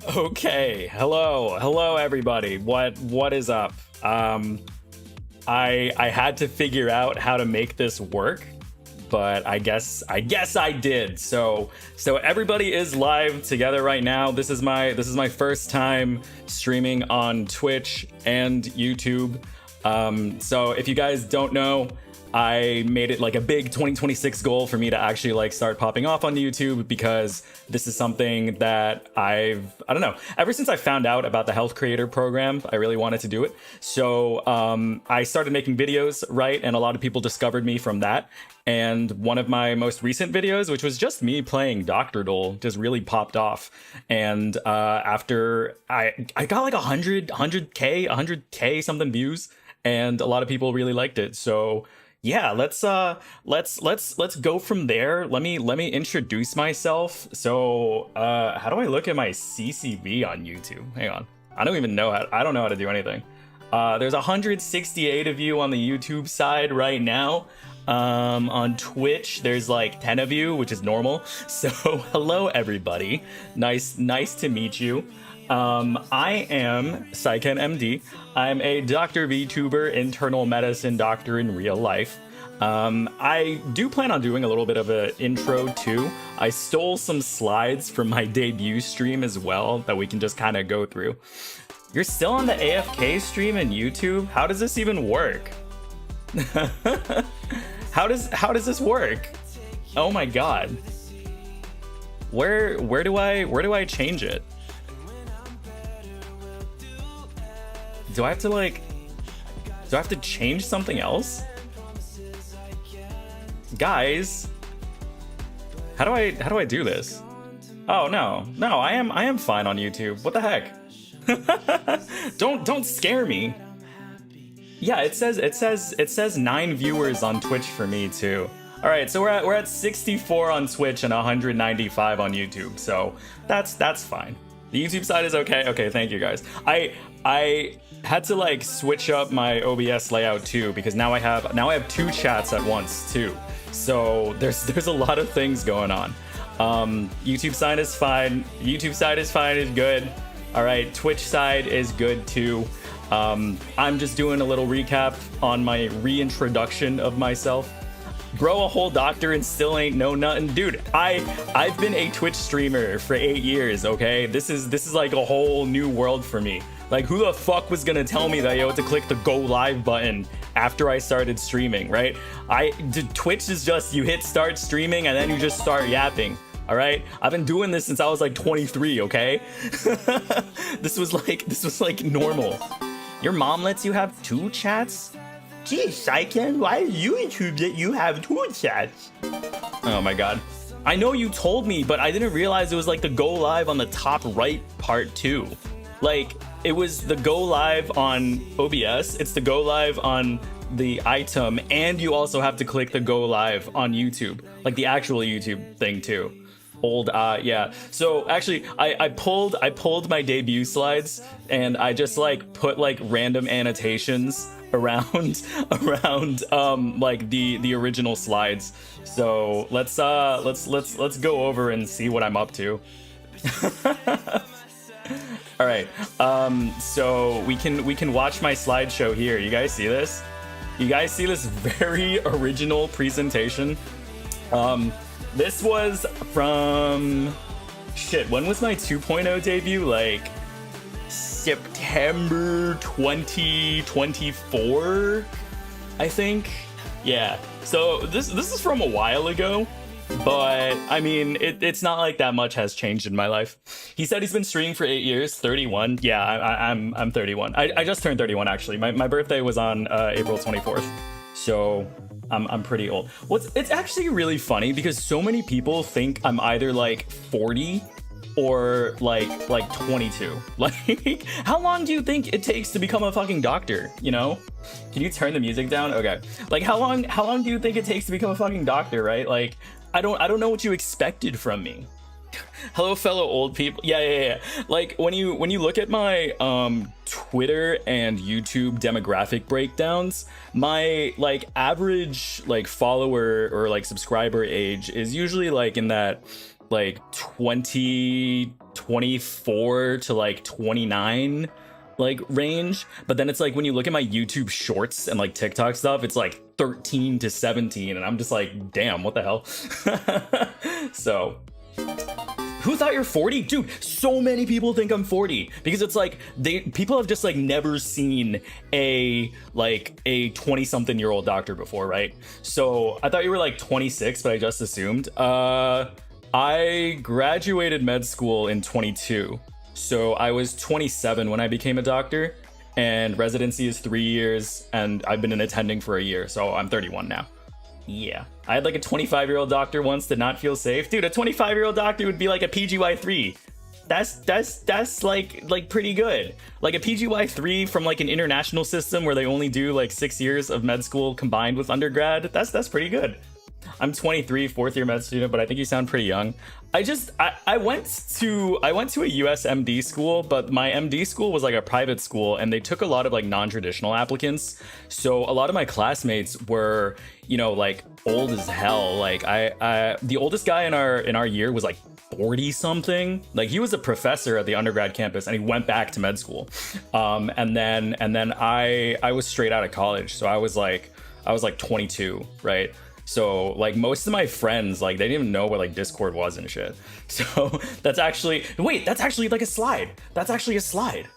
Okay, hello everybody. What is up? I had to figure out how to make this work, but I guess I did. So everybody is live together right now. This is my first time streaming on Twitch and YouTube. So if you guys don't know, I made it like a big 2026 goal for me to actually like start popping off on YouTube, because this is something that I don't know, ever since I found out about the health creator program, I really wanted to do it. So I started making videos, right? And a lot of people discovered me from that. And one of my most recent videos, which was just me playing Doctordle, just really popped off. And after I got like 100k something views, and a lot of people really liked it. So yeah, let's go from there. Let me introduce myself. So how do I look at my CCV on YouTube? Hang on, I don't know how to do anything. There's 168 of you on the YouTube side right now. On Twitch there's like 10 of you, which is normal. So hello everybody, nice to meet you. I am Saiken MD. I'm a Dr. VTuber, internal medicine doctor in real life. I do plan on doing a little bit of an intro too. I stole some slides from my debut stream as well that we can just kind of go through. You're still on the AFK stream in YouTube? How does this even work? How does this work? Oh my god. Where do I change it? Do I have to change something else? Guys, how do I do this? Oh no, I am fine on YouTube. What the heck? Don't scare me. Yeah, it says 9 viewers on Twitch for me too. All right, so we're at 64 on Twitch and 195 on YouTube. So that's fine. The YouTube side is okay. Okay, thank you guys. I had to like switch up my OBS layout too, because now I have 2 chats at once too. So there's a lot of things going on. YouTube side is fine. YouTube side is fine, is good. All right, Twitch side is good too. I'm just doing a little recap on my reintroduction of myself. Bro, a whole doctor and still ain't know nothing. Dude, I've been a Twitch streamer for 8 years, okay? This is like a whole new world for me. Like, who the fuck was gonna tell me that you had to click the go live button after I started streaming, right? Twitch is just, you hit start streaming and then you just start yapping. All right, I've been doing this since I was like 23, okay? This was like normal. Your mom lets you have 2 chats? Geez, Saiken, why did YouTube let you have 2 chats? Oh my god. I know you told me, but I didn't realize it was like the go live on the top right part too. Like, it was the go live on OBS, it's the go live on the item, and you also have to click the go live on YouTube, like the actual YouTube thing too. Yeah. So actually, I pulled my debut slides, and I just like put like random annotations around like the original slides. So let's go over and see what I'm up to. All right. So we can watch my slideshow here. You guys see this? You guys see this very original presentation? This was from, shit, when was my 2.0 debut? Like September 2024, I think. Yeah, so this is from a while ago, but I mean, it's not like that much has changed in my life. He said he's been streaming for 8 years, 31. Yeah, I'm 31. I just turned 31 actually. My birthday was on April 24th. So I'm pretty old. It's actually really funny because so many people think I'm either like 40 or like 22. Like, how long do you think it takes to become a fucking doctor, you know? Can you turn the music down? Okay. Like, how long do you think it takes to become a fucking doctor, right? Like, I don't know what you expected from me. Hello, fellow old people. Yeah. Like, when you look at my Twitter and YouTube demographic breakdowns, my like average like follower or like subscriber age is usually like in that like 24 to like 29 like range, but then it's like when you look at my YouTube shorts and like TikTok stuff, it's like 13 to 17, and I'm just like, damn, what the hell? So who thought you're 40? Dude, so many people think I'm 40 because it's like people have just like never seen a 20-something-year-old doctor before, right? So I thought you were like 26, but I just assumed. I graduated med school in 22. So I was 27 when I became a doctor, and residency is 3 years, and I've been in attending for a year, so I'm 31 now. Yeah. I had like a 25-year-old doctor once, did not feel safe. Dude, a 25-year-old doctor would be like a PGY3. That's like pretty good. Like a PGY3 from like an international system where they only do like 6 years of med school combined with undergrad. That's pretty good. I'm 23, fourth year med student, but I think you sound pretty young. I went to a US MD school, but my MD school was like a private school, and they took a lot of like non-traditional applicants. So a lot of my classmates were, you know, like old as hell. Like the oldest guy in our year was like 40 something. Like he was a professor at the undergrad campus, and he went back to med school. And then I was straight out of college. So I was like 22, right? So like most of my friends, like they didn't even know what like Discord was and shit. So that's actually like a slide. That's actually a slide.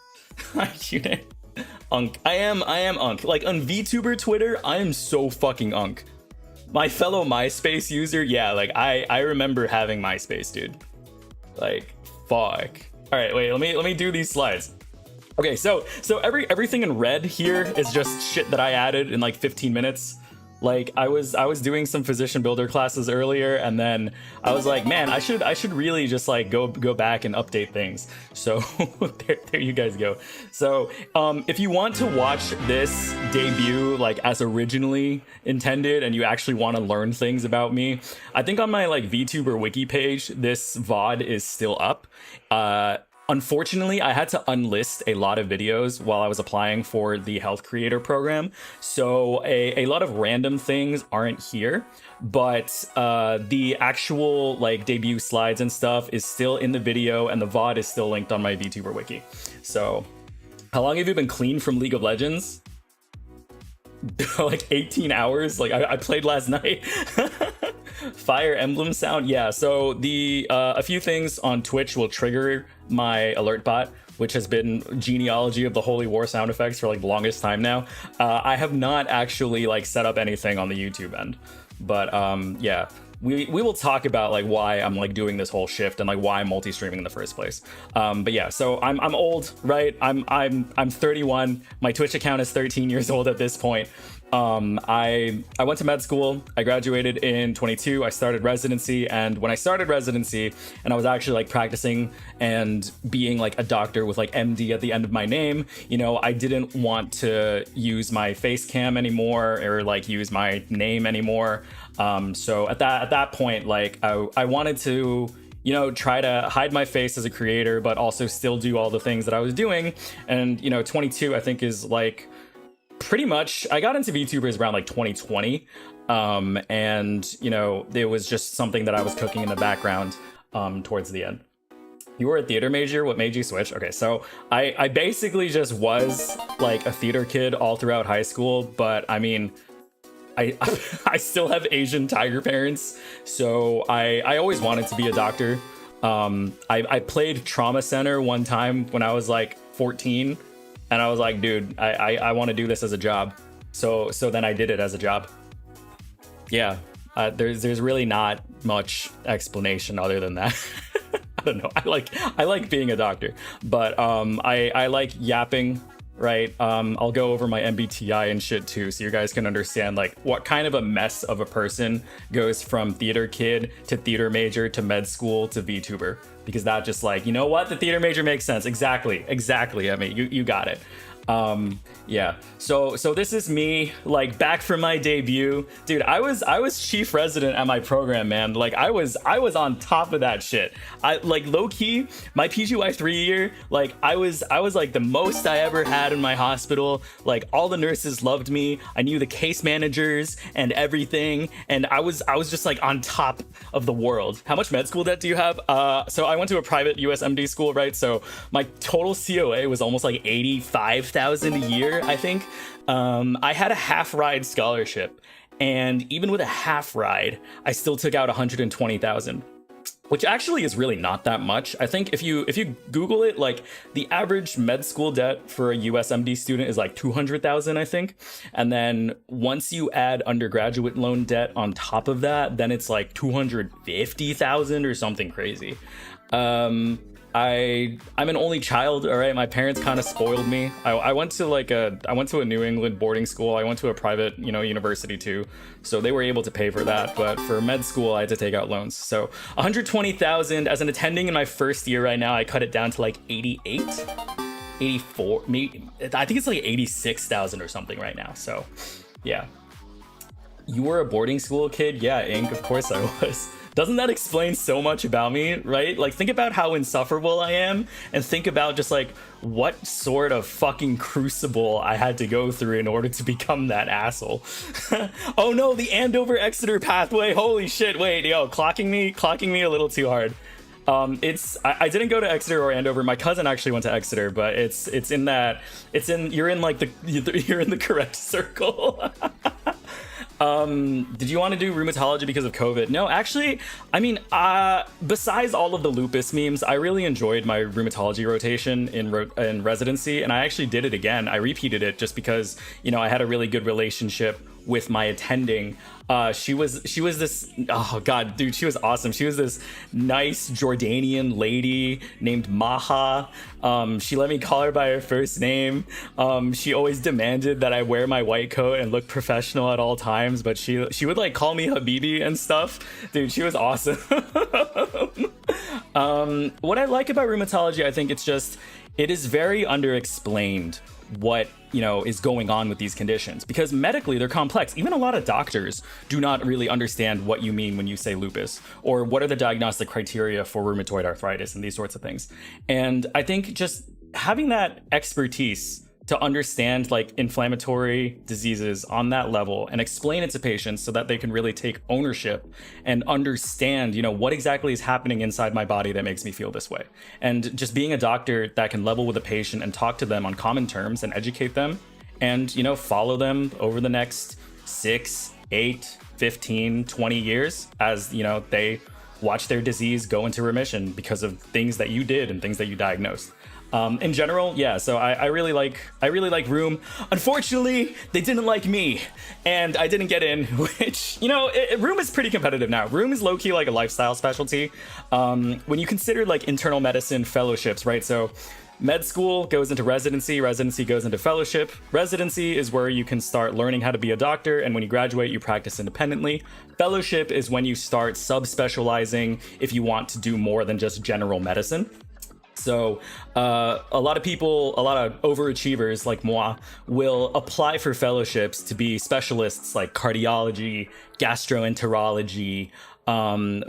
Unk. I am Unk. Like on VTuber Twitter, I am so fucking Unk. My fellow MySpace user, yeah, like I remember having MySpace, dude. Like fuck. All right, wait, let me do these slides. Okay, so everything in red here is just shit that I added in like 15 minutes. Like I was doing some physician builder classes earlier, and then I was like, man, I should really just like go back and update things. So there you guys go. So if you want to watch this debut like as originally intended, and you actually want to learn things about me, I think on my like VTuber wiki page, this VOD is still up. Unfortunately, I had to unlist a lot of videos while I was applying for the health creator program. So a lot of random things aren't here, but the actual like debut slides and stuff is still in the video, and the VOD is still linked on my VTuber wiki. So how long have you been clean from League of Legends? Like 18 hours. Like I played last night. Fire Emblem sound, yeah. So the a few things on Twitch will trigger my alert bot, which has been genealogy of the Holy War sound effects for like the longest time now. I have not actually like set up anything on the YouTube end, but yeah, we will talk about like why I'm like doing this whole shift and like why I'm multi-streaming in the first place. But yeah, so I'm old, right? I'm 31. My Twitch account is 13 years old at this point. I went to med school. I graduated in 22. I started residency, and when I started residency and I was actually like practicing and being like a doctor with like MD at the end of my name, you know, I didn't want to use my face cam anymore or like use my name anymore. So at that point, like I wanted to, you know, try to hide my face as a creator, but also still do all the things that I was doing. And, you know, 22, I think is like, pretty much, I got into VTubers around like 2020, and you know, it was just something that I was cooking in the background towards the end. You were a theater major, what made you switch? Okay, so I basically just was like a theater kid all throughout high school, but I mean, I still have Asian tiger parents, so I always wanted to be a doctor. I played trauma center one time when I was like 14. And I was like, dude, I want to do this as a job. So then I did it as a job. Yeah, there's really not much explanation other than that. I don't know. I like being a doctor, but I like yapping, right? I'll go over my MBTI and shit too, so you guys can understand like what kind of a mess of a person goes from theater kid to theater major to med school to VTuber. Because that just like, you know what? The theater major makes sense. Exactly. I mean, you got it. Yeah, so this is me, like, back from my debut. Dude, I was chief resident at my program, man. Like, I was on top of that shit. I, like, low-key, my PGY 3 year, like, I was like the most I ever had in my hospital. Like, all the nurses loved me. I knew the case managers and everything, and I was just like on top of the world. How much med school debt do you have? So I went to a private USMD school, right? So my total COA was almost like 85,000 a year, I think. I had a half ride scholarship, and even with a half ride, I still took out 120,000. Which actually is really not that much. I think if you Google it, like, the average med school debt for a USMD student is like 200,000, I think. And then once you add undergraduate loan debt on top of that, then it's like 250,000 or something crazy. I'm an only child, all right? My parents kind of spoiled me. I went to a New England boarding school. I went to a private, university too. So they were able to pay for that. But for med school, I had to take out loans. So 120,000 as an attending in my first year right now, I cut it down to like 88, 84, maybe, I think it's like 86,000 or something right now. So yeah. You were a boarding school kid? Yeah, Ink, of course I was. Doesn't that explain so much about me, right? Like, think about how insufferable I am, and think about just like what sort of fucking crucible I had to go through in order to become that asshole. Oh no, the Andover Exeter pathway. Holy shit, wait, yo, clocking me a little too hard. I didn't go to Exeter or Andover. My cousin actually went to Exeter, but you're in the correct circle. Did you want to do rheumatology because of COVID? No, actually, I mean, besides all of the lupus memes, I really enjoyed my rheumatology rotation in residency, and I actually did it again. I repeated it just because, I had a really good relationship with my attending. She was this, oh god, dude, she was awesome. She was this nice Jordanian lady named Maha. She let me call her by her first name. She always demanded that I wear my white coat and look professional at all times, but she would like call me Habibi and stuff. Dude, she was awesome. What I like about rheumatology, I think it is very underexplained what is going on with these conditions, because medically they're complex. Even a lot of doctors do not really understand what you mean when you say lupus, or what are the diagnostic criteria for rheumatoid arthritis and these sorts of things. And I think just having that expertise to understand like inflammatory diseases on that level and explain it to patients so that they can really take ownership and understand, what exactly is happening inside my body that makes me feel this way. And just being a doctor that can level with a patient and talk to them on common terms and educate them and, follow them over the next 6, 8, 15, 20 years as, they watch their disease go into remission because of things that you did and things that you diagnosed. In general, yeah, so I really like Rheum. Unfortunately, they didn't like me, and I didn't get in, which, Rheum is pretty competitive now. Rheum is low-key like a lifestyle specialty. When you consider like internal medicine fellowships, right? So med school goes into residency goes into fellowship. Residency is where you can start learning how to be a doctor, and when you graduate, you practice independently. Fellowship is when you start subspecializing if you want to do more than just general medicine. So a lot of overachievers like moi will apply for fellowships to be specialists like cardiology, gastroenterology.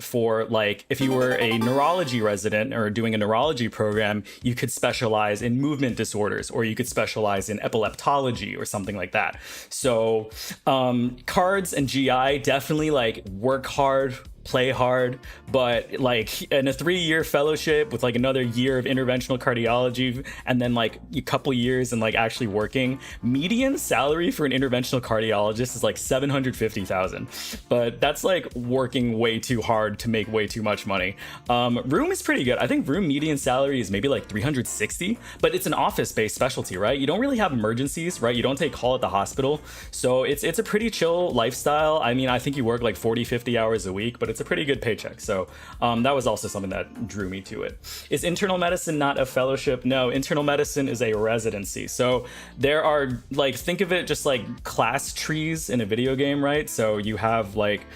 For like, if you were a neurology resident or doing a neurology program, you could specialize in movement disorders, or you could specialize in epileptology or something like that. So cards and GI definitely like work hard, play hard, but like in a 3-year fellowship with like another year of interventional cardiology and then like a couple years and like actually working, median salary for an interventional cardiologist is like 750,000, but that's like working way too hard to make way too much money. Rheum is pretty good. I think Rheum median salary is maybe like 360, but it's an office-based specialty, right? You don't really have emergencies, right? You don't take call at the hospital, so it's a pretty chill lifestyle. I mean, I think you work like 40-50 hours a week, but it's a pretty good paycheck. So that was also something that drew me to it. Is internal medicine not a fellowship? No, internal medicine is a residency. So there are like, think of it just like class trees in a video game, right? So you have like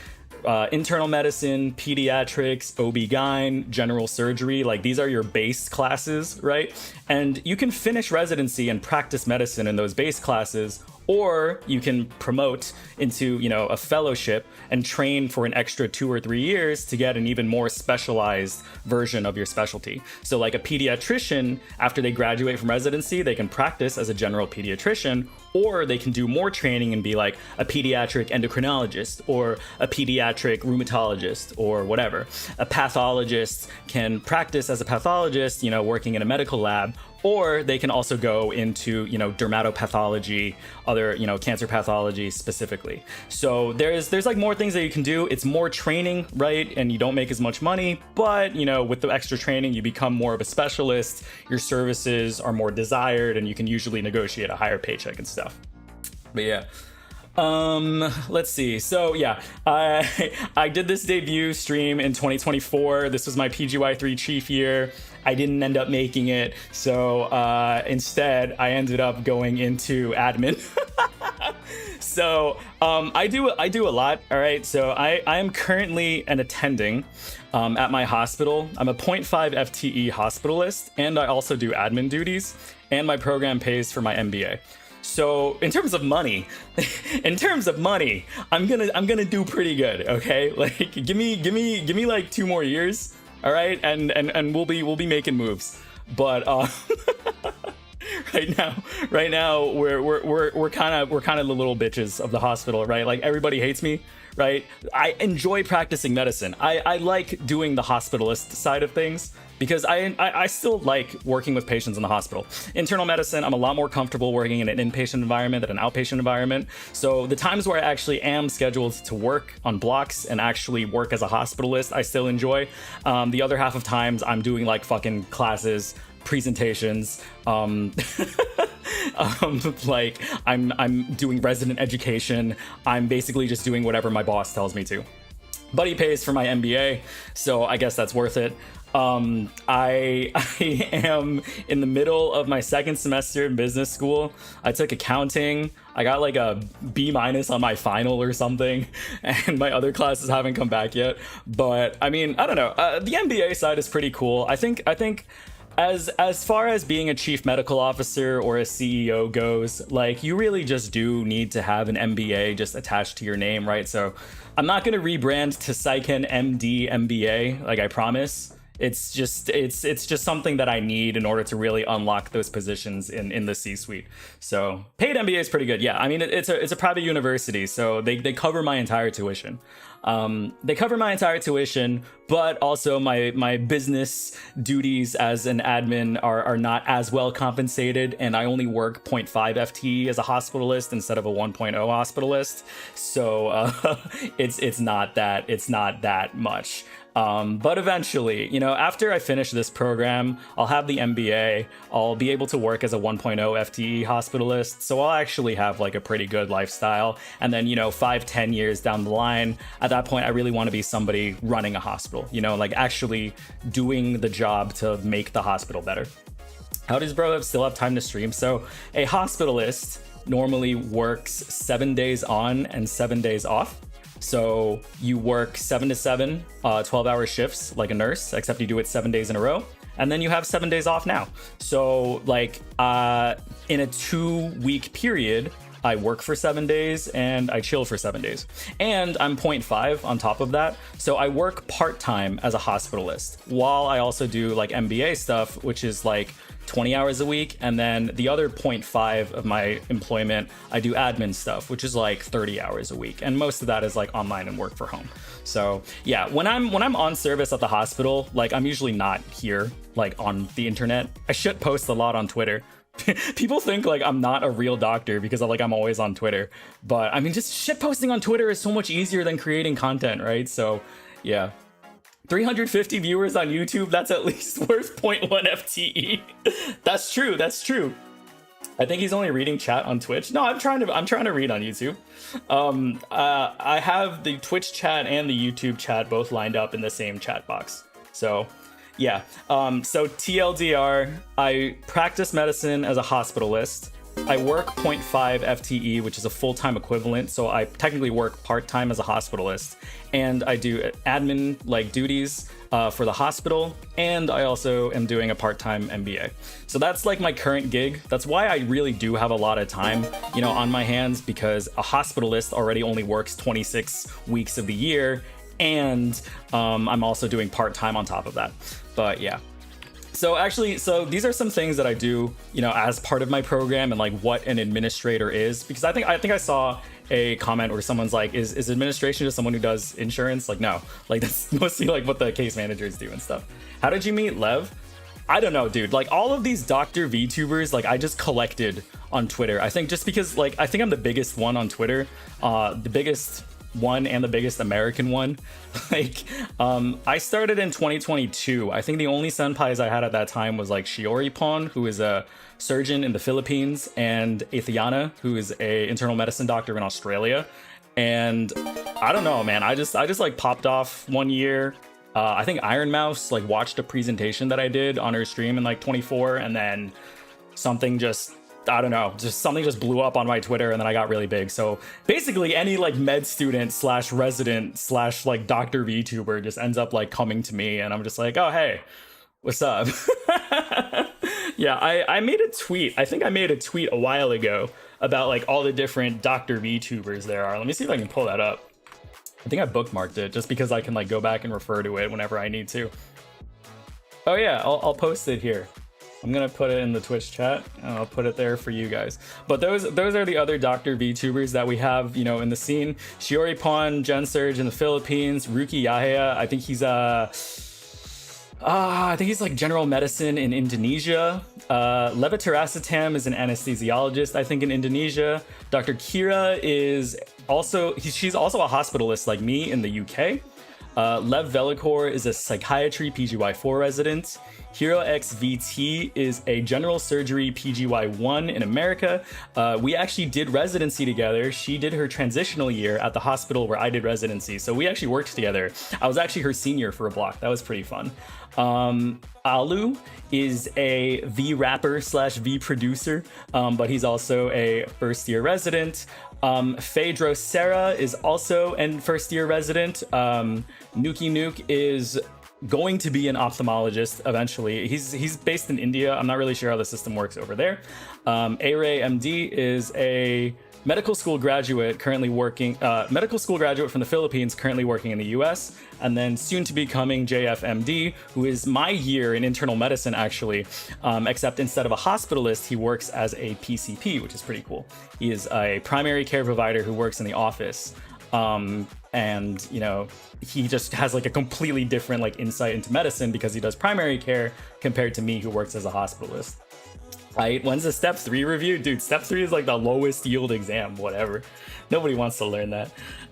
internal medicine, pediatrics, OB-GYN, general surgery. Like, these are your base classes, right? And you can finish residency and practice medicine in those base classes, or you can promote into, you know, a fellowship and train for an extra 2 or 3 years to get an even more specialized version of your specialty. So like a pediatrician, after they graduate from residency, they can practice as a general pediatrician, or they can do more training and be like a pediatric endocrinologist or a pediatric rheumatologist or whatever. A pathologist can practice as a pathologist, you know, working in a medical lab, or they can also go into, you know, dermatopathology, other, you know, cancer pathology specifically. So there's like more things that you can do. It's more training, right? And you don't make as much money, but, you know, with the extra training, you become more of a specialist. Your services are more desired, and you can usually negotiate a higher paycheck and stuff. But yeah. Let's see. So yeah, I did this debut stream in 2024. This was my PGY3 chief year. I didn't end up making it. So, instead I ended up going into admin. So, I do a lot. All right. So I am currently an attending, at my hospital. I'm a 0.5 FTE hospitalist, and I also do admin duties, and my program pays for my MBA. So in terms of money, I'm gonna do pretty good. Okay, like give me like 2 more years. All right, and we'll be making moves. But right now we're kind of the little bitches of the hospital, right? Like, everybody hates me, right? I enjoy practicing medicine. I like doing the hospitalist side of things, because I still like working with patients in the hospital. Internal medicine, I'm a lot more comfortable working in an inpatient environment than an outpatient environment. So the times where I actually am scheduled to work on blocks and actually work as a hospitalist, I still enjoy. The other half of times, I'm doing like fucking classes, presentations, like I'm doing resident education. I'm basically just doing whatever my boss tells me to. But he pays for my MBA, so I guess that's worth it. I am in the middle of my 2nd semester in business school. I took accounting. I got like a B- on my final or something, and my other classes haven't come back yet. But I mean, I don't know. The MBA side is pretty cool. I think as far as being a chief medical officer or a CEO goes, like, you really just do need to have an MBA just attached to your name, right? So I'm not going to rebrand to Saiken MD MBA, like, I promise. It's just something that I need in order to really unlock those positions in the C-suite. So paid MBA is pretty good. Yeah, I mean, it's a private university, so they cover my entire tuition. But also my business duties as an admin are not as well compensated, and I only work 0.5 FTE as a hospitalist instead of a 1.0 hospitalist. So it's not that much. But eventually, you know, after I finish this program, I'll have the MBA, I'll be able to work as a 1.0 FTE hospitalist, so I'll actually have like a pretty good lifestyle. And then, you know, 5-10 years down the line, at that point, I really want to be somebody running a hospital, you know, like actually doing the job to make the hospital better. How does bro still have time to stream? So a hospitalist normally works 7 days on and 7 days off. So you work 7 to 7, 12-hour shifts like a nurse, except you do it 7 days in a row. And then you have 7 days off now. So like in a 2-week period, I work for 7 days and I chill for 7 days. And I'm 0.5 on top of that. So I work part-time as a hospitalist while I also do like MBA stuff, which is like 20 hours a week. And then the other 0.5 of my employment, I do admin stuff, which is like 30 hours a week. And most of that is like online and work for home. So yeah, when I'm on service at the hospital, like I'm usually not here, like on the internet. I shit post a lot on Twitter. People think like I'm not a real doctor because I'm always on Twitter. But I mean, just shit posting on Twitter is so much easier than creating content, right? So yeah. 350 viewers on YouTube, that's at least worth 0.1 FTE. That's true. I think he's only reading chat on Twitch. No, I'm trying to read on YouTube. I have the Twitch chat and the YouTube chat both lined up in the same chat box. So yeah. So TLDR, I practice medicine as a hospitalist. I work 0.5 FTE, which is a full-time equivalent. So I technically work part-time as a hospitalist, and I do admin like duties for the hospital, and I also am doing a part-time MBA. So that's like my current gig. That's why I really do have a lot of time, you know, on my hands, because a hospitalist already only works 26 weeks of the year, and I'm also doing part-time on top of that. But yeah. So these are some things that I do, you know, as part of my program, and like what an administrator is, because I think I saw a comment where someone's like, is administration just someone who does insurance? Like, no, like that's mostly like what the case managers do and stuff. How did you meet Lev? I don't know, dude. Like all of these Dr. VTubers, like I just collected on Twitter. I think just because like, I think I'm the biggest one on Twitter, the biggest one and the biggest American one. Like I started in 2022. I think the only senpais I had at that time was like Shiori Pon, who is a surgeon in the Philippines, and Athiana, who is a internal medicine doctor in Australia. And I don't know, man, I just like popped off one year. I think Iron Mouse like watched a presentation that I did on her stream in like 24, and then something just, I don't know, just something just blew up on my Twitter, and then I got really big. So basically any like med student slash resident slash like Dr. VTuber just ends up like coming to me, and I'm just like, oh, hey, what's up? Yeah, I made a tweet. I think I made a tweet a while ago about like all the different Dr. VTubers there are. Let me see if I can pull that up. I think I bookmarked it just because I can like go back and refer to it whenever I need to. Oh yeah, I'll post it here. I'm gonna put it in the Twitch chat, and I'll put it there for you guys. But those are the other Dr. VTubers that we have, you know, in the scene. Shiori Pon, Gen Surge in the Philippines. Ruki Yahya, I think he's like general medicine in Indonesia. Levetiracetam is an anesthesiologist, I think, in Indonesia. Dr. Kira is also, she's also a hospitalist like me in the UK. Lev Velikor is a psychiatry PGY4 resident. Hero X VT is a general surgery PGY1 in America. We actually did residency together. She did her transitional year at the hospital where I did residency. So we actually worked together. I was actually her senior for a block. That was pretty fun. Alu is a V rapper slash V producer, but he's also a first year resident. Phaedro Serra is also a first year resident. Nuki Nuke is going to be an ophthalmologist eventually. He's based in India. I'm not really sure how the system works over there. A-Ray MD is a medical school graduate currently working, medical school graduate from the Philippines, currently working in the US, and then soon to be coming JFMD, who is my year in internal medicine actually, except instead of a hospitalist, he works as a PCP, which is pretty cool. He is a primary care provider who works in the office. And you know, he just has like a completely different like insight into medicine because he does primary care compared to me, who works as a hospitalist. Right? When's the step 3 review? Dude, step 3 is like the lowest yield exam, whatever. Nobody wants to learn that.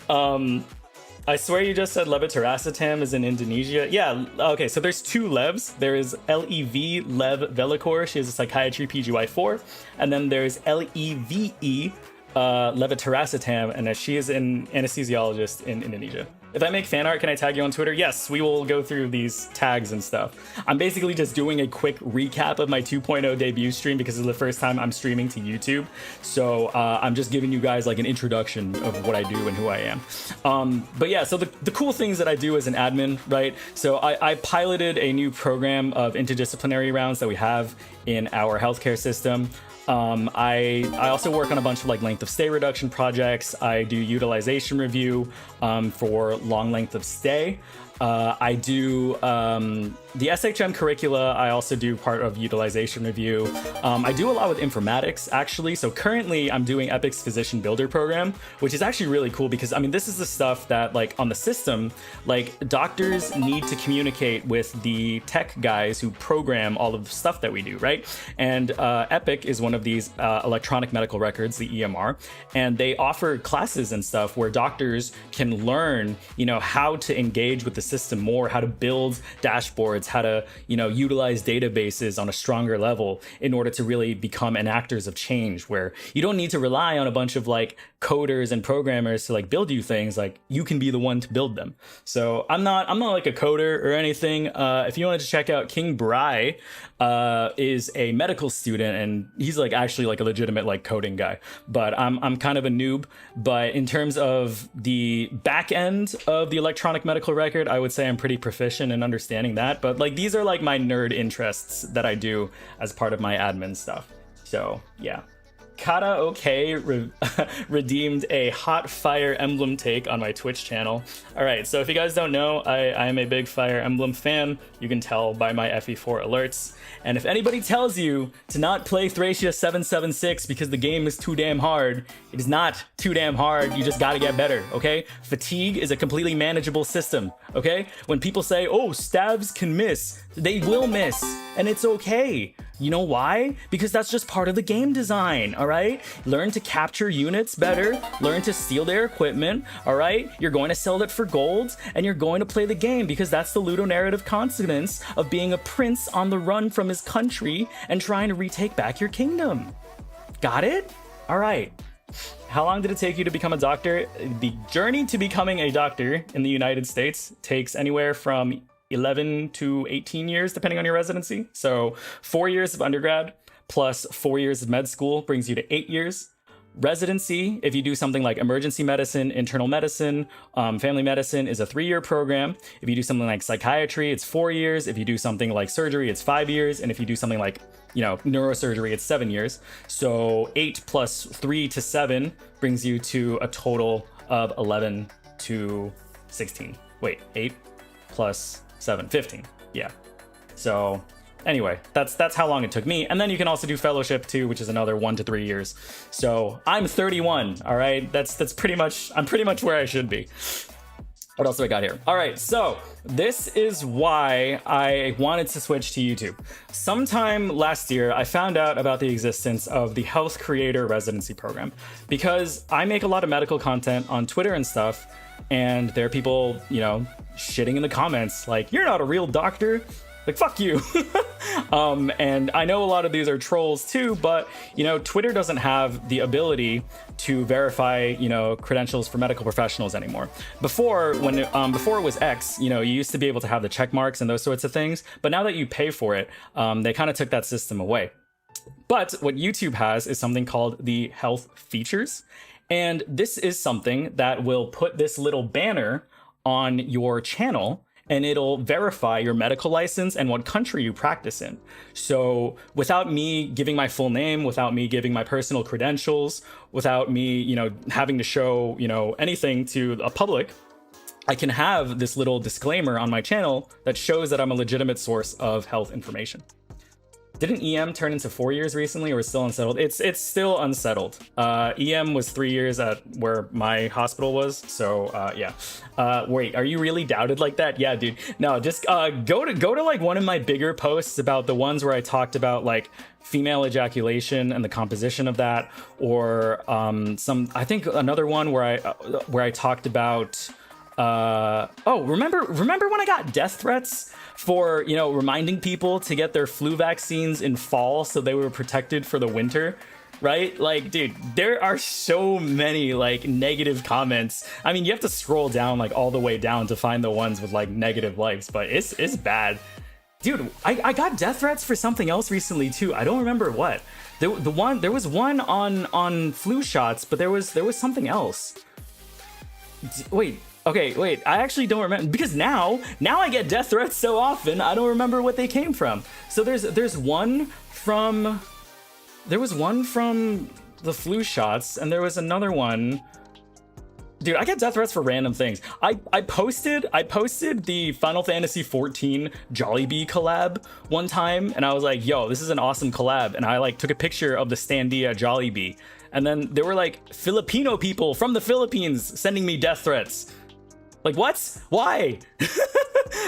I swear you just said levetiracetam is in Indonesia. Yeah, okay, so there's 2 Levs. There is LEV, Lev Velikor. She has a psychiatry PGY4. And then there's LEVE, levetiracetam, and she is an anesthesiologist in Indonesia. If I make fan art, can I tag you on Twitter? Yes, we will go through these tags and stuff. I'm basically just doing a quick recap of my 2.0 debut stream because it's the first time I'm streaming to YouTube. So I'm just giving you guys like an introduction of what I do and who I am. But yeah, so the cool things that I do as an admin, right? So I piloted a new program of interdisciplinary rounds that we have in our healthcare system. I also work on a bunch of like length of stay reduction projects. I do utilization review for long length of stay. I do the SHM curricula. I also do part of utilization review. I do a lot with informatics, actually. So currently I'm doing Epic's Physician Builder program, which is actually really cool because, I mean, this is the stuff that like on the system, like doctors need to communicate with the tech guys who program all of the stuff that we do, right? And Epic is one of these electronic medical records, the EMR, and they offer classes and stuff where doctors can learn, you know, how to engage with the system more, how to build dashboards, how to, you know, utilize databases on a stronger level in order to really become enactors of change, where you don't need to rely on a bunch of like coders and programmers to like build you things. Like, you can be the one to build them. So I'm not like a coder or anything. If you wanted to check out King Bry, is a medical student, and he's like actually like a legitimate like coding guy, but I'm kind of a noob. But in terms of the back end of the electronic medical record, I would say I'm pretty proficient in understanding that. But like, these are like my nerd interests that I do as part of my admin stuff. So yeah. Kata OK redeemed a hot Fire Emblem take on my Twitch channel. All right, so if you guys don't know, I am a big Fire Emblem fan. You can tell by my FE4 alerts. And if anybody tells you to not play Thracia 776 because the game is too damn hard, it is not too damn hard. You just gotta get better, okay? Fatigue is a completely manageable system, okay? When people say, oh, stabs can miss, they will miss, and it's okay. You know why? Because that's just part of the game design, all right? Learn to capture units better, learn to steal their equipment, all right? You're going to sell it for gold, and you're going to play the game, because that's the ludonarrative consequence of being a prince on the run from his country and trying to retake back your kingdom. Got it? All right. How long did it take you to become a doctor? The journey to becoming a doctor in the United States takes anywhere from 11 to 18 years, depending on your residency. So 4 years of undergrad plus 4 years of med school brings you to 8 years. Residency, if you do something like emergency medicine, internal medicine, family medicine, is a 3-year program. If you do something like psychiatry, it's 4 years. If you do something like surgery, it's 5 years. And if you do something like, you know, neurosurgery, it's 7 years. So 8 plus 3 to 7 brings you to a total of 11 to 16. Wait, 8 plus 7, 15. Yeah. So anyway, that's how long it took me. And then you can also do fellowship too, which is another 1 to 3 years. So I'm 31. All right. That's pretty much, I'm pretty much where I should be. What else do I got here? All right, so this is why I wanted to switch to YouTube. Sometime last year, I found out about the existence of the Health Creator Residency Program, because I make a lot of medical content on Twitter and stuff, and there are people, you know, shitting in the comments like, you're not a real doctor. Like, fuck you. And I know a lot of these are trolls too, but, you know, Twitter doesn't have the ability to verify, you know, credentials for medical professionals anymore. Before, before it was X, you know, you used to be able to have the check marks and those sorts of things. But now that you pay for it, they kind of took that system away. But what YouTube has is something called the health features. And this is something that will put this little banner on your channel, and it'll verify your medical license and what country you practice in. So without me giving my full name, without me giving my personal credentials, without me, you know, having to show, you know, anything to a public, I can have this little disclaimer on my channel that shows that I'm a legitimate source of health information. Didn't EM turn into 4 years recently, or is still unsettled? It's still unsettled. EM was 3 years at where my hospital was. So yeah. Wait, are you really doubted like that? Yeah, dude. No, just go to like one of my bigger posts about the ones where I talked about like female ejaculation and the composition of that, or I think another one where I talked about. Oh, remember when I got death threats for, you know, reminding people to get their flu vaccines in fall so they were protected for the winter, right? Like, dude, there are so many like negative comments. I mean, you have to scroll down like all the way down to find the ones with like negative likes, but it's bad. Dude, I got death threats for something else recently too. I don't remember what. There was one on flu shots, but there was something else. Wait. Okay, wait, I actually don't remember, because now I get death threats so often, I don't remember what they came from. So there was one from the flu shots, and there was another one. Dude, I get death threats for random things. I posted the Final Fantasy XIV Jollibee collab one time, and I was like, yo, this is an awesome collab, and I like took a picture of the standee at Jollibee, and then there were like Filipino people from the Philippines sending me death threats. Like, what? Why?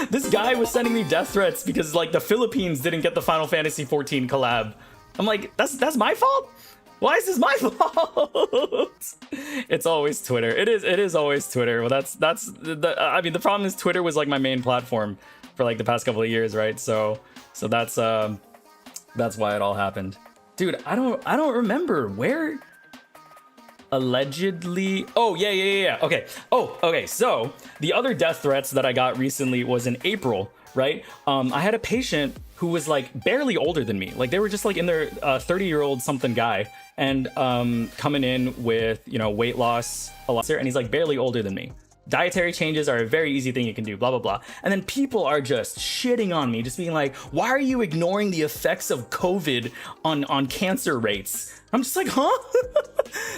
This guy was sending me death threats because like the Philippines didn't get the Final Fantasy XIV collab. I'm like, that's my fault? Why is this my fault? It's always Twitter. It is always Twitter. Well, I mean, the problem is Twitter was like my main platform for like the past couple of years, right? So that's why it all happened. Dude, I don't remember where allegedly. Oh, yeah. Okay. Oh, okay. So the other death threats that I got recently was in April, right? I had a patient who was like barely older than me. Like they were just like in their 30-year-old something guy, and coming in with, you know, weight loss, and he's like barely older than me. Dietary changes are a very easy thing you can do, blah, blah, blah. And then people are just shitting on me, just being like, why are you ignoring the effects of COVID on cancer rates? I'm just like, huh?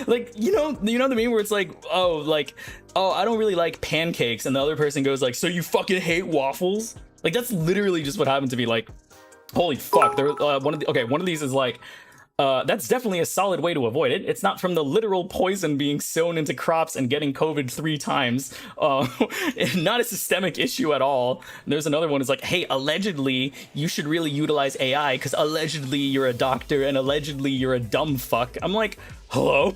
Like, you know what I mean? Where it's like, oh, I don't really like pancakes. And the other person goes like, so you fucking hate waffles? Like, that's literally just what happened to me. Like, holy fuck. There, one of these is like, that's definitely a solid way to avoid it. It's not from the literal poison being sown into crops and getting COVID 3 times. Not a systemic issue at all. And there's another one is like, hey, allegedly, you should really utilize AI because allegedly you're a doctor and allegedly you're a dumb fuck. I'm like, hello?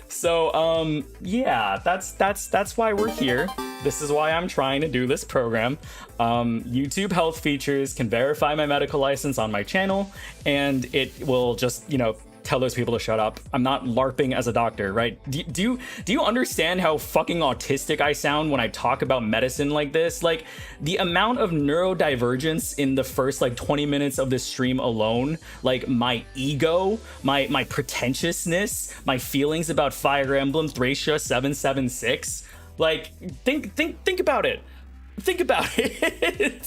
So, yeah, that's why we're here. This is why I'm trying to do this program. YouTube health features can verify my medical license on my channel, and it will just, you know, tell those people to shut up. I'm not LARPing as a doctor, right? Do you understand how fucking autistic I sound when I talk about medicine like this? Like, the amount of neurodivergence in the first like 20 minutes of this stream alone, like my ego, my pretentiousness, my feelings about Fire Emblem Thracia 776. Like, think about it. Think about it.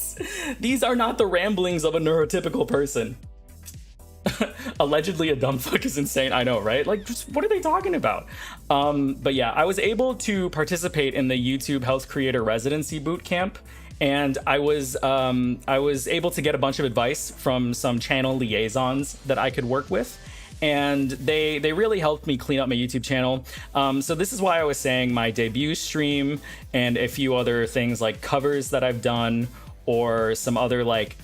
These are not the ramblings of a neurotypical person. Allegedly a dumb fuck is insane. I know, right? Like, just what are they talking about? But yeah, I was able to participate in the YouTube Health Creator Residency Bootcamp, and I was able to get a bunch of advice from some channel liaisons that I could work with. And they really helped me clean up my YouTube channel. So this is why I was saying my debut stream and a few other things like covers that I've done, or some other like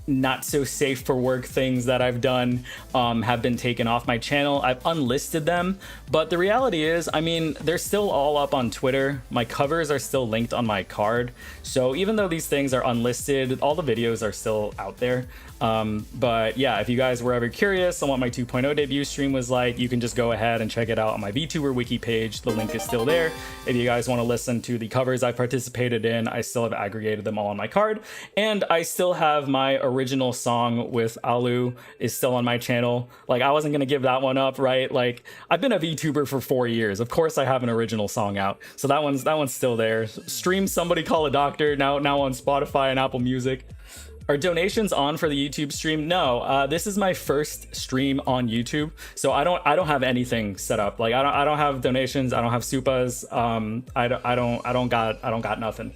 not so safe for work things that I've done have been taken off my channel. I've unlisted them, but the reality is, I mean, they're still all up on Twitter. My covers are still linked on my card. So even though these things are unlisted, all the videos are still out there. But yeah, if you guys were ever curious on what my 2.0 debut stream was like, you can just go ahead and check it out on my VTuber wiki page. The link is still there. If you guys want to listen to the covers I participated in, I still have aggregated them all on my card. And I still have my original song with Alu is still on my channel. Like, I wasn't going to give that one up, right? Like, I've been a VTuber for 4 years. Of course I have an original song out. So that one's still there. Stream Somebody Call a Doctor now on Spotify and Apple Music. Are donations on for the YouTube stream? No, this is my first stream on YouTube, so I don't have anything set up. Like, I don't have donations. I don't have supas. I don't got nothing.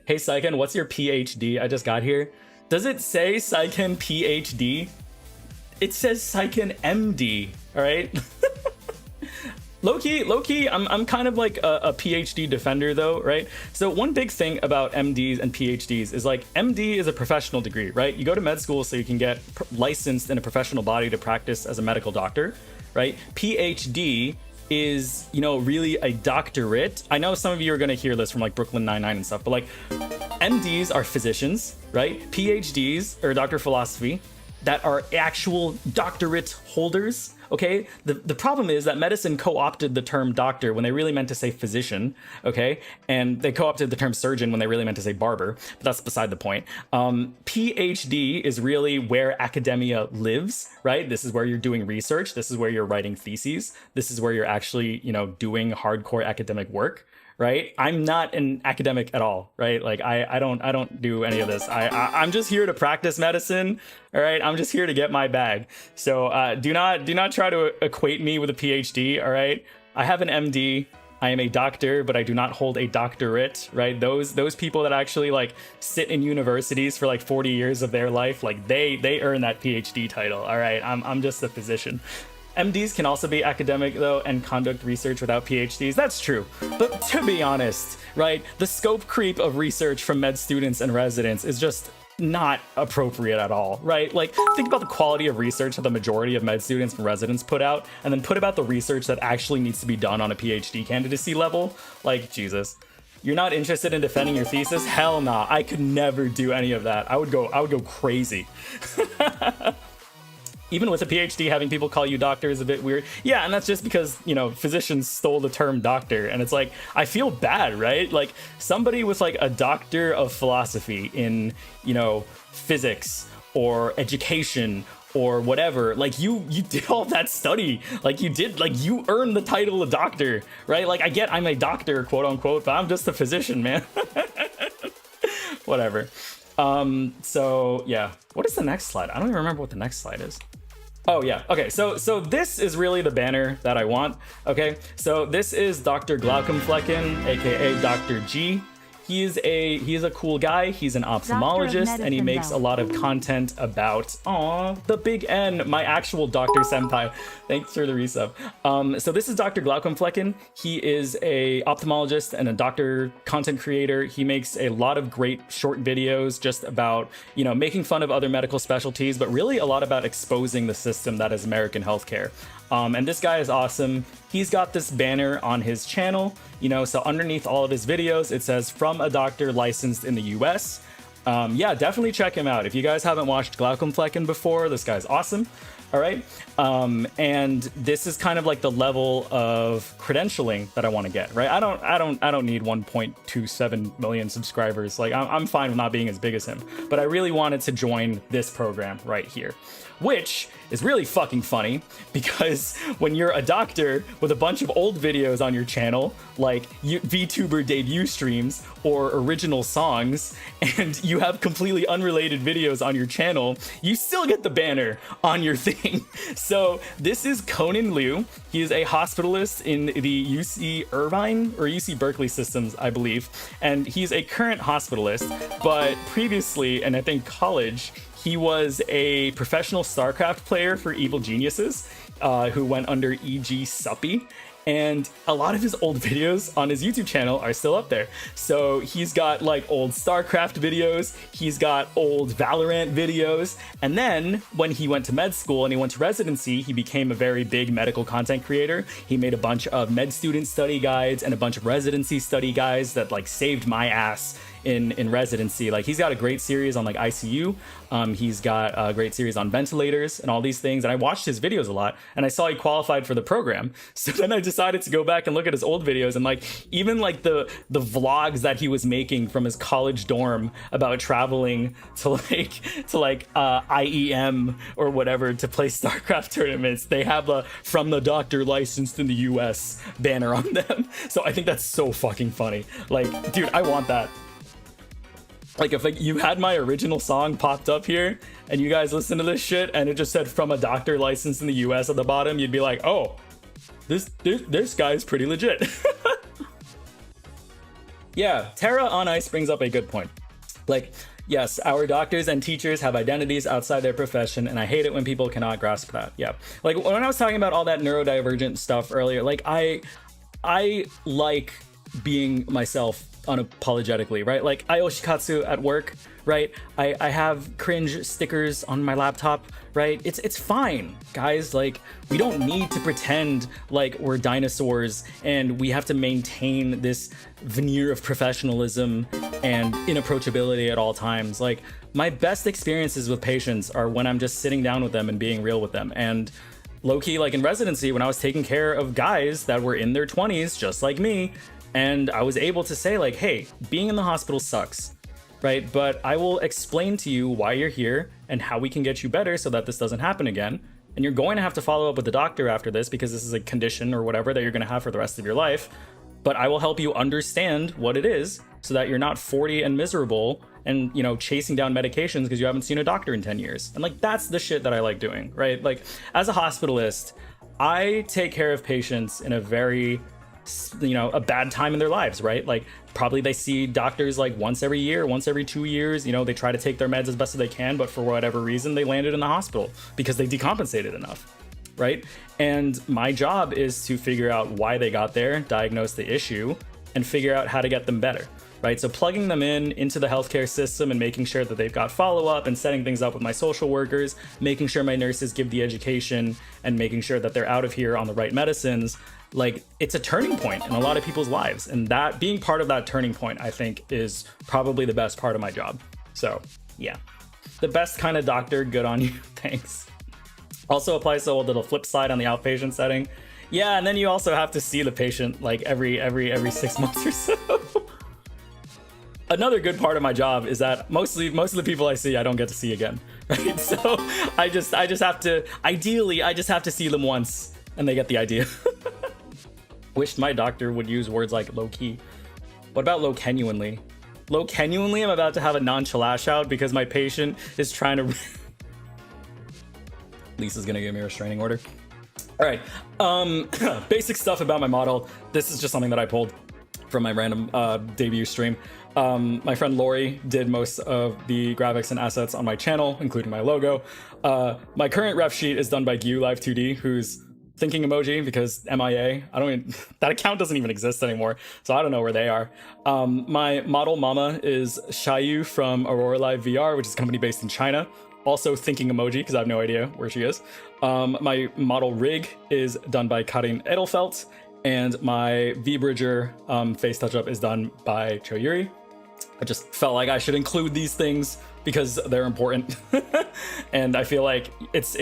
Hey Saiken, what's your PhD? I just got here. Does it say Saiken PhD? It says Saiken MD. All right. Low-key, I'm kind of like a PhD defender though, right? So one big thing about MDs and PhDs is like, MD is a professional degree, right? You go to med school so you can get licensed in a professional body to practice as a medical doctor, right? PhD is, you know, really a doctorate. I know some of you are gonna hear this from like Brooklyn Nine-Nine and stuff, but like, MDs are physicians, right? PhDs, or Doctor of Philosophy, that are actual doctorate holders. Okay, the problem is that medicine co-opted the term doctor when they really meant to say physician, okay? And they co-opted the term surgeon when they really meant to say barber, but that's beside the point. PhD is really where academia lives, right? This is where you're doing research. This is where you're writing theses. This is where you're actually, you know, doing hardcore academic work. Right? I'm not an academic at all, right? Like I don't do any of this. I'm just here to practice medicine. All right. I'm just here to get my bag. So do not try to equate me with a PhD. All right. I have an MD. I am a doctor, but I do not hold a doctorate, right? Those people that actually like sit in universities for like 40 years of their life, like they earn that PhD title. All right. I'm just a physician. MDs can also be academic, though, and conduct research without PhDs. That's true. But to be honest, right, the scope creep of research from med students and residents is just not appropriate at all, right? Like, think about the quality of research that the majority of med students and residents put out, and then put about the research that actually needs to be done on a PhD candidacy level. Like, Jesus. You're not interested in defending your thesis? Hell nah. I could never do any of that. I would go crazy. Even with a PhD, having people call you doctor is a bit weird. Yeah, and that's just because, you know, physicians stole the term doctor. And it's like, I feel bad, right? Like, somebody with like a doctor of philosophy in, you know, physics or education or whatever, like you did all that study, like you earned the title of doctor, right? Like, I get I'm a doctor, quote unquote, but I'm just a physician, man. Whatever. So yeah, what is the next slide? I don't even remember what the next slide is. Oh yeah, okay, so this is really the banner that I want, okay? So this is Dr. Glaucomflecken, aka Dr. G. He's a cool guy. He's an ophthalmologist, and he makes a lot of content about the big N, my actual Dr. Senpai. Thanks for the resub. So this is Dr. Glaucomflecken. He is a ophthalmologist and a doctor content creator. He makes a lot of great short videos just about, you know, making fun of other medical specialties, but really a lot about exposing the system that is American healthcare. And this guy is awesome. He's got this banner on his channel, you know, so underneath all of his videos, it says from a doctor licensed in the US. Yeah, definitely check him out. If you guys haven't watched Glaucomflecken before, this guy's awesome. All right. And this is kind of like the level of credentialing that I want to get, right? I don't need 1.27 million subscribers. Like, I'm fine with not being as big as him, but I really wanted to join this program right here, which is really fucking funny because when you're a doctor with a bunch of old videos on your channel, like VTuber debut streams or original songs, and you have completely unrelated videos on your channel, you still get the banner on your thing. So this is Conan Liu. He is a hospitalist in the UC Irvine or UC Berkeley systems, I believe. And he's a current hospitalist, but previously, and I think college, he was a professional StarCraft player for Evil Geniuses, who went under E.G. Suppy. And a lot of his old videos on his YouTube channel are still up there. So he's got like old StarCraft videos, he's got old Valorant videos. And then when he went to med school and he went to residency, he became a very big medical content creator. He made a bunch of med student study guides and a bunch of residency study guides that like saved my ass in residency. Like, he's got a great series on like ICU. He's got a great series on ventilators and all these things. And I watched his videos a lot and I saw he qualified for the program. So then I decided to go back and look at his old videos, and like even like the vlogs that he was making from his college dorm about traveling to IEM or whatever to play StarCraft tournaments, they have a from the doctor licensed in the US banner on them. So I think that's so fucking funny. Like, dude, I want that. Like, if like, you had my original song popped up here and you guys listen to this shit and it just said from a doctor licensed in the US at the bottom, you'd be like, oh, this guy's pretty legit. Yeah, Terra on Ice brings up a good point. Like, yes, our doctors and teachers have identities outside their profession, and I hate it when people cannot grasp that. Yeah. Like, when I was talking about all that neurodivergent stuff earlier, like, I like being myself unapologetically, right? Like, I oshikatsu at work, right? I have cringe stickers on my laptop, right? It's fine, guys. Like, we don't need to pretend like we're dinosaurs and we have to maintain this veneer of professionalism and inapproachability at all times. Like, my best experiences with patients are when I'm just sitting down with them and being real with them. And low-key, like in residency, when I was taking care of guys that were in their 20s, just like me, and I was able to say like, hey, being in the hospital sucks, right? But I will explain to you why you're here and how we can get you better so that this doesn't happen again. And you're going to have to follow up with the doctor after this because this is a condition or whatever that you're going to have for the rest of your life. But I will help you understand what it is so that you're not 40 and miserable and, you know, chasing down medications because you haven't seen a doctor in 10 years. And like, that's the shit that I like doing, right? Like, as a hospitalist, I take care of patients in a very, you know, a bad time in their lives, right? Like, probably they see doctors like once every year, once every 2 years, you know, they try to take their meds as best as they can, but for whatever reason, they landed in the hospital because they decompensated enough, right? And my job is to figure out why they got there, diagnose the issue, and figure out how to get them better. right? So plugging them into the healthcare system and making sure that they've got follow-up and setting things up with my social workers, making sure my nurses give the education and making sure that they're out of here on the right medicines. Like, it's a turning point in a lot of people's lives, and that being part of that turning point, I think, is probably the best part of my job. So yeah, the best kind of doctor. Good on you. Thanks. Also applies to a little flip side on the outpatient setting. Yeah, and then you also have to see the patient like every 6 months or so. Another good part of my job is that most of the people I see, I don't get to see again, right? So I just have to, ideally, I just have to see them once and they get the idea. Wished my doctor would use words like low-key. What about low-genuinely? Low-genuinely, I'm about to have a non-chilash out because my patient is trying to... Lisa's gonna give me a restraining order. All right, basic stuff about my model. This is just something that I pulled from my random debut stream. My friend Lori did most of the graphics and assets on my channel, including my logo. My current ref sheet is done by GuLive2D, who's thinking emoji because MIA. That account doesn't even exist anymore, so I don't know where they are. My model mama is Shayu from Aurora Live VR, which is a company based in China. Also thinking emoji because I have no idea where she is. My model rig is done by Karin Edelfelt, and my V-Bridger face touch-up is done by Choyuri. I just felt like I should include these things because they're important. And I feel like it's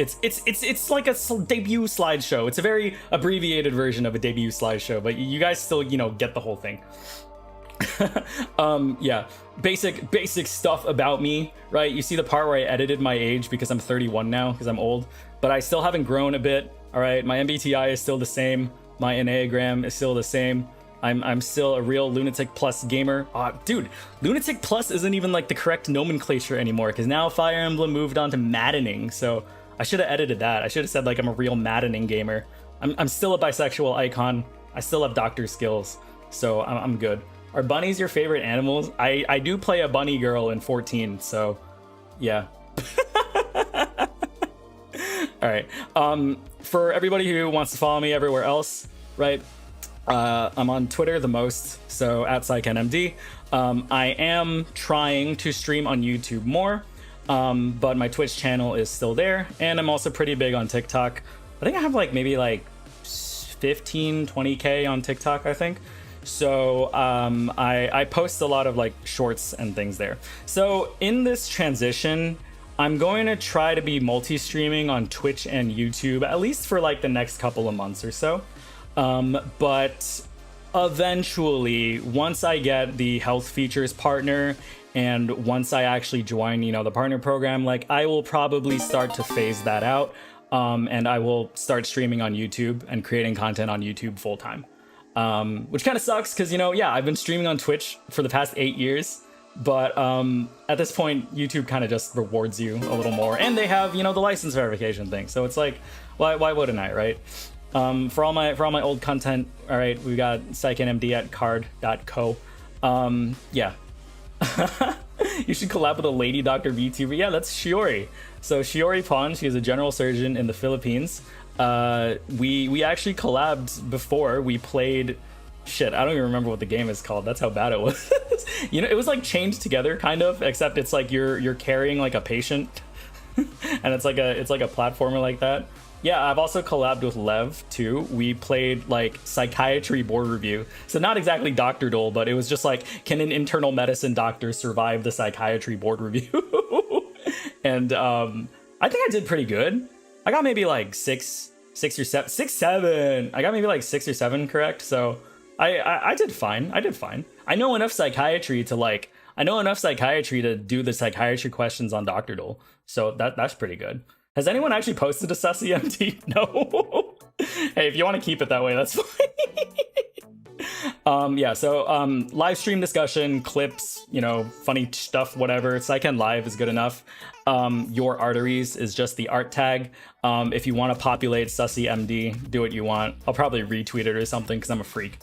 like a debut slideshow. It's a very abbreviated version of a debut slideshow, but you guys still, get the whole thing. Yeah, basic stuff about me, right? You see the part where I edited my age because I'm 31 now because I'm old, but I still haven't grown a bit. All right, my MBTI is still the same. My Enneagram is still the same. I'm still a real Lunatic Plus gamer. Dude, Lunatic Plus isn't even like the correct nomenclature anymore because now Fire Emblem moved on to Maddening. So I should have edited that. I should have said like I'm a real Maddening gamer. I'm still a bisexual icon. I still have doctor skills, so I'm good. Are bunnies your favorite animals? I do play a bunny girl in 14, so yeah. All right. For everybody who wants to follow me everywhere else, right? I'm on Twitter the most, so at SaikenMD. I am trying to stream on YouTube more, but my Twitch channel is still there, and I'm also pretty big on TikTok. I think I have like maybe like 15-20K on TikTok, I think. So I post a lot of like shorts and things there. So in this transition, I'm going to try to be multi-streaming on Twitch and YouTube, at least for like the next couple of months or so. But eventually, once I get the health features partner and once I actually join, the partner program, like I will probably start to phase that out. And I will start streaming on YouTube and creating content on YouTube full time. Which kind of sucks because, yeah, I've been streaming on Twitch for the past 8 years. But at this point, YouTube kind of just rewards you a little more. And they have, the license verification thing. So it's like, why wouldn't I, right? For all my old content, all right, we got SaikenMD at card.co. Yeah. You should collab with a lady doctor VTuber. Yeah, that's Shiori. So Shiori Pon, she is a general surgeon in the Philippines. We actually collabed before. We played... Shit, I don't even remember what the game is called. That's how bad it was. It was like chained together, kind of, except it's like you're carrying like a patient, and it's like a platformer like that. Yeah, I've also collabed with Lev too. We played like psychiatry board review. So not exactly Doctordle, but it was just like, can an internal medicine doctor survive the psychiatry board review? And I think I did pretty good. I got maybe like 6 or 7. I got maybe like 6 or 7 correct. So I did fine. I know enough psychiatry to do the psychiatry questions on Doctordle. So that's pretty good. Has anyone actually posted a Sussy MD? No. Hey, if you want to keep it that way, that's fine. Yeah, so live stream discussion, clips, funny stuff, whatever. Saiken Live is good enough. Your arteries is just the art tag. If you want to populate Sussy MD, do what you want. I'll probably retweet it or something because I'm a freak.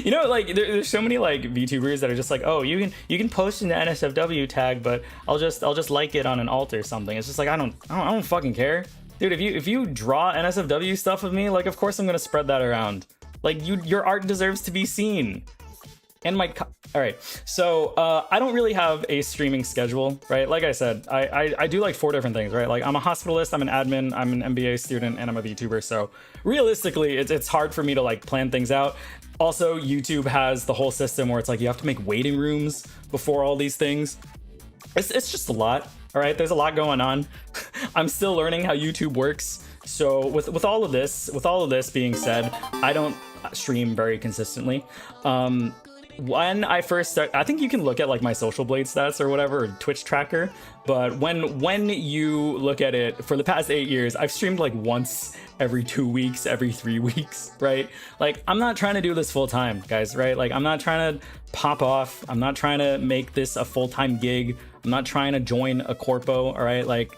Like there's so many like VTubers that are just like, oh, you can post in the NSFW tag, but I'll just like it on an alt or something. It's just like I don't fucking care, dude. If you draw NSFW stuff of me, like of course I'm gonna spread that around. Like your art deserves to be seen. All right, so I don't really have a streaming schedule, right? Like I said, I do like 4 different things, right? Like I'm a hospitalist, I'm an admin, I'm an MBA student, and I'm a VTuber. So realistically, it's hard for me to like plan things out. Also, YouTube has the whole system where it's like you have to make waiting rooms before all these things. It's just a lot. All right, there's a lot going on. I'm still learning how YouTube works. So with all of this being said, I don't stream very consistently. When I first start, I think you can look at like my Social Blade stats or whatever, or Twitch tracker. But when you look at it, for the past 8 years, I've streamed like once every 2 weeks, every 3 weeks, right? Like I'm not trying to do this full time, guys, right? Like I'm not trying to pop off. I'm not trying to make this a full-time gig. I'm not trying to join a corpo, all right? Like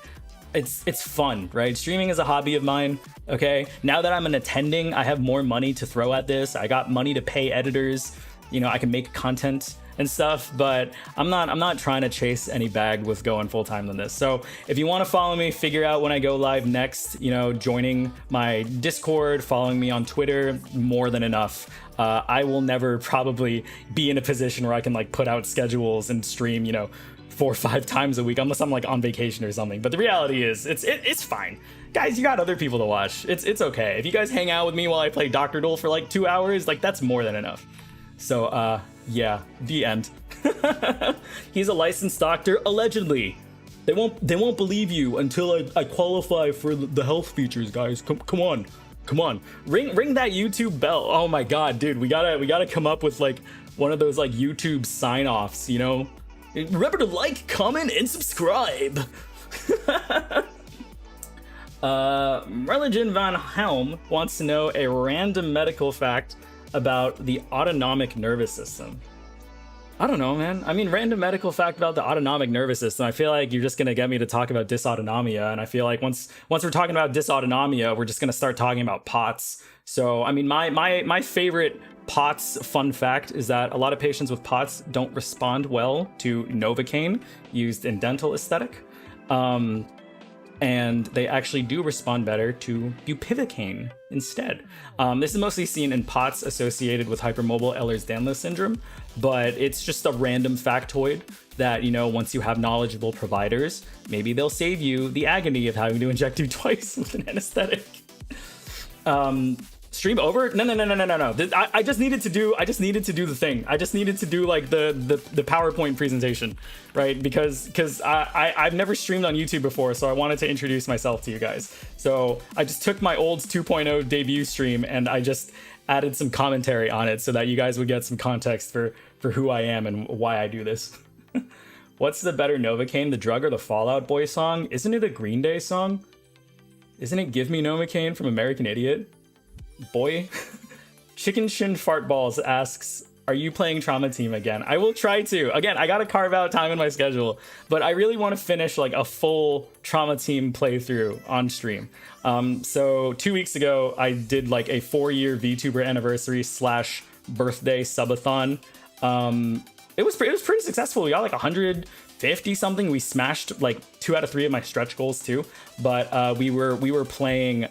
it's fun, right? Streaming is a hobby of mine, okay? Now that I'm an attending, I have more money to throw at this. I got money to pay editors. You know, I can make content and stuff, but I'm not trying to chase any bag with going full time on this. So if you want to follow me, figure out when I go live next, you know, joining my Discord, following me on Twitter, more than enough. I will never probably be in a position where I can like put out schedules and stream, you know, 4 or 5 times a week, unless I'm like on vacation or something. But the reality is it's fine. Guys, you got other people to watch. It's okay. If you guys hang out with me while I play Doctordle for like 2 hours, like that's more than enough. So, yeah, the end. He's a licensed doctor, allegedly. They won't believe you until I qualify for the health features, guys. Come on. Ring that YouTube bell. Oh my god, dude, we gotta come up with like one of those like YouTube sign-offs, you know? Remember to like, comment, and subscribe. Merlin Van Helm wants to know a random medical fact about the autonomic nervous system. I don't know, man. I mean, random medical fact about the autonomic nervous system. I feel like you're just gonna get me to talk about dysautonomia, and I feel like once we're talking about dysautonomia, we're just gonna start talking about POTS. So, I mean, my favorite POTS fun fact is that a lot of patients with POTS don't respond well to Novocaine used in dental aesthetic. And they actually do respond better to bupivacaine instead. This is mostly seen in POTS associated with hypermobile Ehlers-Danlos syndrome, but it's just a random factoid that, you know, once you have knowledgeable providers, maybe they'll save you the agony of having to inject you twice with an anesthetic. Stream over? No. I just needed to do the thing. I just needed to do like the PowerPoint presentation, right? Because I've never streamed on YouTube before, so I wanted to introduce myself to you guys. So I just took my old 2.0 debut stream and I just added some commentary on it so that you guys would get some context for who I am and why I do this. What's the better Novocaine, the drug or the Fall Out Boy song? Isn't it a Green Day song? Isn't it Give Me Novocaine from American Idiot? Boy. Chicken Shin Fart Balls asks, are you playing Trauma Team again? I will try to. Again, I gotta carve out time in my schedule, but I really want to finish like a full Trauma Team playthrough on stream. So 2 weeks ago, I did like a 4-year VTuber anniversary / birthday subathon. It was pretty successful. We got like 150 something. We smashed like 2 out of 3 of my stretch goals too. But we were playing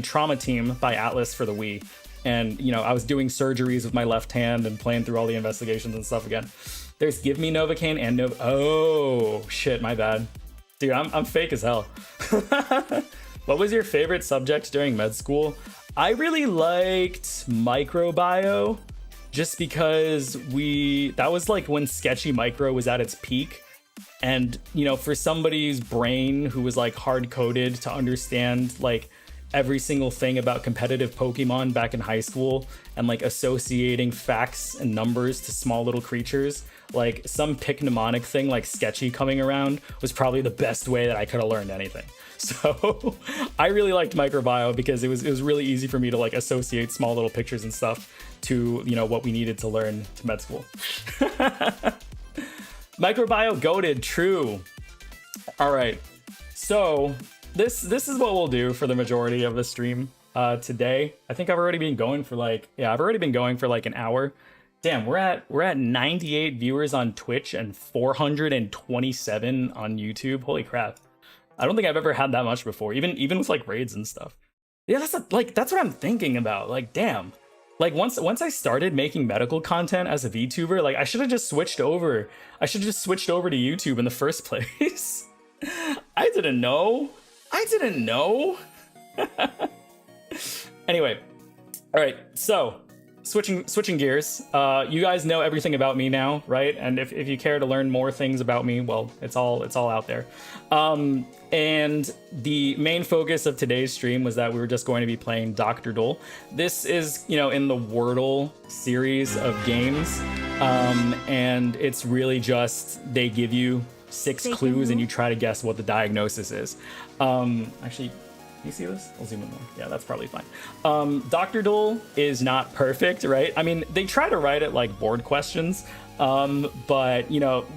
Trauma Team by Atlas for the Wii, and you know I was doing surgeries with my left hand and playing through all the investigations and stuff again. There's Give Me Novocaine and oh shit, my bad, dude. I'm fake as hell. What was your favorite subject during med school? I really liked microbio. Just because that was like when sketchy micro was at its peak. And, you know, for somebody's brain who was like hard coded to understand like every single thing about competitive Pokemon back in high school and like associating facts and numbers to small little creatures, like some pick mnemonic thing like sketchy coming around was probably the best way that I could have learned anything. So I really liked microbio because it was really easy for me to like associate small little pictures and stuff to, you know, what we needed to learn to med school. Microbio goated, true. All right, so this is what we'll do for the majority of the stream today. I think I've already been going for like an hour. Damn, we're at 98 viewers on Twitch and 427 on YouTube. Holy crap. I don't think I've ever had that much before, even with like raids and stuff. Yeah, that's what I'm thinking about. Like, damn, Like once I started making medical content as a VTuber, like I should have just switched over. I should have just switched over to YouTube in the first place. I didn't know. I didn't know. Anyway, all right. So switching gears. You guys know everything about me now, right? And if you care to learn more things about me, well, it's all out there. And the main focus of today's stream was that we were just going to be playing Doctordle. This is, in the Wordle series of games. And it's really just, they give you 6 clues and you try to guess what the diagnosis is. Actually, can you see this? I'll zoom in more. Yeah, that's probably fine. Doctordle is not perfect, right? I mean, they try to write it like board questions. But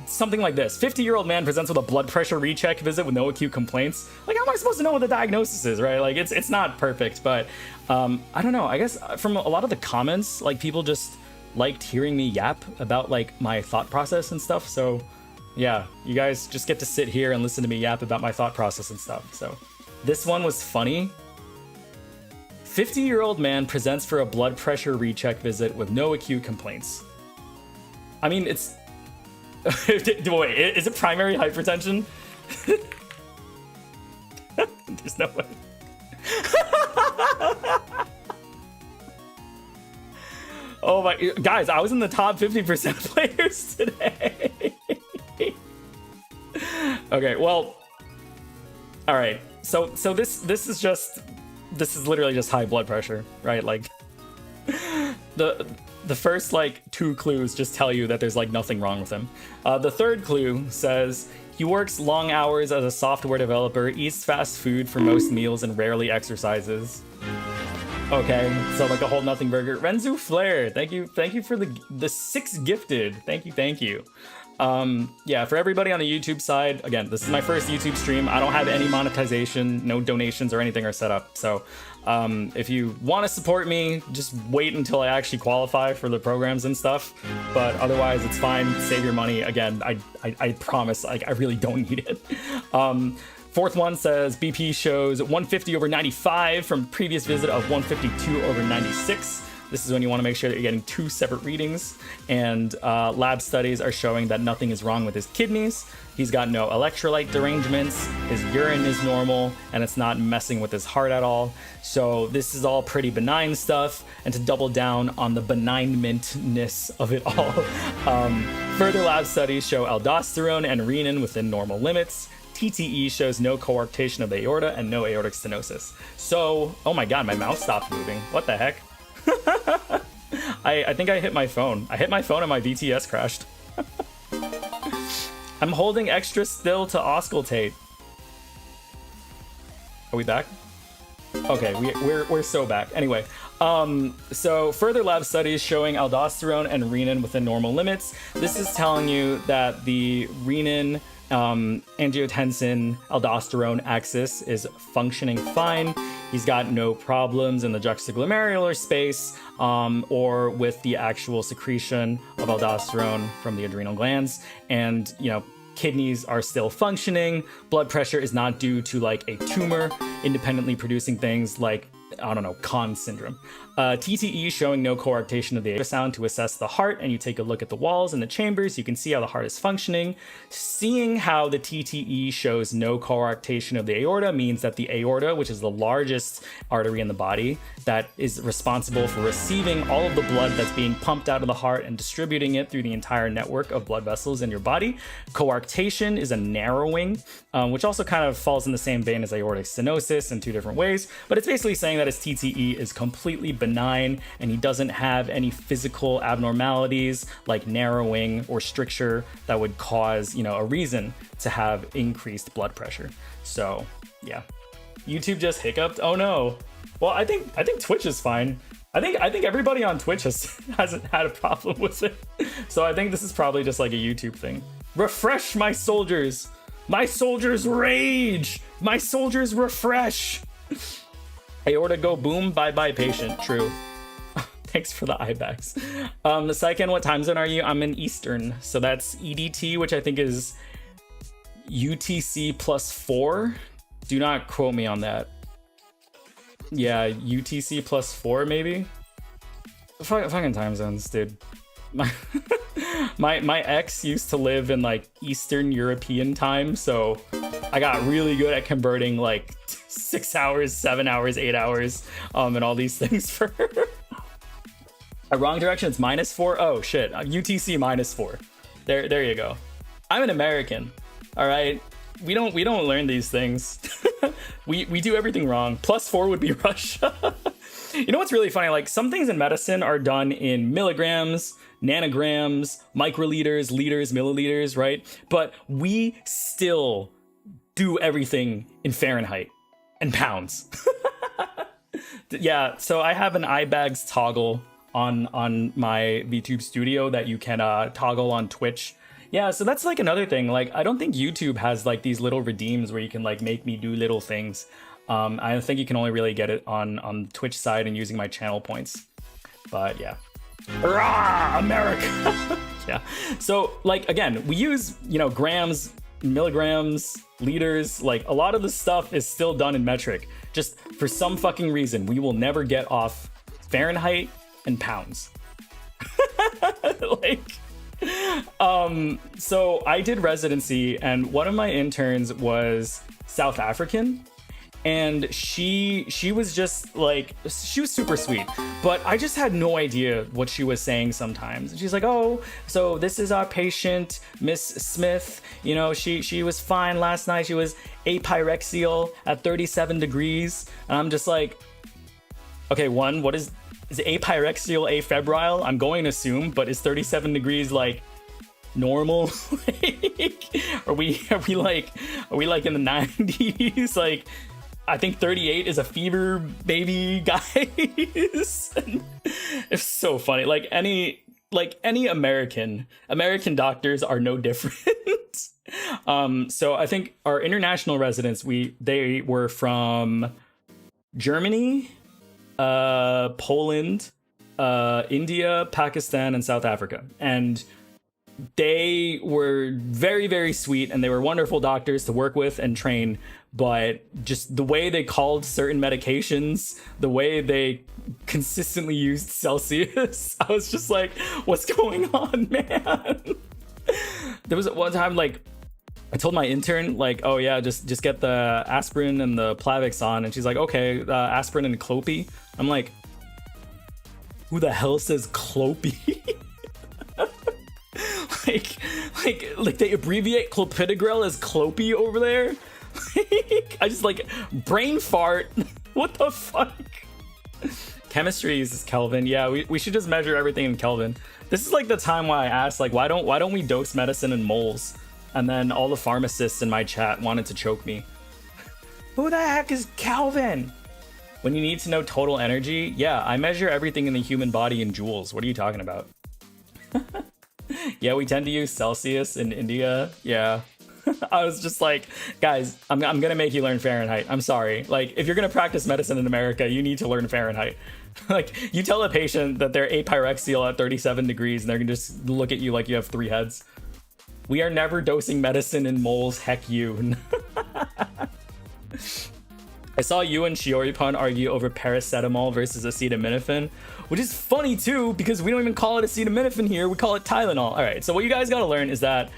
something like this: 50-year-old man presents with a blood pressure recheck visit with no acute complaints. Like, how am I supposed to know what the diagnosis is, right? Like, it's not perfect, but I don't know. I guess from a lot of the comments, like, people just liked hearing me yap about like my thought process and stuff. So yeah, you guys just get to sit here and listen to me yap about my thought process and stuff. So this one was funny. 50-year-old man presents for a blood pressure recheck visit with no acute complaints. I mean, it's... Wait, is it primary hypertension? There's no way. Oh my... Guys, I was in the top 50% players today. Okay, well... Alright, so this is literally just high blood pressure, right? Like... The first, like, 2 clues just tell you that there's, like, nothing wrong with him. The third clue says, he works long hours as a software developer, eats fast food for most meals, and rarely exercises. Okay, so, like, a whole nothing burger. Renzu Flair, thank you for the 6 gifted. Thank you. Yeah, for everybody on the YouTube side, again, this is my first YouTube stream. I don't have any monetization, no donations or anything are set up, so... if you want to support me, just wait until I actually qualify for the programs and stuff. But otherwise, it's fine. Save your money. Again, I promise, like, I really don't need it. Fourth one says BP shows 150 over 95 from previous visit of 152 over 96. This is when you want to make sure that you're getting 2 separate readings. And lab studies are showing that nothing is wrong with his kidneys. He's got no electrolyte derangements. His urine is normal, and it's not messing with his heart at all. So this is all pretty benign stuff. And to double down on the benignmentness of it all, further lab studies show aldosterone and renin within normal limits. TTE shows no coarctation of the aorta and no aortic stenosis. So, oh my god, my mouth stopped moving. What the heck? I think I hit my phone. I hit my phone and my VTS crashed. I'm holding extra still to auscultate. Are we back? Okay, we're so back. Anyway, so further lab studies showing aldosterone and renin within normal limits. This is telling you that the renin, angiotensin, aldosterone axis is functioning fine. He's got no problems in the juxtaglomerular space or with the actual secretion of aldosterone from the adrenal glands. And, kidneys are still functioning. Blood pressure is not due to like a tumor independently producing things like, I don't know, Conn syndrome. TTE showing no coarctation of the ultrasound to assess the heart, and you take a look at the walls and the chambers, you can see how the heart is functioning. Seeing how the TTE shows no coarctation of the aorta means that the aorta, which is the largest artery in the body, that is responsible for receiving all of the blood that's being pumped out of the heart and distributing it through the entire network of blood vessels in your body. Coarctation is a narrowing, which also kind of falls in the same vein as aortic stenosis in 2 different ways, but it's basically saying that his TTE is completely benign and he doesn't have any physical abnormalities like narrowing or stricture that would cause, a reason to have increased blood pressure. So yeah, YouTube just hiccuped. Oh no. Well, I think Twitch is fine. I think everybody on Twitch hasn't had a problem with it. So I think this is probably just like a YouTube thing. Refresh my soldiers. My soldiers rage. My soldiers refresh. Aorta go boom, bye-bye patient. True. Thanks for the eye bags. The Saiken, what time zone are you? I'm in Eastern. So that's EDT, which I think is UTC +4. Do not quote me on that. Yeah, UTC +4 maybe? Fucking time zones, dude. My ex used to live in like Eastern European time, so I got really good at converting like 6 hours, 7 hours, 8 hours, and all these things for her. Wrong direction, it's -4. Oh shit, UTC -4. There you go. I'm an American, all right. We don't learn these things. we do everything wrong. +4 would be Russia. You know what's really funny? Like, some things in medicine are done in milligrams, nanograms, microliters, liters, milliliters, right? But we still do everything in Fahrenheit and pounds. Yeah, so I have an iBags toggle on my VTube studio that you can toggle on Twitch. Yeah, so that's like another thing. Like, I don't think YouTube has like these little redeems where you can like make me do little things. I think you can only really get it on Twitch side and using my channel points. But yeah. Rah, America! Yeah. So like, again, we use, you know, grams, milligrams, liters. Like, a lot of the stuff is still done in metric. Just for some fucking reason, we will never get off Fahrenheit and pounds. Like, so I did residency, and one of my interns was South African, and she was just like, she was super sweet, but I just had no idea what she was saying sometimes. And she's like, oh, so this is our patient, Miss Smith, you know, she was fine last night, she was apyrexial at 37 degrees. And I'm just like, okay, one, what is apyrexial afebrile? I'm going to assume, but is 37 degrees like normal? Like, are we like in the 90s? Like, I think 38 is a fever, baby, guys. It's so funny. Like any American doctors are no different. So I think our international residents, they were from Germany, Poland, India, Pakistan, and South Africa. And they were very, very sweet, and they were wonderful doctors to work with and train. But just the way they called certain medications, the way they consistently used Celsius, I was just like, what's going on, man? There was one time, like, I told my intern, like, oh yeah, just get the aspirin and the Plavix on. And she's like, okay, aspirin and Clopey. I'm like, who the hell says Clopey? like they abbreviate clopidogrel as Clopey over there. I just like brain fart. What the fuck? Chemistry uses Kelvin. Yeah, we should just measure everything in Kelvin. This is like the time why I asked, like, why don't we dose medicine in moles? And then all the pharmacists in my chat wanted to choke me. Who the heck is Kelvin? When you need to know total energy, yeah, I measure everything in the human body in joules. What are you talking about? Yeah, we tend to use Celsius in India. Yeah. I was just like, guys, I'm gonna make you learn Fahrenheit. I'm sorry. Like, if you're gonna practice medicine in America, you need to learn Fahrenheit. Like, you tell a patient that they're apyrexial at 37 degrees and they're gonna just look at you like you have 3 heads. We are never dosing medicine in moles, heck you. I saw you and Shioripun argue over paracetamol versus acetaminophen, which is funny too, because we don't even call it acetaminophen here, we call it Tylenol. All right, so what you guys gotta learn is that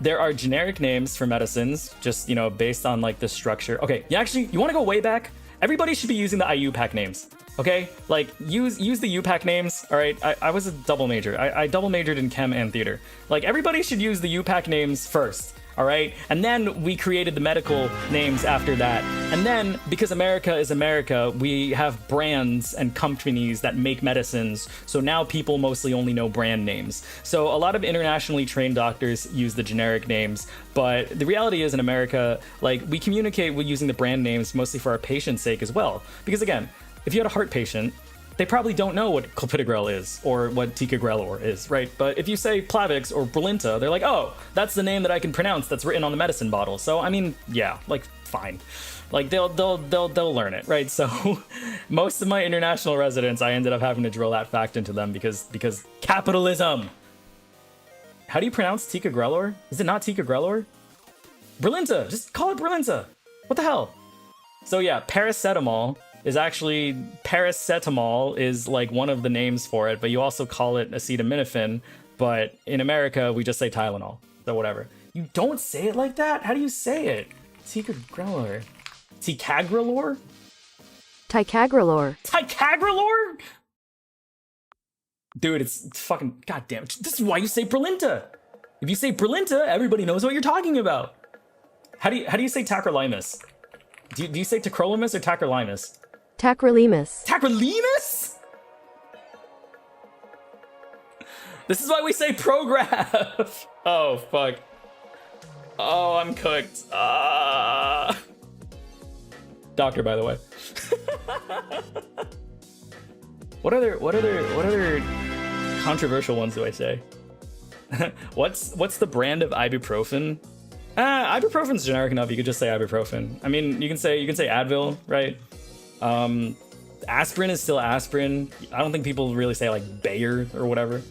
there are generic names for medicines, just, you know, based on like the structure. Okay, you wanna go way back? Everybody should be using the IUPAC names, okay? Like, use the UPAC names, all right? I was a double major. I double majored in chem and theater. Like, everybody should use the UPAC names first, all right? And then we created the medical names after that. And then, because America is America, we have brands and companies that make medicines. So now people mostly only know brand names. So a lot of internationally trained doctors use the generic names. But the reality is, in America, like, we communicate with using the brand names mostly for our patient's sake as well. Because again, if you had a heart patient, they probably don't know what clopidogrel is or what ticagrelor is, right? But if you say Plavix or Brilinta, they're like, oh, that's the name that I can pronounce that's written on the medicine bottle. So, I mean, yeah, like, fine. Like, they'll learn it, right? So most of my international residents, I ended up having to drill that fact into them because capitalism. How do you pronounce ticagrelor? Is it not ticagrelor? Brilinta, just call it Brilinta. What the hell? So yeah, paracetamol is actually paracetamol is like one of the names for it, but you also call it acetaminophen. But in America, we just say Tylenol. So whatever. You don't say it like that? How do you say it? Ticagrelor. Ticagrelor? Ticagrelor. Ticagrelor? Dude, it's fucking goddamn. This is why you say Perlinta. If you say Perlinta, everybody knows what you're talking about. How do you say tacrolimus? Do you say tacrolimus or tacrolimus? Tacrolimus. Tacrolimus? This is why we say prograph. Oh, fuck. Oh, I'm cooked. Doctor, by the way. What other controversial ones do I say? What's the brand of ibuprofen? Ibuprofen's generic enough. You could just say ibuprofen. I mean, you can say Advil, right? Aspirin is still aspirin. I don't think people really say like Bayer or whatever.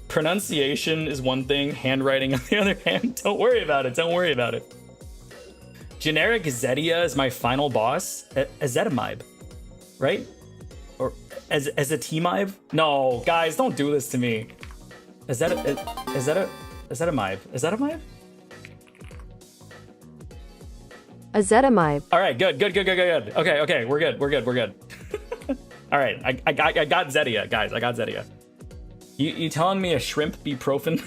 Pronunciation is one thing. Handwriting, on the other hand, don't worry about it. Don't worry about it. Generic Zetia is my final boss. Ezetimibe, right? Or Ezetimibe? No, guys, don't do this to me. Ezetimibe? Ezetimibe? Ezetimibe. All right, good. Okay, we're good. All right, I got Zetia, guys. I got Zetia. You telling me a shrimp buprofen?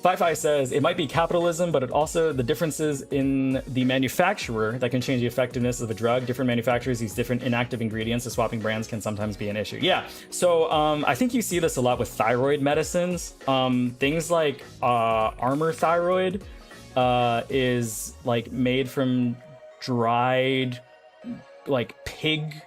Fi says it might be capitalism, but it also the differences in the manufacturer that can change the effectiveness of a drug. Different manufacturers use different inactive ingredients, so swapping brands can sometimes be an issue. Yeah, so I think you see this a lot with thyroid medicines. Things like Armor Thyroid is like made from dried like pig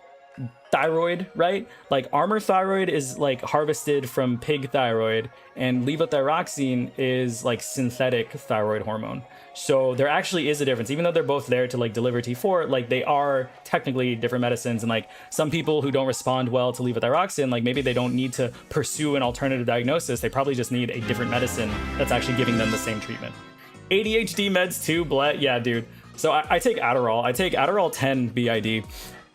thyroid, right? Like Armor Thyroid is like harvested from pig thyroid, and levothyroxine is like synthetic thyroid hormone. So there actually is a difference, even though they're both there to like deliver T4. Like they are technically different medicines, and like some people who don't respond well to levothyroxine, like maybe they don't need to pursue an alternative diagnosis. They probably just need a different medicine that's actually giving them the same treatment. ADHD meds too, yeah, dude. So I take Adderall. I take Adderall 10 BID,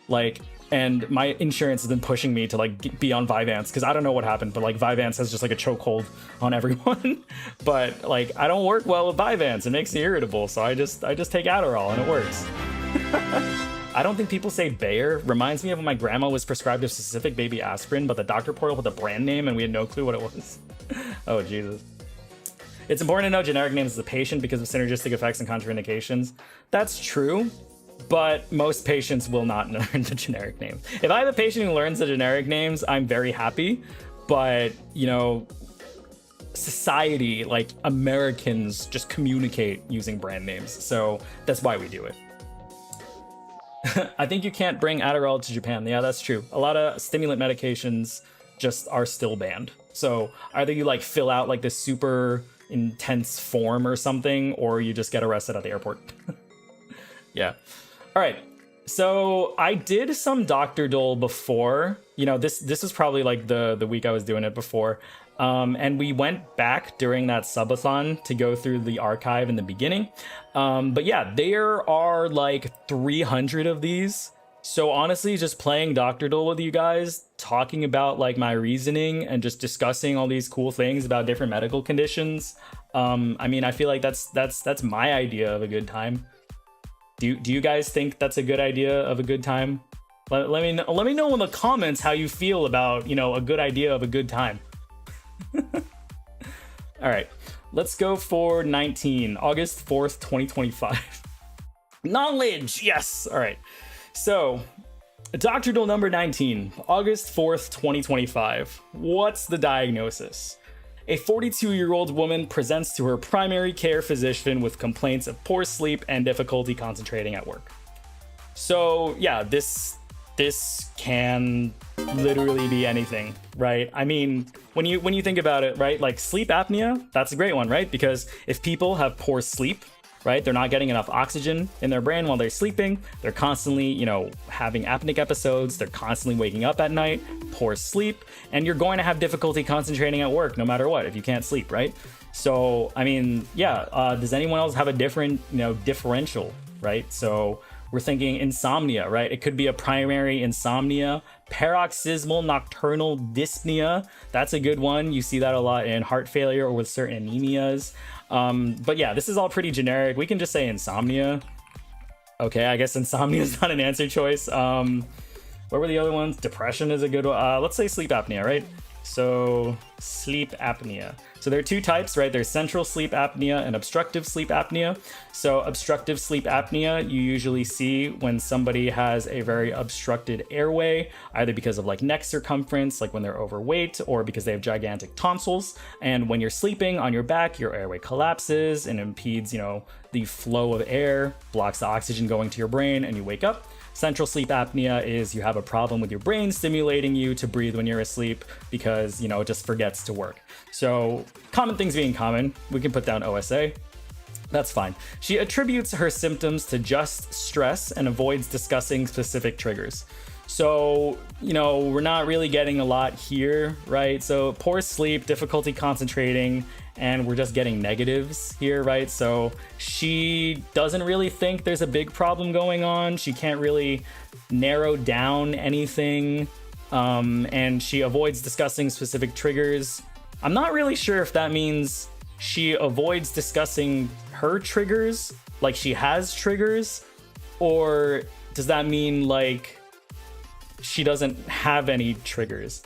like. And my insurance has been pushing me to like be on Vyvanse because I don't know what happened, but like Vyvanse has just like a chokehold on everyone. But like I don't work well with Vyvanse; it makes me irritable. So I just take Adderall and it works. I don't think people say Bayer. Reminds me of when my grandma was prescribed a specific baby aspirin, but the doctor portal with a brand name and we had no clue what it was. Oh Jesus! It's important to know generic names of the patient because of synergistic effects and contraindications. That's true. But most patients will not learn the generic name. If I have a patient who learns the generic names, I'm very happy. But, you know, society, like Americans, just communicate using brand names. So that's why we do it. I think you can't bring Adderall to Japan. Yeah, that's true. A lot of stimulant medications just are still banned. So either you like fill out like this super intense form or something, or you just get arrested at the airport. Yeah. All right, so I did some Doctordle before. You know, this is probably like the week I was doing it before. And we went back during that subathon to go through the archive in the beginning. But yeah, there are like 300 of these. So honestly, just playing Doctordle with you guys, talking about like my reasoning and just discussing all these cool things about different medical conditions. I mean, I feel like that's my idea of a good time. Do you guys think that's a good idea of a good time? Let me know in the comments how you feel about, you know, a good idea of a good time. All right, let's go for 19, August 4th, 2025. Knowledge, yes. All right, so Doctordle number 19, August 4th, 2025. What's the diagnosis? A 42-year-old woman presents to her primary care physician with complaints of poor sleep and difficulty concentrating at work. So yeah, this can literally be anything, right? I mean, when you think about it, right? Like sleep apnea, that's a great one, right? Because if people have poor sleep, right? They're not getting enough oxygen in their brain while they're sleeping. They're constantly, you know, having apneic episodes. They're constantly waking up at night, poor sleep, and you're going to have difficulty concentrating at work no matter what if you can't sleep, right? So, I mean, yeah, does anyone else have a different, you know, differential, right? So We're thinking insomnia, right? It could be a primary insomnia, paroxysmal nocturnal dyspnea. That's a good one. You see that a lot in heart failure or with certain anemias. But yeah, this is all pretty generic. We can just say insomnia. Okay, I guess insomnia is not an answer choice. What were the other ones? Depression is a good one. Let's say sleep apnea, right? So sleep apnea. So there are two types, right? There's central sleep apnea and obstructive sleep apnea. So obstructive sleep apnea, you usually see when somebody has a very obstructed airway, either because of like neck circumference, like when they're overweight, or because they have gigantic tonsils. And when you're sleeping on your back, your airway collapses and impedes, the flow of air, blocks the oxygen going to your brain, and you wake up. Central sleep apnea is you have a problem with your brain stimulating you to breathe when you're asleep because, it just forgets to work. So common things being common, we can put down OSA. That's fine. She attributes her symptoms to just stress and avoids discussing specific triggers. So, we're not really getting a lot here, right? So poor sleep, difficulty concentrating, and we're just getting negatives here, right? So she doesn't really think there's a big problem going on. She can't really narrow down anything, and she avoids discussing specific triggers. I'm not really sure if that means she avoids discussing her triggers, like she has triggers, or does that mean like she doesn't have any triggers?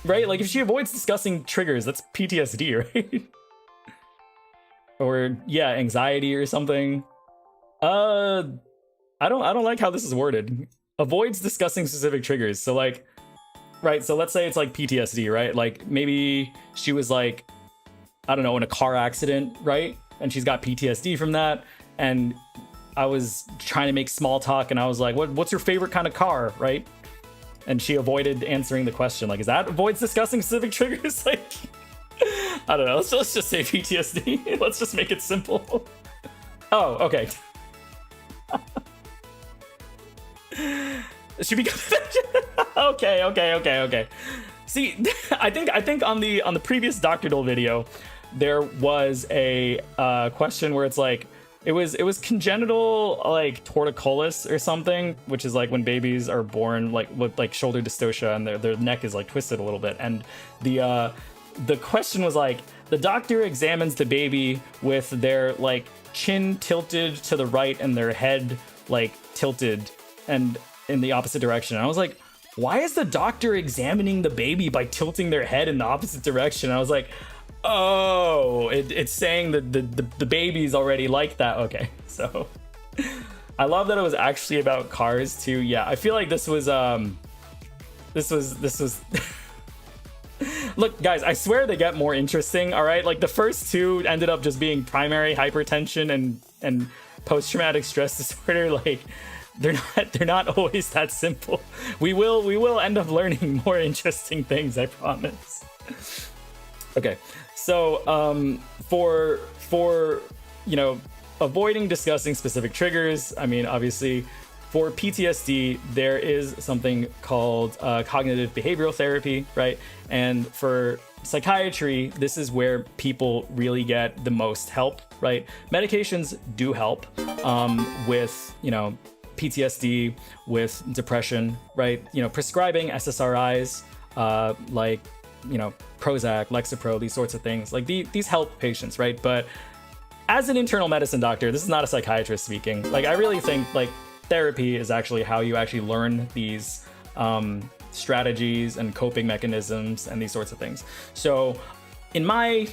Right? Like if she avoids discussing triggers, that's PTSD, right? Or yeah, anxiety or something. I don't like how this is worded. Avoids discussing specific triggers. So like, right, so let's say it's like PTSD, right? Like maybe she was like, I don't know, in a car accident, right? And she's got PTSD from that. And I was trying to make small talk and I was like, what's your favorite kind of car, right? And she avoided answering the question. Like, is that avoids discussing specific triggers? Like, I don't know. Let's just say PTSD. Let's just make it simple. Oh, okay. She becomes okay. See, I think on the previous Doctordle video, there was a question where it's like, it was congenital like torticollis or something, which is like when babies are born like with like shoulder dystocia and their neck is like twisted a little bit. And the question was like, the doctor examines the baby with their like chin tilted to the right and their head like tilted and in the opposite direction. And I was like, why is the doctor examining the baby by tilting their head in the opposite direction? And I was like, oh, it's saying that the baby's already like that. Okay, so I love that it was actually about cars too. Yeah, I feel like this was Look, guys, I swear they get more interesting. All right, like the first two ended up just being primary hypertension and post-traumatic stress disorder. Like they're not always that simple. We will end up learning more interesting things, I promise. Okay, so for avoiding discussing specific triggers, I mean, obviously for PTSD there is something called cognitive behavioral therapy, right? And for psychiatry, this is where people really get the most help, right? Medications do help with PTSD, with depression, right? Prescribing SSRIs like Prozac, Lexapro, these sorts of things, like these help patients, right? But as an internal medicine doctor, this is not a psychiatrist speaking. Like I really think like therapy is actually how you actually learn these strategies and coping mechanisms and these sorts of things. So in my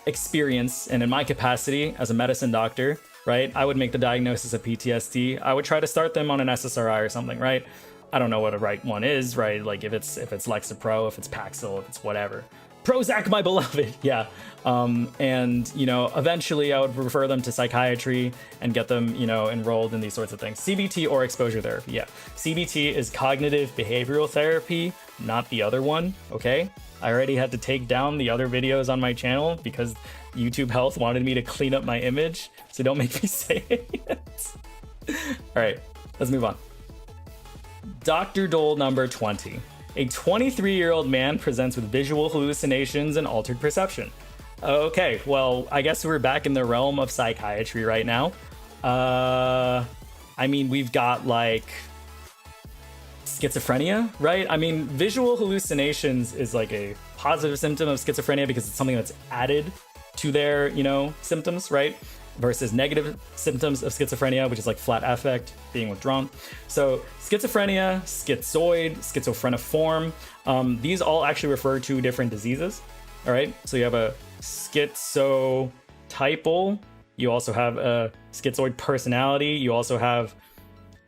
experience and in my capacity as a medicine doctor, right, I would make the diagnosis of PTSD. I would try to start them on an SSRI or something, right? I don't know what a right one is, right? Like if it's Lexapro, if it's Paxil, if it's whatever. Prozac, my beloved, yeah. And eventually I would refer them to psychiatry and get them, enrolled in these sorts of things. CBT or exposure therapy, yeah. CBT is cognitive behavioral therapy, not the other one, okay? I already had to take down the other videos on my channel because YouTube Health wanted me to clean up my image, so don't make me say it. All right, let's move on. Doctordle number 20. A 23-year-old man presents with visual hallucinations and altered perception. Okay, well, I guess we're back in the realm of psychiatry right now. I mean, we've got like schizophrenia, right? I mean, visual hallucinations is like a positive symptom of schizophrenia because it's something that's added to their, you know, symptoms, right? Versus negative symptoms of schizophrenia, which is like flat affect being withdrawn. So schizophrenia, schizoid, schizophreniform, these all actually refer to different diseases. All right, so you have a schizotypal, you also have a schizoid personality, you also have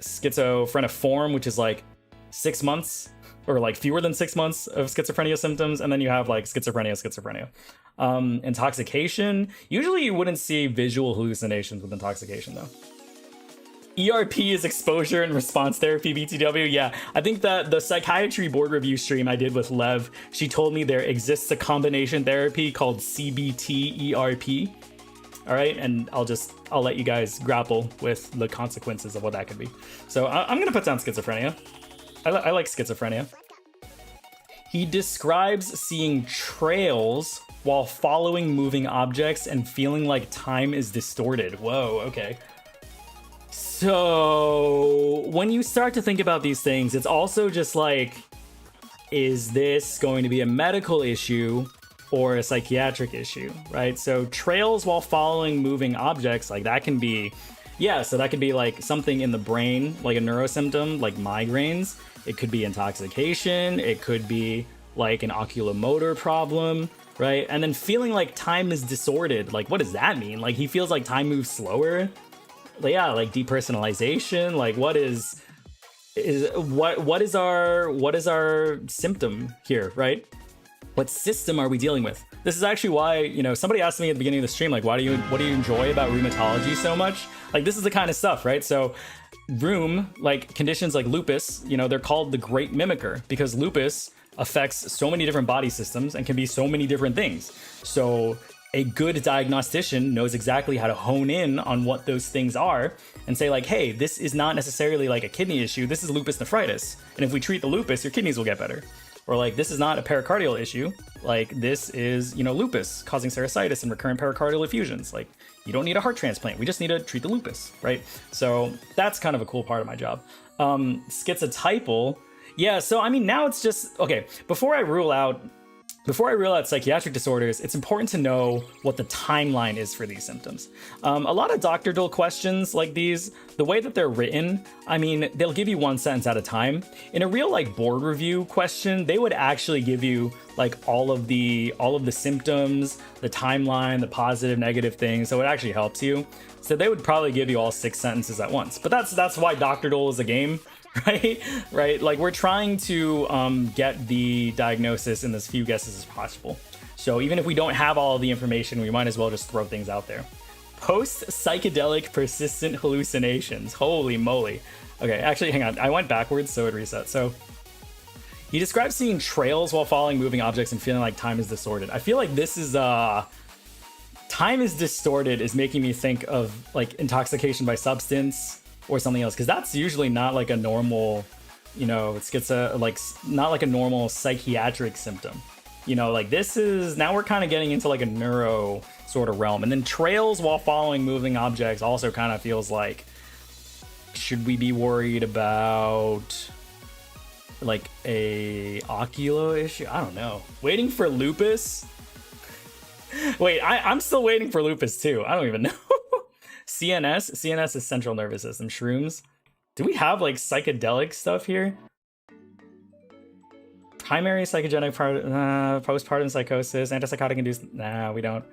schizophreniform, which is like 6 months or like fewer than 6 months of schizophrenia symptoms, and then you have like schizophrenia. Intoxication, usually you wouldn't see visual hallucinations with intoxication though. ERP is exposure and response therapy, BTW. Yeah, I think that the psychiatry board review stream I did with Lev, she told me there exists a combination therapy called CBT ERP. All right, and I'll let you guys grapple with the consequences of what that could be. So I'm gonna put down schizophrenia. I like schizophrenia. He describes seeing trails while following moving objects and feeling like time is distorted. Whoa, okay. So when you start to think about these things, it's also just like, is this going to be a medical issue or a psychiatric issue, right? So trails while following moving objects, like that can be, yeah, so that could be like something in the brain, like a neurosymptom, like migraines. It could be intoxication. It could be like an oculomotor problem, right? And then feeling like time is disordered. Like, what does that mean? Like he feels like time moves slower. Yeah, like depersonalization. Like what is our symptom here, right? What system are we dealing with? This is actually why, you know, somebody asked me at the beginning of the stream, like, what do you enjoy about rheumatology so much? Like, this is the kind of stuff, right? So like conditions like lupus, you know, they're called the great mimicker because lupus affects so many different body systems and can be so many different things. So a good diagnostician knows exactly how to hone in on what those things are and say like, hey, this is not necessarily like a kidney issue. This is lupus nephritis. And if we treat the lupus, your kidneys will get better. Or like, this is not a pericardial issue. Like this is, you know, lupus causing serositis and recurrent pericardial effusions. Like you don't need a heart transplant. We just need to treat the lupus, right? So that's kind of a cool part of my job. Schizotypal. Yeah. So, I mean, now it's just, okay, before I rule out psychiatric disorders, it's important to know what the timeline is for these symptoms. A lot of Doctordle questions like these, the way that they're written, I mean, they'll give you one sentence at a time. In a real like board review question, they would actually give you like all of the symptoms, the timeline, the positive, negative things. So it actually helps you. So they would probably give you all 6 sentences at once. But that's why Doctordle is a game. Right? Like we're trying to get the diagnosis in as few guesses as possible. So even if we don't have all of the information, we might as well just throw things out there. Post-psychedelic persistent hallucinations. Holy moly. Okay, actually, hang on. I went backwards, so it reset. So he describes seeing trails while following moving objects and feeling like time is distorted. I feel like this is time is distorted is making me think of like intoxication by substance or something else, because that's usually not like a normal, you know, like not like a normal psychiatric symptom. You know, like this is, now we're kind of getting into like a neuro sort of realm. And then trails while following moving objects also kind of feels like, should we be worried about like a oculo issue? I don't know. Waiting for lupus? Wait, I'm still waiting for lupus too. I don't even know. CNS is central nervous system. Shrooms. Do we have like psychedelic stuff here? Primary psychogenic postpartum psychosis, antipsychotic induced. Nah, we don't.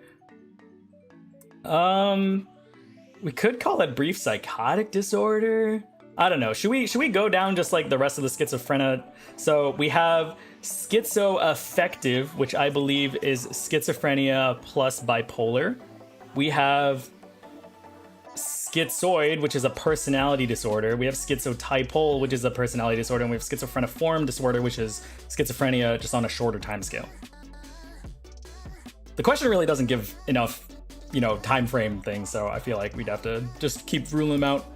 We could call it brief psychotic disorder. I don't know. Should we go down just like the rest of the schizophrenia? So we have schizoaffective, which I believe is schizophrenia plus bipolar. We have schizoid, which is a personality disorder. We have schizotypal, which is a personality disorder, and we have schizophreniform disorder, which is schizophrenia just on a shorter time scale. The question really doesn't give enough, you know, time frame things, so I feel like we'd have to just keep ruling them out.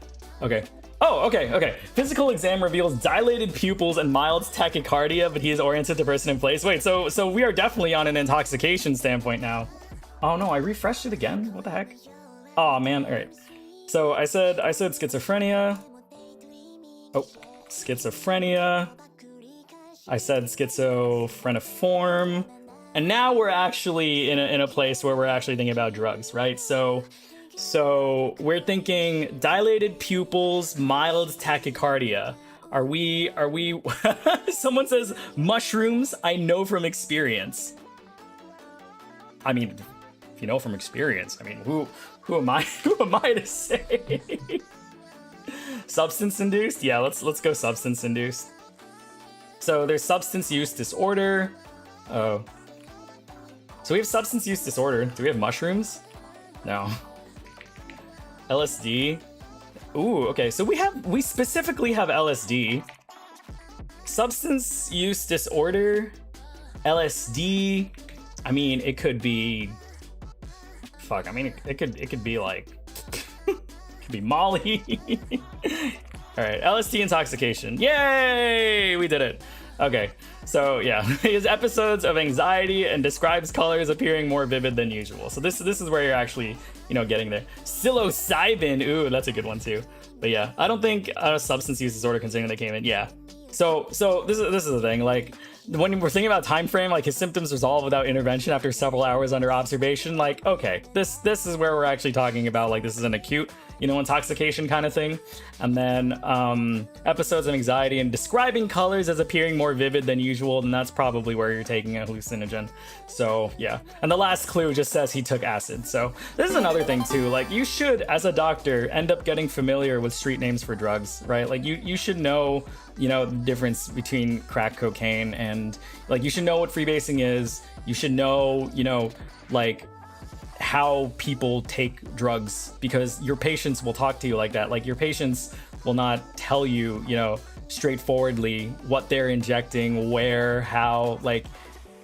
Okay. Oh, okay. Physical exam reveals dilated pupils and mild tachycardia, but he is oriented to person in place. Wait, so we are definitely on an intoxication standpoint now. Oh no, I refreshed it again. What the heck? Oh man, all right. So I said schizophrenia. Oh, schizophrenia. I said schizophreniform. And now we're actually in a place where we're actually thinking about drugs, right? So we're thinking dilated pupils, mild tachycardia. Are we someone says mushrooms, I know from experience. I mean, if you know from experience, I mean, who am I to say? Substance induced? Yeah, let's go substance induced. So there's substance use disorder. Oh. So we have substance use disorder. Do we have mushrooms? No. LSD. Ooh, okay. So we specifically have LSD. Substance use disorder. LSD. I mean, it could be. Fuck. I mean, it could be like. It could be Molly. All right. LSD intoxication. Yay! We did it. Okay. So yeah, he has episodes of anxiety and describes colors appearing more vivid than usual. So this is where you're actually, you know, getting there. Psilocybin, ooh, that's a good one too. But yeah, I don't think substance use disorder considering they came in. Yeah. So this is the thing. Like when we're thinking about time frame, like his symptoms resolve without intervention after several hours under observation. Like okay, this is where we're actually talking about like this is an acute, you know, intoxication kind of thing. And then episodes of anxiety and describing colors as appearing more vivid than usual, then that's probably where you're taking a hallucinogen. So yeah. And the last clue just says he took acid. So this is another thing too. Like you should, as a doctor, end up getting familiar with street names for drugs, right? Like you should know, you know, the difference between crack cocaine and like you should know what freebasing is. You should know, you know, like how people take drugs because your patients will talk to you like that. Like your patients will not tell you, you know, straightforwardly what they're injecting, where, how. Like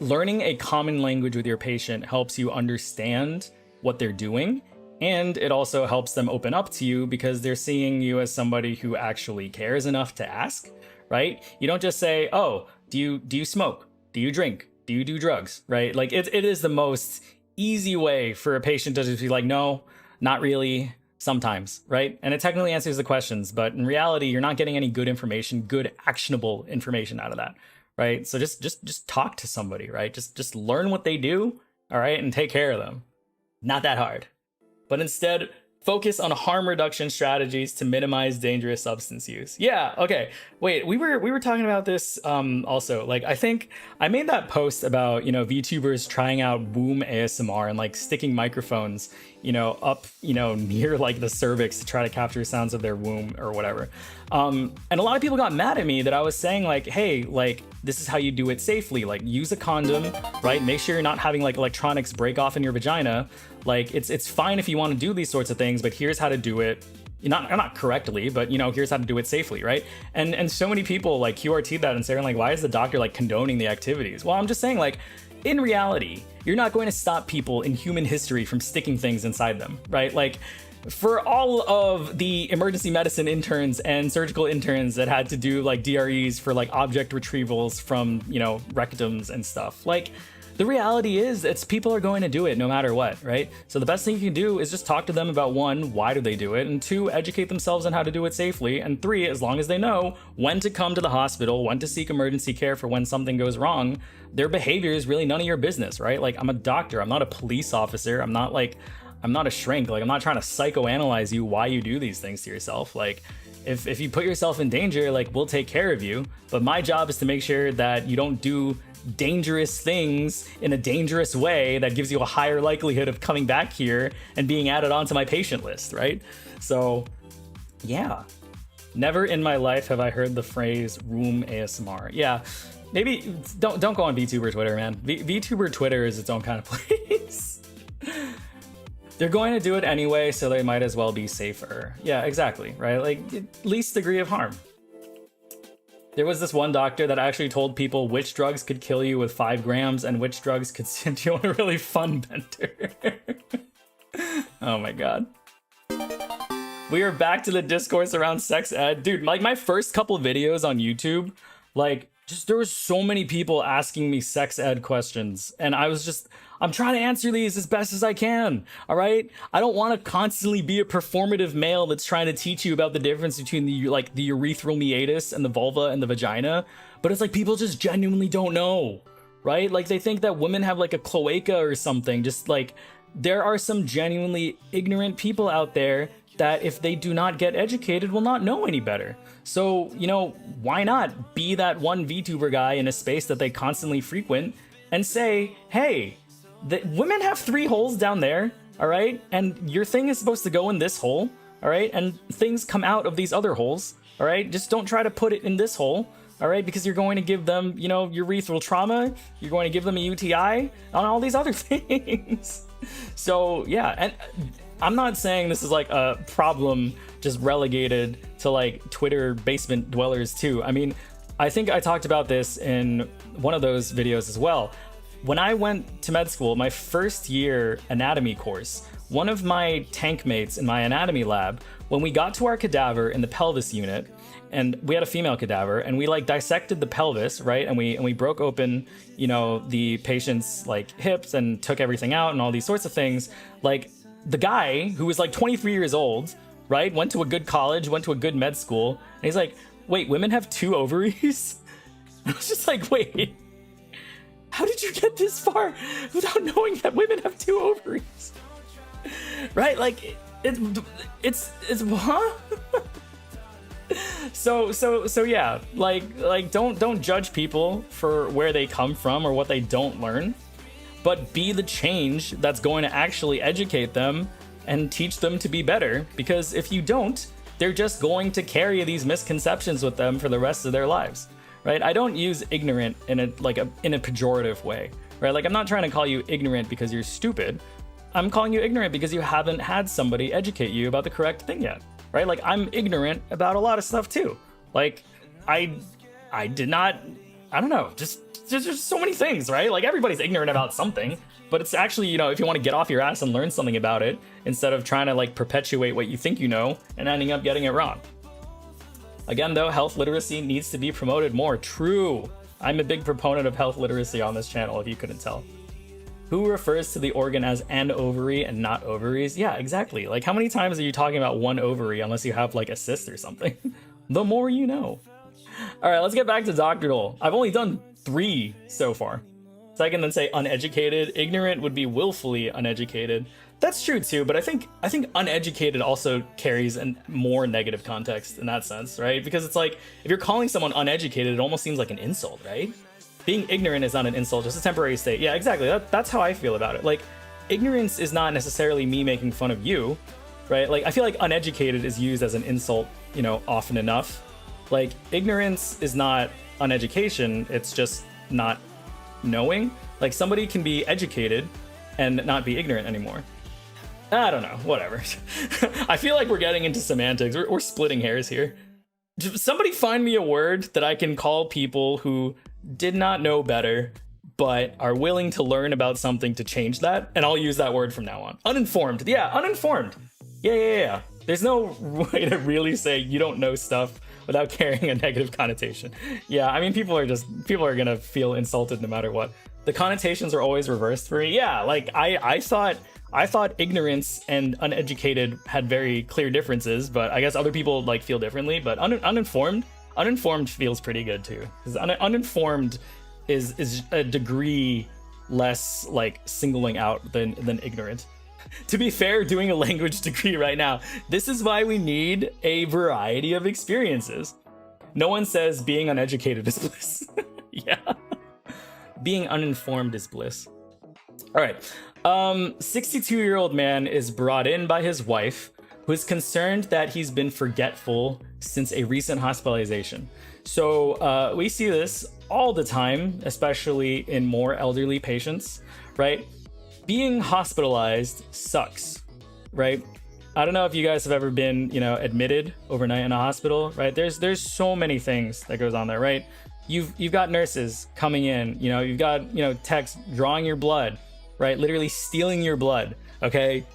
learning a common language with your patient helps you understand what they're doing. And it also helps them open up to you because they're seeing you as somebody who actually cares enough to ask, right? You don't just say, oh, do you smoke? Do you drink? Do you do drugs? Right? Like it is the most easy way for a patient to just be like, no, not really, sometimes, right? And it technically answers the questions, but in reality, you're not getting any good information, good actionable information out of that, right? So just talk to somebody, right? Just learn what they do, all right, and take care of them. Not that hard. But instead, focus on harm reduction strategies to minimize dangerous substance use. Yeah, okay. Wait, we were talking about this also. Like I think I made that post about, you know, VTubers trying out womb ASMR and like sticking microphones, you know, up, you know, near like the cervix to try to capture sounds of their womb or whatever. And a lot of people got mad at me that I was saying like, hey, like this is how you do it safely. Like use a condom, right? Make sure you're not having like electronics break off in your vagina. Like it's fine if you want to do these sorts of things, but here's how to do it. Not correctly, but you know, here's how to do it safely, right? And so many people like QRT that and saying like, why is the doctor like condoning the activities? Well, I'm just saying like, in reality, you're not going to stop people in human history from sticking things inside them, right? Like for all of the emergency medicine interns and surgical interns that had to do like DREs for like object retrievals from, you know, rectums and stuff, like the reality is it's people are going to do it no matter what, right? So the best thing you can do is just talk to them about one, why do they do it? And two, educate themselves on how to do it safely. And three, as long as they know when to come to the hospital, when to seek emergency care for when something goes wrong, their behavior is really none of your business, right? Like I'm a doctor, I'm not a police officer, I'm not a shrink, like I'm not trying to psychoanalyze you why you do these things to yourself. Like if you put yourself in danger, like we'll take care of you. But my job is to make sure that you don't do dangerous things in a dangerous way that gives you a higher likelihood of coming back here and being added onto my patient list, right? So yeah, never in my life have I heard the phrase room ASMR. Yeah, maybe don't go on VTuber Twitter, man. VTuber Twitter is its own kind of place. They're going to do it anyway, so they might as well be safer. Yeah, exactly, right? Like least degree of harm. There was this one doctor that actually told people which drugs could kill you with 5 grams and which drugs could send you on a really fun bender. Oh my god. We are back to the discourse around sex ed. Dude, like my first couple videos on YouTube, like just there was so many people asking me sex ed questions. And I was I'm trying to answer these as best as I can. All right. I don't want to constantly be a performative male that's trying to teach you about the difference between the urethral meatus and the vulva and the vagina. But it's like people just genuinely don't know, right? Like they think that women have like a cloaca or something. Just like there are some genuinely ignorant people out there that if they do not get educated will not know any better. So, you know, why not be that one VTuber guy in a space that they constantly frequent and say, hey, the women have 3 holes down there, all right? And your thing is supposed to go in this hole, all right? And things come out of these other holes, all right? Just don't try to put it in this hole, all right? Because you're going to give them, you know, urethral trauma, you're going to give them a UTI, and all these other things. So, yeah, and I'm not saying this is like a problem just relegated to like Twitter basement dwellers too. I mean, I think I talked about this in one of those videos as well. When I went to med school, my first year anatomy course, one of my tank mates in my anatomy lab, when we got to our cadaver in the pelvis unit, and we had a female cadaver, and we like dissected the pelvis, right? And we broke open, you know, the patient's like hips and took everything out and all these sorts of things. Like the guy who was like 23 years old, right? Went to a good college, went to a good med school, and he's like, wait, women have 2 ovaries? I was just like, wait, how did you get this far without knowing that women have 2 ovaries? Right? Like it's huh? So yeah, like don't judge people for where they come from or what they don't learn, but be the change that's going to actually educate them and teach them to be better. Because if you don't, they're just going to carry these misconceptions with them for the rest of their lives, right? I don't use ignorant in a pejorative way, right? Like I'm not trying to call you ignorant because you're stupid. I'm calling you ignorant because you haven't had somebody educate you about the correct thing yet, right? Like I'm ignorant about a lot of stuff too. Like I did not, I don't know, just there's so many things, right? Like everybody's ignorant about something, but it's actually, you know, if you want to get off your ass and learn something about it instead of trying to like perpetuate what you think you know and ending up getting it wrong. Again, though, health literacy needs to be promoted more. True. I'm a big proponent of health literacy on this channel, if you couldn't tell. Who refers to the organ as an ovary and not ovaries? Yeah, exactly. Like how many times are you talking about one ovary unless you have like a cyst or something? The more you know. All right, let's get back to Doctordle. I've only done 3 so far. So I can then say uneducated. Ignorant would be willfully uneducated. That's true too, but I think uneducated also carries a more negative context in that sense, right? Because it's like, if you're calling someone uneducated, it almost seems like an insult, right? Being ignorant is not an insult, just a temporary state. Yeah, exactly. That's how I feel about it. Like, ignorance is not necessarily me making fun of you, right? Like, I feel like uneducated is used as an insult, you know, often enough. Like, ignorance is not uneducation, it's just not knowing. Like, somebody can be educated and not be ignorant anymore. I don't know, whatever. I feel like we're getting into semantics. We're splitting hairs here. Somebody find me a word that I can call people who did not know better, but are willing to learn about something to change that, and I'll use that word from now on. Uninformed. Yeah, uninformed. Yeah. There's no way to really say you don't know stuff without carrying a negative connotation. Yeah, I mean, people are gonna feel insulted no matter what. The connotations are always reversed for me. Yeah, like I thought ignorance and uneducated had very clear differences, but I guess other people like feel differently. But uninformed feels pretty good too, because uninformed is a degree less like singling out than ignorant. To be fair, doing a language degree right now, this is why we need a variety of experiences. No one says being uneducated is bliss. Yeah. Being uninformed is bliss. All right. 62-year-old man is brought in by his wife, who is concerned that he's been forgetful since a recent hospitalization. So we see this all the time, especially in more elderly patients, right? Being hospitalized sucks, right? I don't know if you guys have ever been, you know, admitted overnight in a hospital, right? There's so many things that goes on there, right? You've got nurses coming in, you know, you've got, you know, techs drawing your blood, right? Literally stealing your blood, okay?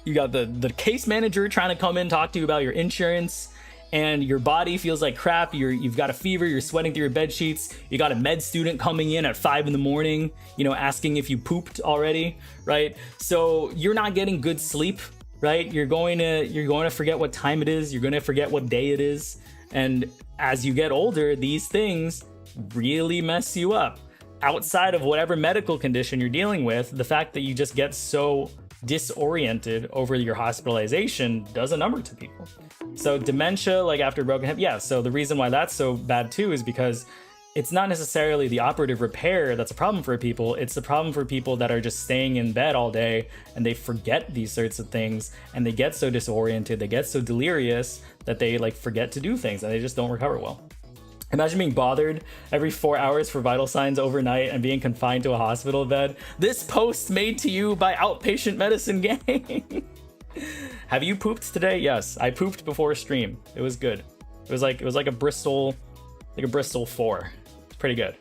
You got the case manager trying to come in, talk to you about your insurance, and your body feels like crap, you've got a fever, you're sweating through your bed sheets, you got a med student coming in at 5 in the morning, you know, asking if you pooped already, right? So you're not getting good sleep, right? You're going to forget what time it is, you're going to forget what day it is. And as you get older, these things really mess you up. Outside of whatever medical condition you're dealing with, the fact that you just get so disoriented over your hospitalization does a number to people. So dementia, like after a broken hip, yeah, so the reason why that's so bad too is because it's not necessarily the operative repair that's a problem for people, it's the problem for people that are just staying in bed all day and they forget these sorts of things and they get so disoriented, they get so delirious that they like forget to do things and they just don't recover well. Imagine being bothered every 4 hours for vital signs overnight and being confined to a hospital bed. This post made to you by Outpatient Medicine Gang. Have you pooped today? Yes, I pooped before stream. It was good. It was like a Bristol 4. It's pretty good.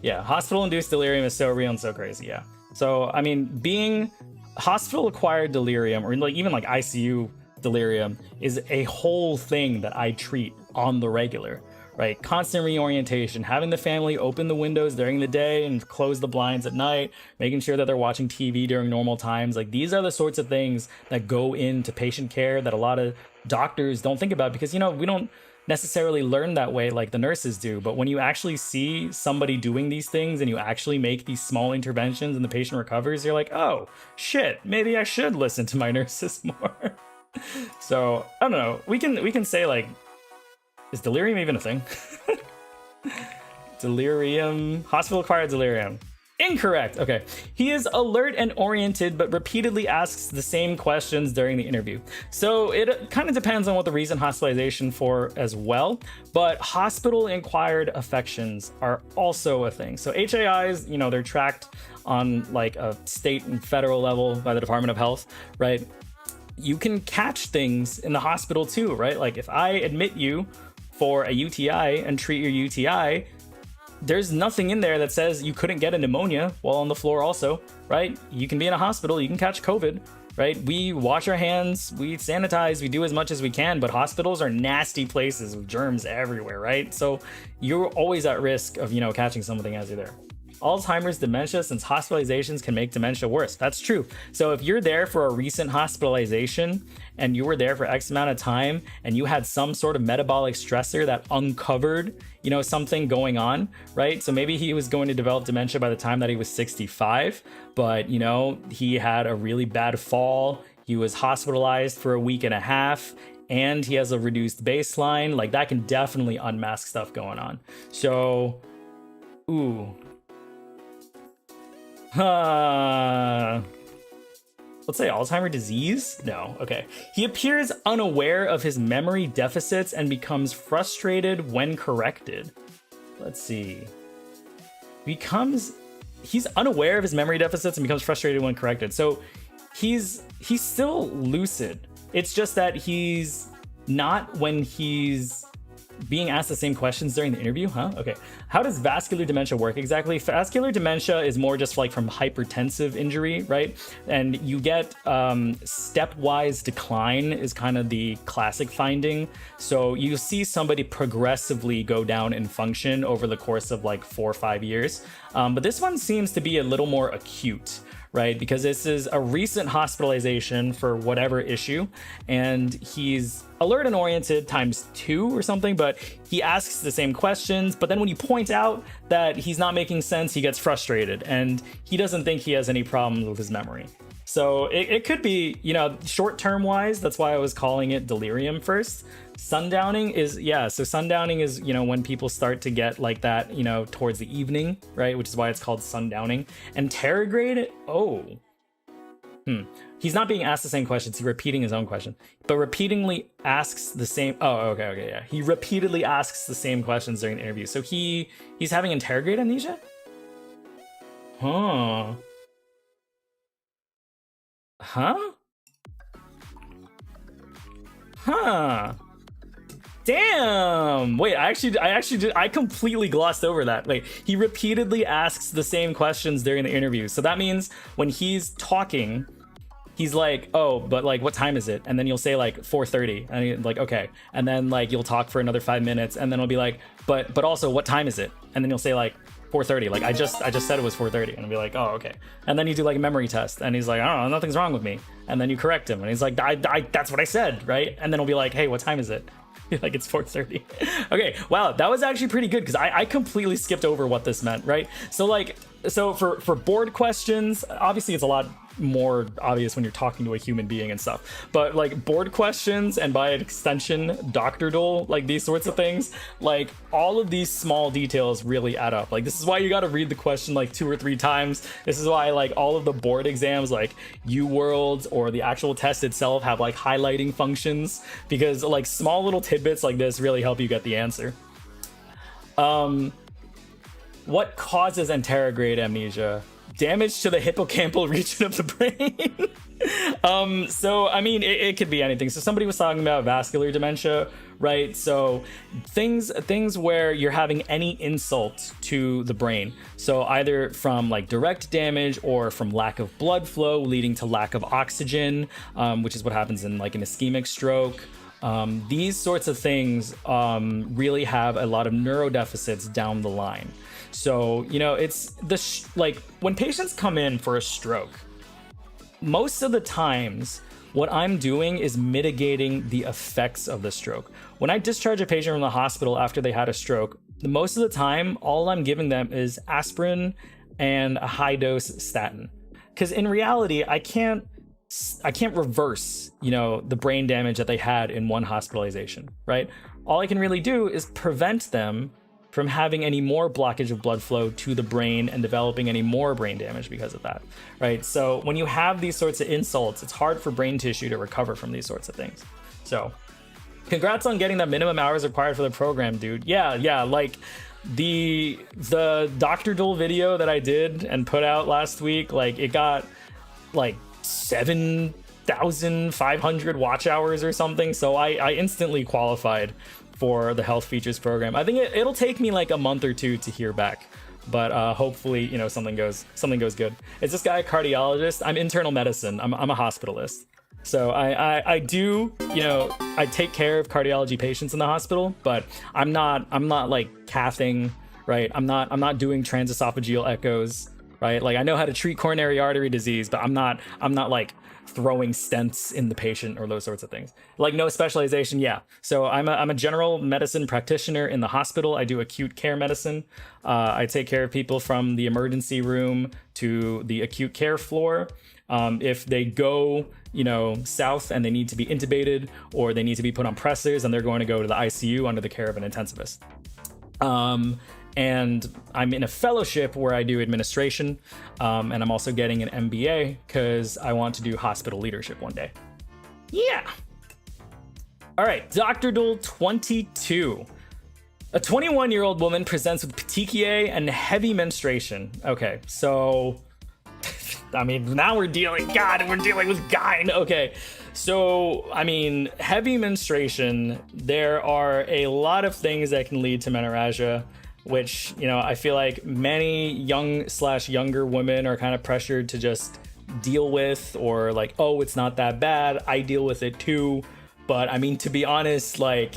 Yeah, hospital-induced delirium is so real and so crazy. Yeah. So I mean, being hospital-acquired delirium or like even like ICU delirium is a whole thing that I treat on the regular. Right, constant reorientation, having the family open the windows during the day and close the blinds at night, making sure that they're watching TV during normal times. Like these are the sorts of things that go into patient care that a lot of doctors don't think about because, you know, we don't necessarily learn that way like the nurses do. But when you actually see somebody doing these things and you actually make these small interventions and the patient recovers, you're like, oh shit, maybe I should listen to my nurses more. So I don't know. We can say like, is delirium even a thing? Delirium, hospital-acquired delirium. Incorrect. Okay. He is alert and oriented, but repeatedly asks the same questions during the interview. So it kind of depends on what the reason hospitalization for as well, but hospital-acquired affections are also a thing. So HAIs, you know, they're tracked on like a state and federal level by the Department of Health, right? You can catch things in the hospital too, right? Like if I admit you for a UTI and treat your UTI, there's nothing in there that says you couldn't get a pneumonia while on the floor also, right? You can be in a hospital, you can catch COVID, right? We wash our hands, we sanitize, we do as much as we can, but hospitals are nasty places with germs everywhere, right? So you're always at risk of, you know, catching something as you're there. Alzheimer's, dementia, since hospitalizations can make dementia worse. That's true. So if you're there for a recent hospitalization and you were there for X amount of time and you had some sort of metabolic stressor that uncovered, you know, something going on, right? So maybe he was going to develop dementia by the time that he was 65, but, you know, he had a really bad fall. He was hospitalized for a week and a half and he has a reduced baseline. Like that can definitely unmask stuff going on. So, ooh. Let's say Alzheimer's disease? No, okay. He appears unaware of his memory deficits and becomes frustrated when corrected. Let's see. He's unaware of his memory deficits and becomes frustrated when corrected. So he's still lucid. It's just that he's not when he's being asked the same questions during the interview, huh? Okay. How does vascular dementia work exactly? Vascular dementia is more just like from hypertensive injury, right? And you get stepwise decline is kind of the classic finding. So you see somebody progressively go down in function over the course of like 4 or 5 years. But this one seems to be a little more acute, right? Because this is a recent hospitalization for whatever issue, and he's alert and oriented ×2 or something, but he asks the same questions. But then when you point out that he's not making sense, he gets frustrated, and he doesn't think he has any problems with his memory. So it could be, you know, short-term wise, that's why I was calling it delirium first. Sundowning is, yeah, so sundowning is, you know, when people start to get like that, you know, towards the evening, right? Which is why it's called sundowning. And tardigrade, he's not being asked the same questions, he's repeating his own question, but repeatedly asks the same, okay, yeah. He repeatedly asks the same questions during the interview. So he's having tardigrade amnesia? Damn. Wait, I completely glossed over that. Like, he repeatedly asks the same questions during the interview. So that means when he's talking, he's like, oh, but like, what time is it? And then you'll say like 4:30, and you're like, okay. And then like you'll talk for another 5 minutes, and then it'll be like, but also, what time is it? And then you'll say like 4:30. Like I just said it was 4:30, and I'll be like, oh, okay. And then you do like a memory test, and he's like, I don't know, nothing's wrong with me. And then you correct him, and he's like, I that's what I said, right? And then he'll be like, hey, what time is it? Like, it's 4:30. Okay, wow, that was actually pretty good, because I completely skipped over what this meant, right? So like, so for board questions, obviously it's a lot more obvious when you're talking to a human being and stuff, but like board questions, and by extension Doctordle, like these sorts of things, like all of these small details really add up. Like, this is why you got to read the question like 2 or 3 times. This is why like all of the board exams, like UWorlds or the actual test itself, have like highlighting functions, because like small little tidbits like this really help you get the answer. What causes anterograde amnesia? Damage to the hippocampal region of the brain. So I mean, it could be anything. So somebody was talking about vascular dementia, right? So things where you're having any insult to the brain. So either from like direct damage, or from lack of blood flow leading to lack of oxygen, which is what happens in like an ischemic stroke. These sorts of things really have a lot of neurodeficits down the line. So, you know, it's like when patients come in for a stroke, most of the times what I'm doing is mitigating the effects of the stroke. When I discharge a patient from the hospital after they had a stroke, most of the time, all I'm giving them is aspirin and a high dose statin. Because in reality, I can't reverse, you know, the brain damage that they had in one hospitalization, right? All I can really do is prevent them from having any more blockage of blood flow to the brain and developing any more brain damage because of that, right? So when you have these sorts of insults, it's hard for brain tissue to recover from these sorts of things. So congrats on getting that minimum hours required for the program, dude. Yeah, like the Doctordle video that I did and put out last week, like it got like 7,500 watch hours or something. So I instantly qualified for the health features program. I think it'll take me like a month or 2 to hear back, but hopefully, you know, something goes good. Is this guy a cardiologist? I'm internal medicine. I'm a hospitalist. So I do, you know, I take care of cardiology patients in the hospital, but I'm not like cathing, right? I'm not doing transesophageal echoes, right? Like I know how to treat coronary artery disease, but I'm not like throwing stents in the patient or those sorts of things. Like no specialization. Yeah. So I'm a general medicine practitioner in the hospital. I do acute care medicine. I take care of people from the emergency room to the acute care floor. If they go, you know, south and they need to be intubated or they need to be put on pressors, and they're going to go to the ICU under the care of an intensivist. And I'm in a fellowship where I do administration, and I'm also getting an MBA because I want to do hospital leadership one day. Yeah. All right, Doctordle 22. A 21-year-old woman presents with petechiae and heavy menstruation. Okay, so I mean, now we're dealing with gyne. Okay, so I mean, heavy menstruation. There are a lot of things that can lead to menorrhagia, which, you know, I feel like many younger women are kind of pressured to just deal with, or like, oh, it's not that bad, I deal with it too. But I mean, to be honest, like,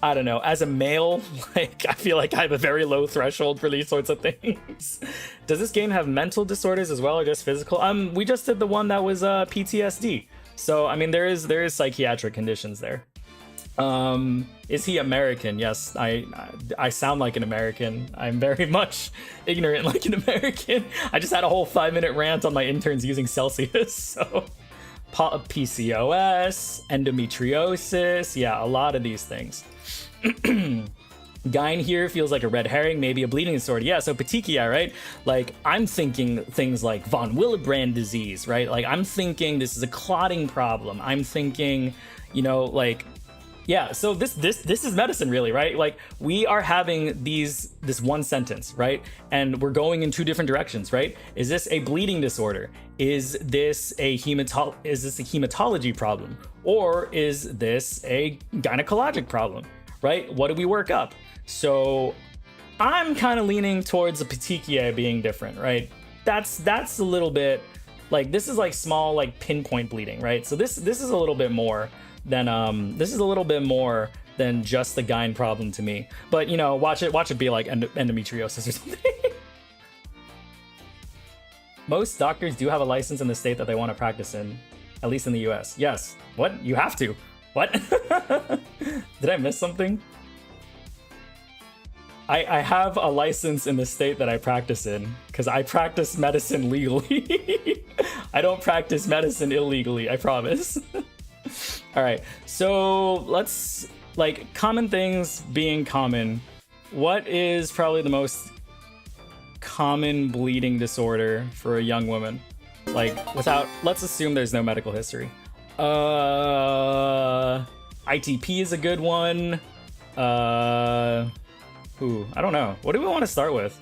I don't know, as a male, like, I feel like I have a very low threshold for these sorts of things. Does this game have mental disorders as well, or just physical? We just did the one that was PTSD. So I mean, there is psychiatric conditions there. Is he American? Yes, I sound like an American. I'm very much ignorant like an American. I just had a whole 5-minute rant on my interns using Celsius. So PCOS, endometriosis, yeah, a lot of these things. Gyne here feels like a red herring, maybe a bleeding disorder. Yeah, so petechiae, right? Like, I'm thinking things like von Willebrand disease, right? Like, I'm thinking this is a clotting problem. I'm thinking, you know, like, yeah, so this is medicine, really, right? Like, we are having this one sentence, right? And we're going in 2 different directions, right? Is this a bleeding disorder? Is this a hematology problem? Or is this a gynecologic problem, right? What do we work up? So I'm kind of leaning towards the petechiae being different, right? That's a little bit Like this is like small, like pinpoint bleeding, right? So this is a little bit more than just the gyne problem to me. But you know, watch it be like endometriosis or something. Most doctors do have a license in the state that they want to practice in, at least in the US. Yes. What? You have to. What? Did I miss something? I have a license in the state that I practice in because I practice medicine legally. I don't practice medicine illegally, I promise. All right, so let's, like, common things being common. What is probably the most common bleeding disorder for a young woman? Like, let's assume there's no medical history. ITP is a good one. I don't know. What do we want to start with?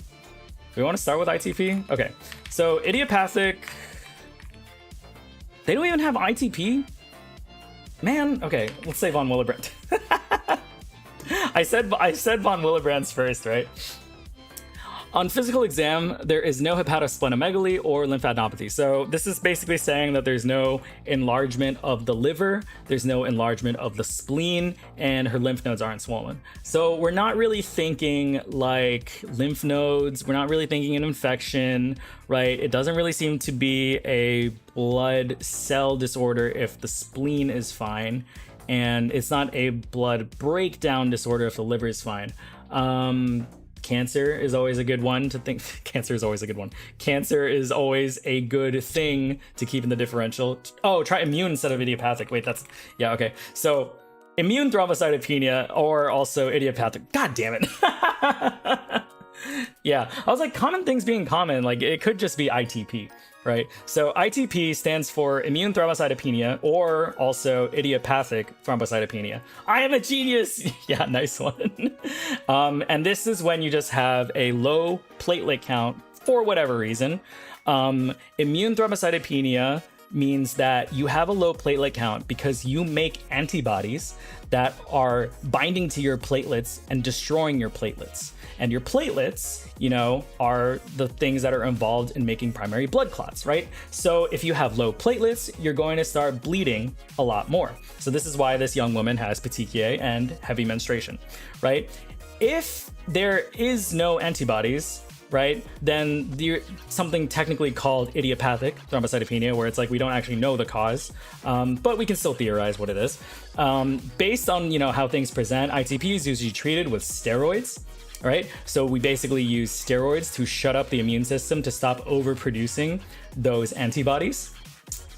Do we want to start with ITP? Okay, so idiopathic. They don't even have ITP? Man, okay, let's say von Willebrand. I said von Willebrand's first, right? On physical exam, there is no hepatosplenomegaly or lymphadenopathy. So this is basically saying that there's no enlargement of the liver, there's no enlargement of the spleen, and her lymph nodes aren't swollen. So we're not really thinking like lymph nodes, we're not really thinking an infection, right? It doesn't really seem to be a blood cell disorder if the spleen is fine, and it's not a blood breakdown disorder if the liver is fine. Cancer is always a good one to think. Cancer is always a good one. Cancer is always a good thing to keep in the differential. Oh, try immune instead of idiopathic. Wait, yeah, okay. So immune thrombocytopenia or also idiopathic. God damn it. Yeah, I was like, common things being common, like it could just be ITP, right? So ITP stands for immune thrombocytopenia or also idiopathic thrombocytopenia. I am a genius. Yeah, nice one. And this is when you just have a low platelet count for whatever reason. Immune thrombocytopenia means that you have a low platelet count because you make antibodies that are binding to your platelets and destroying your platelets. And your platelets, you know, are the things that are involved in making primary blood clots, right? So if you have low platelets, you're going to start bleeding a lot more. So this is why this young woman has petechiae and heavy menstruation, right? If there is no antibodies, right, then something technically called idiopathic thrombocytopenia, where it's like we don't actually know the cause, but we can still theorize what it is. Based on, you know, how things present, ITP is usually treated with steroids, right? So we basically use steroids to shut up the immune system to stop overproducing those antibodies.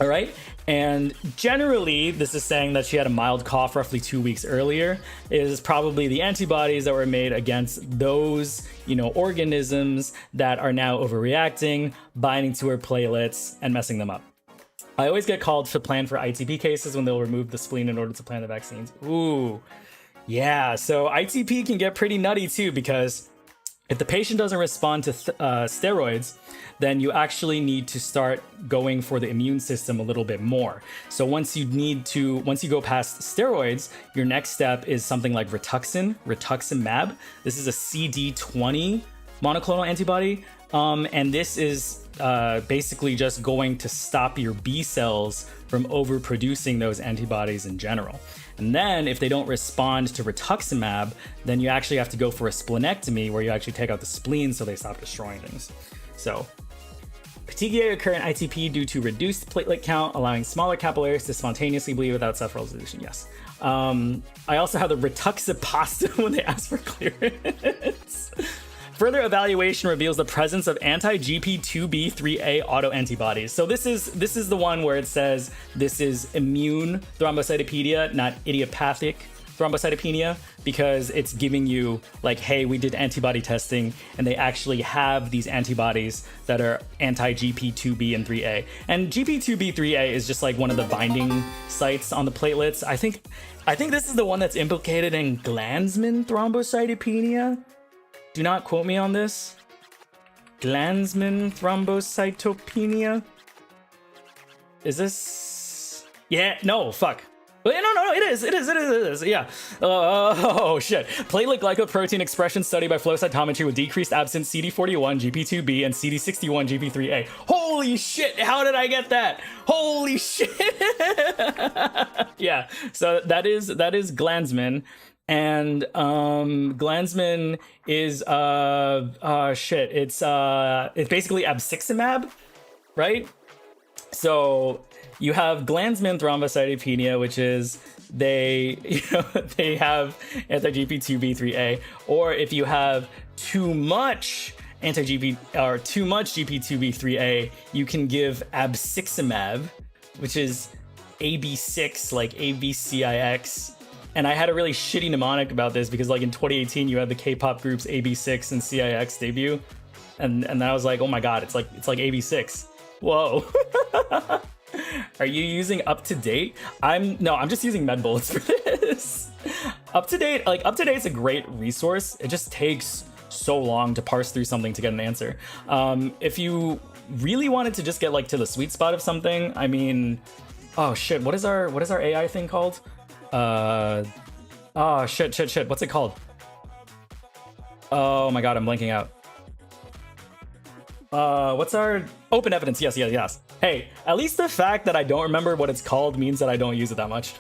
All right. And generally, this is saying that she had a mild cough roughly 2 weeks earlier. It is probably the antibodies that were made against those, you know, organisms that are now overreacting, binding to her platelets and messing them up. I always get called to plan for ITP cases when they'll remove the spleen in order to plan the vaccines. Ooh, yeah. So ITP can get pretty nutty too, because if the patient doesn't respond to steroids, then you actually need to start going for the immune system a little bit more. So once you go past steroids, your next step is something like rituximab. This is a CD20 monoclonal antibody. And this is basically just going to stop your B cells from overproducing those antibodies in general. And then if they don't respond to rituximab, then you actually have to go for a splenectomy where you actually take out the spleen so they stop destroying things. So petechiae occur in ITP due to reduced platelet count, allowing smaller capillaries to spontaneously bleed without self-resolution. Yes. I also have the rituxipasta when they ask for clearance. Further evaluation reveals the presence of anti-GP2B3A autoantibodies. So this is the one where it says this is immune thrombocytopenia, not idiopathic thrombocytopenia, because it's giving you like, hey, we did antibody testing and they actually have these antibodies that are anti-GP2B and 3A. And GP2B3A is just like one of the binding sites on the platelets. I think this is the one that's implicated in Glanzmann thrombocytopenia. Do not quote me on this. Glanzmann thrombocytopenia. Is this? Yeah, no, fuck. No, it is. Yeah. Oh, shit. Platelet glycoprotein expression study by flow cytometry with decreased absence CD41, GP2B, and CD61, GP3A. Holy shit, how did I get that? Holy shit. Yeah, so that is Glanzman. And Glanzman is shit. It's basically abciximab, right? So you have Glanzman thrombocytopenia, which is they have anti-GP2B3A, or if you have too much GP2B3A, you can give abciximab, which is AB6, like ABCIX. And I had a really shitty mnemonic about this because, like, in 2018, you had the K-pop groups AB6 and CIX debut, and then I was like, oh my god, it's like AB6. Whoa. Are you using UpToDate? I'm just using MedBullets for this. UpToDate's a great resource. It just takes so long to parse through something to get an answer. If you really wanted to just get like to the sweet spot of something, I mean, oh shit, what is our AI thing called? Oh shit, what's it called? Oh my god, I'm blanking out. What's our open evidence? Yes. Hey, at least the fact that I don't remember what it's called means that I don't use it that much.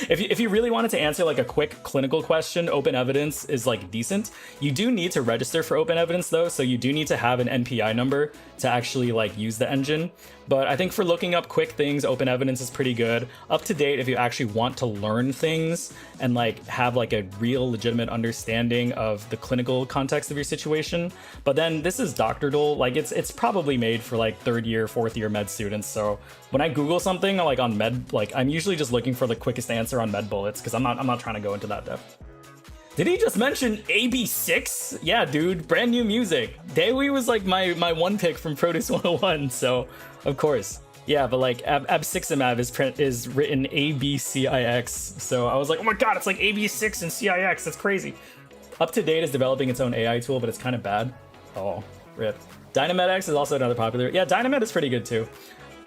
If you really wanted to answer like a quick clinical question, open evidence is like decent. You do need to register for open evidence though, so you do need to have an NPI number to actually like use the engine. But I think for looking up quick things, open evidence is pretty good. UpToDate, if you actually want to learn things and like have like a real legitimate understanding of the clinical context of your situation. But then this is Doctordle, like it's probably made for like third year, fourth year med students. So when I Google something like on med, like I'm usually just looking for the quickest answer on MedBullets because I'm not trying to go into that depth. Did he just mention AB6? Yeah, dude, brand new music. Daewoo was like my one pick from Produce 101, so of course. Yeah, but like abciximab is written ABCIX, so I was like, oh my god, it's like AB6 and CIX, that's crazy. UpToDate is developing its own AI tool, but it's kind of bad. Oh, rip. DynaMedX is also another popular. Yeah, DynaMed is pretty good too.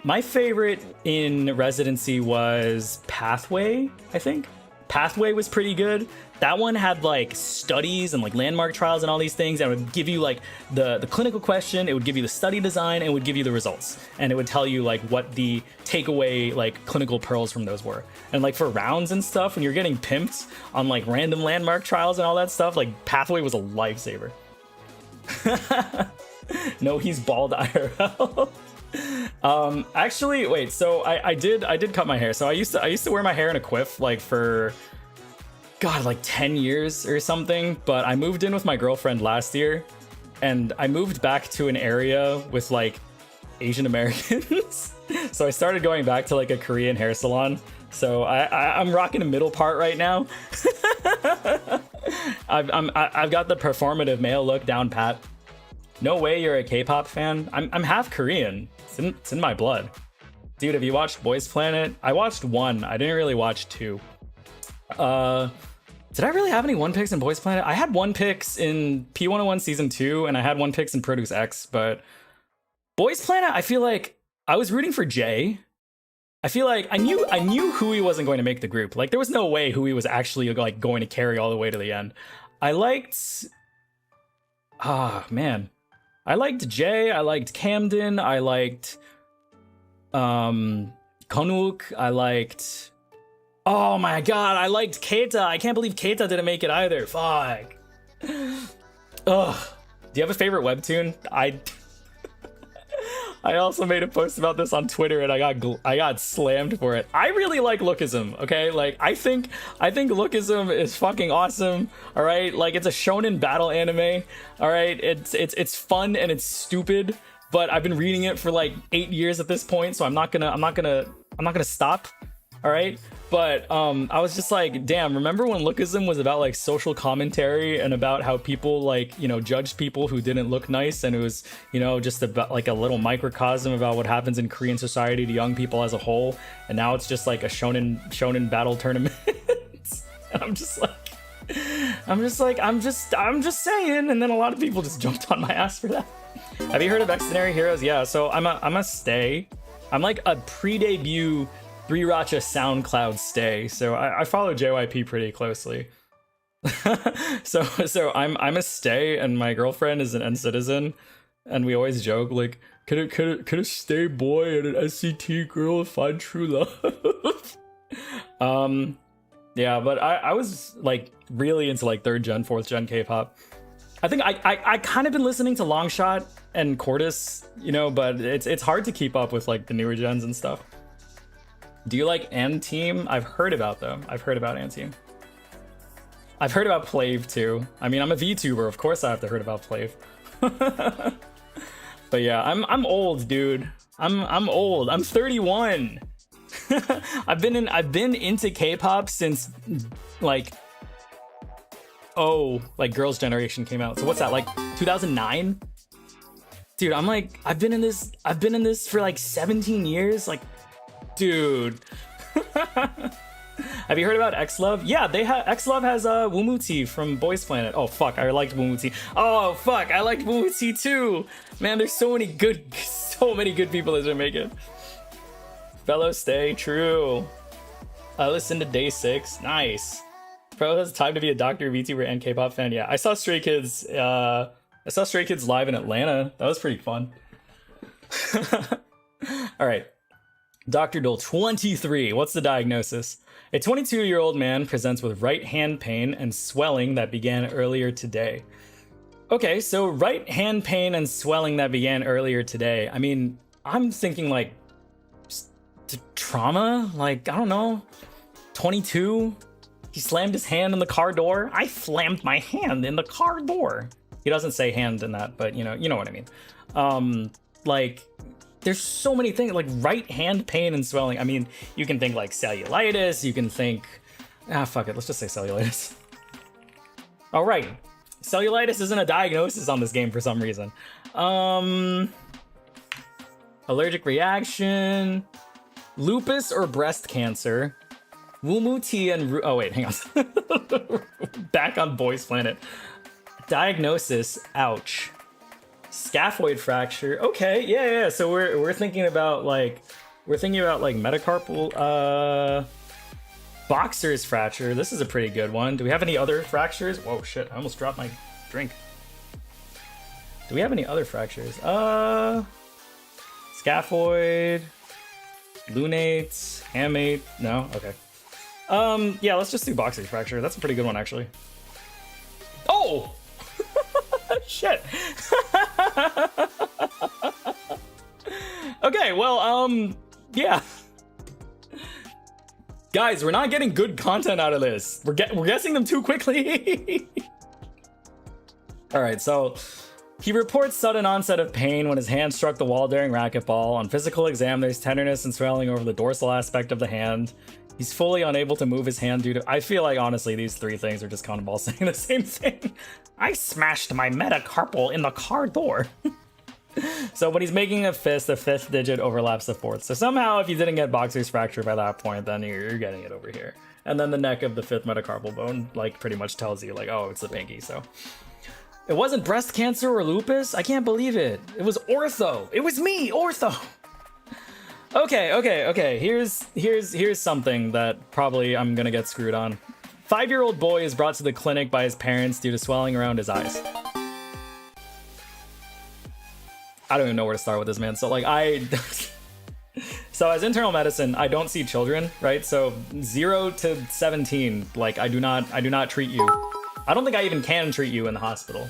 My favorite in residency was Pathway, I think. Pathway was pretty good. That one had like studies and like landmark trials and all these things, and it would give you like the clinical question, it would give you the study design, and it would give you the results, and it would tell you like what the takeaway like clinical pearls from those were. And like for rounds and stuff, when you're getting pimped on like random landmark trials and all that stuff, like Pathway was a lifesaver. No, he's bald IRL. Actually, wait, so I did cut my hair. So I used to wear my hair in a quiff like for god, like 10 years or something, but I moved in with my girlfriend last year, and I moved back to an area with like Asian Americans. So I started going back to like a Korean hair salon. So I'm rocking a middle part right now. I've got the performative male look down pat. No way you're a K-pop fan. I'm half Korean. It's in my blood. Dude, have you watched Boys Planet? I watched 1. I didn't really watch 2. Did I really have any 1 picks in Boys Planet? I had 1 picks in P101 season 2, and I had 1 picks in Produce X, but Boys Planet, I feel like I was rooting for Jay. I feel like I knew Hui wasn't going to make the group. Like there was no way Hui was actually like going to carry all the way to the end. I liked man. I liked Jay, I liked Camden, I liked Konwook, I liked, oh my god, I liked Keita. I can't believe Keita didn't make it either. Fuck. Ugh. Do you have a favorite webtoon? I also made a post about this on Twitter, and I got slammed for it. I really like Lookism, okay? Like I think Lookism is fucking awesome. All right, like it's a shonen battle anime. All right, it's fun and it's stupid, but I've been reading it for like 8 years at this point, so I'm not gonna stop. All right, but I was just like, damn, remember when Lookism was about like social commentary and about how people like, you know, judged people who didn't look nice, and it was, you know, just about like a little microcosm about what happens in Korean society to young people as a whole, and now it's just like a shonen battle tournament. And I'm just saying, and then a lot of people just jumped on my ass for that. Have you heard of Extraordinary Heroes? Yeah, so I'm a stay. I'm like a pre-debut Racha SoundCloud stay. So I follow JYP pretty closely. so I'm a stay, and my girlfriend is an N citizen, and we always joke like, could a stay boy and an SCT girl find true love? Yeah, but I was like really into like 3rd gen, 4th gen K-pop. I think I kind of been listening to Longshot and Cordis, you know, but it's hard to keep up with like the newer gens and stuff. Do you like N-Team? I've heard about them. I've heard about N-Team. I've heard about Plave too. I mean, I'm a VTuber, of course I have to heard about Plave. But yeah, I'm old, dude. I'm old. I'm 31. I've been into K-pop since like Girls' Generation came out. So what's that, like 2009? Dude, I've been in this for like 17 years. Like, dude. Have you heard about X-Love? Yeah, X-Love has Wumuti from Boys Planet. Oh fuck, I liked Wumuti. Oh fuck, I liked Wumuti too. Man, there's so many good people that make it. Fellow stay, true. I listened to Day 6. Nice. Bro has time to be a Doctor, VTuber, and K-pop fan. Yeah, I saw Stray Kids. I saw Stray Kids live in Atlanta. That was pretty fun. All right. Doctordle 23. What's the diagnosis? A 22-year-old man presents with right hand pain and swelling that began earlier today. Okay, so right hand pain and swelling that began earlier today. I mean, I'm thinking like trauma. Like, I don't know. 22. He slammed his hand in the car door. I slammed my hand in the car door. He doesn't say hand in that, but you know what I mean. Like, there's so many things, like right hand pain and swelling. I mean, you can think like cellulitis. You can think, fuck it. Let's just say cellulitis. All right. Cellulitis isn't a diagnosis on this game for some reason. Allergic reaction, lupus or breast cancer, Wumuti and oh wait, hang on. Back on Boys Planet. Diagnosis, ouch. Scaphoid fracture. Okay, yeah. So we're thinking about like metacarpal boxer's fracture. This is a pretty good one. Do we have any other fractures? Whoa, shit! I almost dropped my drink. Do we have any other fractures? Scaphoid, lunate, hamate. No, okay. Yeah, let's just do boxer's fracture. That's a pretty good one, actually. Oh. Shit. Okay, well, yeah. Guys, we're not getting good content out of this. We're guessing them too quickly. All right, so he reports sudden onset of pain when his hand struck the wall during racquetball. On physical exam, there's tenderness and swelling over the dorsal aspect of the hand. He's fully unable to move his hand due to... I feel like, honestly, these three things are just kind of all saying the same thing. I smashed my metacarpal in the car door. So when he's making a fist, the fifth digit overlaps the fourth. So somehow, if you didn't get boxer's fracture by that point, then you're getting it over here. And then the neck of the fifth metacarpal bone, like, pretty much tells you, like, oh, it's the pinky, so... It wasn't breast cancer or lupus? I can't believe it. It was ortho. It was me, ortho. Okay. Here's something that probably I'm gonna get screwed on. 5-year-old boy is brought to the clinic by his parents due to swelling around his eyes. I don't even know where to start with this, man. So like so as internal medicine, I don't see children, right? So 0 to 17, like I do not treat you. I don't think I even can treat you in the hospital.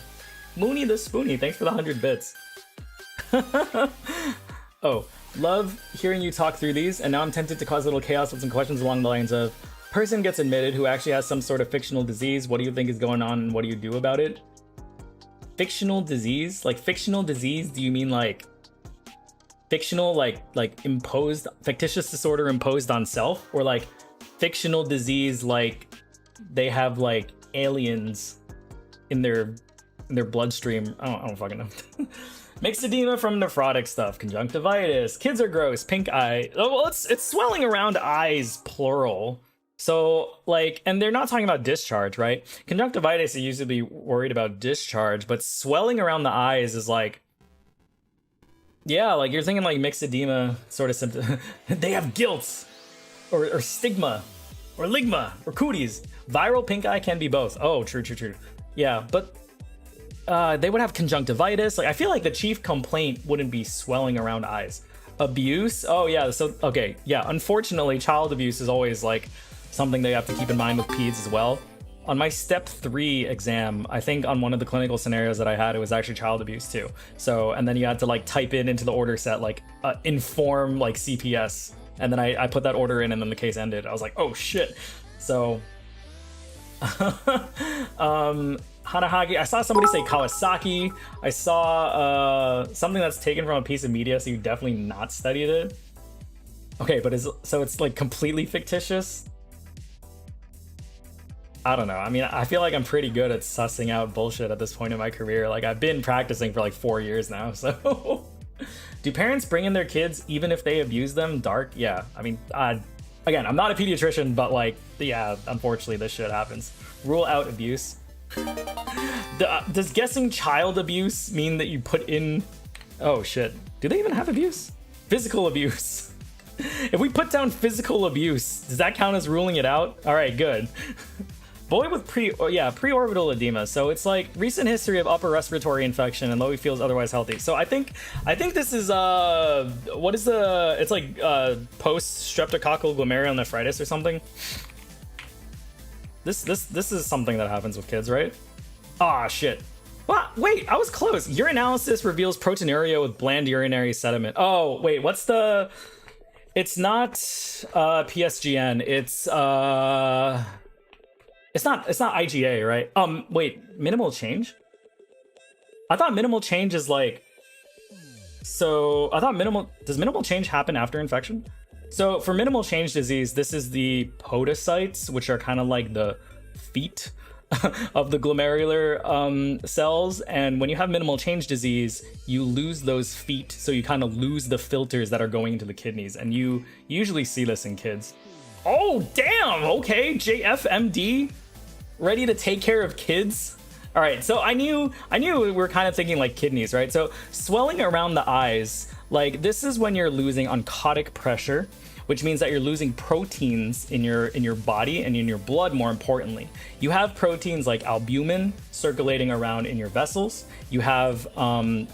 Mooney the Spoonie, thanks for the 100 bits. Oh, love hearing you talk through these, and now I'm tempted to cause a little chaos with some questions along the lines of, person gets admitted who actually has some sort of fictional disease, what do you think is going on and what do you do about it? Fictional disease? Like fictional disease, do you mean like fictional, like imposed, fictitious disorder imposed on self? Or like fictional disease like they have like aliens in their bloodstream? I don't fucking know. Mixed edema from nephrotic stuff, conjunctivitis, kids are gross, pink eye. Oh, well, it's swelling around eyes, plural. So like, and they're not talking about discharge, right? Conjunctivitis, you used to be worried about discharge, but swelling around the eyes is like, yeah, like you're thinking like mixed edema sort of symptom. They have guilt. or stigma, or ligma, or cooties. Viral pink eye can be both. Oh, true. Yeah, but they would have conjunctivitis. Like, I feel like the chief complaint wouldn't be swelling around eyes. Abuse? Oh yeah, so okay, yeah. Unfortunately, child abuse is always like something that you have to keep in mind with peds as well. On my step 3 exam, I think on one of the clinical scenarios that I had, it was actually child abuse too. So, and then you had to like type in into the order set like inform like CPS, and then I put that order in, and then the case ended. I was like, oh shit. So, Hanahagi, I saw somebody say Kawasaki. I saw something that's taken from a piece of media, so you definitely not studied it. Okay, but so it's like completely fictitious? I don't know. I mean, I feel like I'm pretty good at sussing out bullshit at this point in my career. Like, I've been practicing for like 4 years now, so... Do parents bring in their kids even if they abuse them? Dark? Yeah. I mean, again, I'm not a pediatrician, but like, yeah, unfortunately this shit happens. Rule out abuse. Does guessing child abuse mean that you put in... Oh shit. Do they even have abuse? Physical abuse. If we put down physical abuse, does that count as ruling it out? All right, good. Boy with preorbital edema. So it's like recent history of upper respiratory infection and though he feels otherwise healthy. So I think this is what is the, it's like post streptococcal glomerulonephritis or something. This is something that happens with kids, right? Ah, shit. What? Wait, I was close. Urinalysis reveals proteinuria with bland urinary sediment. Oh, wait, what's the... It's not PSGN. It's not IgA, right? Wait, minimal change? I thought minimal change is like... So, I thought does minimal change happen after infection? So, for minimal change disease, this is the podocytes, which are kind of like the feet of the glomerular cells. And when you have minimal change disease, you lose those feet. So you kind of lose the filters that are going into the kidneys. And you usually see this in kids. Oh, damn. Okay. JFMD ready to take care of kids. All right. So I knew we were kind of thinking like kidneys, right? So swelling around the eyes, like this is when you're losing oncotic pressure, which means that you're losing proteins in your body and in your blood. More importantly, you have proteins like albumin circulating around in your vessels. You have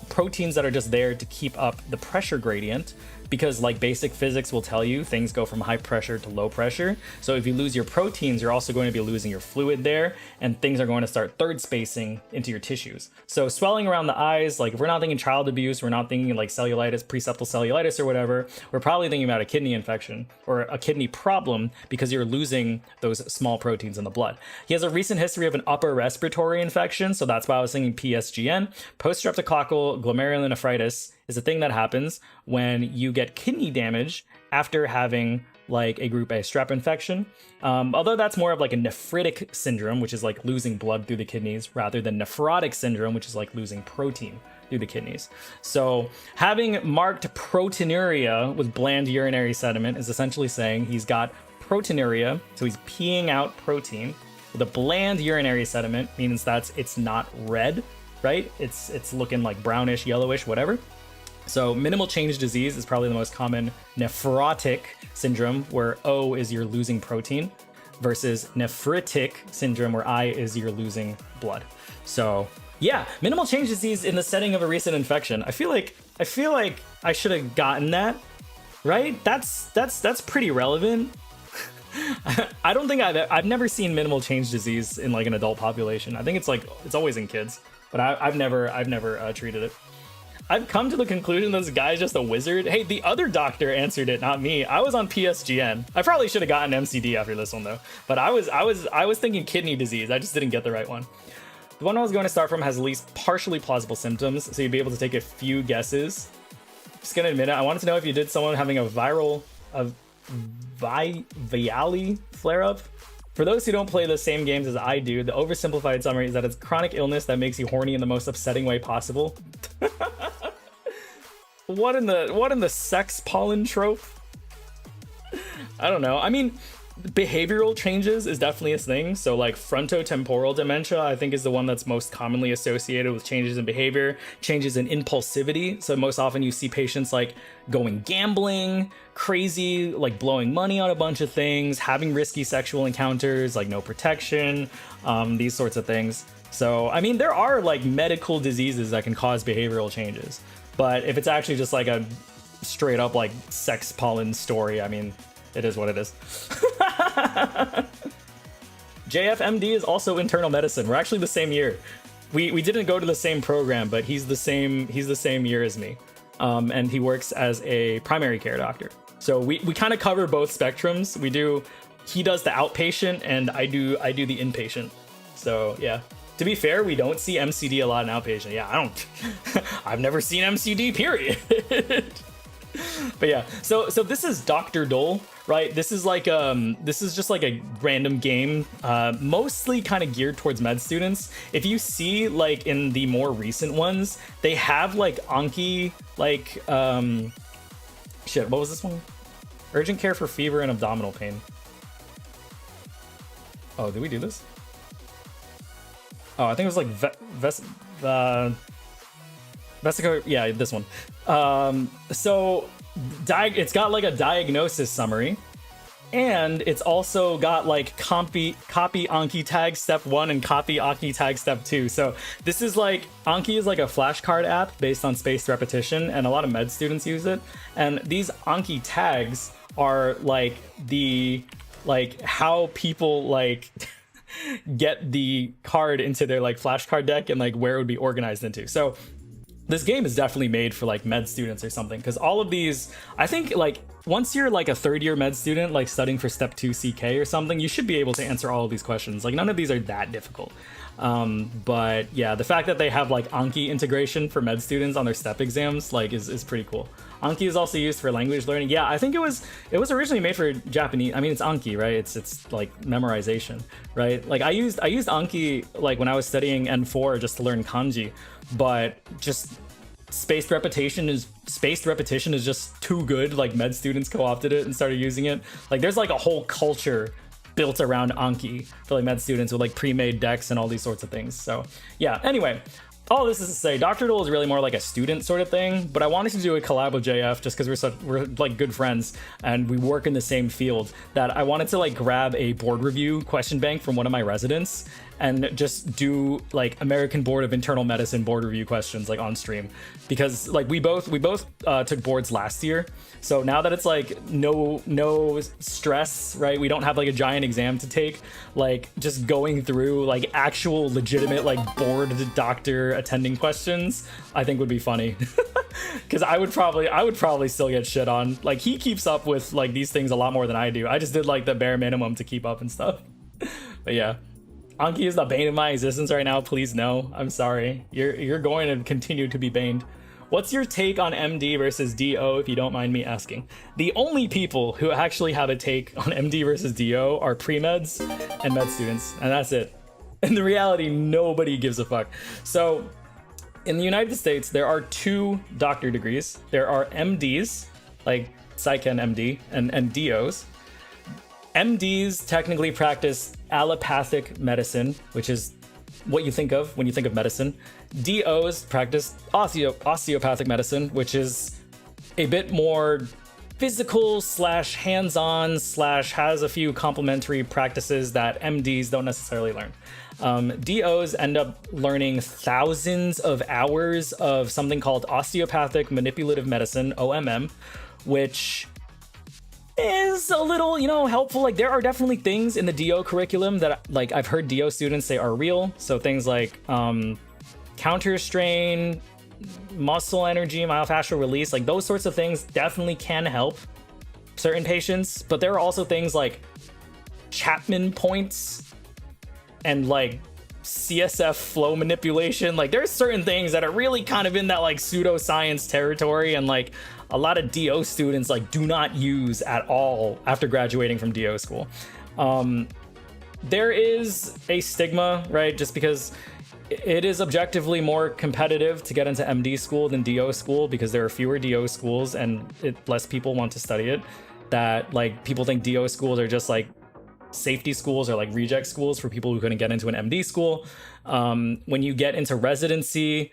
proteins that are just there to keep up the pressure gradient, because like basic physics will tell you, things go from high pressure to low pressure. So if you lose your proteins, you're also going to be losing your fluid there, and things are going to start third spacing into your tissues. So swelling around the eyes, like if we're not thinking child abuse, we're not thinking like cellulitis, preseptal cellulitis or whatever, we're probably thinking about a kidney infection or a kidney problem, because you're losing those small proteins in the blood. He has a recent history of an upper respiratory infection, so that's why I was thinking PSGN. Post-streptococcal glomerulonephritis is a thing that happens when you get kidney damage after having like a group A strep infection. Although that's more of like a nephritic syndrome, which is like losing blood through the kidneys, rather than nephrotic syndrome, which is like losing protein through the kidneys. So having marked proteinuria with bland urinary sediment is essentially saying he's got proteinuria, so he's peeing out protein. With a bland urinary sediment means that it's not red, right? It's looking like brownish, yellowish, whatever. So minimal change disease is probably the most common nephrotic syndrome, where O is you're losing protein, versus nephritic syndrome, where I is you're losing blood. So yeah, minimal change disease in the setting of a recent infection. I feel like I should have gotten that, right? That's pretty relevant. I don't think I've never seen minimal change disease in like an adult population. I think it's always in kids, but I've never treated it. I've come to the conclusion this guy's just a wizard. Hey, the other doctor answered it, not me. I was on PSGN. I probably should have gotten MCD after this one though. But I was thinking kidney disease. I just didn't get the right one. The one I was going to start from has at least partially plausible symptoms, so you'd be able to take a few guesses. Just gonna admit it. I wanted to know if you did someone having a Viali flare-up. For those who don't play the same games as I do, the oversimplified summary is that it's chronic illness that makes you horny in the most upsetting way possible. What in the sex pollen trope? I don't know. I mean, behavioral changes is definitely a thing. So like frontotemporal dementia, I think, is the one that's most commonly associated with changes in behavior, changes in impulsivity. So most often you see patients like going gambling, crazy, like blowing money on a bunch of things, having risky sexual encounters, like no protection, these sorts of things. So, I mean, there are like medical diseases that can cause behavioral changes, but if it's actually just like a straight up like sex pollen story, I mean, it is what it is. JFMD is also internal medicine. We're actually the same year. We didn't go to the same program, but he's the same year as me. And he works as a primary care doctor. So we kind of cover both spectrums. He does the outpatient and I do the inpatient. So yeah. To be fair, we don't see MCD a lot in outpatient. Yeah, I've never seen MCD, period. But yeah, so this is Doctordle, right? This is just like a random game, mostly kind of geared towards med students. If you see like in the more recent ones, they have like Anki, like shit, what was this one? Urgent care for fever and abdominal pain. Oh, did we do this? Oh, I think it was like Vesico, yeah, this one. So it's got like a diagnosis summary, and it's also got like copy Anki tag step 1 and copy Anki tag step 2. So this is like, Anki is like a flashcard app based on spaced repetition, and a lot of med students use it. And these Anki tags are like how people like get the card into their like flashcard deck and like where it would be organized into. So this game is definitely made for like med students or something, because all of these, I think like once you're like a third year med student like studying for step 2 CK or something, you should be able to answer all of these questions. Like none of these are that difficult. But yeah, the fact that they have like Anki integration for med students on their step exams like is pretty cool. Anki is also used for language learning. Yeah, I think it was originally made for Japanese. I mean, it's Anki, right? It's like memorization, right? Like I used Anki like when I was studying N4 just to learn kanji, but just spaced repetition is just too good. Like med students co-opted it and started using it. Like there's like a whole culture built around Anki for like med students with like pre-made decks and all these sorts of things. So yeah, anyway, all this is to say, Doctordle is really more like a student sort of thing, but I wanted to do a collab with JF just because we're like good friends and we work in the same field, that I wanted to like grab a board review question bank from one of my residents and just do like American Board of Internal Medicine board review questions like on stream, because like we both took boards last year. So now that it's like no stress, right? We don't have like a giant exam to take, like just going through like actual legitimate like board doctor attending questions, I think would be funny. Because I would probably still get shit on. Like he keeps up with like these things a lot more than I do. I just did like the bare minimum to keep up and stuff. But yeah, Anki is the bane of my existence right now. Please no, I'm sorry. You're going to continue to be baned. What's your take on MD versus DO, if you don't mind me asking? The only people who actually have a take on MD versus DO are pre-meds and med students, and that's it. In the reality, nobody gives a fuck. So in the United States, there are 2 doctor degrees. There are MDs, like Saiken MD, and DOs. MDs technically practice allopathic medicine, which is what you think of when you think of medicine. DOs practice osteopathic medicine, which is a bit more physical / hands-on / has a few complementary practices that MDs don't necessarily learn. DOs end up learning thousands of hours of something called osteopathic manipulative medicine, OMM, which is a little, helpful. Like there are definitely things in the DO curriculum that like I've heard DO students say are real. So things like counter strain, muscle energy, myofascial release, like those sorts of things definitely can help certain patients. But there are also things like Chapman points and like CSF flow manipulation. Like there's certain things that are really kind of in that like pseudoscience territory, and like a lot of DO students like do not use at all after graduating from DO school. There is a stigma, right? Just because it is objectively more competitive to get into MD school than DO school, because there are fewer DO schools and less people want to study it. That like people think DO schools are just like safety schools or like reject schools for people who couldn't get into an MD school. When you get into residency,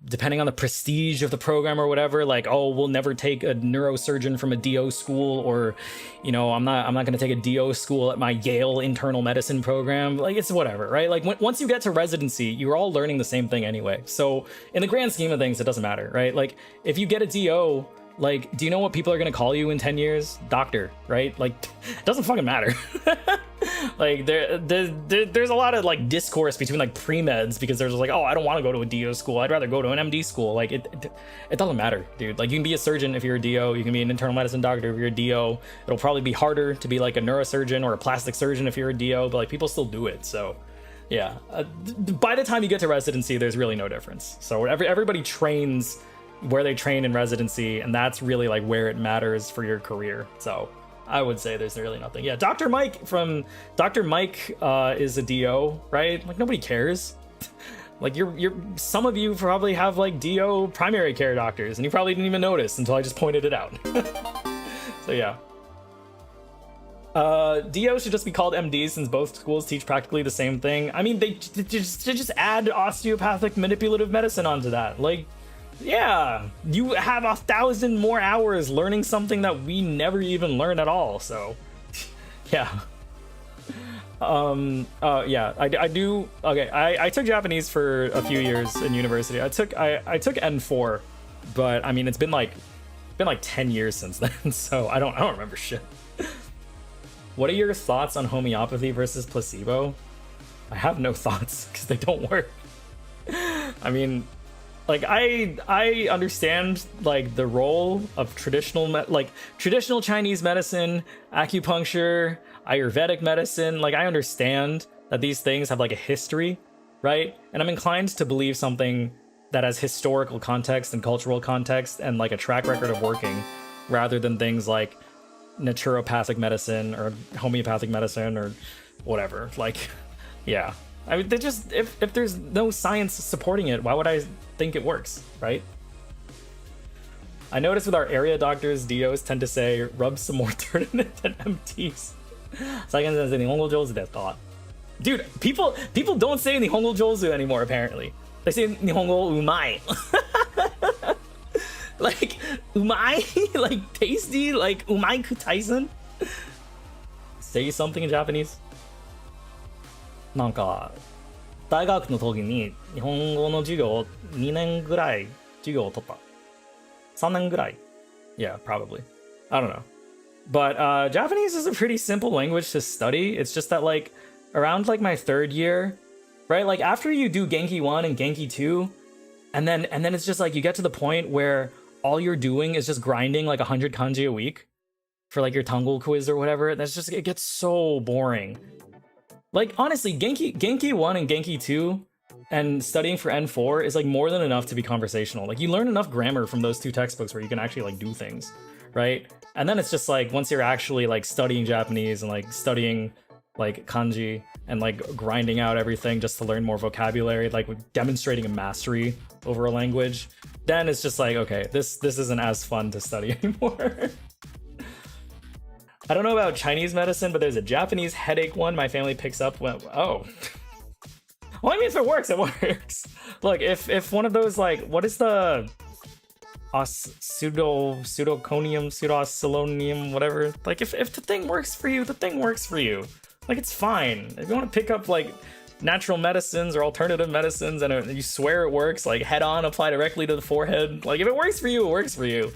depending on the prestige of the program or whatever, like, oh, we'll never take a neurosurgeon from a DO school, or, you know, I'm not going to take a DO school at my Yale internal medicine program. Like, it's whatever, right? Like, once you get to residency, you're all learning the same thing anyway. So in the grand scheme of things, it doesn't matter, right? Like, if you get a DO, like, do you know what people are going to call you in 10 years? Doctor, right? Like, it doesn't fucking matter. Like, there's a lot of, like, discourse between, like, pre-meds, because there's like, oh, I don't want to go to a DO school. I'd rather go to an MD school. Like, it doesn't matter, dude. Like, you can be a surgeon if you're a DO. You can be an internal medicine doctor if you're a DO. It'll probably be harder to be, like, a neurosurgeon or a plastic surgeon if you're a DO, but, like, people still do it. So, yeah. By the time you get to residency, there's really no difference. So everybody trains where they train in residency, and that's really like where it matters for your career. So I would say there's really nothing. Yeah, Dr. Mike is a DO, right? Like, nobody cares. Like, you're some of you probably have like DO primary care doctors, and you probably didn't even notice until I just pointed it out. So yeah. DO should just be called MDs, since both schools teach practically the same thing. I mean, they just add osteopathic manipulative medicine onto that. Like, yeah, you have 1,000 more hours learning something that we never even learn at all. So, yeah. Yeah, I do. Okay, I took Japanese for a few years in university. I took N4, but I mean, it's been like 10 years since then, so I don't remember shit. What are your thoughts on homeopathy versus placebo? I have no thoughts, because they don't work. I mean, like, I understand like the role of traditional Chinese medicine, acupuncture, Ayurvedic medicine. Like, I understand that these things have like a history, right? And I'm inclined to believe something that has historical context and cultural context and like a track record of working, rather than things like naturopathic medicine or homeopathic medicine or whatever. Like, yeah. I mean, they just, if there's no science supporting it, why would I think it works, right? I noticed with our area doctors, DOs tend to say, rub some more dirt in it than MTs. Saiken says, Nihongo Jozu desu ka? Dude, people don't say Nihongo Jozu anymore, apparently. They say Nihongo umai. Like, umai? Like, tasty? Like, umai kutaisen? Say something in Japanese. なんか大学の時に日本語の授業を2年ぐらい授業を取った。3年ぐらい Yeah, probably. I don't know. But Japanese is a pretty simple language to study. It's just that, like, around like my third year, right? Like, after you do Genki 1 and Genki 2, and then it's just like you get to the point where all you're doing is just grinding like 100 kanji a week for like your Tango quiz or whatever. That's just, it gets so boring. Like, honestly, Genki 1 and Genki 2 and studying for N4 is like more than enough to be conversational. Like, you learn enough grammar from those two textbooks where you can actually like do things, right? And then it's just like, once you're actually like studying Japanese and like studying like kanji and like grinding out everything just to learn more vocabulary, like demonstrating a mastery over a language, then it's just like, okay, this isn't as fun to study anymore. I don't know about Chinese medicine, but there's a Japanese headache one my family picks up when, oh. Well, I mean, if it works, it works. Look, if one of those, like, what is the pseudoconium, pseudosilonium, whatever? Like, if the thing works for you, the thing works for you. Like, it's fine. If you want to pick up, like, natural medicines or alternative medicines and you swear it works, like, head on, apply directly to the forehead. Like, if it works for you, it works for you.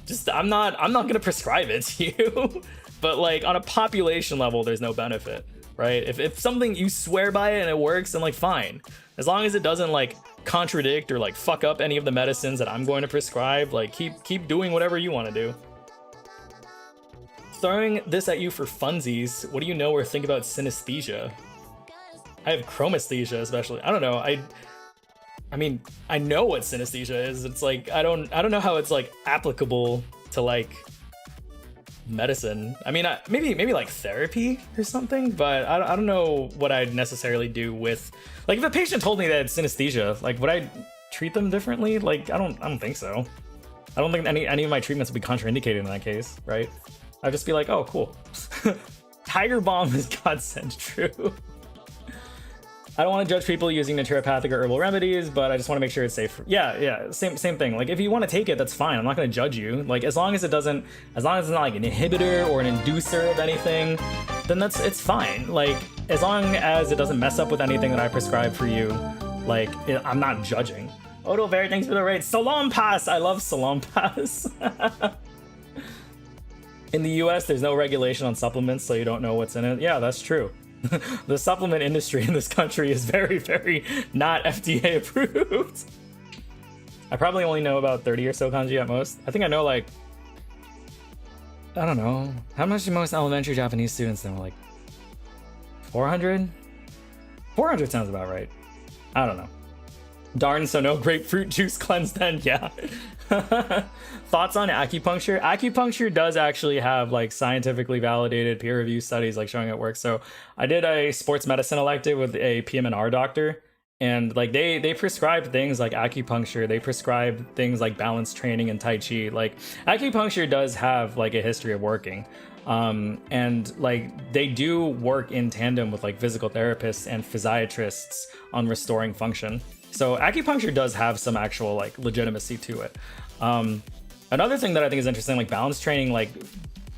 Just, I'm not gonna prescribe it to you. But like, on a population level, there's no benefit, right? If something you swear by it and it works, then like, fine. As long as it doesn't like contradict or like fuck up any of the medicines that I'm going to prescribe, like keep doing whatever you want to do. Throwing this at you for funsies, what do you know or think about synesthesia? I have chromesthesia, especially. I don't know. I mean, I know what synesthesia is. It's like, I don't know how it's like applicable to like medicine. I mean, maybe like therapy or something, but I don't know what I'd necessarily do with, like, if a patient told me they had synesthesia, like, would I treat them differently? Like, I don't think so. I don't think any of my treatments would be contraindicated in that case, right? I'd just be like, oh, cool. Tiger Balm is godsend true. I don't want to judge people using naturopathic or herbal remedies, but I just want to make sure it's safe. Yeah, same thing. Like, if you want to take it, that's fine. I'm not going to judge you. Like, as long as it's not like an inhibitor or an inducer of anything, then it's fine. Like, as long as it doesn't mess up with anything that I prescribe for you, like, I'm not judging. Odo Bear, thanks for the raid. Salam Pass! I love Salam Pass. In the US, there's no regulation on supplements, so you don't know what's in it. Yeah, that's true. The supplement industry in this country is very, very not FDA approved. I probably only know about 30 or so kanji at most. I think I know, like, I don't know. How much do most elementary Japanese students know? Like 400? 400 sounds about right. I don't know. Darn, so no grapefruit juice cleanse then? Yeah. Thoughts on acupuncture? Acupuncture does actually have like scientifically validated peer-reviewed studies like showing it works. So I did a sports medicine elective with a PM&R doctor, and like they prescribed things like acupuncture. They prescribed things like balance training and Tai Chi. Like, acupuncture does have like a history of working. And like they do work in tandem with like physical therapists and physiatrists on restoring function. So acupuncture does have some actual like legitimacy to it. Another thing that I think is interesting, like balance training, like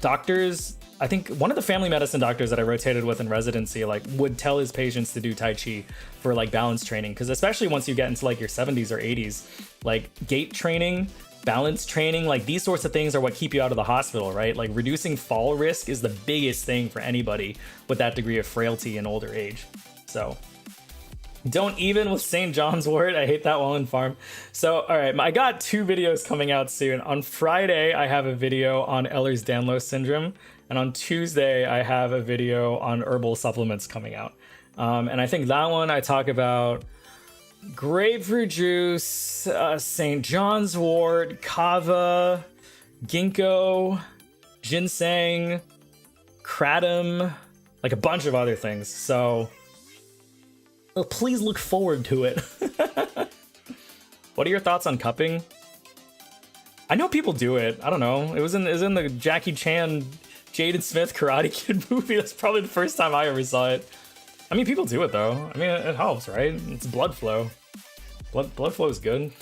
doctors, I think one of the family medicine doctors that I rotated with in residency, like would tell his patients to do Tai Chi for like balance training. Cause especially once you get into like your 70s or 80s, like gait training, balance training, like these sorts of things are what keep you out of the hospital, right? Like reducing fall risk is the biggest thing for anybody with that degree of frailty in older age. So don't even with St. John's wort. I hate that Wallen Farm. So, all right, I got 2 videos coming out soon. On Friday, I have a video on Ehlers-Danlos syndrome. And on Tuesday, I have a video on herbal supplements coming out. And I think that one I talk about grapefruit juice, St. John's wort, kava, ginkgo, ginseng, kratom, like a bunch of other things. So please look forward to it. What are your thoughts on cupping? I know people do it. I don't know. It was in the Jackie Chan, Jaden Smith Karate Kid movie. That's probably the first time I ever saw it. I mean, people do it though. I mean, it helps, right? It's blood flow. Blood flow is good.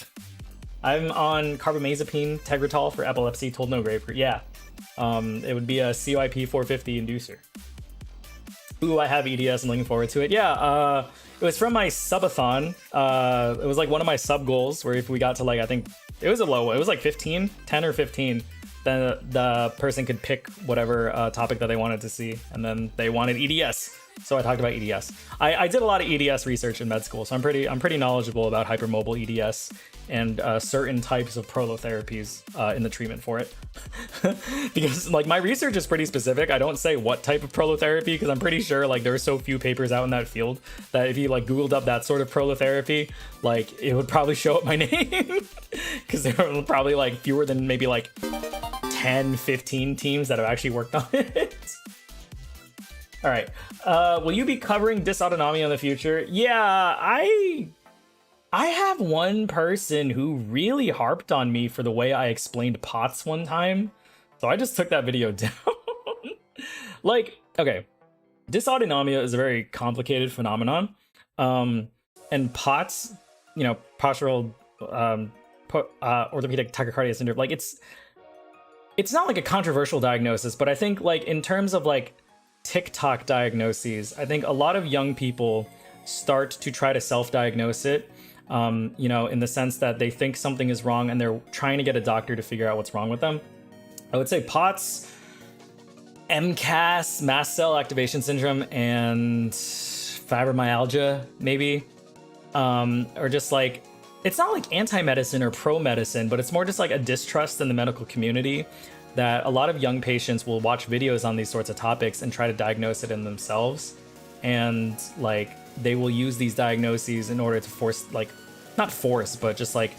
I'm on carbamazepine, Tegretol for epilepsy. Told no grapefruit. Yeah. It would be a CYP 450 inducer. Ooh, I have EDS. I'm looking forward to it. Yeah. It was from my subathon. It was like one of my sub goals where if we got to like, I think it was a low one. It was like 10 or 15. Then the person could pick whatever topic that they wanted to see. And then they wanted EDS. So I talked about EDS. I did a lot of EDS research in med school. So I'm pretty knowledgeable about hypermobile EDS and certain types of prolotherapies in the treatment for it. Because like my research is pretty specific. I don't say what type of prolotherapy because I'm pretty sure like there are so few papers out in that field that if you like Googled up that sort of prolotherapy, like it would probably show up my name because there are probably like fewer than maybe like 10, 15 teams that have actually worked on it. All right. Will you be covering dysautonomia in the future? Yeah, I have one person who really harped on me for the way I explained POTS one time. So I just took that video down. Like, okay, dysautonomia is a very complicated phenomenon. And POTS, you know, postural orthopedic tachycardia syndrome, like it's not like a controversial diagnosis, but I think like in terms of like TikTok diagnoses, I think a lot of young people start to try to self-diagnose it, you know, in the sense that they think something is wrong and they're trying to get a doctor to figure out what's wrong with them. I would say POTS, MCAS, mast cell activation syndrome, and fibromyalgia, maybe. Or just like, it's not like anti-medicine or pro-medicine, but it's more just like a distrust in the medical community that a lot of young patients will watch videos on these sorts of topics and try to diagnose it in themselves. And like, they will use these diagnoses in order to force, like, not force, but just like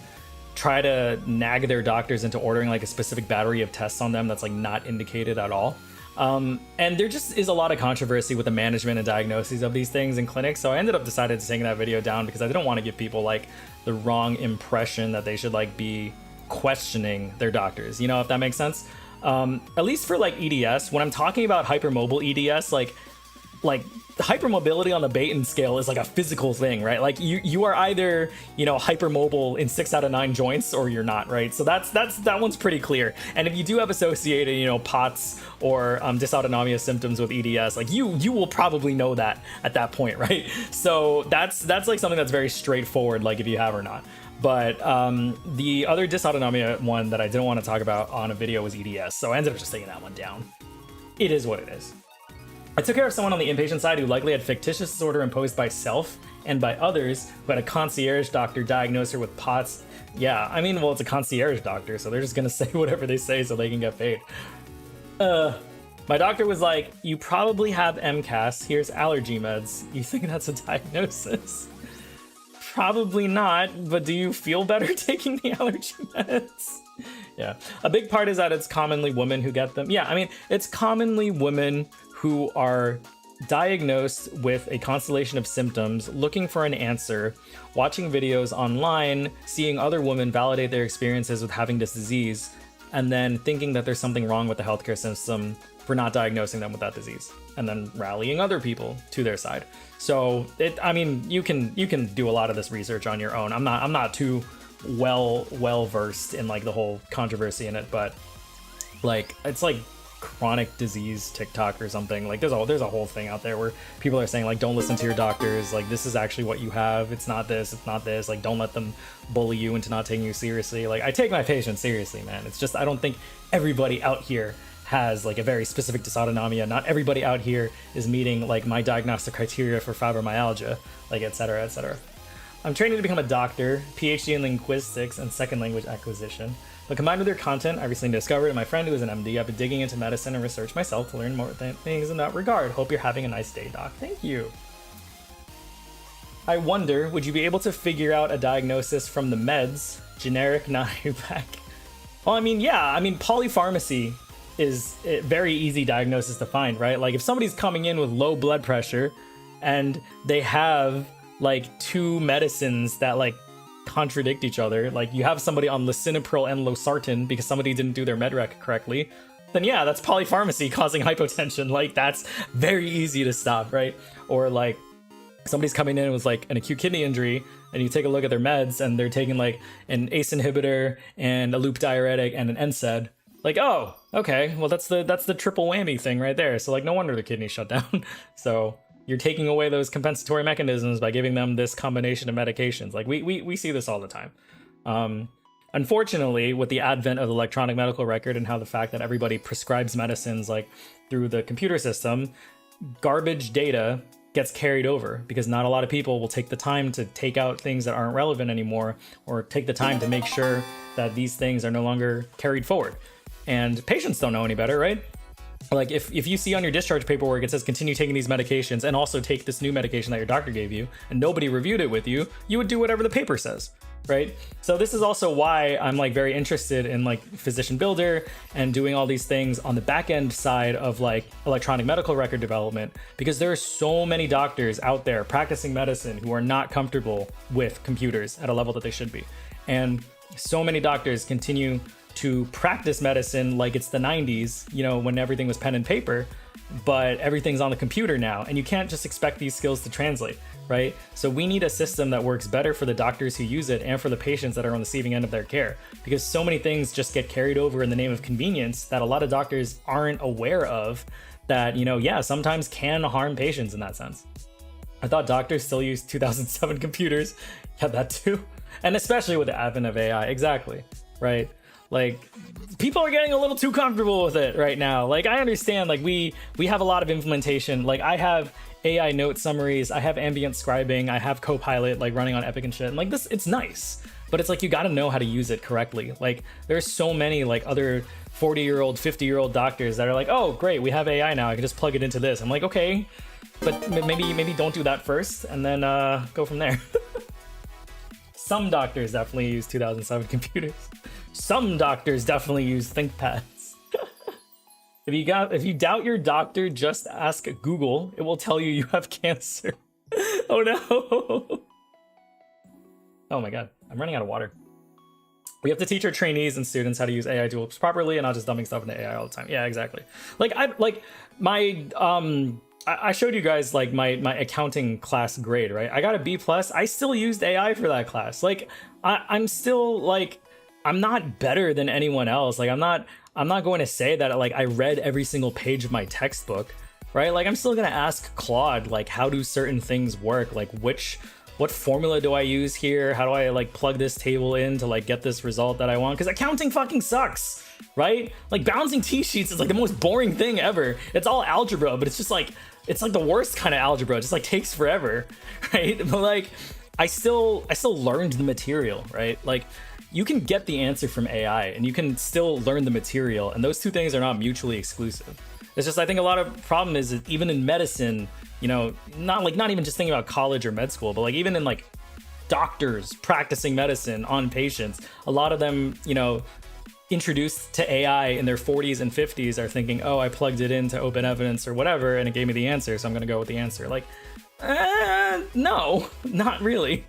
try to nag their doctors into ordering like a specific battery of tests on them that's like not indicated at all. And there just is a lot of controversy with the management and diagnoses of these things in clinics. So I ended up deciding to take that video down because I didn't want to give people like the wrong impression that they should like be questioning their doctors, you know, if that makes sense. At least for like EDS, when I'm talking about hypermobile EDS, like the hypermobility on the Baton scale is like a physical thing, right? Like you are either, you know, hypermobile in 6 out of 9 joints or you're not, right? So that one's pretty clear. And if you do have associated, you know, POTS or dysautonomia symptoms with EDS, like you will probably know that at that point, right? So that's like something that's very straightforward, like if you have or not. But the other dysautonomia one that I didn't want to talk about on a video was EDS, so I ended up just taking that one down. It is what it is. I took care of someone on the inpatient side who likely had fictitious disorder imposed by self and by others, who had a concierge doctor diagnose her with POTS. Yeah, I mean, well, it's a concierge doctor, so they're just gonna say whatever they say so they can get paid. My doctor was like, you probably have MCAS, here's allergy meds. You think that's a diagnosis? Probably not, but do you feel better taking the allergy meds? Yeah, a big part is that it's commonly women who get them. Yeah, I mean, it's commonly women who are diagnosed with a constellation of symptoms, looking for an answer, watching videos online, seeing other women validate their experiences with having this disease, and then thinking that there's something wrong with the healthcare system for not diagnosing them with that disease, and then rallying other people to their side. So I mean, you can do a lot of this research on your own. I'm not too well versed in like the whole controversy in it, but like it's like chronic disease TikTok or something. Like there's a whole thing out there where people are saying like, don't listen to your doctors, like this is actually what you have, it's not this, like don't let them bully you into not taking you seriously. Like I take my patients seriously, man. It's just I don't think everybody out here has like a very specific dysautonomia. Not everybody out here is meeting like my diagnostic criteria for fibromyalgia, like etc. etc. I'm training to become a doctor, PhD in linguistics and second language acquisition. But combined with your content, I recently discovered, and my friend who is an MD, I've been digging into medicine and research myself to learn more things in that regard. Hope you're having a nice day, Doc. Thank you. I wonder, would you be able to figure out a diagnosis from the meds? Generic, not back. Well, I mean, yeah. I mean, polypharmacy is a very easy diagnosis to find, right? Like if somebody's coming in with low blood pressure and they have like 2 medicines that like contradict each other, like you have somebody on lisinopril and losartan because somebody didn't do their medrec correctly, then yeah, that's polypharmacy causing hypotension. Like that's very easy to stop, right? Or like somebody's coming in with like an acute kidney injury and you take a look at their meds and they're taking like an ACE inhibitor and a loop diuretic and an NSAID. Like, oh, okay, well that's the triple whammy thing right there. So like no wonder the kidney shut down. So you're taking away those compensatory mechanisms by giving them this combination of medications. Like we see this all the time. Unfortunately, with the advent of the electronic medical record and how the fact that everybody prescribes medicines like through the computer system, garbage data gets carried over because not a lot of people will take the time to take out things that aren't relevant anymore or take the time to make sure that these things are no longer carried forward. And patients don't know any better, right? Like if you see on your discharge paperwork, it says continue taking these medications and also take this new medication that your doctor gave you and nobody reviewed it with you, you would do whatever the paper says, right? So this is also why I'm like very interested in like physician builder and doing all these things on the back end side of like electronic medical record development, because there are so many doctors out there practicing medicine who are not comfortable with computers at a level that they should be. And so many doctors continue to practice medicine like it's the 90s, you know, when everything was pen and paper, but everything's on the computer now, and you can't just expect these skills to translate, right? So we need a system that works better for the doctors who use it and for the patients that are on the receiving end of their care, because so many things just get carried over in the name of convenience that a lot of doctors aren't aware of that, you know, yeah, sometimes can harm patients in that sense. I thought doctors still use 2007 computers. Yeah, that too. And especially with the advent of AI, exactly, right? Like people are getting a little too comfortable with it right now. Like I understand, like we have a lot of implementation. Like I have AI note summaries, I have ambient scribing, I have Copilot like running on Epic and shit. And like this, it's nice, but it's like you got to know how to use it correctly. Like there's so many like other 40-year-old, 50-year-old doctors that are like, oh great, we have AI now, I can just plug it into this. I'm like, okay, but maybe don't do that first and then go from there. Some doctors definitely use 2007 computers. Some doctors definitely use ThinkPads. If you doubt your doctor, just ask Google. It will tell you you have cancer. Oh no. Oh my god, I'm running out of water. We have to teach our trainees and students how to use AI tools properly and not just dumping stuff into AI all the time. Yeah, exactly. Like I showed you guys like my accounting class grade, right? I got a B plus. I still used AI for that class. Like I'm still like, I'm not better than anyone else. Like I'm not going to say that like I read every single page of my textbook, right? Like I'm still going to ask Claude, like, how do certain things work? Like what formula do I use here? How do I like plug this table in to like get this result that I want? Because accounting fucking sucks, right? Like balancing T-sheets is like the most boring thing ever. It's all algebra, but it's just like, it's like the worst kind of algebra. It just like takes forever, right? But like, I still learned the material, right? Like you can get the answer from AI and you can still learn the material, and those two things are not mutually exclusive. It's just, I think a lot of problem is that even in medicine, you know, not even just thinking about college or med school, but like even in like doctors practicing medicine on patients, a lot of them, you know, introduced to AI in their 40s and 50s are thinking, oh, I plugged it into open evidence or whatever and it gave me the answer, so I'm gonna go with the answer. Like, no, not really.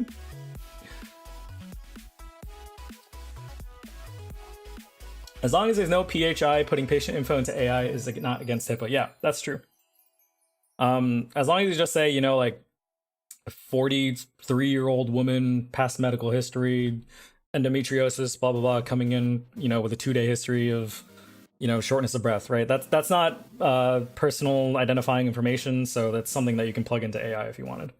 As long as there's no PHI, putting patient info into AI is like not against HIPAA. Yeah, that's true. As long as you just say, you know, like a 43-year-old woman, past medical history, endometriosis, blah, blah, blah, coming in, you know, with a 2-day history of, you know, shortness of breath, right? That's not personal identifying information. So that's something that you can plug into AI if you wanted.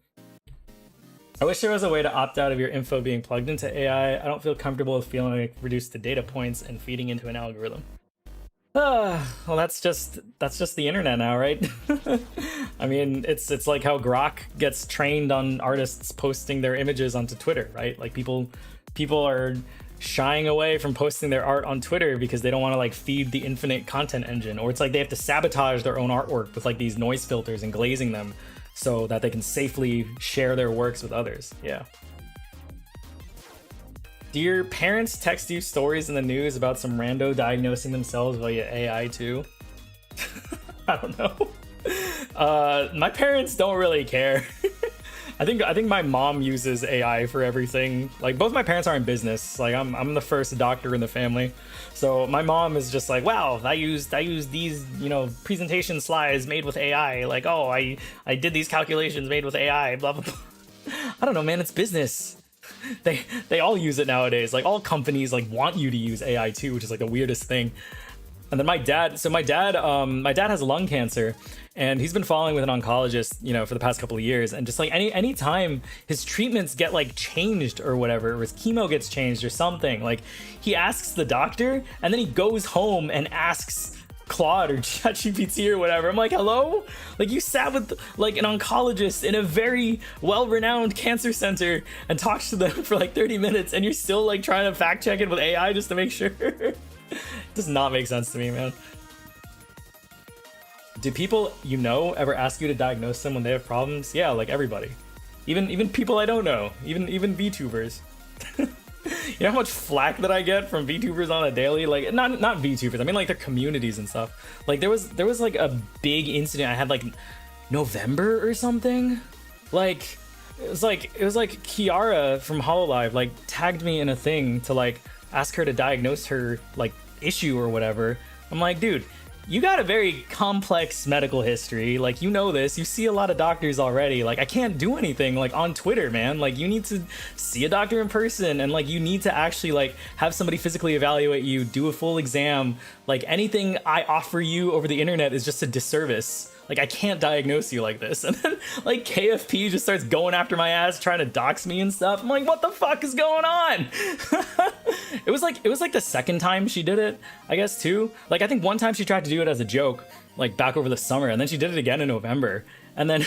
I wish there was a way to opt out of your info being plugged into AI. I don't feel comfortable with feeling like reduced to data points and feeding into an algorithm. Well, that's just the internet now, right? I mean, it's like how Grok gets trained on artists posting their images onto Twitter, right? Like people are shying away from posting their art on Twitter because they don't want to like feed the infinite content engine, or it's like they have to sabotage their own artwork with like these noise filters and glazing them so that they can safely share their works with others. Yeah. Do your parents text you stories in the news about some rando diagnosing themselves via AI too? I don't know. My parents don't really care. I think my mom uses AI for everything. Like both my parents are in business. Like I'm the first doctor in the family. So my mom is just like, wow, I used these, you know, presentation slides made with AI. Like, oh, I did these calculations made with AI, blah, blah, blah. I don't know, man, it's business. They all use it nowadays. Like all companies like want you to use AI too, which is like the weirdest thing. And then my dad has lung cancer, and he's been following with an oncologist, you know, for the past couple of years. And just like any time his treatments get like changed or whatever, or his chemo gets changed or something, like he asks the doctor and then he goes home and asks Claude or ChatGPT or whatever. I'm like, hello? Like you sat with like an oncologist in a very well-renowned cancer center and talked to them for like 30 minutes and you're still like trying to fact check it with AI just to make sure. Does not make sense to me, man. Do people you know ever ask you to diagnose them when they have problems? Yeah, like everybody. Even people I don't know. Even VTubers. You know how much flack that I get from VTubers on a daily? Like not VTubers, I mean like their communities and stuff. Like there was like a big incident I had like November or something. Like it was like Kiara from Hololive like tagged me in a thing to like ask her to diagnose her like issue or whatever. I'm like, dude, you got a very complex medical history. Like, you know this. You see a lot of doctors already. Like, I can't do anything like on Twitter, man. Like, you need to see a doctor in person, and like you need to actually like have somebody physically evaluate you, do a full exam. Like anything I offer you over the internet is just a disservice. Like, I can't diagnose you like this. And then like KFP just starts going after my ass, trying to dox me and stuff. I'm like, what the fuck is going on? It was like the second time she did it, I guess, too. Like, I think one time she tried to do it as a joke, like back over the summer, and then she did it again in November. And then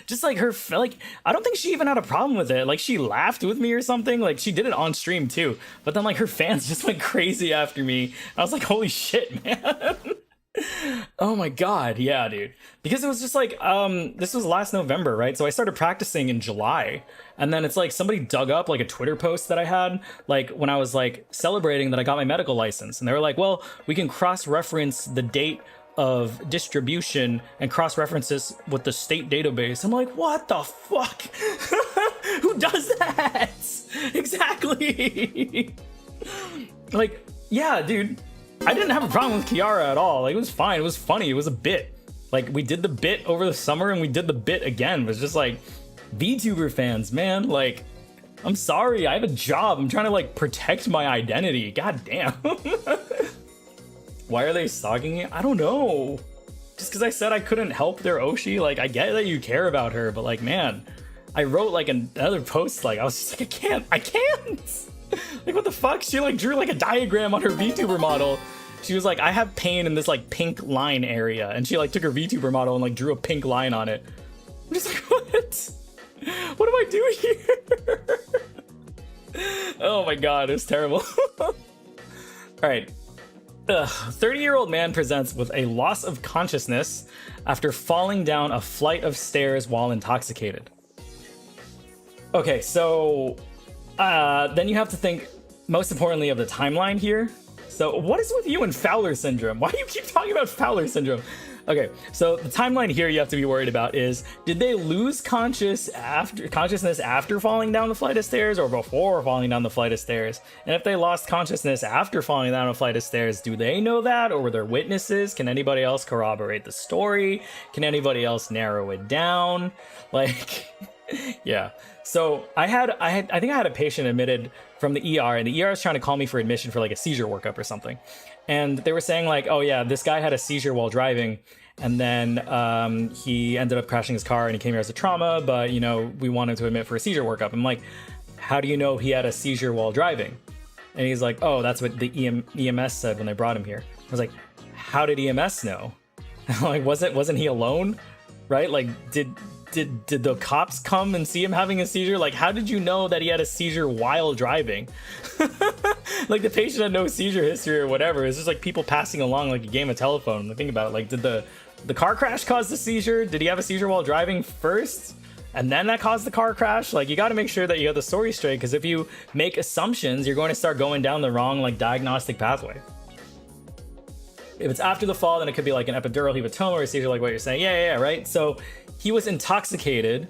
just like like, I don't think she even had a problem with it. Like, she laughed with me or something. Like, she did it on stream too. But then like her fans just went crazy after me. I was like, holy shit, man. Oh my god, yeah, dude. Because it was just like this was last November, right? So I started practicing in July, and then it's like somebody dug up like a Twitter post that I had like when I was like celebrating that I got my medical license, and they were like, well, we can cross-reference the date of distribution and cross-reference this with the state database. I'm like, what the fuck? Who does that? Exactly. Like, yeah, dude, I didn't have a problem with Kiara at all. Like, it was fine. It was funny. It was a bit. Like, we did the bit over the summer and we did the bit again. It was just like, VTuber fans, man, like, I'm sorry. I have a job. I'm trying to like protect my identity. God damn. Why are they stalking me? I don't know. Just because I said I couldn't help their Oshi, like, I get that you care about her, but like, man, I wrote like another post, like, I was just like, I can't. Like, what the fuck? She like drew like a diagram on her VTuber model. She was like, I have pain in this like pink line area, and she like took her VTuber model and like drew a pink line on it. I'm just like, what? What am I doing here? Oh my god, it was terrible. All right. 30-year-old man presents with a loss of consciousness after falling down a flight of stairs while intoxicated. Okay, so then you have to think, most importantly, of the timeline here. So what is with you and Fowler syndrome? Why do you keep talking about Fowler syndrome? Okay, so the timeline here you have to be worried about is, did they lose consciousness after falling down the flight of stairs or before falling down the flight of stairs? And if they lost consciousness after falling down a flight of stairs, do they know that, or were there witnesses? Can anybody else corroborate the story? Can anybody else narrow it down? Like, yeah. So I think I had a patient admitted from the ER, and the ER is trying to call me for admission for like a seizure workup or something. And they were saying like, oh yeah, this guy had a seizure while driving, and then he ended up crashing his car and he came here as a trauma, but you know, we wanted to admit for a seizure workup. I'm like, how do you know he had a seizure while driving? And he's like, oh, that's what the EMS said when they brought him here. I was like, how did EMS know? Like, wasn't he alone? Right? Like, did the cops come and see him having a seizure? Like, how did you know that he had a seizure while driving? Like, the patient had no seizure history or whatever. It's just like people passing along like a game of telephone. Like, think about it. Like, did the car crash cause the seizure? Did he have a seizure while driving first, and then that caused the car crash? Like, you got to make sure that you have the story straight, because if you make assumptions, you're going to start going down the wrong like diagnostic pathway. If it's after the fall, then it could be like an epidural hematoma or a seizure, like what you're saying. Yeah, right? So he was intoxicated,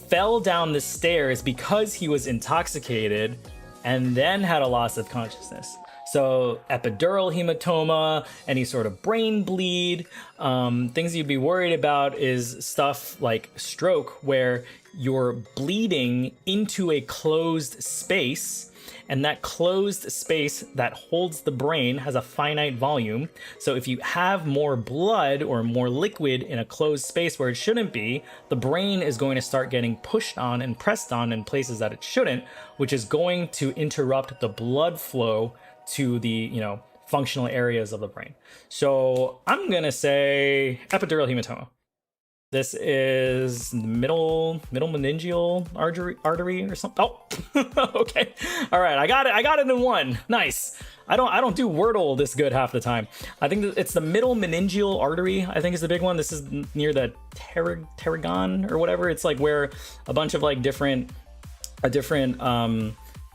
fell down the stairs because he was intoxicated, and then had a loss of consciousness. So epidural hematoma, any sort of brain bleed, things you'd be worried about is stuff like stroke, where you're bleeding into a closed space, and that closed space that holds the brain has a finite volume. So if you have more blood or more liquid in a closed space where it shouldn't be, the brain is going to start getting pushed on and pressed on in places that it shouldn't, which is going to interrupt the blood flow to the, you know, functional areas of the brain. So I'm gonna say epidural hematoma. This is middle meningeal artery or something. Oh, okay. All right, I got it in one. Nice. I don't do Wordle this good half the time. I think it's the middle meningeal artery, I think is the big one. This is near the pterygon or whatever. It's like where a bunch of like different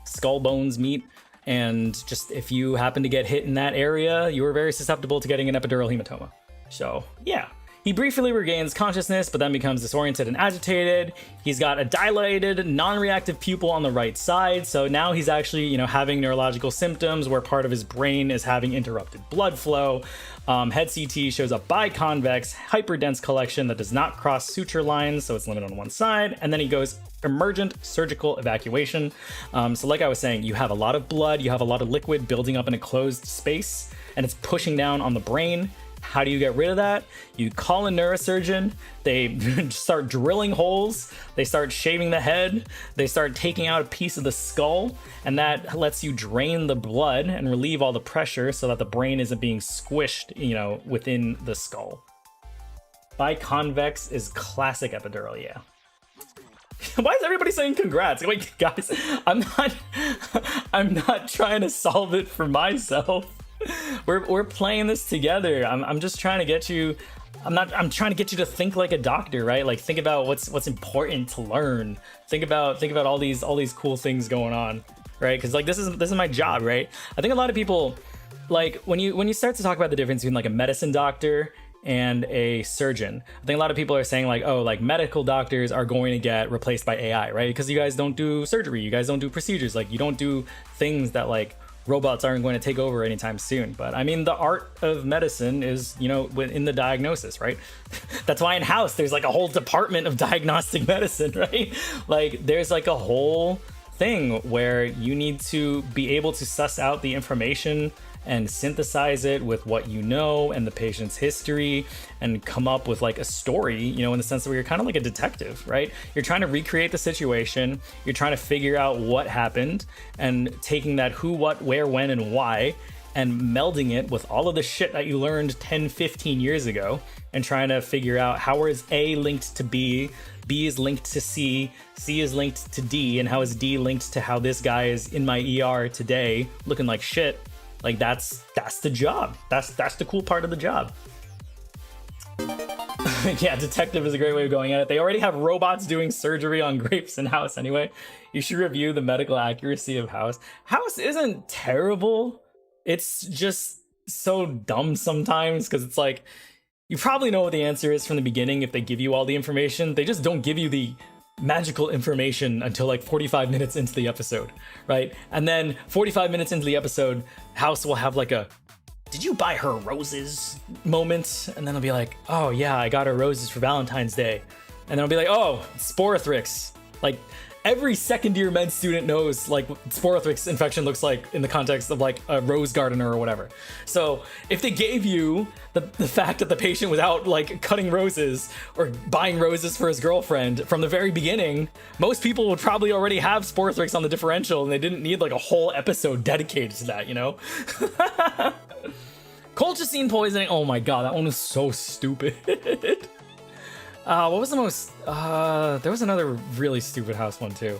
skull bones meet. And just if you happen to get hit in that area, you are very susceptible to getting an epidural hematoma. So yeah. He briefly regains consciousness, but then becomes disoriented and agitated. He's got a dilated, non-reactive pupil on the right side. So now he's actually, you know, having neurological symptoms where part of his brain is having interrupted blood flow. Head CT shows a biconvex, hyperdense collection that does not cross suture lines, so it's limited on one side. And then he goes emergent surgical evacuation. So like I was saying, you have a lot of blood, you have a lot of liquid building up in a closed space, and it's pushing down on the brain. How do you get rid of that? You call a neurosurgeon, they start drilling holes, they start shaving the head, they start taking out a piece of the skull, and that lets you drain the blood and relieve all the pressure so that the brain isn't being squished, you know, within the skull. Biconvex is classic epidural, yeah. Why is everybody saying congrats? Wait, guys, I'm not trying to solve it for myself. We're playing this together. I'm just trying to get you. I'm trying to get you to think like a doctor, right? Like, think about what's important to learn. Think about all these cool things going on, right? Because like this is my job, right? I think a lot of people, like when you start to talk about the difference between like a medicine doctor and a surgeon, I think a lot of people are saying like, oh, like medical doctors are going to get replaced by AI, right? Because you guys don't do surgery, you guys don't do procedures, like you don't do things that like robots aren't going to take over anytime soon. But I mean, the art of medicine is, you know, in the diagnosis, right? That's why in House there's like a whole department of diagnostic medicine, right? Like there's like a whole thing where you need to be able to suss out the information and synthesize it with what you know and the patient's history and come up with like a story, you know, in the sense that you're kind of like a detective, right? You're trying to recreate the situation, you're trying to figure out what happened and taking that who, what, where, when, and why and melding it with all of the shit that you learned 10, 15 years ago and trying to figure out how is A linked to B is linked to C is linked to D, and how is D linked to how this guy is in my ER today looking like shit. Like that's the job. That's the cool part of the job. Yeah, detective is a great way of going at it. They already have robots doing surgery on grapes in House anyway. You should review the medical accuracy of House. House isn't terrible. It's just so dumb sometimes because it's like, you probably know what the answer is from the beginning if they give you all the information. They just don't give you the magical information until like 45 minutes into the episode, right? And then 45 minutes into the episode, House will have like a, did you buy her roses moment? And then it'll be like, oh yeah, I got her roses for Valentine's Day. And then it'll be like, oh, Sporothrix. Like every second year med student knows like what Sporothrix infection looks like in the context of like a rose gardener or whatever. So if they gave you the fact that the patient was out like cutting roses or buying roses for his girlfriend from the very beginning, most people would probably already have Sporothrix on the differential and they didn't need like a whole episode dedicated to that, you know? Colchicine poisoning, oh my god, that one was so stupid. What was the most, there was another really stupid House one too.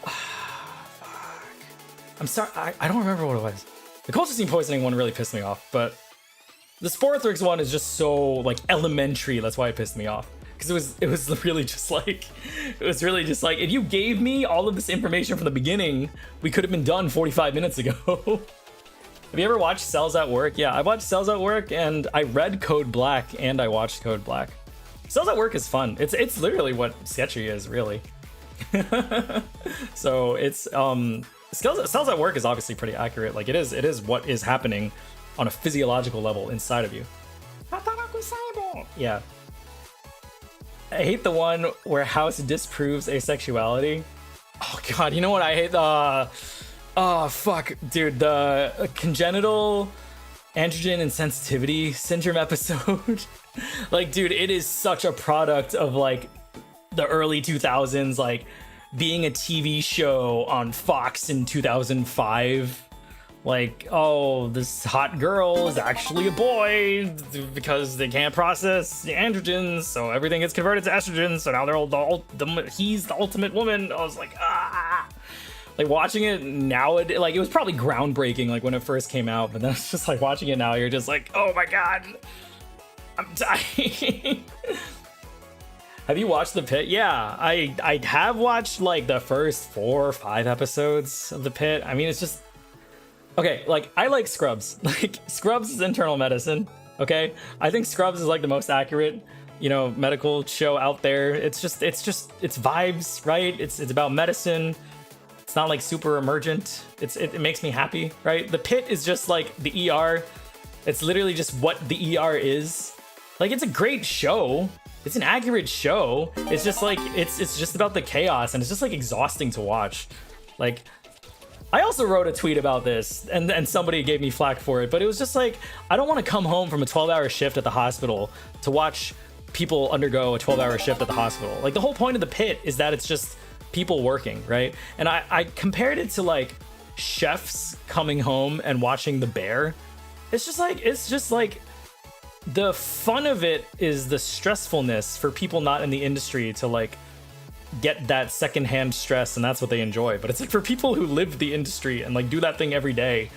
Fuck. I'm sorry, I don't remember what it was. The colchicine poisoning one really pissed me off, but the Sporothrix one is just so like elementary, that's why it pissed me off. Because it was really just like, if you gave me all of this information from the beginning, we could have been done 45 minutes ago. Have you ever watched Cells at Work? Yeah, I watched Cells at Work and I read Code Black and I watched Code Black. Cells at Work is fun. It's literally what Sketchy is, really. So it's Cells at Work is obviously pretty accurate. Like it is what is happening on a physiological level inside of you. Yeah. I hate the one where House disproves asexuality. Oh god, you know what I hate? Oh fuck, dude, the congenital androgen insensitivity syndrome episode. Like, dude, it is such a product of like the early 2000s, like being a TV show on Fox in 2005. Like, oh, this hot girl is actually a boy because they can't process the androgens, so everything gets converted to estrogen. So now he's the ultimate woman. I was like, ah. Like watching it now, like it was probably groundbreaking like when it first came out, but then it's just like watching it now, you're just like, oh my god, I'm dying. Have you watched The Pit? Yeah, I have watched like the first 4 or 5 episodes of The Pit. I mean, it's just okay. Like I like Scrubs. Like Scrubs is internal medicine. Okay, I think Scrubs is like the most accurate, you know, medical show out there. It's vibes, right? It's about medicine. It's not like super emergent. It makes me happy, right? The Pit is just like the ER. It's literally just what the ER is. Like it's a great show. It's an accurate show. It's just like it's just about the chaos and it's just like exhausting to watch. Like I also wrote a tweet about this and somebody gave me flack for it, but it was just like I don't want to come home from a 12-hour shift at the hospital to watch people undergo a 12-hour shift at the hospital. Like the whole point of The Pit is that it's just people working, right? And I compared it to like chefs coming home and watching The Bear. It's just like the fun of it is the stressfulness for people not in the industry to like get that secondhand stress, and that's what they enjoy. But it's like for people who live the industry and like do that thing every day,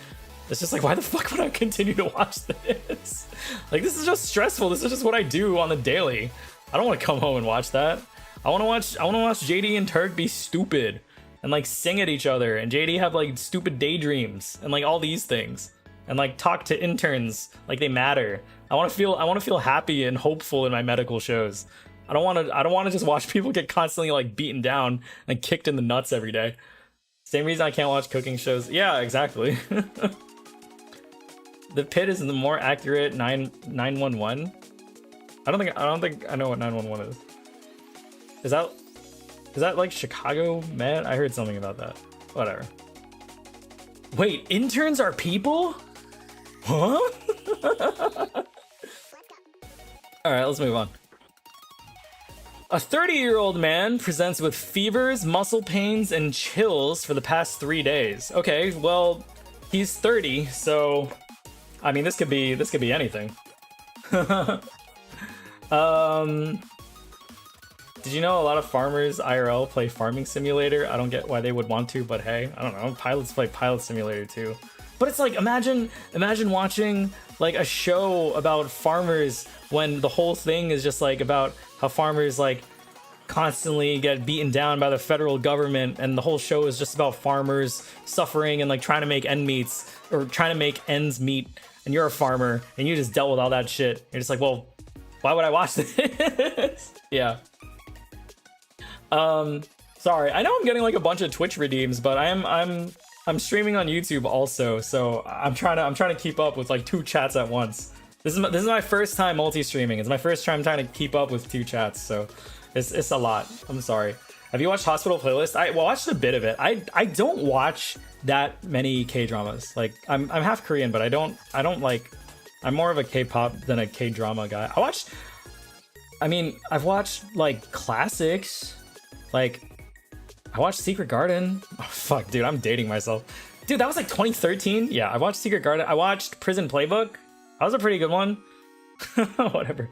it's just like, why the fuck would I continue to watch this? Like this is just stressful. This is just what I do on the daily. I don't want to come home and watch that. I want to watch JD and Turk be stupid and like sing at each other and JD have like stupid daydreams and like all these things and like talk to interns like they matter. I want to feel happy and hopeful in my medical shows. I don't want to just watch people get constantly like beaten down and kicked in the nuts every day. Same reason I can't watch cooking shows. Yeah, exactly. The Pit is the more accurate 911. I don't think I know what 911 is. Is that like Chicago Med? I heard something about that. Whatever. Wait, interns are people? Huh? Alright, let's move on. A 30-year-old man presents with fevers, muscle pains, and chills for the past 3 days. Okay, well, he's 30, so I mean this could be anything. Did you know a lot of farmers IRL play Farming Simulator? I don't get why they would want to, but hey, I don't know. Pilots play Pilot Simulator too. But it's like, imagine watching like a show about farmers when the whole thing is just like about how farmers like constantly get beaten down by the federal government, and the whole show is just about farmers suffering and like trying to make ends meet, and you're a farmer and you just dealt with all that shit. You're just like, well, why would I watch this? Yeah. Sorry, I know I'm getting like a bunch of Twitch redeems, but I'm streaming on YouTube also, so I'm trying to keep up with like 2 chats at once. This is my first time multi-streaming. It's my first time trying to keep up with 2 chats, so it's a lot. I'm sorry. Have you watched Hospital Playlist? I watched a bit of it. I don't watch that many K-dramas. Like I'm half Korean, but I don't like. I'm more of a K-pop than a K-drama guy. I've watched like classics. Like, I watched Secret Garden. Oh, fuck, dude, I'm dating myself. Dude, that was like 2013. Yeah, I watched Secret Garden. I watched Prison Playbook. That was a pretty good one. Whatever.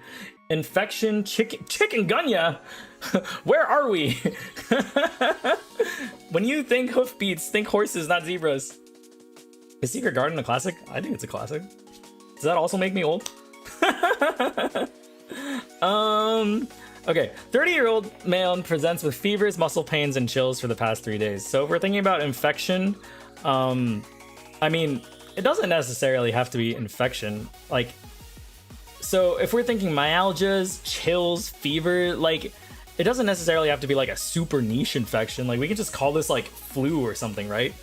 Infection, chikungunya. Where are we? When you think hoofbeats, think horses, not zebras. Is Secret Garden a classic? I think it's a classic. Does that also make me old? Okay, 30-year-old man presents with fevers, muscle pains, and chills for the past 3 days. So if we're thinking about infection, I mean, it doesn't necessarily have to be infection. Like, so if we're thinking myalgias, chills, fever, like, it doesn't necessarily have to be like a super niche infection. Like, we can just call this like flu or something, right?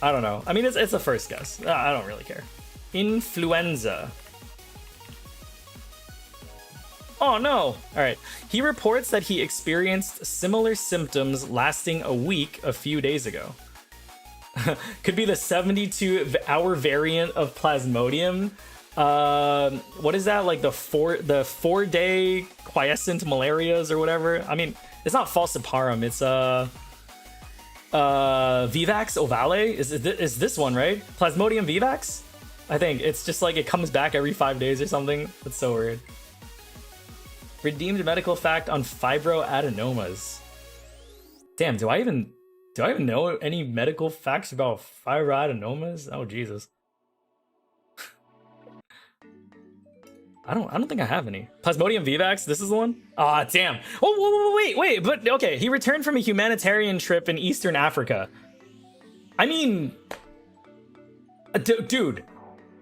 I don't know. I mean, it's a first guess. I don't really care. Influenza. Oh no! Alright. He reports that he experienced similar symptoms lasting a week a few days ago. Could be the 72-hour variant of Plasmodium. What is that? Like the 4-day quiescent malarias or whatever? I mean, it's not falciparum, it's Vivax ovale? Is this one, right? Plasmodium Vivax? I think it's just like it comes back every 5 days or something. That's so weird. Redeemed medical fact on fibroadenomas. Damn, do I even know any medical facts about fibroadenomas? Oh Jesus. I don't think I have any. Plasmodium vivax, this is the one? Ah, damn. Oh, wait, but okay, he returned from a humanitarian trip in Eastern Africa. I mean, dude,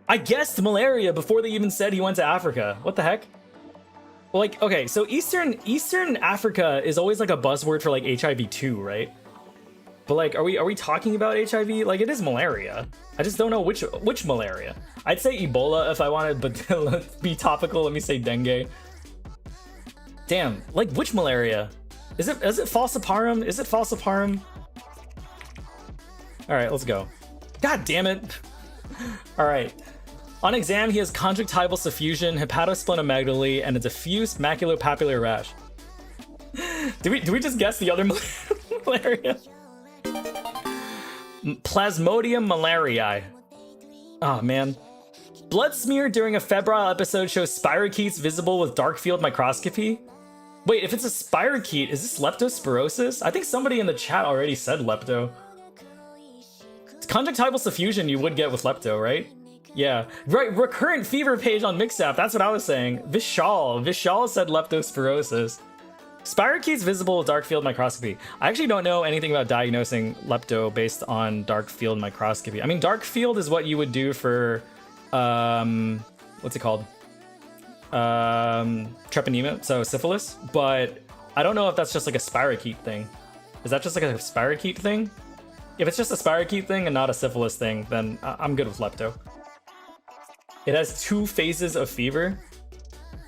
I guessed malaria before they even said he went to Africa. What the heck? Well, like, okay, so Eastern Africa is always like a buzzword for like HIV too, right? But like, are we talking about HIV? Like, it is malaria. I just don't know which malaria. I'd say Ebola if I wanted, but let's be topical. Let me say dengue. Damn, like which malaria? Is it falciparum? Is it falciparum? All right, let's go. God damn it! All right. On exam, he has conjunctival suffusion, hepatosplenomegaly, and a diffuse maculopapular rash. Did we just guess the other malaria? Plasmodium malariae. Oh man. Blood smear during a febrile episode shows spirochetes visible with dark field microscopy. Wait, if it's a spirochete, is this leptospirosis? I think somebody in the chat already said lepto. It's conjunctival suffusion you would get with lepto, right? Yeah, right. Recurrent fever page on Mixapp. That's what I was saying. Vishal said leptospirosis. Spirochetes visible with dark field microscopy. I actually don't know anything about diagnosing lepto based on dark field microscopy. I mean, dark field is what you would do for, what's it called? Treponema, so syphilis. But I don't know if that's just like a spirochete thing. Is that just like a spirochete thing? If it's just a spirochete thing and not a syphilis thing, then I'm good with lepto. It has 2 phases of fever.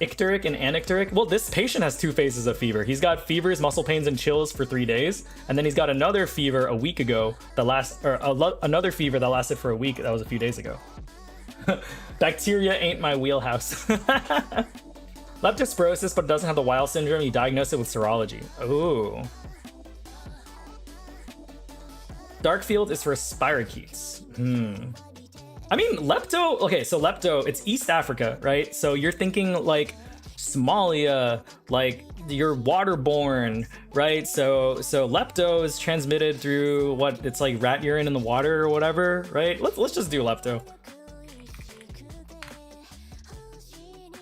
Icteric and anicteric. Well, this patient has 2 phases of fever. He's got fevers, muscle pains, and chills for 3 days, and then he's got another fever a week ago another fever that lasted for a week. That was a few days ago. Bacteria ain't my wheelhouse. Leptospirosis, but doesn't have the Weil syndrome. You diagnose it with serology. Ooh. Dark field is for spirochetes. I mean, lepto, okay, so lepto, it's East Africa, right? So you're thinking like Somalia, like you're waterborne, right? So lepto is transmitted through what, it's like rat urine in the water or whatever, right? Let's just do lepto.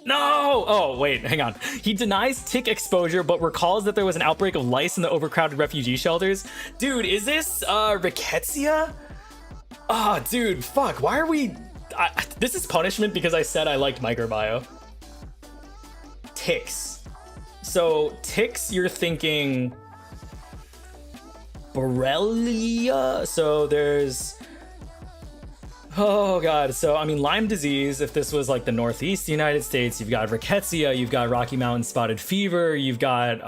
No! Oh, wait, hang on. He denies tick exposure, but recalls that there was an outbreak of lice in the overcrowded refugee shelters. Dude, is this rickettsia? Oh, dude, fuck. Why are we... this is punishment because I said I liked microbio. Ticks. So, ticks, you're thinking... Borrelia? So, there's... Oh, God. So, I mean, Lyme disease, if this was like the Northeast United States, you've got rickettsia, you've got Rocky Mountain spotted fever, you've got...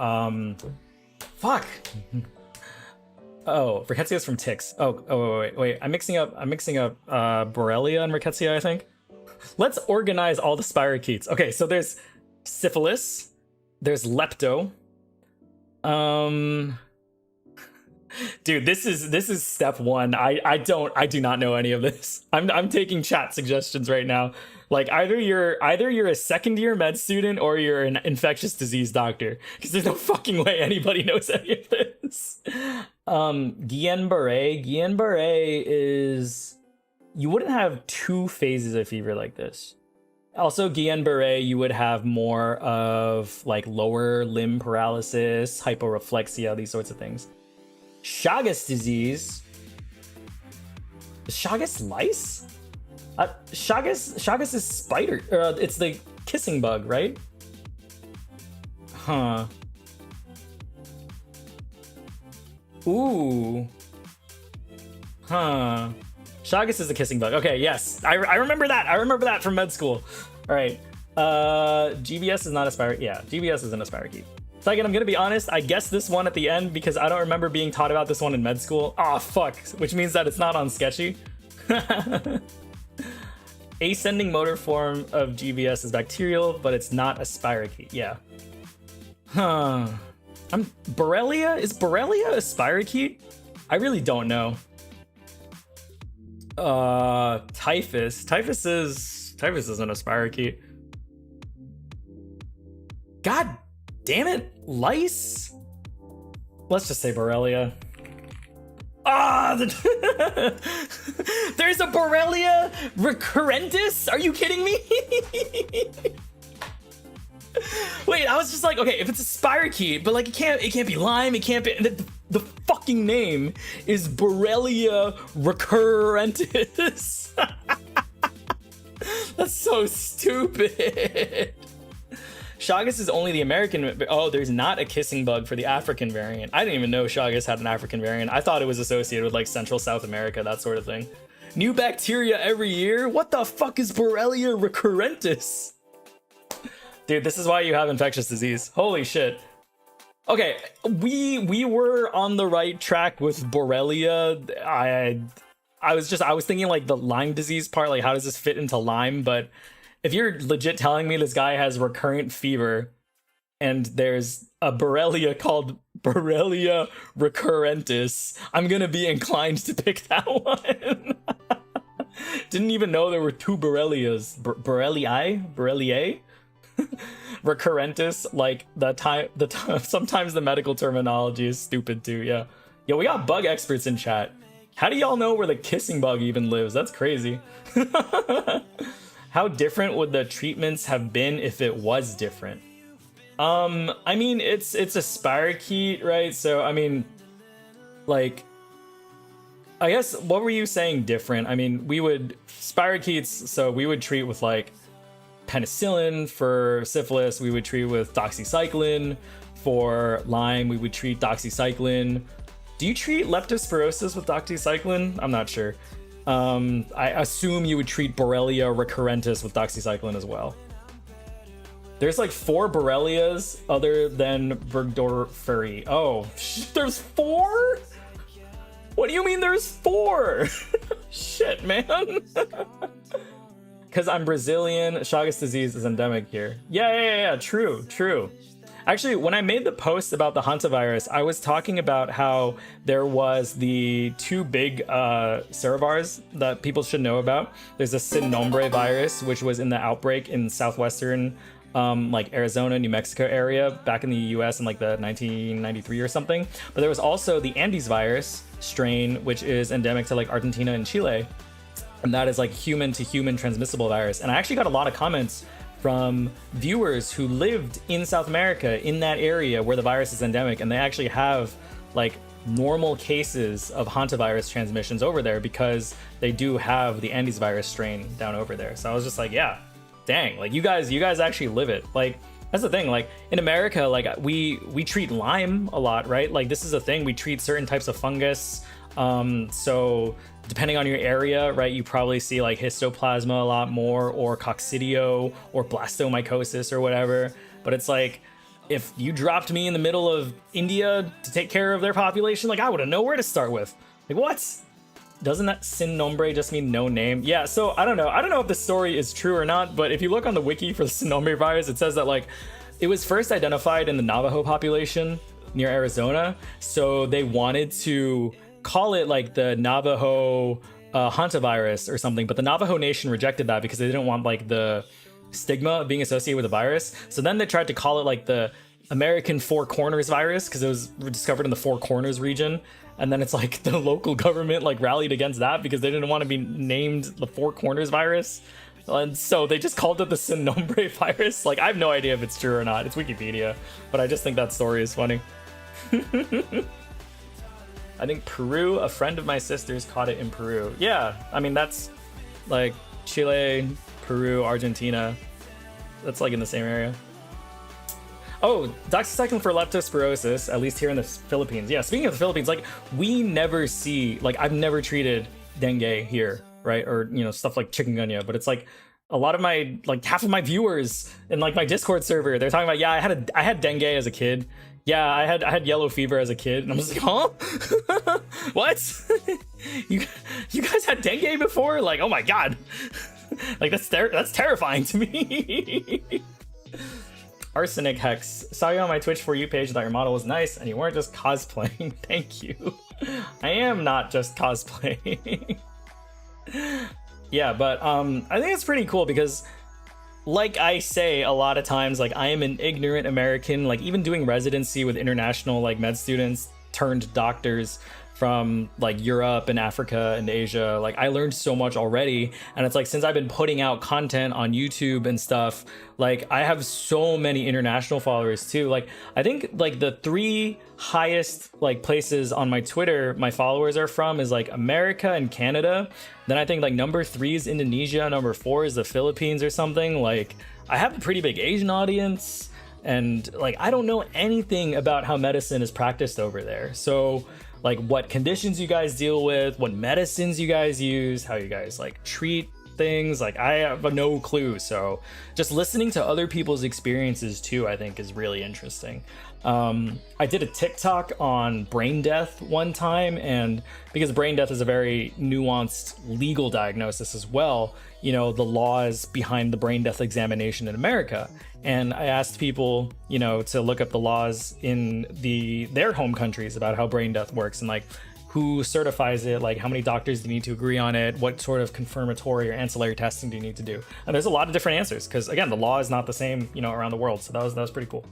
Fuck. Oh, rickettsia is from ticks. Oh, wait. I'm mixing up Borrelia and rickettsia, I think. Let's organize all the spirochetes. Okay, so there's syphilis, there's lepto. Dude, this is step 1. I do not know any of this. I'm taking chat suggestions right now. Like either you're a second year med student or you're an infectious disease doctor, because there's no fucking way anybody knows any of this. Guillain-Barré is, you wouldn't have 2 phases of fever like this. Also, Guillain-Barré, you would have more of like lower limb paralysis, hyporeflexia, these sorts of things. Chagas disease. Is Chagas lice? Chagas is spider. It's the kissing bug, right? Huh. Ooh. Huh. Chagas is a kissing bug. Okay, yes. I remember that. I remember that from med school. All right. GBS is not a spirochete. Yeah, GBS isn't a spirochete. Saiken, I'm gonna be honest, I guessed this one at the end because I don't remember being taught about this one in med school. Ah, fuck. Which means that it's not on Sketchy. Ascending motor form of GBS is bacterial, but it's not a spirochete. Yeah. Huh. Borrelia? Is Borrelia a spirochete? I really don't know. Typhus. Typhus isn't a spirochete. God damn it. Lice? Let's just say Borrelia. There's a Borrelia recurrentis? Are you kidding me? Wait, I was just like, okay, if it's a spirochete, but like it can't be Lyme, it can't be the fucking name is Borrelia recurrentis. That's so stupid. Chagas is only the American. Oh, there's not a kissing bug for the African variant. I didn't even know Chagas had an African variant. I thought it was associated with like Central South America, that sort of thing. New bacteria every year? What the fuck is Borrelia recurrentis? Dude, this is why you have infectious disease. Holy shit. Okay, we were on the right track with Borrelia. I was thinking like the Lyme disease part, like how does this fit into Lyme? But if you're legit telling me this guy has recurrent fever and there's a Borrelia called Borrelia recurrentis, I'm gonna be inclined to pick that one. Didn't even know there were 2 Borrelias. Borreliae? Recurrentis, like sometimes the medical terminology is stupid too. Yeah, yo, we got bug experts in chat. How do y'all know where the kissing bug even lives? That's crazy. How different would the treatments have been if it was different? I mean, it's a spirochete, right? So I mean, like, I guess, what were you saying different? I mean, we would spirochetes, so we would treat with like penicillin. For syphilis, we would treat with doxycycline. For Lyme, we would treat doxycycline. Do you treat leptospirosis with doxycycline? I'm not sure. I assume you would treat Borrelia recurrentis with doxycycline as well. There's like 4 Borrelias other than Burgdorferi. Oh, there's 4? What do you mean there's 4? Shit, man. Because I'm Brazilian, Chagas disease is endemic here. Yeah, true. Actually, when I made the post about the hantavirus, I was talking about how there was the 2 big serovars that people should know about. There's a sin nombre virus, which was in the outbreak in southwestern like Arizona, New Mexico area back in the US in like the 1993 or something. But there was also the Andes virus strain, which is endemic to like Argentina and Chile. And that is like human to human transmissible virus. And I actually got a lot of comments from viewers who lived in South America in that area where the virus is endemic, and they actually have like normal cases of hantavirus transmissions over there because they do have the Andes virus strain down over there. So I was just like, yeah, dang, like you guys actually live it. Like that's the thing, like in America, like we treat Lyme a lot, right? Like this is a thing, we treat certain types of fungus. So depending on your area, right, you probably see like histoplasma a lot more, or coccidio, or blastomycosis or whatever. But it's like, if you dropped me in the middle of India to take care of their population, like I wouldn't know where to start with. Like what? Doesn't that sin nombre just mean no name? Yeah, so I don't know if the story is true or not, but if you look on the wiki for the sin nombre virus, it says that like it was first identified in the Navajo population near Arizona. So they wanted to call it like the Navajo hantavirus or something, but the Navajo Nation rejected that because they didn't want like the stigma of being associated with the virus. So then they tried to call it like the American Four Corners virus because it was discovered in the Four Corners region. And then it's like the local government like rallied against that because they didn't want to be named the Four Corners virus. And so they just called it the sin nombre virus. Like I have no idea if it's true or not. It's Wikipedia, but I just think that story is funny. I think Peru, a friend of my sister's caught it in Peru. Yeah, I mean, that's like Chile, Peru, Argentina. That's like in the same area. Oh, doxycycline for leptospirosis, at least here in the Philippines. Yeah, speaking of the Philippines, like we never see, like I've never treated dengue here, right? Or, you know, stuff like chikungunya, but it's like a lot of my, like half of my viewers in like my Discord server, they're talking about, yeah, I had dengue as a kid. Yeah, I had yellow fever as a kid, and I'm just like, huh? What? you guys had dengue before? Like, oh my god, like that's terrifying to me. Arsenic Hex, saw you on my Twitch For You page that your model was nice, and you weren't just cosplaying. Thank you. I am not just cosplaying. Yeah, but I think it's pretty cool because, like I say a lot of times, like I am an ignorant American, like even doing residency with international like med students turned doctors from like Europe and Africa and Asia. Like I learned so much already, and it's like since I've been putting out content on YouTube and stuff, like I have so many international followers too. Like I think like the 3 highest like places on my Twitter my followers are from is like America and Canada. Then I think like number 3 is Indonesia, number 4 is the Philippines or something. Like I have a pretty big Asian audience, and like I don't know anything about how medicine is practiced over there. So like what conditions you guys deal with, what medicines you guys use, how you guys like treat things, like I have no clue. So just listening to other people's experiences too, I think is really interesting. I did a TikTok on brain death one time, and because brain death is a very nuanced legal diagnosis as well, you know, the laws behind the brain death examination in America. And I asked people, you know, to look up the laws in their home countries about how brain death works, and like who certifies it, like how many doctors do you need to agree on it, what sort of confirmatory or ancillary testing do you need to do. And there's a lot of different answers because again, the law is not the same, you know, around the world. So that was pretty cool.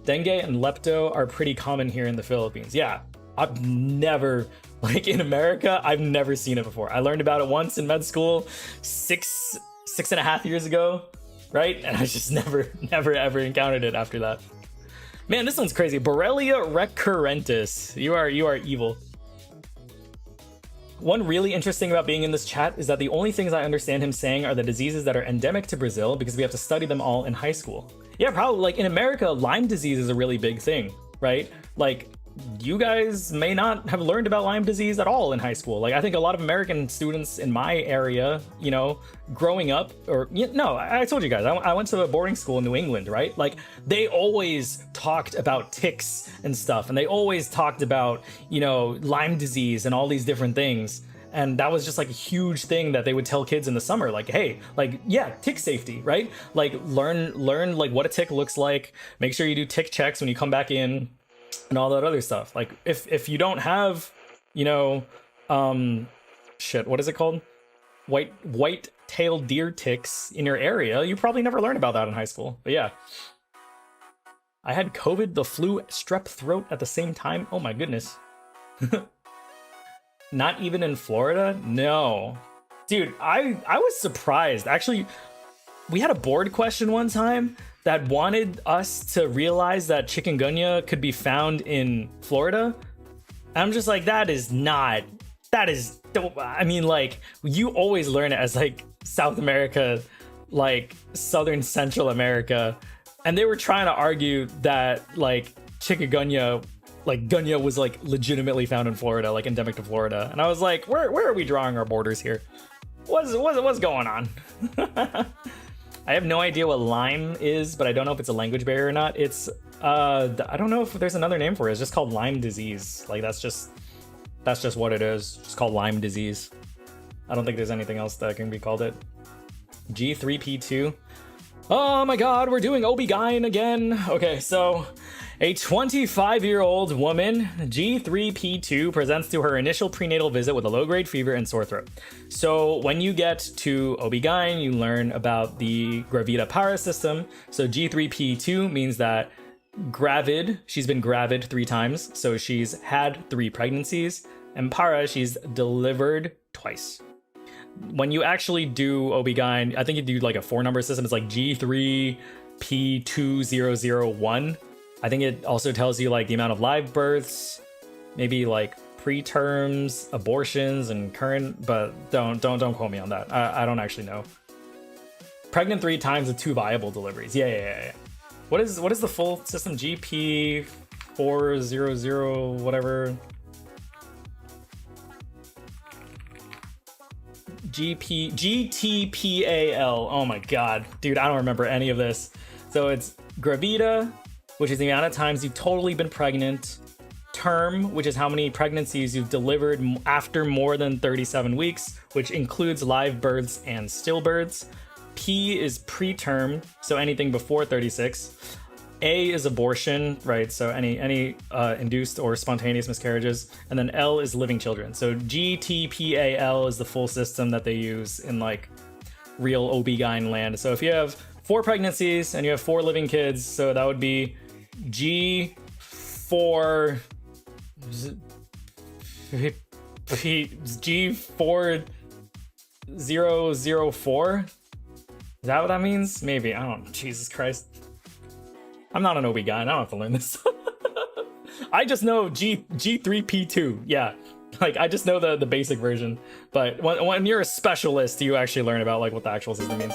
Dengue and lepto are pretty common here in the Philippines. Yeah, I've never, like in America, I've never seen it before. I learned about it once in med school six and a half years ago, right? And I just never ever encountered it after that. Man, this one's crazy. Borrelia recurrentis. You are evil. One really interesting about being in this chat is that the only things I understand him saying are the diseases that are endemic to Brazil because we have to study them all in high school. Yeah, probably like in America, Lyme disease is a really big thing, right? Like you guys may not have learned about Lyme disease at all in high school. Like, I think a lot of American students in my area, you know, growing up, or no, I told you guys, I went to a boarding school in New England, right? Like, they always talked about ticks and stuff, and they always talked about, you know, Lyme disease and all these different things. And that was just like a huge thing that they would tell kids in the summer, like, hey, like, yeah, tick safety, right? Like, learn like what a tick looks like. Make sure you do tick checks when you come back in, and all that other stuff. Like, if you don't have, you know, shit, what is it called? White-tailed deer ticks in your area, you probably never learned about that in high school. But yeah. I had COVID, the flu, strep throat at the same time. Oh my goodness. Not even in Florida? No. Dude, I was surprised. Actually, we had a board question one time that wanted us to realize that chikungunya could be found in Florida. I'm just like, I mean, like, you always learn it as like South America, like Southern Central America. And they were trying to argue that like chikungunya, like gunya was like legitimately found in Florida, like endemic to Florida. And I was like, where are we drawing our borders here? What's going on? I have no idea what Lyme is, but I don't know if it's a language barrier or not. It's, I don't know if there's another name for it. It's just called Lyme disease. Like, that's just what it is. It's called Lyme disease. I don't think there's anything else that can be called it. G3P2. Oh my god, we're doing OB-GYN again. Okay, so a 25-year-old woman, G3P2, presents to her initial prenatal visit with a low-grade fever and sore throat. So when you get to OB-GYN, you learn about the Gravida Para system. So G3P2 means that gravid, she's been gravid 3 times, so she's had 3 pregnancies, and Para, she's delivered twice. When you actually do OB-GYN, I think you do like a 4-number system. It's like G3P2001. I think it also tells you like the amount of live births, maybe like preterms, abortions, and current, but don't quote me on that. I don't actually know. Pregnant 3 times with 2 viable deliveries. Yeah. What is the full system? GP400 whatever. GTPAL. Oh my god, dude, I don't remember any of this. So it's Gravida, which is the amount of times you've totally been pregnant. Term, which is how many pregnancies you've delivered after more than 37 weeks, which includes live births and stillbirths. P is preterm, so anything before 36. A is abortion, right? So any induced or spontaneous miscarriages. And then L is living children. So GTPAL is the full system that they use in like real OB-GYN land. So if you have 4 pregnancies and you have 4 living kids, so that would be G4004. Is that what that means? Maybe. I don't know. Jesus Christ. I'm not an OB-GYN. I don't have to learn this. I just know G3P2. Yeah. Like, I just know the basic version. But when you're a specialist, you actually learn about like what the actual system means.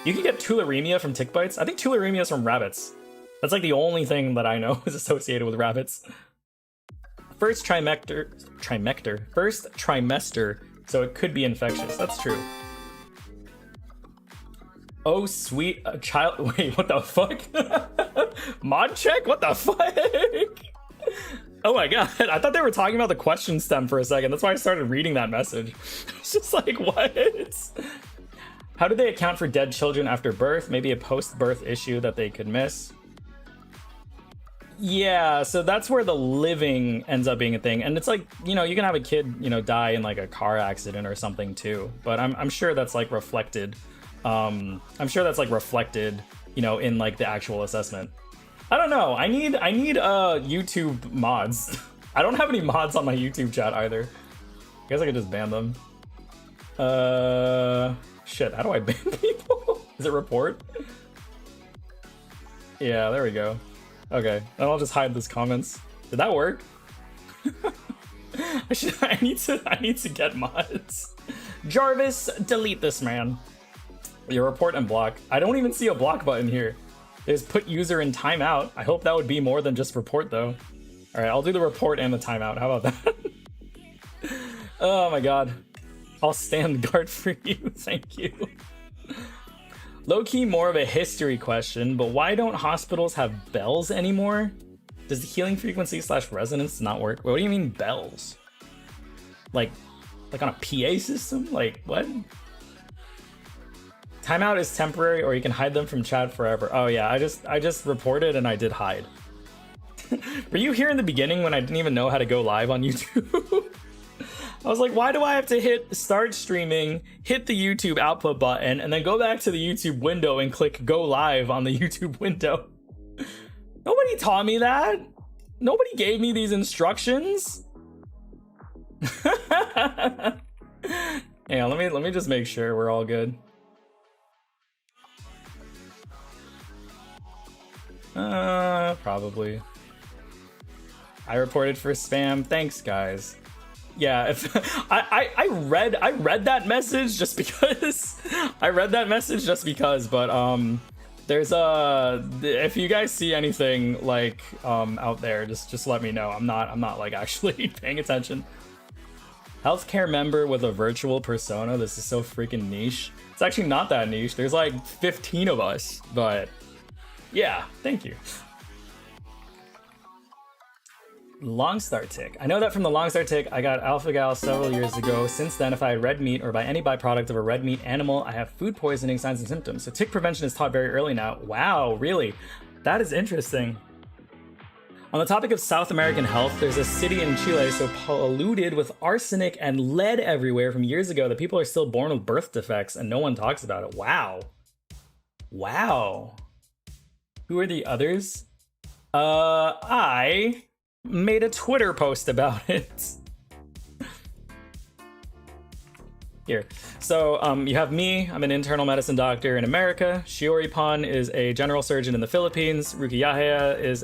You can get tularemia from tick bites. I think tularemia is from rabbits. That's like the only thing that I know is associated with rabbits. First trimester. First trimester. So it could be infectious. That's true. Oh, sweet child. Wait, what the fuck? Mod check? What the fuck? Oh my god. I thought they were talking about the question stem for a second. That's why I started reading that message. It's just like, what? How do they account for dead children after birth? Maybe a post-birth issue that they could miss. Yeah, so that's where the living ends up being a thing. And it's like, you know, you can have a kid, you know, die in like a car accident or something too. But I'm sure that's like reflected. I'm sure that's like reflected, you know, in like the actual assessment. I don't know. I need YouTube mods. I don't have any mods on my YouTube chat either. I guess I could just ban them. Shit, how do I ban people? Is it report? Yeah, there we go. Okay, then I'll just hide those comments. Did that work? I need to get mods. Jarvis, delete this man. Your report and block. I don't even see a block button here. There's put user in timeout. I hope that would be more than just report though. All All right, I'll do the report and the timeout. How about that? Oh my god. I'll stand guard for you. Thank you. Low-key more of a history question, but why don't hospitals have bells anymore? Does the healing frequency / resonance not work? What do you mean bells? Like on a PA system? Like, what? Timeout is temporary, or you can hide them from chat forever. Oh yeah, I just reported and I did hide. Were you here in the beginning when I didn't even know how to go live on YouTube? I was like, why do I have to hit start streaming, hit the YouTube output button, and then go back to the YouTube window and click go live on the YouTube window? Nobody taught me that. Nobody gave me these instructions. Yeah, let me just make sure we're all good. Probably. I reported for spam. Thanks, guys. Yeah, if I read that message just because. I read that message just because, but there's if you guys see anything like out there, just let me know. I'm not like actually paying attention. Healthcare member with a virtual persona. This is so freaking niche. It's actually not that niche. There's like 15 of us, but yeah, thank you. Long start tick. I know that from the long start tick, I got alpha gal several years ago. Since then, if I had red meat or by any byproduct of a red meat animal, I have food poisoning signs and symptoms. So tick prevention is taught very early now. Wow, really? That is interesting. On the topic of South American health, there's a city in Chile so polluted with arsenic and lead everywhere from years ago that people are still born with birth defects and no one talks about it. Wow. Wow. Who are the others? I made a Twitter post about it. Here. So you have me. I'm an internal medicine doctor in America. Shiori Pan is a general surgeon in the Philippines. Ruki Yahya is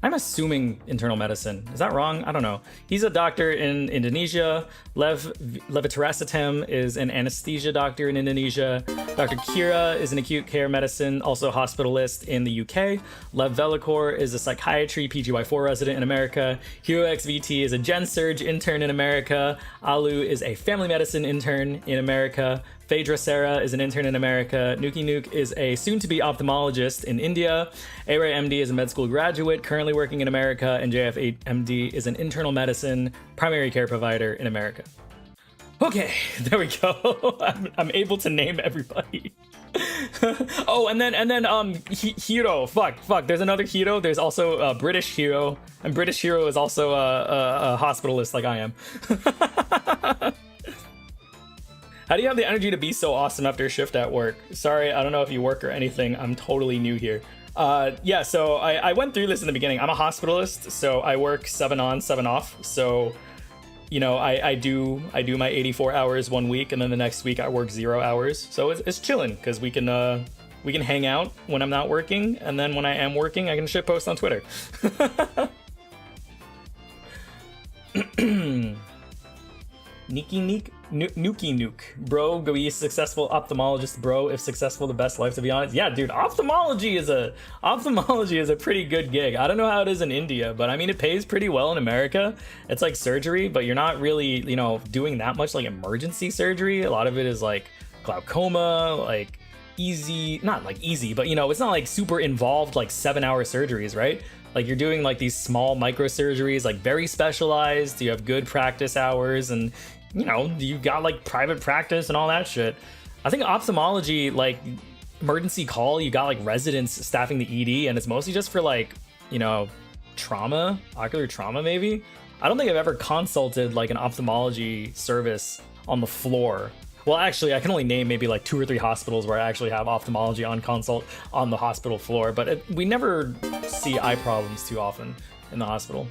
I'm assuming internal medicine. Is that wrong? I don't know. He's a doctor in Indonesia. Lev Levitiracetam is an anesthesia doctor in Indonesia. Dr. Kira is an acute care medicine, also hospitalist in the UK. Lev Velikor is a psychiatry PGY4 resident in America. HeroXVT is a gen surge intern in America. Alu is a family medicine intern in America. Phaedra Sarah is an intern in America. Nuki Nuke is a soon-to-be ophthalmologist in India. A-Ray MD is a med school graduate currently working in America. And JF MD is an internal medicine primary care provider in America. Okay, there we go. I'm able to name everybody. Oh, and then Hero. Fuck. There's another Hero. There's also a British Hero, and British Hero is also a hospitalist like I am. How do you have the energy to be so awesome after a shift at work? Sorry, I don't know if you work or anything. I'm totally new here. Yeah, so I went through this in the beginning. I'm a hospitalist, so I work 7 on, 7 off. So, you know, I do my 84 hours one week, and then the next week I work 0 hours. So it's chilling because we can hang out when I'm not working, and then when I am working, I can shit post on Twitter. Nuki Nuke. Bro, go be a successful ophthalmologist, bro. If successful, the best life, to be honest. Yeah, dude, ophthalmology is a pretty good gig. I don't know how it is in India, but I mean, it pays pretty well in America. It's like surgery, but you're not really, you know, doing that much like emergency surgery. A lot of it is like glaucoma, like easy, not like easy, but you know, it's not like super involved, like 7-hour surgeries, right? Like you're doing like these small microsurgeries, like very specialized. You have good practice hours, and you know, you got like private practice and all that shit. I think ophthalmology, like emergency call, you got like residents staffing the ED, and it's mostly just for like, you know, trauma, ocular trauma maybe. I don't think I've ever consulted like an ophthalmology service on the floor. Well, actually, I can only name maybe like 2 or 3 hospitals where I actually have ophthalmology on consult on the hospital floor, but we never see eye problems too often in the hospital.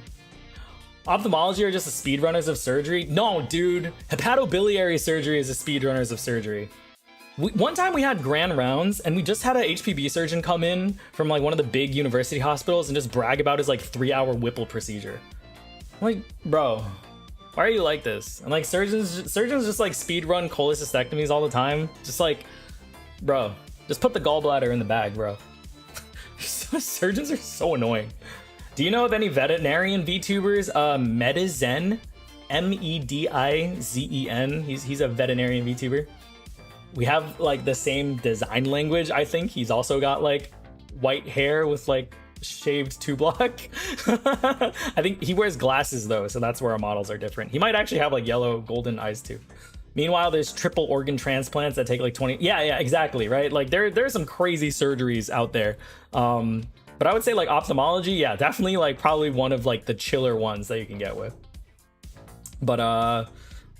Ophthalmology are just the speedrunners of surgery? No, dude. Hepatobiliary surgery is the speedrunners of surgery. One time we had grand rounds, and we just had a HPB surgeon come in from like one of the big university hospitals and just brag about his like 3-hour Whipple procedure. I'm like, bro, why are you like this? And like surgeons just like speed run cholecystectomies all the time. Just like, bro, just put the gallbladder in the bag, bro. Surgeons are so annoying. Do you know of any veterinarian VTubers? Medizen, Medizen. He's a veterinarian VTuber. We have like the same design language. I think he's also got like white hair with like shaved 2-block. I think he wears glasses though, so that's where our models are different. He might actually have like yellow golden eyes too. Meanwhile, there's triple organ transplants that take like 20. Yeah, exactly, right? Like there's some crazy surgeries out there. But I would say like ophthalmology, yeah, definitely like probably one of like the chiller ones that you can get with. But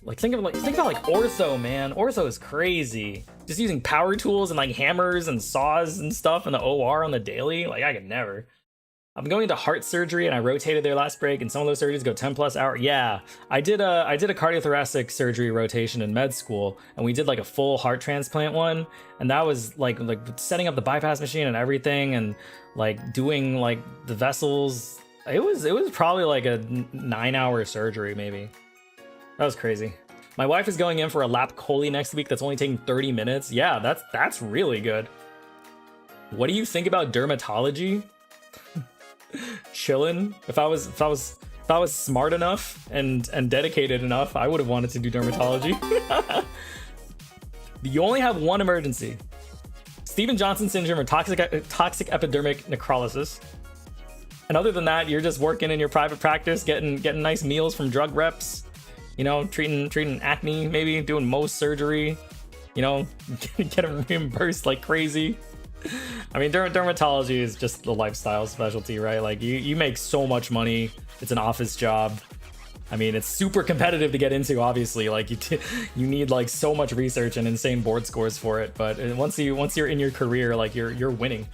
like think about like ortho, man. Ortho is crazy. Just using power tools and like hammers and saws and stuff in the OR on the daily. Like I could never. I'm going to heart surgery and I rotated there last break, and some of those surgeries go 10+ hours. Yeah, I did a cardiothoracic surgery rotation in med school, and we did like a full heart transplant one, and that was like setting up the bypass machine and everything, and like doing like the vessels. It was probably like a 9-hour surgery maybe. That was crazy. My wife is going in for a lap chole next week that's only taking 30 minutes. Yeah, that's really good. What do you think about dermatology? Chillin'. If I was smart enough and dedicated enough, I would have wanted to do dermatology. You only have one emergency: Stevens-Johnson syndrome or toxic epidermic necrolysis. And other than that, you're just working in your private practice, getting nice meals from drug reps. You know, treating acne, maybe doing Mohs surgery. You know, getting reimbursed like crazy. I mean, dermatology is just the lifestyle specialty, right? Like you make so much money. It's an office job. I mean, it's super competitive to get into, obviously. Like you need like so much research and insane board scores for it. But once you're in your career, like you're winning.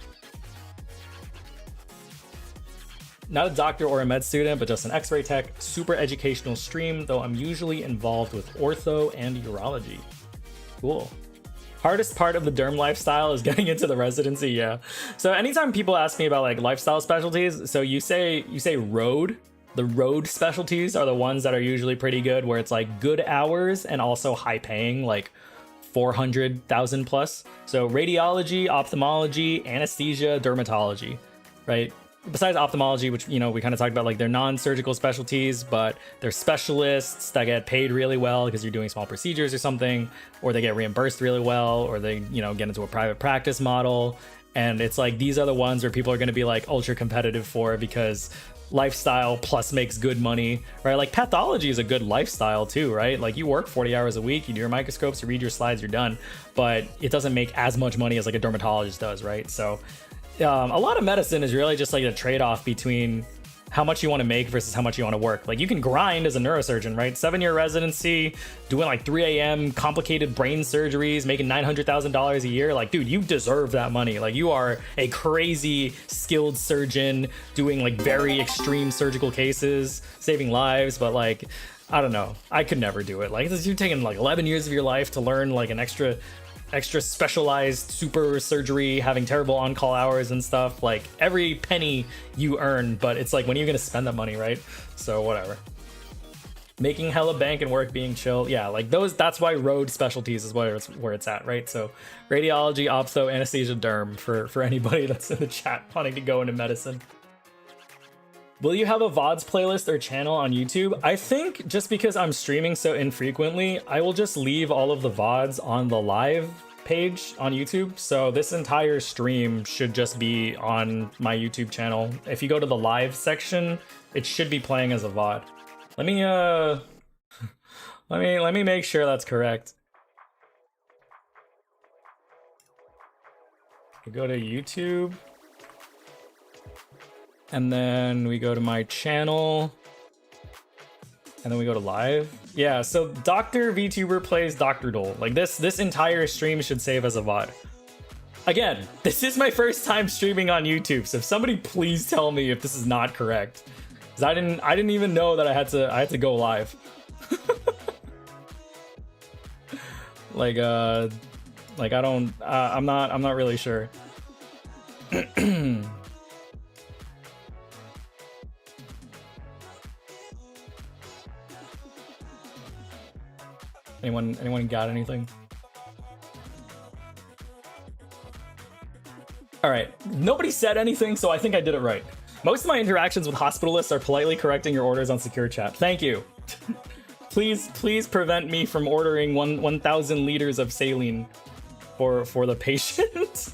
Not a doctor or a med student, but just an x-ray tech. Super educational stream, though I'm usually involved with ortho and urology. Cool. Hardest part of the derm lifestyle is getting into the residency. Yeah. So anytime people ask me about like lifestyle specialties, so you say road. The road specialties are the ones that are usually pretty good, where it's like good hours and also high paying, like 400,000 plus. So radiology, ophthalmology, anesthesia, dermatology, right? Besides ophthalmology, which, you know, we kind of talked about, like they're non-surgical specialties, but they're specialists that get paid really well because you're doing small procedures or something, or they get reimbursed really well, or they, you know, get into a private practice model. And it's like, these are the ones where people are going to be like ultra competitive for, because lifestyle plus makes good money, right? Like pathology is a good lifestyle too, right? Like you work 40 hours a week, you do your microscopes, you read your slides, you're done, but it doesn't make as much money as like a dermatologist does, right? So a lot of medicine is really just like a trade-off between how much you want to make versus how much you want to work. Like you can grind as a neurosurgeon, right? 7-year residency, doing like 3 a.m. complicated brain surgeries, making $900,000 a year. Like, dude, you deserve that money. Like you are a crazy skilled surgeon doing like very extreme surgical cases, saving lives. But like, I don't know, I could never do it. Like you're taking like 11 years of your life to learn like an extra specialized super surgery, having terrible on-call hours and stuff. Like every penny you earn, but it's like, when are you gonna spend that money, right? So whatever. Making hella bank and work being chill. Yeah, like that's why road specialties is where it's at, right? So radiology, ophtho, anesthesia, derm for anybody that's in the chat wanting to go into medicine. Will you have a VODs playlist or channel on YouTube? I think just because I'm streaming so infrequently, I will just leave all of the VODs on the live page on YouTube. So this entire stream should just be on my YouTube channel. If you go to the live section, it should be playing as a VOD. Let me make sure that's correct. We go to YouTube. And then we go to my channel, and then we go to live. Yeah, so Dr. VTuber plays Doctordle. Like this entire stream should save as a VOD. Again, this is my first time streaming on YouTube, so if somebody please tell me if this is not correct, because I didn't even know that I had to go live. like I'm not really sure. Anyone got anything? All right, nobody said anything, so I think I did it right. Most of my interactions with hospitalists are politely correcting your orders on secure chat. Thank you. Please prevent me from ordering 1,000 liters of saline for the patient.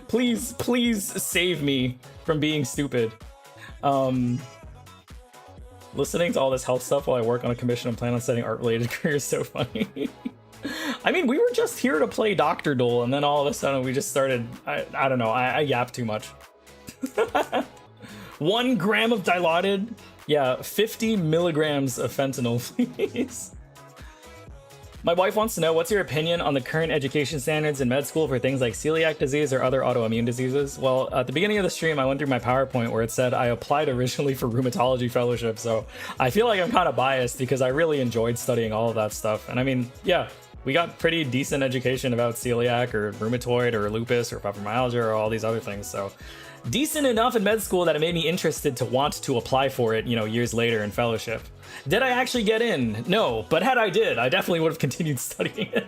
please save me from being stupid. Listening to all this health stuff while I work on a commission and plan on setting art-related careers is so funny. I mean, we were just here to play Doctordle, and then all of a sudden we just started. I don't know. I yap too much. 1 gram of Dilaudid. Yeah, 50 milligrams of fentanyl, please. My wife wants to know, what's your opinion on the current education standards in med school for things like celiac disease or other autoimmune diseases? Well, at the beginning of the stream, I went through my PowerPoint where it said I applied originally for rheumatology fellowship, so I feel like I'm kind of biased because I really enjoyed studying all of that stuff. And I mean, yeah, we got pretty decent education about celiac or rheumatoid or lupus or fibromyalgia or all these other things, so decent enough in med school that it made me interested to want to apply for it, you know, years later in fellowship. Did I actually get in? No, but had I did, I definitely would have continued studying it.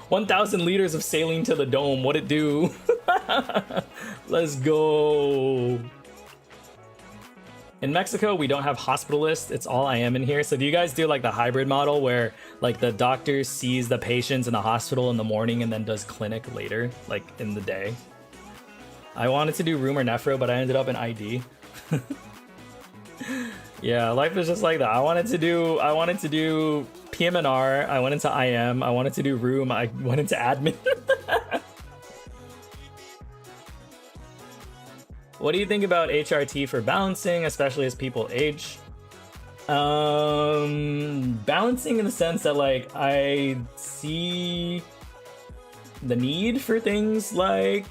1,000 liters of saline to the dome, what'd it do? Let's go. In Mexico, we don't have hospitalists, it's all IM in here. So do you guys do like the hybrid model where like the doctor sees the patients in the hospital in the morning and then does clinic later, like in the day? I wanted to do rheum or nephro, but I ended up in ID. Yeah, life is just like that. I wanted to do PM&R, I went into IM, I wanted to do rheum, I went into admin. What do you think about HRT for balancing, especially as people age? Balancing in the sense that like I see the need for things like,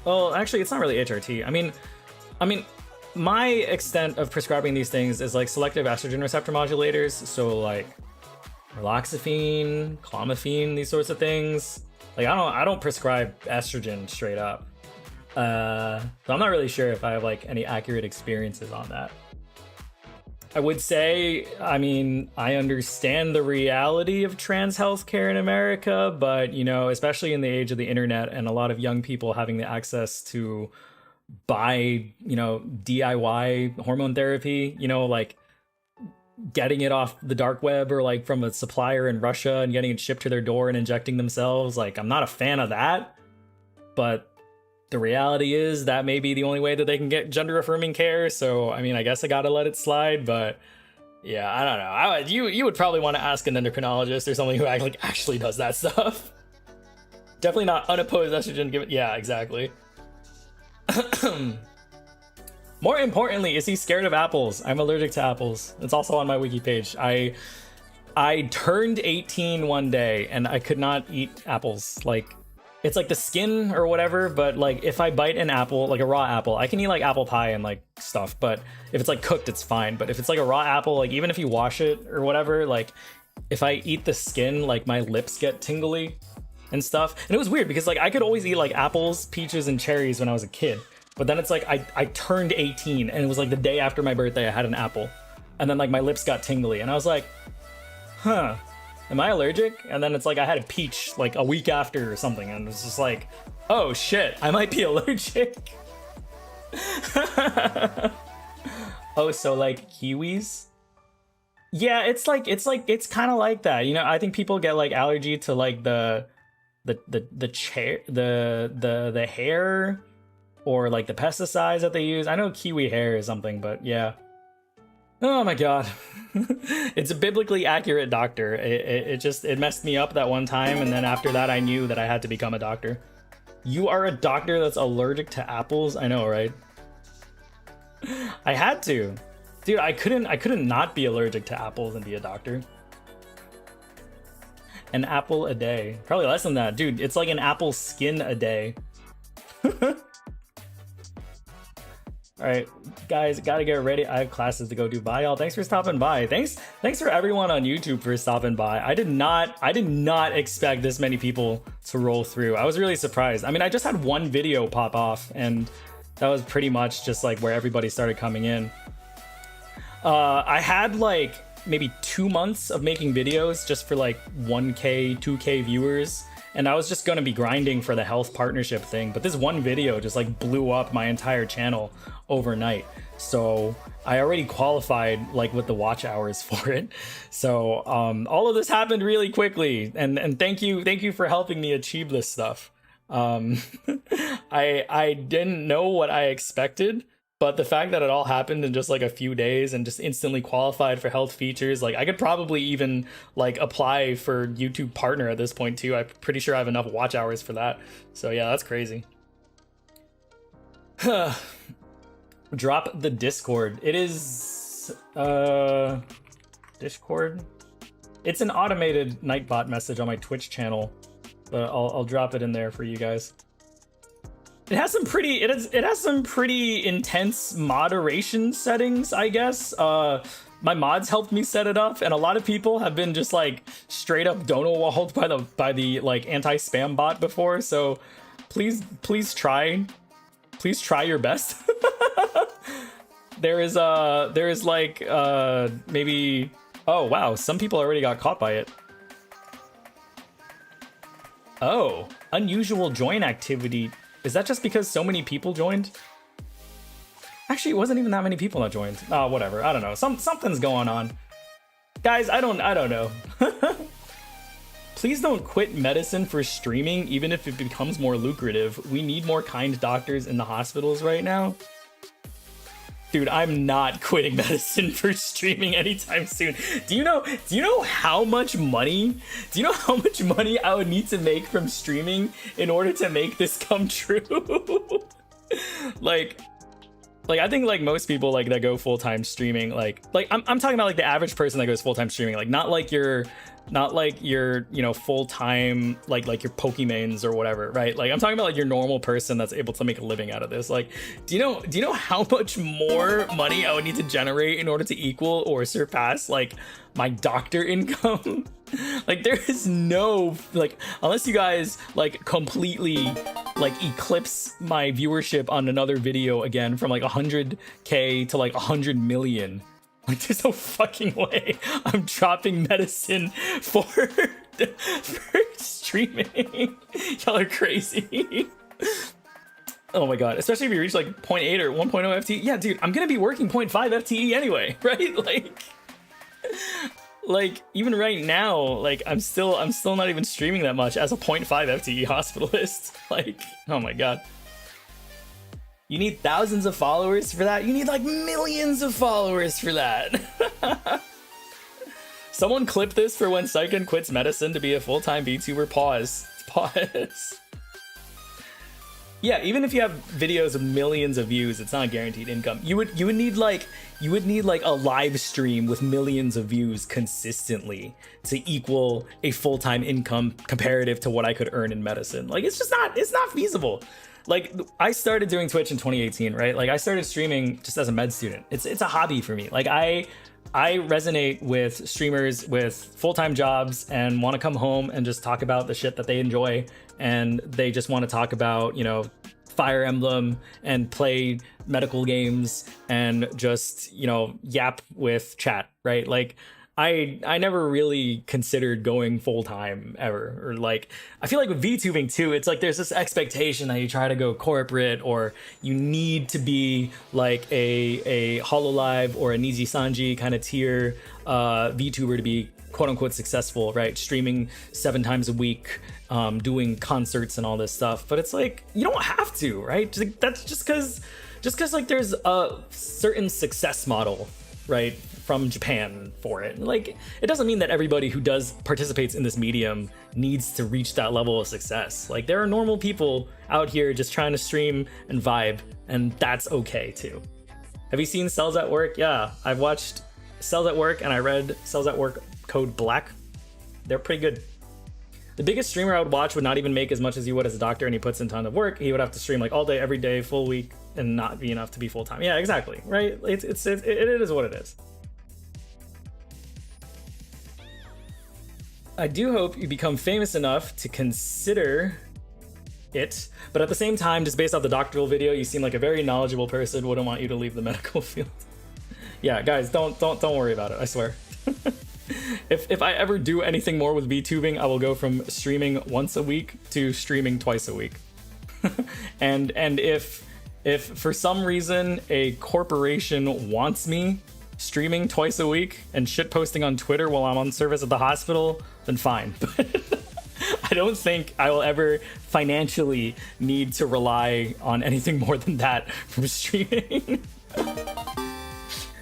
well, actually, it's not really HRT. I mean, my extent of prescribing these things is like selective estrogen receptor modulators. So like raloxifene, clomiphene, these sorts of things. Like I don't prescribe estrogen straight up. So I'm not really sure if I have like any accurate experiences on that. I would say, I mean, I understand the reality of trans healthcare in America, but, you know, especially in the age of the internet and a lot of young people having the access to buy, you know, DIY hormone therapy, you know, like getting it off the dark web or like from a supplier in Russia and getting it shipped to their door and injecting themselves. Like, I'm not a fan of that, but the reality is that may be the only way that they can get gender affirming care. So, I mean, I guess I gotta let it slide, but yeah, I don't know. You would probably want to ask an endocrinologist or someone who actually does that stuff. Definitely not unopposed estrogen given. Yeah, exactly. More importantly, is he scared of apples? I'm allergic to apples. It's also on my wiki page. I turned 18 one day and I could not eat apples. Like, it's like the skin or whatever, but like if I bite an apple, like a raw apple, I can eat like apple pie and like stuff, but if it's like cooked, it's fine. But if it's like a raw apple, like even if you wash it or whatever, like if I eat the skin, like my lips get tingly and stuff. And it was weird because like I could always eat like apples, peaches, and cherries when I was a kid. But then it's like I turned 18 and it was like the day after my birthday, I had an apple. And then like my lips got tingly and I was like, huh. Am I allergic? And then it's like I had a peach like a week after or something, and it's just like, oh shit, I might be allergic. Oh, so like kiwis? Yeah, it's kind of like that. You know, I think people get like allergy to like the hair or like the pesticides that they use. I know kiwi hair is something, but yeah. Oh my god. It's a biblically accurate doctor. It messed me up that one time, and then after that I knew that I had to become a doctor. You are a doctor that's allergic to apples? I know, right? I had to. Dude, I couldn't not be allergic to apples and be a doctor. An apple a day. Probably less than that. Dude, it's like an apple skin a day. Alright, guys, gotta get ready. I have classes to go do. Bye, y'all. Thanks for stopping by. Thanks for everyone on YouTube for stopping by. I did not expect this many people to roll through. I was really surprised. I mean, I just had one video pop off, and that was pretty much just like where everybody started coming in. I had like maybe 2 months of making videos just for like 1K, 2K viewers. and I was just gonna be grinding for the health partnership thing, but this one video just like blew up my entire channel overnight. So I already qualified like with the watch hours for it. So all of this happened really quickly, and thank you for helping me achieve this stuff. I didn't know what I expected, but the fact that it all happened in just like a few days and just instantly qualified for health features, like I could probably even like apply for YouTube partner at this point too. I'm pretty sure I have enough watch hours for that. So yeah, that's crazy. Drop the Discord. It is Discord. It's an automated Nightbot message on my Twitch channel, but I'll drop it in there for you guys. It has some pretty intense moderation settings, I guess. My mods helped me set it up, and a lot of people have been just like straight up dono-walled by the like anti-spam bot before. So please try your best. there is like maybe, oh wow, some people already got caught by it. Oh, unusual join activity. Is that just because so many people joined? Actually, it wasn't even that many people that joined. Oh, whatever. I don't know. Something's going on. Guys, I don't know. Please don't quit medicine for streaming, even if it becomes more lucrative. We need more kind doctors in the hospitals right now. Dude, I'm not quitting medicine for streaming anytime soon. Do you know how much money? Do you know how much money I would need to make from streaming in order to make this come true? like I think like most people like that go full-time streaming, like I'm talking about like the average person that goes full-time streaming, like not like your you know, full-time like your Pokemains or whatever, right? Like I'm talking about like your normal person that's able to make a living out of this. Like do you know how much more money I would need to generate in order to equal or surpass like my doctor income? Like there is no, like, unless you guys like completely like eclipse my viewership on another video again from like 100K to like 100 million. Like, there's no fucking way I'm dropping medicine for streaming. Y'all are crazy. Oh my god, especially if you reach like 0.8 or 1.0 FTE. Yeah, dude, I'm gonna be working 0.5 FTE anyway, right? Like even right now, like I'm still not even streaming that much as a 0.5 FTE hospitalist. Like, oh my god. You need thousands of followers for that? You need like millions of followers for that. Someone clip this for when Saiken quits medicine to be a full-time VTuber. Pause. Yeah, even if you have videos of millions of views, it's not guaranteed income. You would need like a live stream with millions of views consistently to equal a full-time income comparative to what I could earn in medicine. Like it's not feasible. Like I started doing Twitch in 2018, right? Like I started streaming just as a med student. It's a hobby for me. Like I resonate with streamers with full-time jobs and want to come home and just talk about the shit that they enjoy, and they just want to talk about, you know, Fire Emblem and play medical games and just, you know, yap with chat, right? Like I never really considered going full-time ever, or like I feel like with VTubing too, it's like there's this expectation that you try to go corporate, or you need to be like a Hololive or a Niji Sanji kind of tier VTuber to be quote unquote successful, right? Streaming 7 times a week, doing concerts and all this stuff. But it's like you don't have to, right? That's just because like there's a certain success model, right, from Japan for it. Like it doesn't mean that everybody who participates in this medium needs to reach that level of success. Like there are normal people out here just trying to stream and vibe, and that's okay too. Have you seen Cells at Work? Yeah, I've watched Cells at Work and I read Cells at Work Code Black. They're pretty good. The biggest streamer I would watch would not even make as much as you would as a doctor, and he puts in a ton of work. He would have to stream like all day, every day, full week, and not be enough to be full time. Yeah, exactly. Right? It is what it is. I do hope you become famous enough to consider it, but at the same time, just based off the Doctordle video, you seem like a very knowledgeable person. Wouldn't want you to leave the medical field. Yeah, guys, don't worry about it. I swear. if I ever do anything more with VTubing, I will go from streaming once a week to streaming twice a week. and if for some reason a corporation wants me streaming twice a week and shit posting on Twitter while I'm on service at the hospital, then fine. But I don't think I will ever financially need to rely on anything more than that from streaming.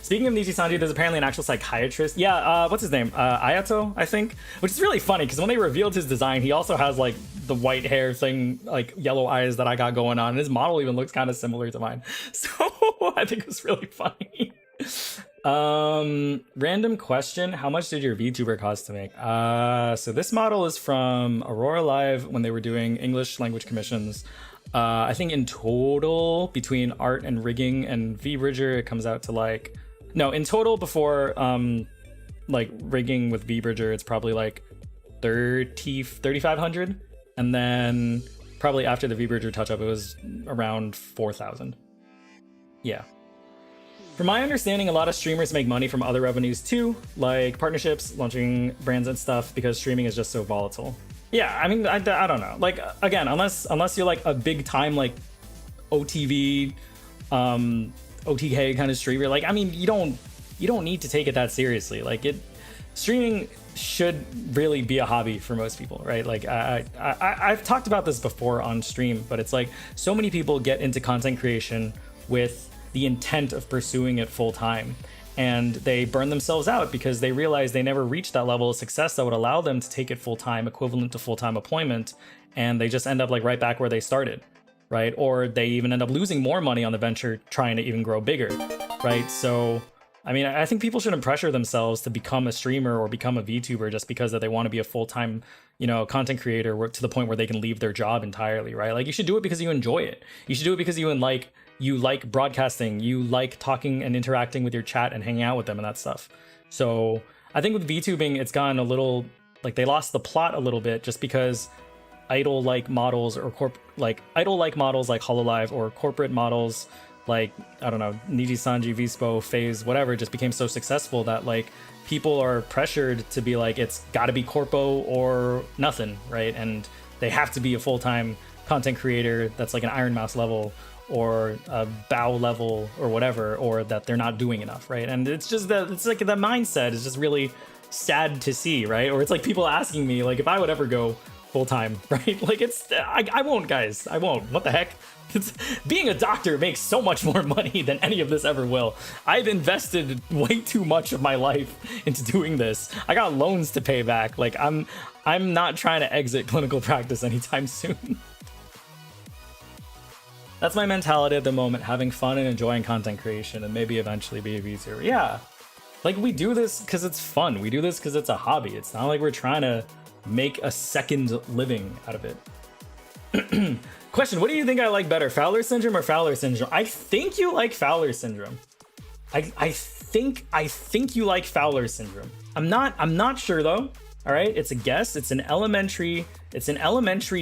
Speaking of Niji Sanji, there's apparently an actual psychiatrist. Yeah, what's his name? Ayato, I think. Which is really funny because when they revealed his design, he also has like the white hair thing, like yellow eyes that I got going on. And his model even looks kind of similar to mine. So I think it was really funny. Random question. How much did your VTuber cost to make? So this model is from Aurora Live when they were doing English language commissions. I think in total between art and rigging and VBridger, it comes out to like, no, in total before like rigging with VBridger, it's probably like 3,500, and then probably after the VBridger touch up, it was around 4,000. Yeah. From my understanding, a lot of streamers make money from other revenues too, like partnerships, launching brands and stuff, because streaming is just so volatile. Yeah, I mean, I don't know. Like, again, unless you're like a big time like OTV, OTK kind of streamer, like, I mean, you don't need to take it that seriously. Like, streaming should really be a hobby for most people, right? Like, I've talked about this before on stream, but it's like so many people get into content creation with the intent of pursuing it full time, and they burn themselves out because they realize they never reached that level of success that would allow them to take it full time, equivalent to full time employment, and they just end up like right back where they started, right? Or they even end up losing more money on the venture trying to even grow bigger, right? So I mean, I think people shouldn't pressure themselves to become a streamer or become a VTuber just because that they want to be a full-time, you know, content creator to the point where they can leave their job entirely, right? Like, you should do it because you enjoy it. You should do it because you like broadcasting, you like talking and interacting with your chat and hanging out with them and that stuff. So I think with VTubing, it's gotten a little, like, they lost the plot a little bit just because idol-like models or idol-like models like Hololive or corporate models like, I don't know, Niji Sanji, Vispo, FaZe, whatever, just became so successful that like people are pressured to be like, it's got to be corpo or nothing, right? And they have to be a full-time content creator that's like an Iron Mouse level or a Bow level or whatever, or that they're not doing enough, right? And it's just that, it's like the mindset is just really sad to see, right? Or it's like people asking me like if I would ever go full-time, right? Like, it's I won't, guys. I won't. What the heck? Being a doctor makes so much more money than any of this ever will. I've invested way too much of my life into doing this. I got loans to pay back. Like, I'm not trying to exit clinical practice anytime soon. That's my mentality at the moment, having fun and enjoying content creation, and maybe eventually be a VTuber. Yeah, like, we do this because it's fun. We do this because it's a hobby. It's not like we're trying to make a second living out of it. Question, what do you think I like better, Fowler syndrome or Fowler syndrome? I think you like Fowler syndrome. I think you like Fowler syndrome. I'm not sure though. All right, it's a guess. It's an elementary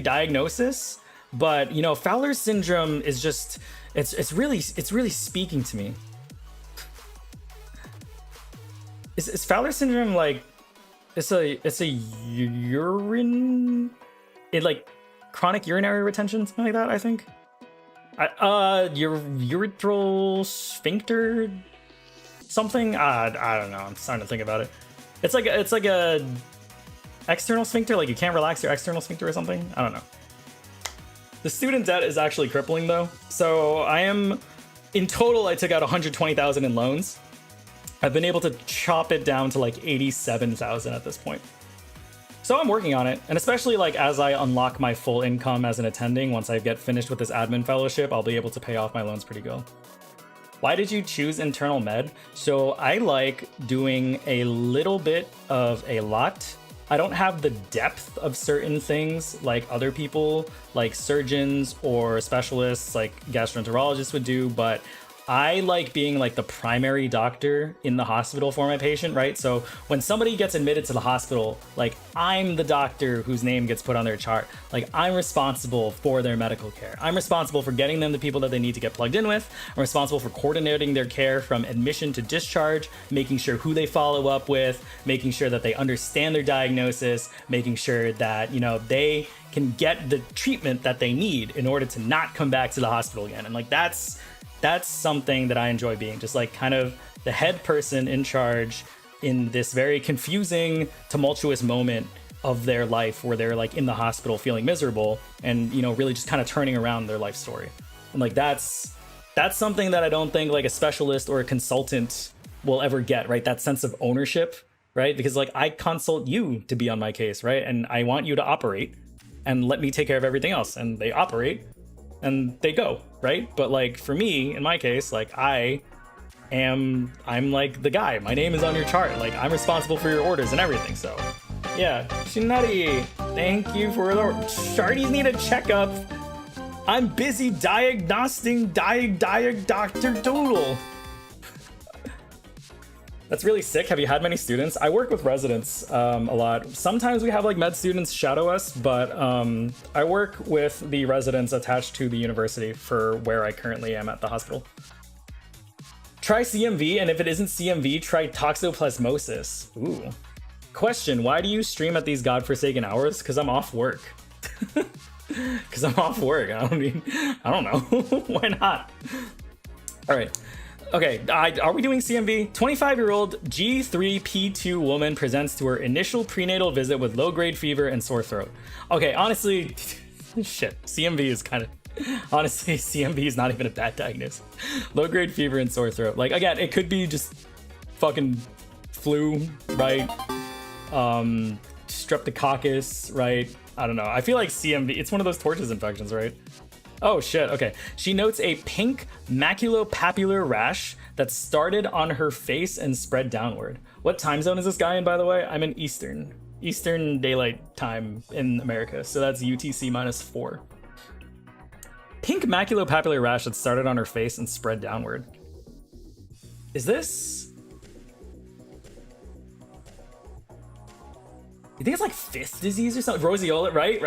diagnosis, but you know, Fowler syndrome is just it's really speaking to me. Is Fowler syndrome like it's a urine, it like chronic urinary retention, something like that, I think. Your urethral sphincter something. I don't know. I'm starting to think about it. It's like a external sphincter, like you can't relax your external sphincter or something. I don't know. The student debt is actually crippling though. So I am, in total, I took out 120,000 in loans. I've been able to chop it down to like 87,000 at this point. So I'm working on it, and especially like as I unlock my full income as an attending, once I get finished with this admin fellowship, I'll be able to pay off my loans pretty good. Why did you choose internal med? So I like doing a little bit of a lot. I don't have the depth of certain things like other people, like surgeons or specialists like gastroenterologists would do, but I like being like the primary doctor in the hospital for my patient, right? So when somebody gets admitted to the hospital, like I'm the doctor whose name gets put on their chart. Like I'm responsible for their medical care. I'm responsible for getting them the people that they need to get plugged in with. I'm responsible for coordinating their care from admission to discharge, making sure who they follow up with, making sure that they understand their diagnosis, making sure that, you know, they can get the treatment that they need in order to not come back to the hospital again. And like that's something that I enjoy being, just like kind of the head person in charge in this very confusing, tumultuous moment of their life where they're like in the hospital feeling miserable and, you know, really just kind of turning around their life story. And like that's something that I don't think like a specialist or a consultant will ever get, right? That sense of ownership, right? Because like I consult you to be on my case, right? And I want you to operate and let me take care of everything else. And they operate and they go, right? But like for me, in my case, like I'm like the guy. My name is on your chart. Like I'm responsible for your orders and everything. So yeah, Shinari, thank you for the Shardies need a checkup. I'm busy diagnosing Doctordle. That's really sick. Have you had many students? I work with residents a lot. Sometimes we have like med students shadow us, but I work with the residents attached to the university for where I currently am at the hospital. Try CMV, and if it isn't CMV, try toxoplasmosis. Ooh. Question, why do you stream at these godforsaken hours? Because I'm off work. Because I'm off work. I don't know. Why not? All right. Okay, are we doing CMV? 25-year-old G3P2 woman presents to her initial prenatal visit with low-grade fever and sore throat. Okay, honestly, shit, CMV is kind of... Honestly, CMV is not even a bad diagnosis. Low-grade fever and sore throat. Like, again, it could be just fucking flu, right? Streptococcus, right? I don't know. I feel like CMV, it's one of those tortoise infections, right? Oh shit, okay. She notes a pink maculopapular rash that started on her face and spread downward. What time zone is this guy in, by the way? I'm in Eastern Daylight Time in America, so that's UTC -4. Pink maculopapular rash that started on her face and spread downward. Is this... You think it's like fifth disease or something? Roseola, right?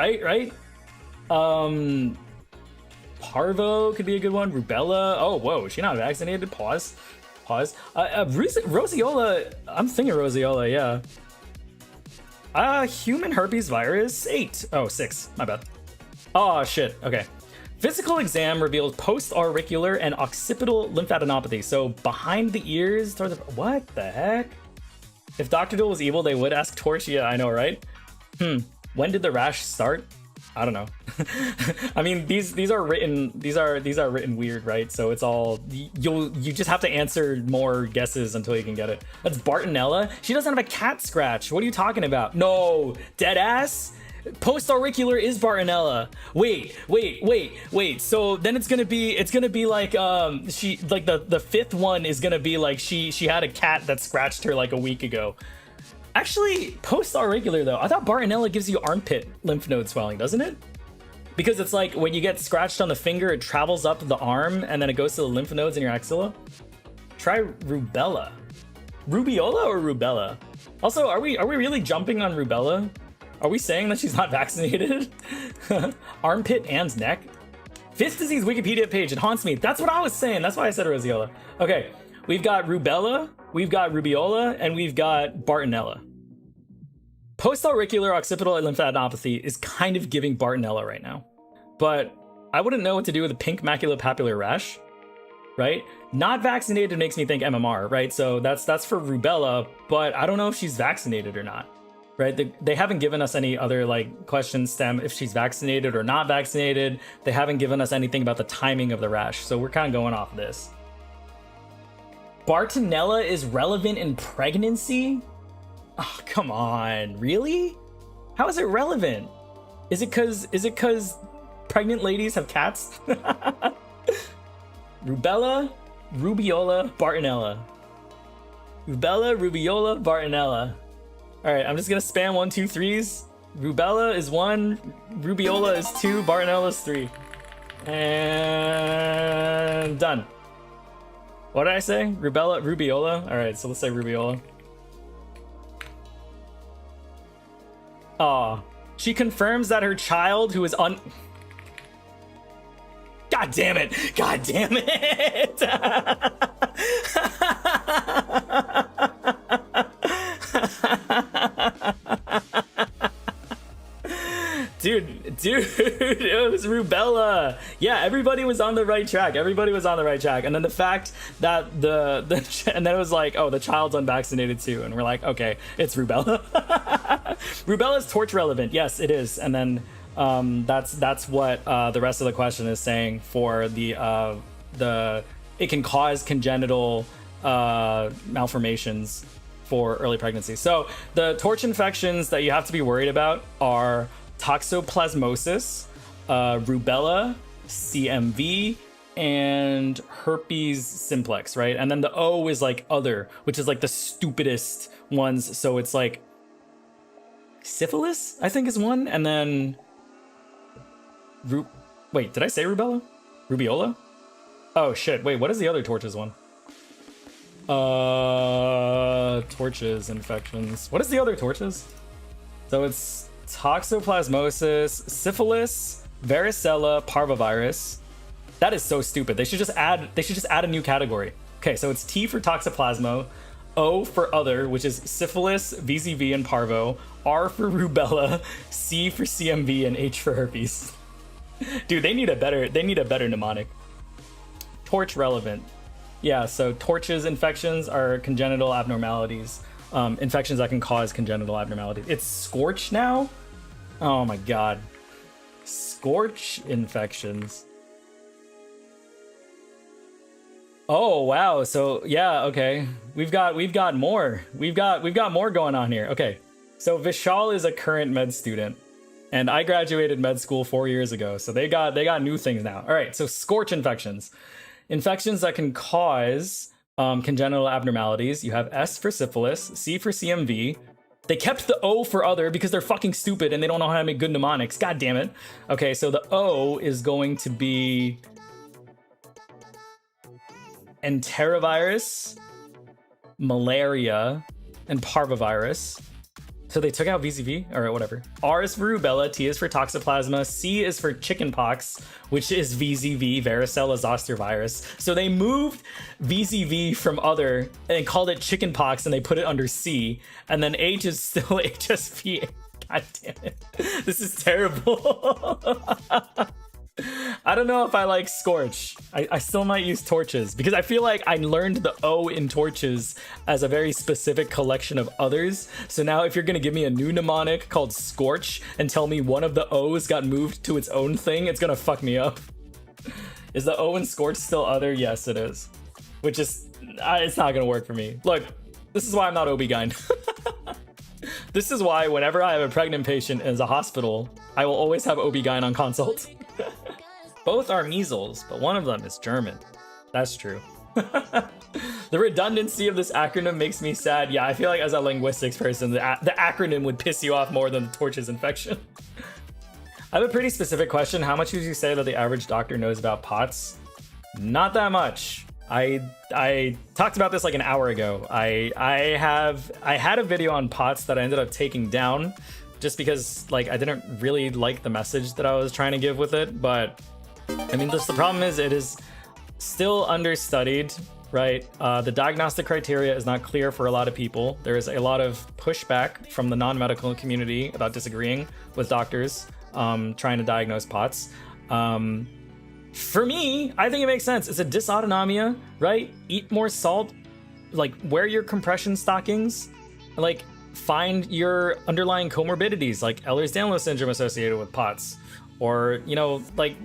Parvo could be a good one. Rubella. Oh, whoa. Is she not vaccinated? Pause. Roseola. I'm thinking roseola, yeah. Human herpes virus 8. Oh, 6. My bad. Oh, shit. Okay. Physical exam revealed post-auricular and occipital lymphadenopathy. So behind the ears, towards the... What the heck? If Doctordle was evil, they would ask Torch. Yeah, I know, right? When did the rash start? I don't know. I mean, these are written weird, right? So it's all you just have to answer more guesses until you can get it. That's Bartonella. She doesn't have a cat scratch. What are you talking about? No, dead ass. Post-auricular is Bartonella. Wait. So then it's gonna be like she like the fifth one is gonna be like she had a cat that scratched her like a week ago. Actually, post-auricular though, I thought Bartonella gives you armpit lymph node swelling, doesn't it? Because it's like when you get scratched on the finger, it travels up the arm and then it goes to the lymph nodes in your axilla. Try rubella. Rubiola or rubella? Also, are we really jumping on rubella? Are we saying that she's not vaccinated? Armpit and neck? Fifth disease Wikipedia page, it haunts me. That's what I was saying. That's why I said roseola. Okay, we've got rubella, we've got rubiola, and we've got Bartonella. Post-auricular occipital lymphadenopathy is kind of giving Bartonella right now. But I wouldn't know what to do with a pink maculopapular rash, right? Not vaccinated makes me think MMR, right? So that's for rubella, but I don't know if she's vaccinated or not. Right? They haven't given us any other like questions stem if she's vaccinated or not vaccinated. They haven't given us anything about the timing of the rash. So we're kind of going off this. Bartonella is relevant in pregnancy? Oh, come on. Really? How is it relevant? Is it cause pregnant ladies have cats? Rubella, rubiola, Bartonella. Rubella, rubiola, Bartonella. All right, I'm just gonna spam 1, 2, 3s. Rubella is 1, rubiola is 2, Bartonella is 3. And done. What did I say? Rubiola? All right, so let's say rubiola. She confirms that her child who is God damn it! God damn it! Dude, it was rubella. Yeah, everybody was on the right track. And then the fact that and then it was like, oh, the child's unvaccinated too, and we're like, okay, it's rubella. Rubella is torch relevant. Yes, it is. And then that's what the rest of the question is saying for the it can cause congenital malformations for early pregnancy. So the torch infections that you have to be worried about are toxoplasmosis, rubella, CMV, and herpes simplex, right? And then the O is like other, which is like the stupidest ones. So it's like syphilis, I think, is one. And then wait, did I say rubella? Rubiola? Oh shit, wait, what is the other torches one? Torches, infections. What is the other torches? So it's toxoplasmosis, syphilis, varicella, parvovirus. That is so stupid. They should just add a new category. Okay, so it's T for toxoplasma, O for other, which is syphilis, VZV, and parvo, R for rubella, C for CMV, and H for herpes. Dude, they need a better mnemonic. Torch relevant. Yeah, so torches infections are congenital abnormalities. Infections that can cause congenital abnormalities. It's scorch now? Oh my god. Scorch infections. Oh wow, so yeah, okay. We've got more. We've got more going on here. Okay. So Vishal is a current med student, and I graduated med school 4 years ago, so they got new things now. All right, so scorch infections. Infections that can cause congenital abnormalities. You have S for syphilis, C for CMV. They kept the O for other because they're fucking stupid and they don't know how to make good mnemonics. God damn it. Okay, so the O is going to be enterovirus, malaria, and parvovirus. So they took out VZV, or whatever. R is for rubella, T is for toxoplasma, C is for chickenpox, which is VZV, varicella zoster virus. So they moved VZV from other and called it chickenpox, and they put it under C. And then H is still HSV. God damn it. This is terrible. I don't know if I like scorch. I still might use torches because I feel like I learned the O in torches as a very specific collection of others. So now if you're going to give me a new mnemonic called scorch and tell me one of the O's got moved to its own thing, it's going to fuck me up. Is the O in scorch still other? Yes, it is. Which is, it's not going to work for me. Look, this is why I'm not OB-GYN. This is why whenever I have a pregnant patient in a hospital, I will always have OB-GYN on consult. Both are measles, but one of them is German. That's true. The redundancy of this acronym makes me sad. Yeah, I feel like as a linguistics person, the acronym would piss you off more than the torches infection. I have a pretty specific question. How much would you say that the average doctor knows about POTS? Not that much. I talked about this like an hour ago. I had a video on POTS that I ended up taking down just because like I didn't really like the message that I was trying to give with it, but I mean, the problem is it is still understudied, right? The diagnostic criteria is not clear for a lot of people. There is a lot of pushback from the non-medical community about disagreeing with doctors trying to diagnose POTS. For me, I think it makes sense. It's a dysautonomia, right? Eat more salt, like wear your compression stockings, like find your underlying comorbidities like Ehlers-Danlos syndrome associated with POTS. Or, you know, like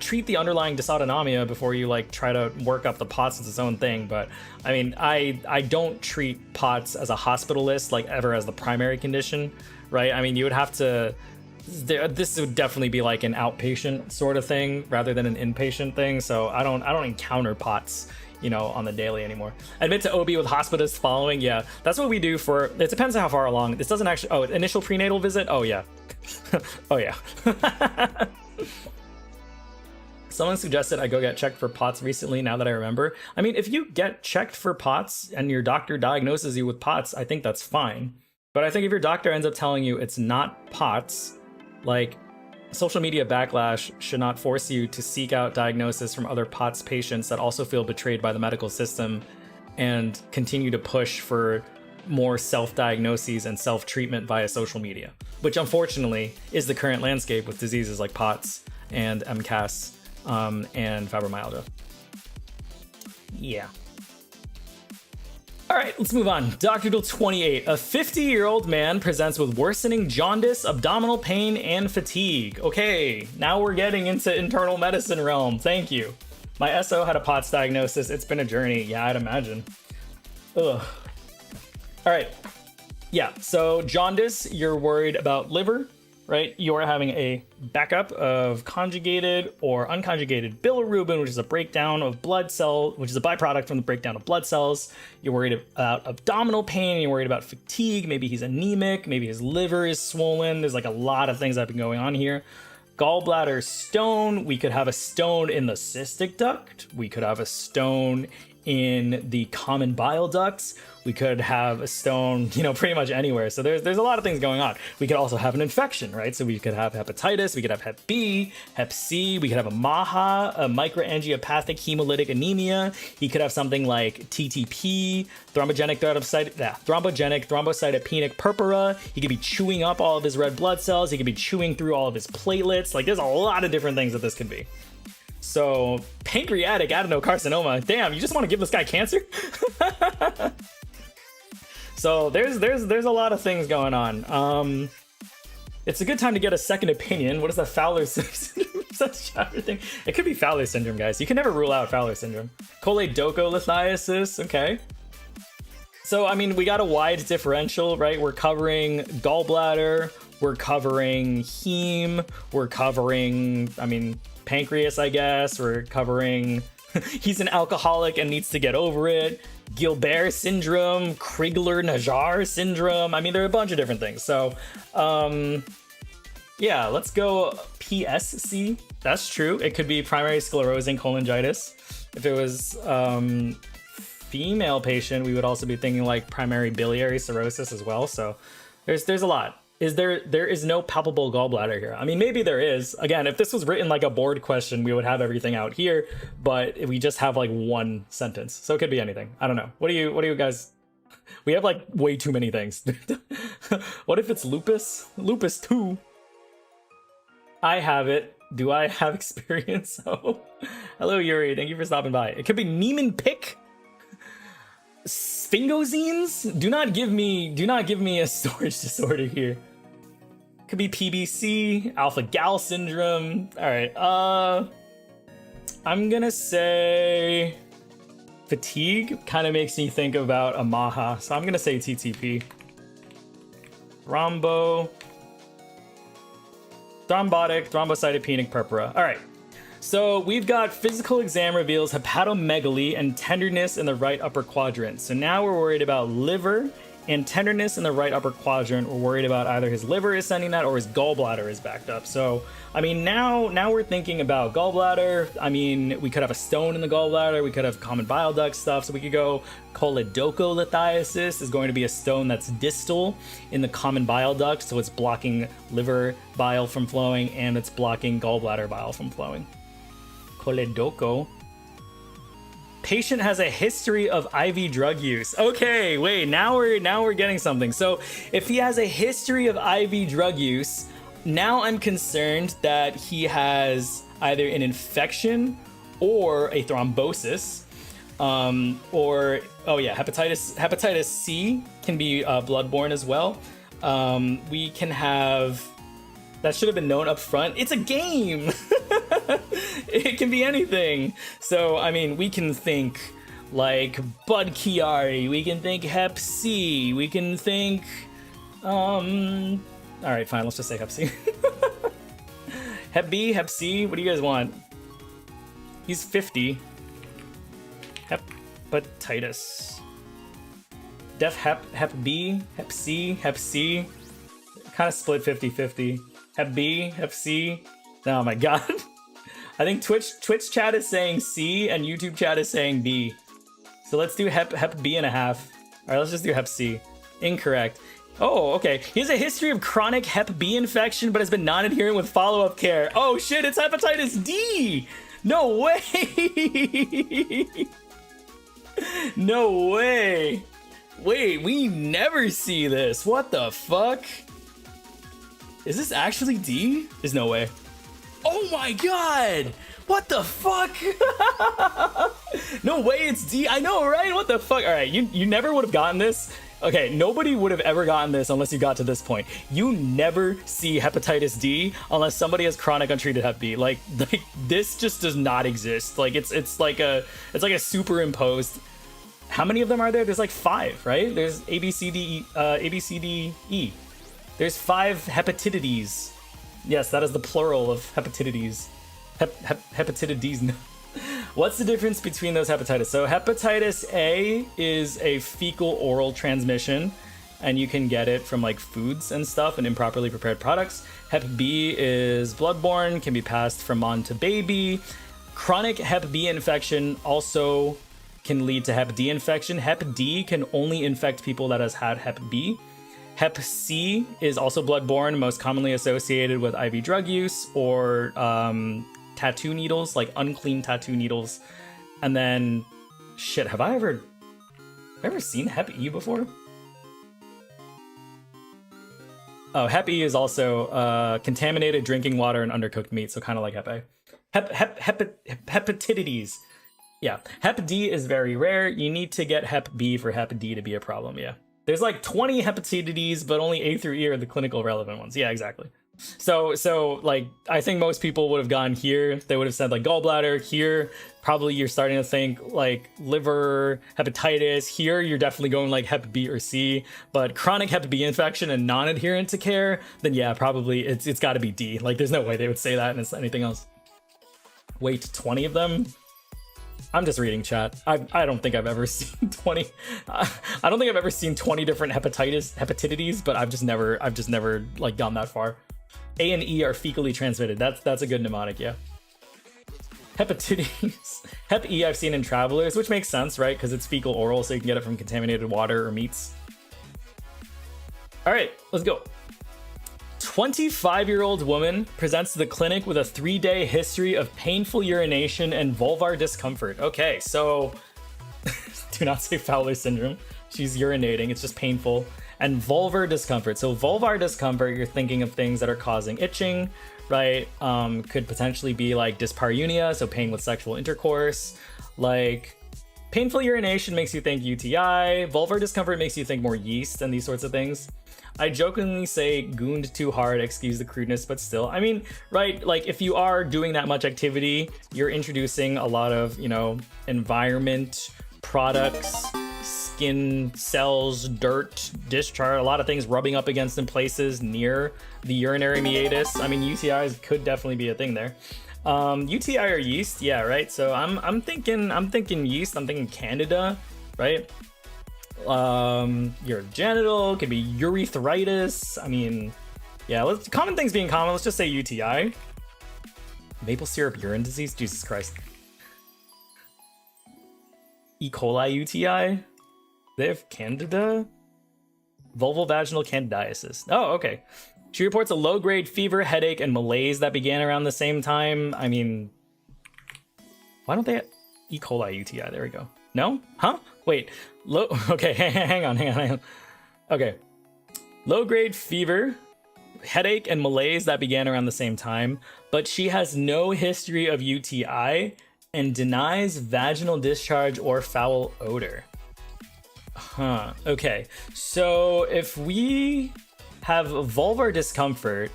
treat the underlying dysautonomia before you like try to work up the POTS as its own thing. But I mean, I don't treat POTS as a hospitalist, like ever as the primary condition, right? I mean, you would have to, this would definitely be like an outpatient sort of thing rather than an inpatient thing. So I don't encounter POTS, you know, on the daily anymore. Admit to OB with hospitalist following. Yeah, that's what we do for, it depends on how far along. This doesn't actually, oh, initial prenatal visit. Oh yeah. Oh yeah. Someone suggested I go get checked for POTS recently, now that I remember. I mean, if you get checked for POTS and your doctor diagnoses you with POTS, I think that's fine. But I think if your doctor ends up telling you it's not POTS, like, social media backlash should not force you to seek out diagnosis from other POTS patients that also feel betrayed by the medical system and continue to push for more self-diagnoses and self-treatment via social media, which unfortunately is the current landscape with diseases like POTS and MCAS and fibromyalgia. Yeah. All right, let's move on. Doctordle 28. A 50-year-old man presents with worsening jaundice, abdominal pain, and fatigue. Okay, now we're getting into internal medicine realm. Thank you. My SO had a POTS diagnosis. It's been a journey. Yeah, I'd imagine. Ugh. All right. Yeah, so jaundice, you're worried about liver, right? You're having a backup of conjugated or unconjugated bilirubin, which is a breakdown of blood cell, which is a byproduct from the breakdown of blood cells. You're worried about abdominal pain. You're worried about fatigue. Maybe he's anemic. Maybe his liver is swollen. There's like a lot of things that have been going on here. Gallbladder stone. We could have a stone in the cystic duct. We could have a stone in the common bile ducts. We could have a stone, pretty much anywhere. So there's a lot of things going on. We could also have an infection, right? So we could have hepatitis, we could have Hep B, Hep C, we could have a MAHA, a microangiopathic hemolytic anemia. He could have something like TTP, thrombogenic thrombocytopenic purpura. He could be chewing up all of his red blood cells. He could be chewing through all of his platelets. Like, there's a lot of different things that this could be. So pancreatic adenocarcinoma. Damn, you just want to give this guy cancer? So there's a lot of things going on. It's a good time to get a second opinion. What is that Fowler syndrome? Thing? It could be Fowler syndrome, guys. You can never rule out Fowler syndrome. Choledocholithiasis. Okay. So I mean, we got a wide differential, right? We're covering gallbladder. We're covering heme. We're covering, pancreas, I guess. We're covering he's an alcoholic and needs to get over it. Gilbert syndrome, Crigler-Najjar syndrome. There are a bunch of different things. So, yeah, let's go PSC. That's true. It could be primary sclerosing cholangitis. If it was female patient, we would also be thinking like primary biliary cirrhosis as well. So there's a lot. There is no palpable gallbladder here. Maybe there is. Again, if this was written like a board question, we would have everything out here, but we just have like one sentence. So it could be anything. I don't know. What do you guys, we have like way too many things. What if it's lupus? Lupus 2. I have it. Do I have experience? Oh, hello Yuri. Thank you for stopping by. It could be Niemann-Pick. Sphingosines? Do not give me a storage disorder here. Could be PBC, alpha-gal syndrome. All right, I'm gonna say fatigue kind of makes me think about a MAHA, so I'm gonna say TTP. Thrombotic thrombocytopenic purpura. All right. So we've got physical exam reveals hepatomegaly and tenderness in the right upper quadrant. So now we're worried about liver and tenderness in the right upper quadrant. We're worried about either his liver is sending that or his gallbladder is backed up. So, now we're thinking about gallbladder. We could have a stone in the gallbladder. We could have common bile duct stuff. So we could go choledocholithiasis is going to be a stone that's distal in the common bile duct. So it's blocking liver bile from flowing and it's blocking gallbladder bile from flowing. Choledoco. Patient has a history of IV drug use. Okay, wait, now we're getting something. So if he has a history of IV drug use, now I'm concerned that he has either an infection or a thrombosis, hepatitis C can be bloodborne as well. We can have, that should have been known up front. It's a game. It can be anything. So, we can think like Bud Chiari. We can think Hep C. We can think, all right, fine. Let's just say Hep C. Hep B, Hep C. What do you guys want? He's 50. Hepatitis. Hep B, Hep C, Hep C. Kind of split 50-50. Hep B, Hep C. Oh my god. I think Twitch chat is saying C and YouTube chat is saying B. So let's do hep B and a half. All right, let's just do hep C. Incorrect. Oh, okay. He has a history of chronic hep B infection, but has been non-adherent with follow-up care. Oh shit, it's hepatitis D. No way. No way. Wait, we never see this. What the fuck? Is this actually D? There's no way. Oh my god! What the fuck? No way it's D. I know, right? What the fuck? All right, you never would have gotten this. Okay, nobody would have ever gotten this unless you got to this point. You never see hepatitis D unless somebody has chronic untreated hep B. Like this just does not exist. Like it's like a superimposed. How many of them are there? There's like 5, right? There's A B C D E. There's 5 hepatidides. Yes, that is the plural of hepatidides. Hepatidides. What's the difference between those hepatitis? So hepatitis A is a fecal oral transmission, and you can get it from like foods and stuff and improperly prepared products. Hep B is bloodborne, can be passed from mom to baby. Chronic hep B infection also can lead to hep D infection. Hep D can only infect people that has had hep B. Hep C is also bloodborne, most commonly associated with IV drug use or tattoo needles, like unclean tattoo needles. And then, shit, have I ever seen Hep E before? Oh, Hep E is also contaminated drinking water and undercooked meat, so kind of like Hep A. Hepatidides. Yeah, Hep D is very rare. You need to get Hep B for Hep D to be a problem, yeah. There's like 20 hepatidides, but only A through E are the clinical relevant ones. Yeah, exactly. So like, I think most people would have gone here. They would have said like gallbladder. Here, probably you're starting to think like liver, hepatitis. Here, you're definitely going like Hep B or C. But chronic Hep B infection and non-adherent to care, then yeah, probably it's got to be D. Like, there's no way they would say that and it's anything else. Wait, 20 of them? I'm just reading chat. I don't think I've ever seen 20. I don't think I've ever seen 20 different hepatidides, but I've just never like gone that far. A and E are fecally transmitted. That's a good mnemonic, yeah. Hepatidides. Hep E I've seen in travelers, which makes sense, right? Because it's fecal oral, so you can get it from contaminated water or meats. All right, let's go. 25-year-old woman presents to the clinic with a 3-day history of painful urination and vulvar discomfort. Okay, so do not say Fowler syndrome. She's urinating, it's just painful. And vulvar discomfort. So vulvar discomfort, you're thinking of things that are causing itching, right? Could potentially be like dyspareunia, so pain with sexual intercourse. Like painful urination makes you think UTI. Vulvar discomfort makes you think more yeast and these sorts of things. I jokingly say gooned too hard, excuse the crudeness, but still, I mean, right, like if you are doing that much activity, you're introducing a lot of, you know, environment, products, skin cells, dirt, discharge, a lot of things rubbing up against in places near the urinary meatus. I mean, UTIs could definitely be a thing there. UTI or yeast, yeah, right. So I'm thinking yeast. I'm thinking Candida, right? Your genital could be urethritis. I mean, yeah. Common things being common. Let's just say UTI. Maple syrup urine disease. Jesus Christ. E. coli UTI. They have Candida. Vulvovaginal candidiasis. Oh, okay. She reports a low-grade fever, headache, and malaise that began around the same time. I mean, why don't they have E. coli UTI? There we go. No? Huh? Wait. Okay, hang on. Okay. Low-grade fever, headache, and malaise that began around the same time, but she has no history of UTI and denies vaginal discharge or foul odor. Huh. Okay. So if we have vulvar discomfort,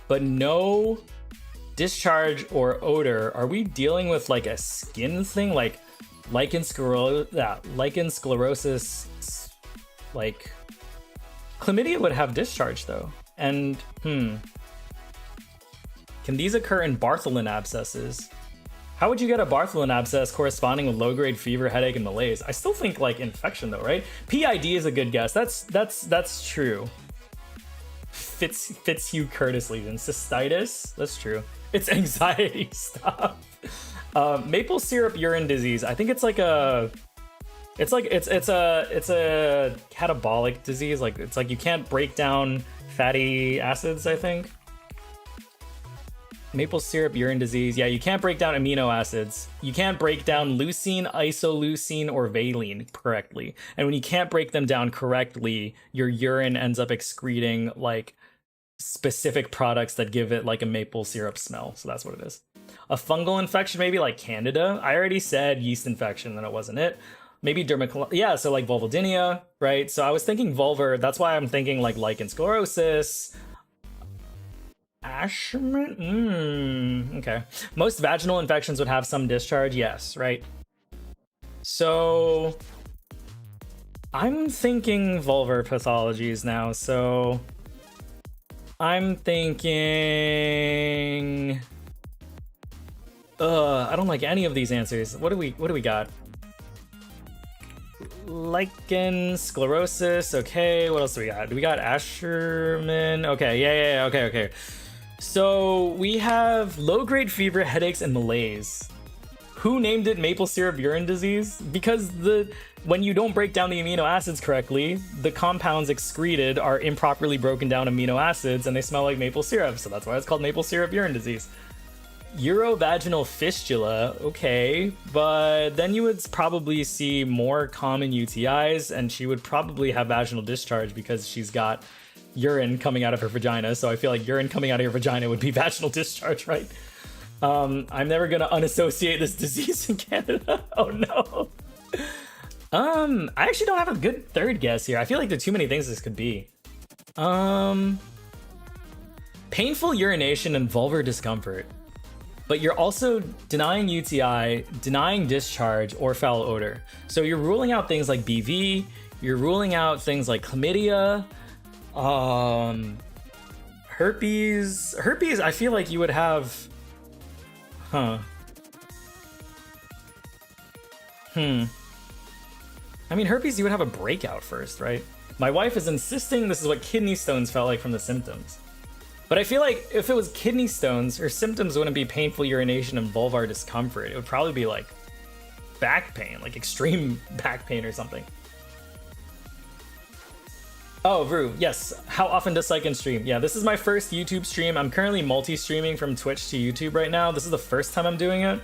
but no discharge or odor, are we dealing with like a skin thing? Like lichen sclerosis, like chlamydia would have discharge though. And can these occur in Bartholin abscesses? How would you get a Bartholin abscess corresponding with low-grade fever, headache, and malaise? I still think like infection though, right? PID is a good guess. That's true. Fitzhugh Curtis lesion. Cystitis. That's true. It's anxiety. Stop. Maple syrup urine disease. I think it's like a. It's a catabolic disease. Like it's like you can't break down fatty acids, I think. Maple syrup urine disease. Yeah, you can't break down amino acids. You can't break down leucine, isoleucine, or valine correctly. And when you can't break them down correctly, your urine ends up excreting like specific products that give it like a maple syrup smell. So that's what it is. A fungal infection, maybe like Candida. I already said yeast infection, then it wasn't it. Maybe yeah, so like vulvodynia, right? So I was thinking vulvar. That's why I'm thinking like lichen sclerosis. Asherman? Okay. Most vaginal infections would have some discharge, yes, right? So I'm thinking vulvar pathologies now, so I'm thinking I don't like any of these answers. What do we got? Lichen sclerosis. Okay, what else do we got? We got Asherman. Okay, yeah, okay. So we have low-grade fever, headaches, and malaise. Who named it maple syrup urine disease? Because when you don't break down the amino acids correctly, the compounds excreted are improperly broken down amino acids and they smell like maple syrup. So that's why it's called maple syrup urine disease. Urovaginal fistula, okay, but then you would probably see more common UTIs and she would probably have vaginal discharge because she's got urine coming out of her vagina. So I feel like urine coming out of your vagina would be vaginal discharge, right? I'm never gonna unassociate this disease in Canada. Oh no. I actually don't have a good third guess here. I feel like there are too many things this could be. Painful urination and vulvar discomfort. But you're also denying UTI, denying discharge, or foul odor. So you're ruling out things like BV, you're ruling out things like chlamydia, herpes. Herpes, I feel like you would have... I mean, herpes, you would have a breakout first, right? My wife is insisting this is what kidney stones felt like from the symptoms. But I feel like if it was kidney stones, her symptoms wouldn't be painful urination and vulvar discomfort. It would probably be like back pain, like extreme back pain or something. Oh, Vru, yes. How often does Saiken stream? Yeah, this is my first YouTube stream. I'm currently multi-streaming from Twitch to YouTube right now. This is the first time I'm doing it.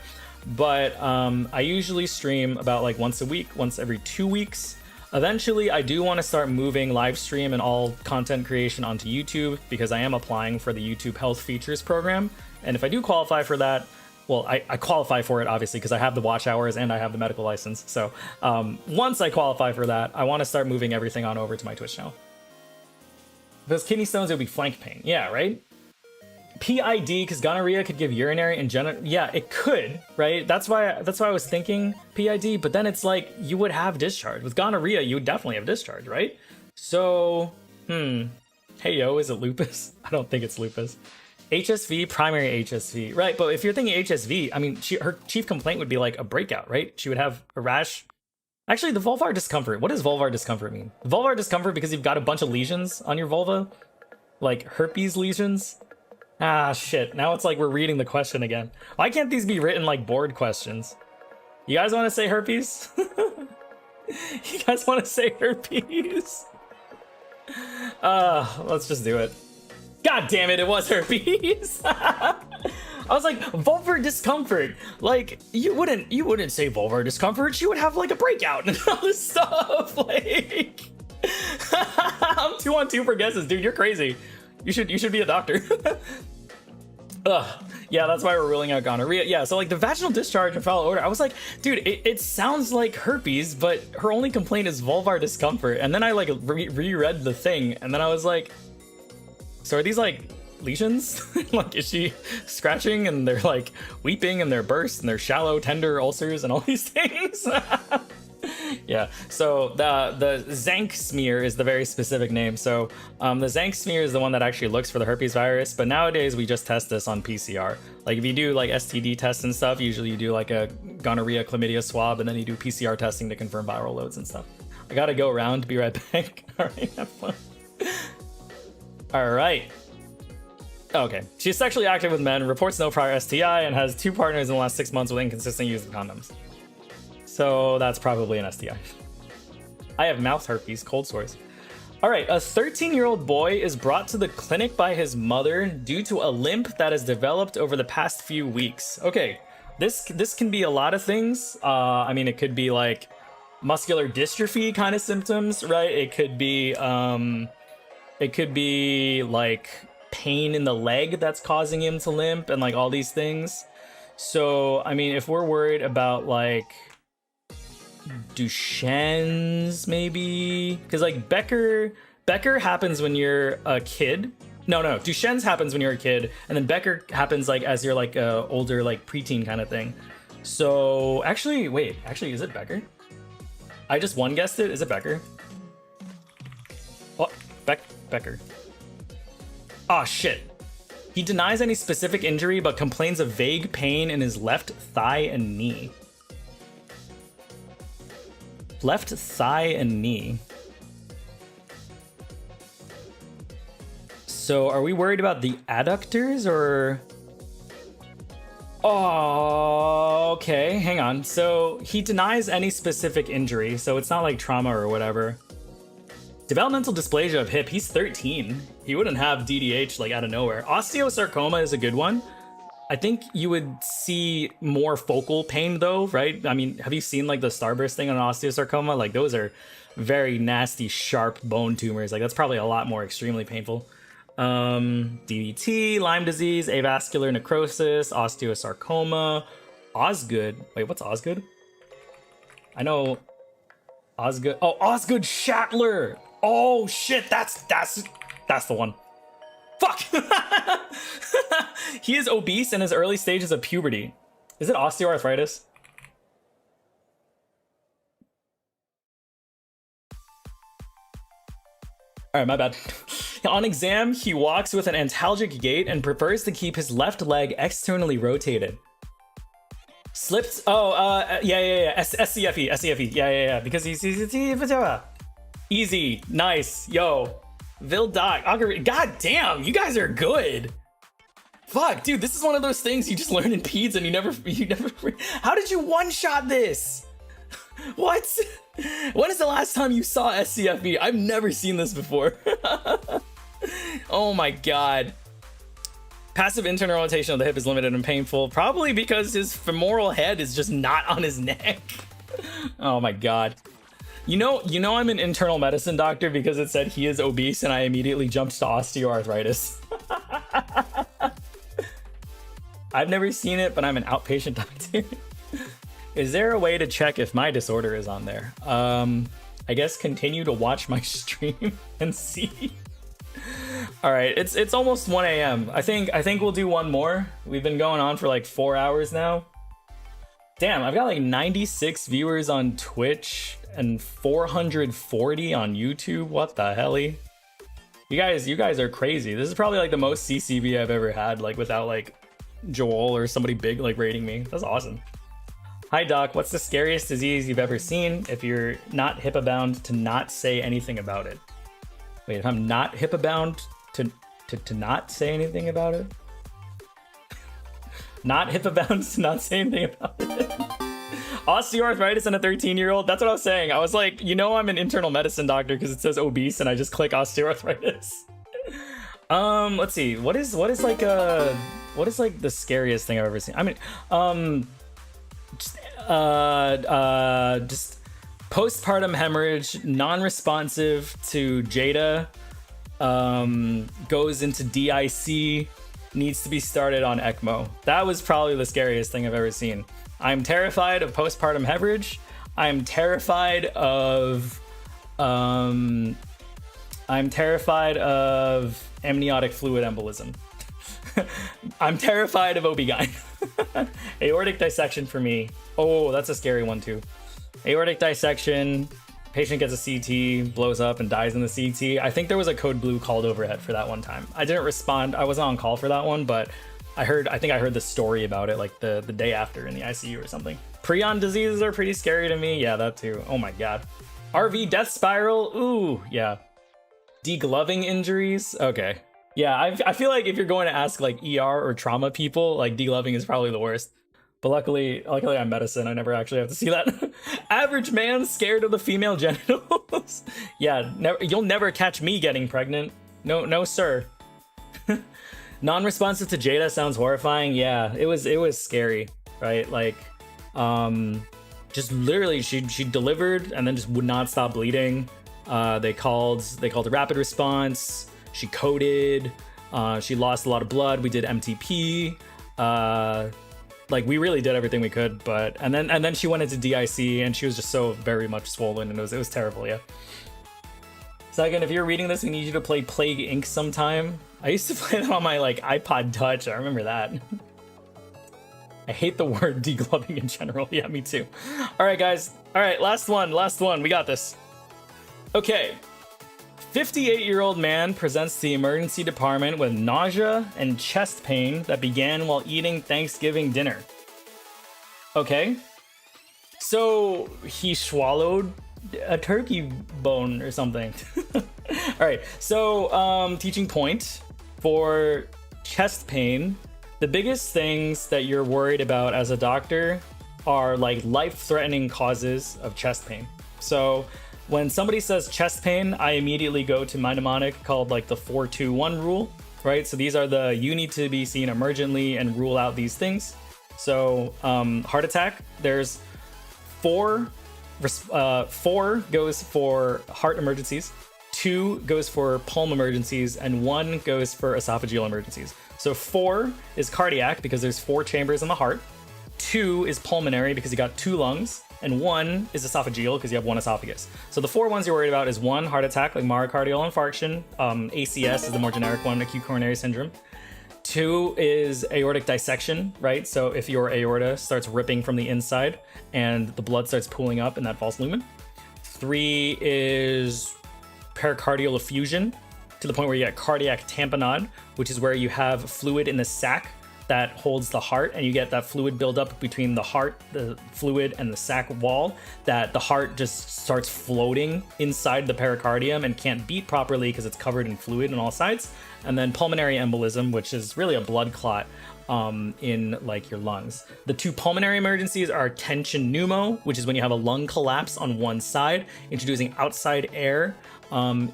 But I usually stream about like once a week, once every 2 weeks. Eventually, I do want to start moving live stream and all content creation onto YouTube because I am applying for the YouTube Health Features program. And if I do qualify for that, well, I qualify for it, obviously, because I have the watch hours and I have the medical license. So once I qualify for that, I want to start moving everything on over to my Twitch channel. If it was kidney stones, it would be flank pain. Yeah, right? PID, because gonorrhea could give urinary and genital. Yeah, it could, right? That's why I was thinking PID, but then it's like you would have discharge. With gonorrhea, you would definitely have discharge, right? So, hey yo, is it lupus? I don't think it's lupus. HSV, primary HSV, right? But if you're thinking HSV, I mean, her chief complaint would be like a breakout, right? She would have a rash. Actually, the vulvar discomfort. What does vulvar discomfort mean? Vulvar discomfort because you've got a bunch of lesions on your vulva, like herpes lesions. Ah, shit. Now it's like we're reading the question again. Why can't these be written like board questions? You guys want to say herpes? You guys want to say herpes? Let's just do it. God damn it, it was herpes. I was like, vulvar discomfort. Like, you wouldn't say vulvar discomfort. She would have like a breakout and all this stuff. Like, I'm 2 on 2 for guesses, dude. You're crazy. You should be a doctor. Yeah, that's why we're ruling out gonorrhea. Yeah, so like the vaginal discharge and foul odor, I was like, dude, it sounds like herpes, but her only complaint is vulvar discomfort. And then I like reread the thing, and then I was like, so are these like lesions? Like, is she scratching and they're like weeping and they're burst and they're shallow, tender ulcers and all these things? Yeah, so the Zank smear is the very specific name. So the Zank smear is the one that actually looks for the herpes virus, but nowadays we just test this on PCR. Like if you do like STD tests and stuff, usually you do like a gonorrhea, chlamydia swab, and then you do PCR testing to confirm viral loads and stuff. I gotta go around, be right back. All right, have fun. All right. Okay. She's sexually active with men, reports no prior STI, and has 2 partners in the last 6 months with inconsistent use of condoms. So that's probably an STI. I have mouth herpes, cold sores. All right, a 13-year-old boy is brought to the clinic by his mother due to a limp that has developed over the past few weeks. Okay, this can be a lot of things. I mean, it could be like muscular dystrophy kind of symptoms, right? It could be like pain in the leg that's causing him to limp and like all these things. So, I mean, if we're worried about like Duchenne's maybe, because like Becker happens when you're a kid. No, Duchenne's happens when you're a kid, and then Becker happens like as you're like a older, like preteen kind of thing. So actually, wait, is it Becker? I just one guessed it. Is it Becker? Oh, Becker. Oh shit. He denies any specific injury but complains of vague pain in his left thigh and knee. Left thigh and knee. So are we worried about the adductors or... Oh, okay, hang on. So he denies any specific injury, so it's not like trauma or whatever. Developmental dysplasia of hip, he's 13. He wouldn't have DDH like out of nowhere. Osteosarcoma is a good one. I think you would see more focal pain though, right? I mean, have you seen like the starburst thing on osteosarcoma? Like those are very nasty, sharp bone tumors. Like that's probably a lot more extremely painful. DVT, Lyme disease, avascular necrosis, osteosarcoma, Osgood. Wait, what's Osgood? I know Osgood. Oh, Osgood Schattler. Oh shit, that's the one. Fuck! He is obese in his early stages of puberty. Is it osteoarthritis? Alright, my bad. On exam, he walks with an antalgic gait and prefers to keep his left leg externally rotated. Slipped. Oh, yeah. SCFE. Yeah. Because he's easy. Nice. Yo. Vildoc. God damn, you guys are good. Fuck, dude, this is one of those things you just learn in peds and you never. How did you one-shot this? What? When is the last time you saw SCFE? I've never seen this before. Oh my god. Passive internal rotation of the hip is limited and painful, probably because his femoral head is just not on his neck. Oh my god. You know I'm an internal medicine doctor because it said he is obese and I immediately jumped to osteoarthritis. I've never seen it, but I'm an outpatient doctor. Is there a way to check if my disorder is on there? I guess continue to watch my stream and see. All right, it's almost 1 a.m. I think we'll do one more. We've been going on for like 4 hours now. Damn, I've got like 96 viewers on Twitch and 440 on YouTube. What the helly? You guys are crazy. This is probably like the most CCV I've ever had, like without like Joel or somebody big like rating me. That's awesome. Hi Doc, what's the scariest disease you've ever seen? If you're not HIPAA bound, to not say anything about it. Wait, if I'm not HIPAA bound, to not say anything about it? Not HIPAA bound to not say anything about it? Osteoarthritis in a 13-year-old? That's what I was saying. I was like, I'm an internal medicine doctor because it says obese and I just click osteoarthritis. Let's see. What is like the scariest thing I've ever seen? I mean, just postpartum hemorrhage, non-responsive to Jada, goes into DIC, needs to be started on ECMO. That was probably the scariest thing I've ever seen. I'm terrified of postpartum hemorrhage. I'm terrified of amniotic fluid embolism. I'm terrified of OB-GYN. Aortic dissection for me. Oh, that's a scary one too. Aortic dissection, patient gets a CT, blows up and dies in the CT. I think there was a code blue called overhead for that one time. I didn't respond. I wasn't on call for that one, but I think I heard the story about it like the day after in the ICU or something. Prion diseases are pretty scary to me. Yeah, that too. Oh my god. RV death spiral. Ooh, yeah. Degloving injuries? Okay. Yeah, I feel like if you're going to ask like ER or trauma people, like degloving is probably the worst. But luckily I'm medicine. I never actually have to see that. Average man scared of the female genitals. Yeah, you'll never catch me getting pregnant. No, sir. Non-responsive to Jada sounds horrifying. Yeah, it was scary, right? Like, just literally she delivered and then just would not stop bleeding. They called a rapid response. She coded. She lost a lot of blood. We did MTP. Like we really did everything we could, but and then she went into DIC and she was just so very much swollen and it was terrible. Yeah. Saiken, if you're reading this, we need you to play Plague Inc. sometime. I used to play that on my like iPod Touch. I remember that. I hate the word degloving in general. Yeah, me too. All right, guys. All right, last one. We got this. Okay. 58-year-old man presents to the emergency department with nausea and chest pain that began while eating Thanksgiving dinner. Okay. So he swallowed a turkey bone or something. All right. So teaching point for chest pain. The biggest things that you're worried about as a doctor are like life-threatening causes of chest pain. So when somebody says chest pain, I immediately go to my mnemonic called like the 4-2-1 rule, right? So these are the you need to be seen emergently and rule out these things. So heart attack, there's 4 goes for heart emergencies, 2 goes for pulm emergencies, and 1 goes for esophageal emergencies. So 4 is cardiac because there's 4 chambers in the heart, 2 is pulmonary because you got 2 lungs, and 1 is esophageal because you have 1 esophagus. So the 4 ones you're worried about is 1, heart attack, like myocardial infarction. ACS is the more generic one, acute coronary syndrome. 2 is aortic dissection, right? So if your aorta starts ripping from the inside and the blood starts pooling up in that false lumen. 3 is pericardial effusion to the point where you get cardiac tamponade, which is where you have fluid in the sac that holds the heart, and you get that fluid buildup between the heart, the fluid, and the sac wall, that the heart just starts floating inside the pericardium and can't beat properly because it's covered in fluid on all sides. And then pulmonary embolism, which is really a blood clot in like your lungs. The 2 pulmonary emergencies are tension pneumo, which is when you have a lung collapse on one side, introducing outside air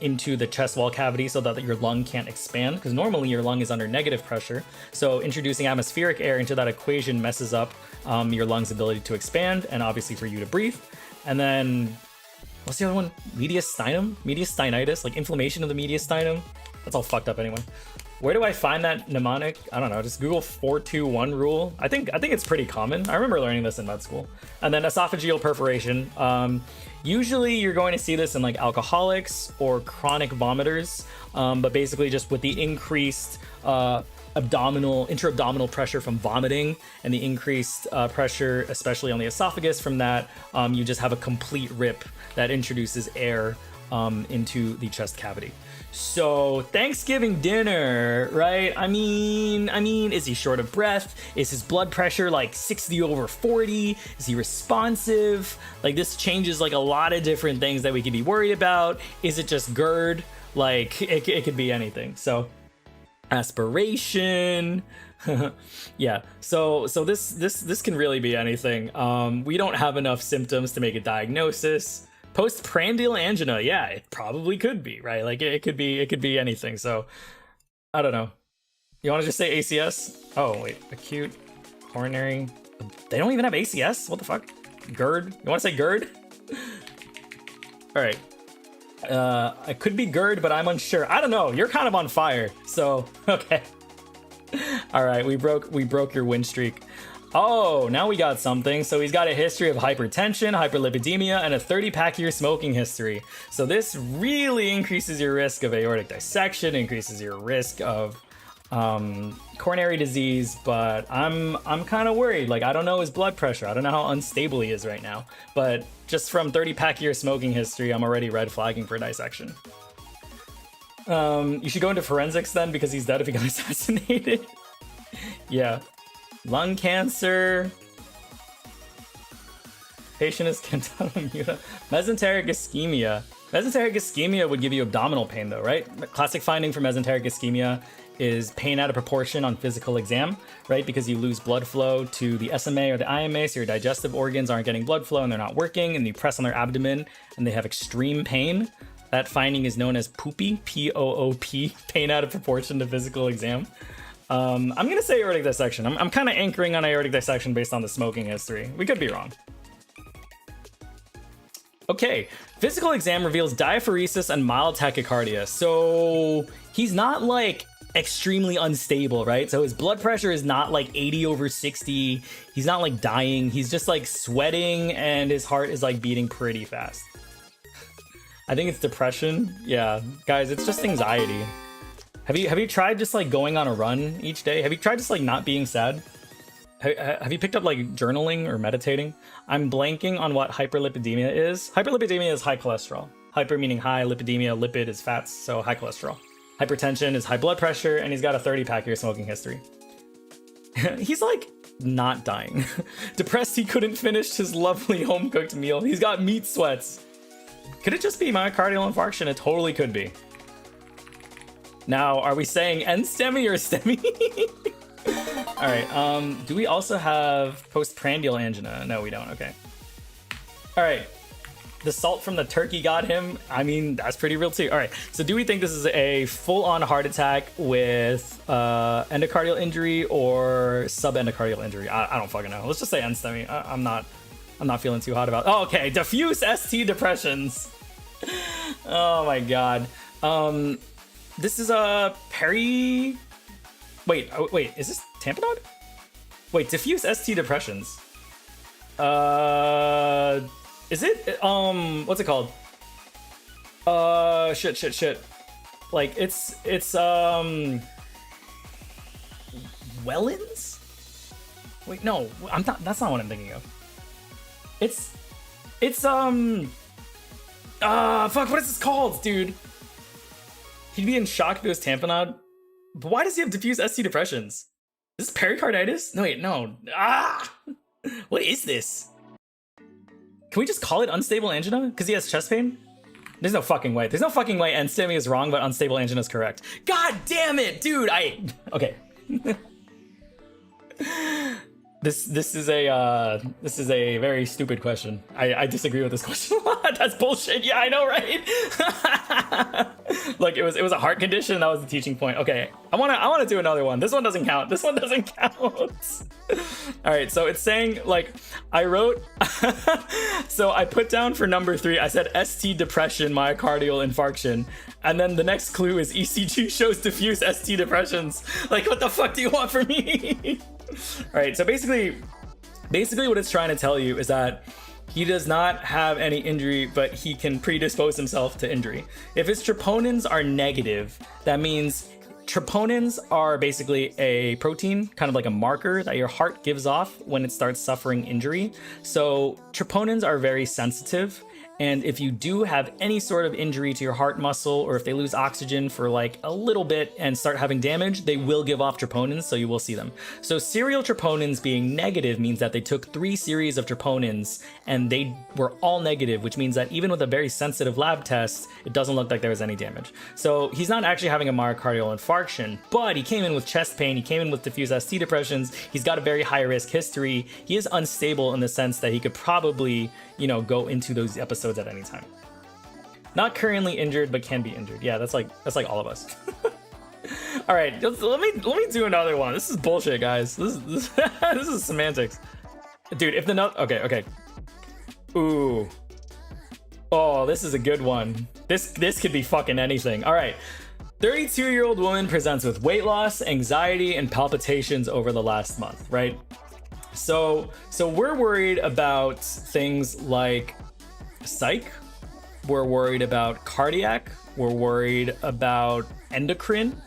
into the chest wall cavity so that your lung can't expand, because normally your lung is under negative pressure. So introducing atmospheric air into that equation messes up your lung's ability to expand and obviously for you to breathe. And then what's the other one? Mediastinum? Mediastinitis, like inflammation of the mediastinum. That's all fucked up anyway. Where do I find that mnemonic? I don't know, just Google 4-2-1 rule. I think it's pretty common. I remember learning this in med school. And then esophageal perforation. Usually you're going to see this in like alcoholics or chronic vomiters, but basically just with the increased intra-abdominal pressure from vomiting and the increased pressure, especially on the esophagus from that, you just have a complete rip that introduces air into the chest cavity. So Thanksgiving dinner, right? I mean, is he short of breath? Is his blood pressure like 60/40? Is he responsive? Like this changes like a lot of different things that we could be worried about. Is it just GERD? Like it could be anything. So aspiration. Yeah. So this can really be anything. We don't have enough symptoms to make a diagnosis. Postprandial angina, yeah, it probably could be, right? Like it could be anything. So I don't know. You want to just say ACS? Oh wait, acute coronary. They don't even have ACS. What the fuck? GERD. You want to say GERD? All right. It could be GERD, but I'm unsure. I don't know. You're kind of on fire. So okay. All right, we broke your win streak. Oh, now we got something. So he's got a history of hypertension, hyperlipidemia, and a 30-pack year smoking history. So this really increases your risk of aortic dissection, increases your risk of coronary disease, but I'm kind of worried. Like, I don't know his blood pressure. I don't know how unstable he is right now. But just from 30-pack year smoking history, I'm already red flagging for dissection. You should go into forensics then, because he's dead if he got assassinated. Yeah. Lung cancer. Patient is cantata muta. Mesenteric ischemia. Mesenteric ischemia would give you abdominal pain though, right? The classic finding for mesenteric ischemia is pain out of proportion on physical exam, right? Because you lose blood flow to the SMA or the IMA, so your digestive organs aren't getting blood flow and they're not working, and you press on their abdomen and they have extreme pain. That finding is known as poopy, P-O-O-P, pain out of proportion to physical exam. I'm gonna say aortic dissection. I'm kind of anchoring on aortic dissection based on the smoking history. We could be wrong. Okay, physical exam reveals diaphoresis and mild tachycardia. So he's not like extremely unstable, right? So his blood pressure is not like 80/60. He's not like dying. He's just like sweating and his heart is like beating pretty fast. I think it's depression. Yeah, guys, it's just anxiety. Have you tried just like going on a run each day? Have you tried just like not being sad? Have you picked up like journaling or meditating? I'm blanking on what hyperlipidemia is. Hyperlipidemia is high cholesterol. Hyper meaning high, lipidemia, lipid is fats, so high cholesterol. Hypertension is high blood pressure, and he's got a 30-pack year smoking history. He's like not dying. Depressed he couldn't finish his lovely home-cooked meal. He's got meat sweats. Could it just be myocardial infarction? It totally could be. Now, are we saying end-STEMI or STEMI? All right, do we also have postprandial angina? No, we don't, okay. All right, the salt from the turkey got him. I mean, that's pretty real too. All right, so do we think this is a full-on heart attack with endocardial injury or subendocardial injury? I don't fucking know. Let's just say end-STEMI. I'm not feeling too hot about it. Oh, okay, diffuse ST depressions. Oh my God. This is a peri... Wait, is this tamponade? Wait, diffuse ST depressions. Is it, what's it called? Shit. Like, it's, Wellens? Wait, no, that's not what I'm thinking of. Fuck, what is this called, dude? He'd be in shock if it was tamponade. But why does he have diffuse ST depressions? Is this pericarditis? No, wait, no. What is this? Can we just call it unstable angina? Because he has chest pain? There's no fucking way. There's no fucking way end-STEMI is wrong, but unstable angina is correct. God damn it, dude! Okay. This is a very stupid question. I disagree with this question a lot. That's bullshit. Yeah, I know, right? Look, it was a heart condition. That was the teaching point. Okay, I wanna do another one. This one doesn't count. This one doesn't count. All right, so it's saying like I wrote. So I put down for number 3. I said ST depression, myocardial infarction, and then the next clue is ECG shows diffuse ST depressions. Like, what the fuck do you want from me? All right, so basically what it's trying to tell you is that he does not have any injury, but he can predispose himself to injury. If his troponins are negative, that means troponins are basically a protein, kind of like a marker that your heart gives off when it starts suffering injury. So troponins are very sensitive. And if you do have any sort of injury to your heart muscle, or if they lose oxygen for like a little bit and start having damage, they will give off troponins, so you will see them. So serial troponins being negative means that they took 3 series of troponins and they were all negative, which means that even with a very sensitive lab test, it doesn't look like there was any damage. So he's not actually having a myocardial infarction, but he came in with chest pain, he came in with diffuse ST depressions, he's got a very high risk history, he is unstable in the sense that he could probably, you know, go into those episodes at any time. Not currently injured, but can be injured. Yeah, that's like all of us. All right, let me do another one. This is bullshit, guys. This is semantics, dude. If the note, okay. Ooh, oh, this is a good one. This could be fucking anything. All right, 32-year-old woman presents with weight loss, anxiety, and palpitations over the last month. Right. So we're worried about things like psych, we're worried about cardiac, we're worried about endocrine,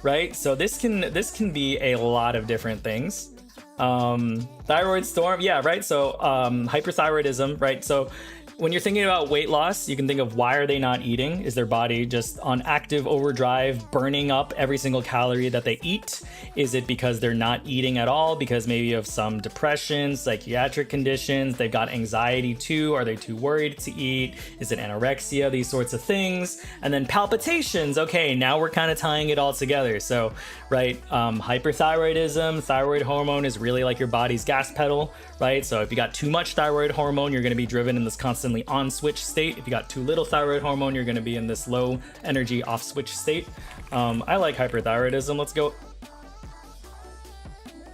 right? So this can be a lot of different things. Thyroid storm, yeah, right? So hyperthyroidism, right? So when you're thinking about weight loss, you can think of why are they not eating? Is their body just on active overdrive, burning up every single calorie that they eat? Is it because they're not eating at all? Because maybe of some depression, psychiatric conditions, they've got anxiety too. Are they too worried to eat? Is it anorexia? These sorts of things. And then palpitations. Okay, now we're kind of tying it all together. So, right, hyperthyroidism, thyroid hormone is really like your body's gas pedal, right? So if you got too much thyroid hormone, you're going to be driven in this constantly on switch state. If you got too little thyroid hormone, you're going to be in this low energy off switch state. I like hyperthyroidism. Let's go.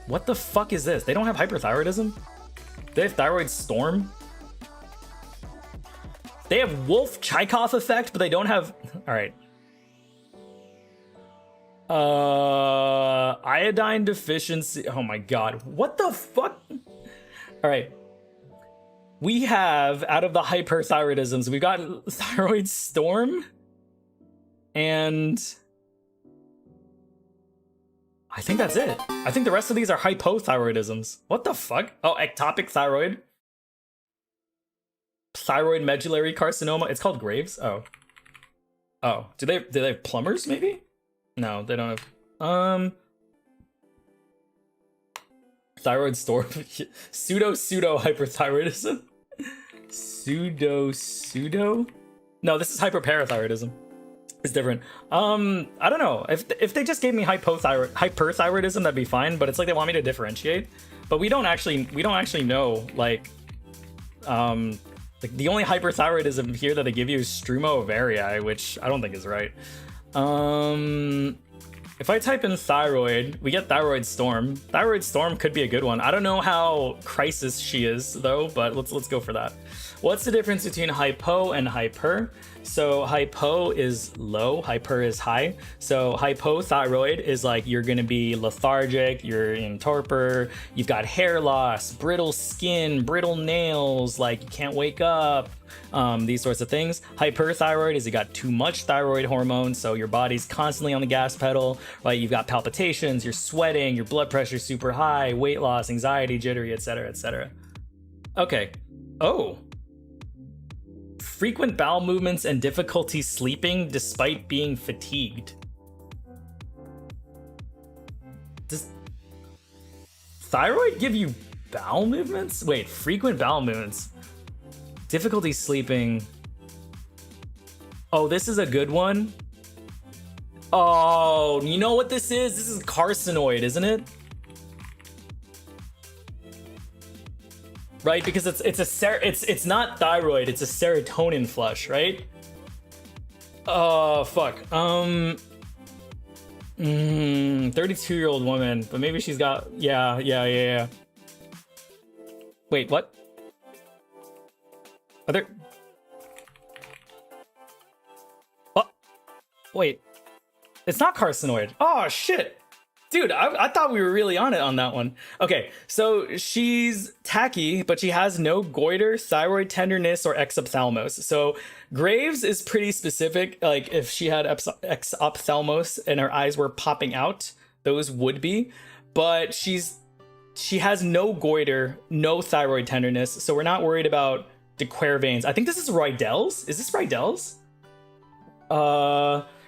What the fuck is this? They don't have hyperthyroidism? They have thyroid storm? They have Wolf Chaikoff effect, but they don't have... All right. Iodine deficiency. Oh my god. What the fuck? All right. We have, out of the hyperthyroidisms, we've got thyroid storm. And I think that's it. I think the rest of these are hypothyroidisms. What the fuck? Oh, ectopic thyroid. Thyroid medullary carcinoma. It's called Graves. Oh. Oh. Do they have plumbers maybe? No, they don't have. Thyroid storm. pseudo hyperthyroidism. Pseudo. No, this is hyperparathyroidism. It's different. I don't know. If they just gave me hyperthyroidism, that'd be fine. But it's like they want me to differentiate. But we don't actually know. Like the only hyperthyroidism here that they give you is struma ovarii, which I don't think is right. If I type in thyroid, we get thyroid storm. Thyroid storm could be a good one. I don't know how crisis she is though, but let's go for that. What's the difference between hypo and hyper? So hypo is low, hyper is high. So hypothyroid is like you're gonna be lethargic, you're in torpor, you've got hair loss, brittle skin, brittle nails, like you can't wake up, these sorts of things. Hyperthyroid is you got too much thyroid hormone, so your body's constantly on the gas pedal, right? You've got palpitations, you're sweating, your blood pressure's super high, weight loss, anxiety, jittery, etc., etc. Okay. Oh. Frequent bowel movements and difficulty sleeping despite being fatigued. Does thyroid give you bowel movements? Wait, frequent bowel movements. Difficulty sleeping. Oh, this is a good one. Oh, you know what this is? This is carcinoid, isn't it? Right, because it's not thyroid, it's a serotonin flush, right? Oh fuck. 32-year-old woman, but maybe she's got yeah. Wait, what? Are there? Oh, wait, it's not carcinoid. Oh shit. Dude, I thought we were really on it on that one. Okay, so she's tacky, but she has no goiter, thyroid tenderness, or exophthalmos. So Graves is pretty specific. Like if she had exophthalmos and her eyes were popping out, those would be. But she has no goiter, no thyroid tenderness, so we're not worried about de Quervain's. I think this is Rydell's. Is this Rydell's?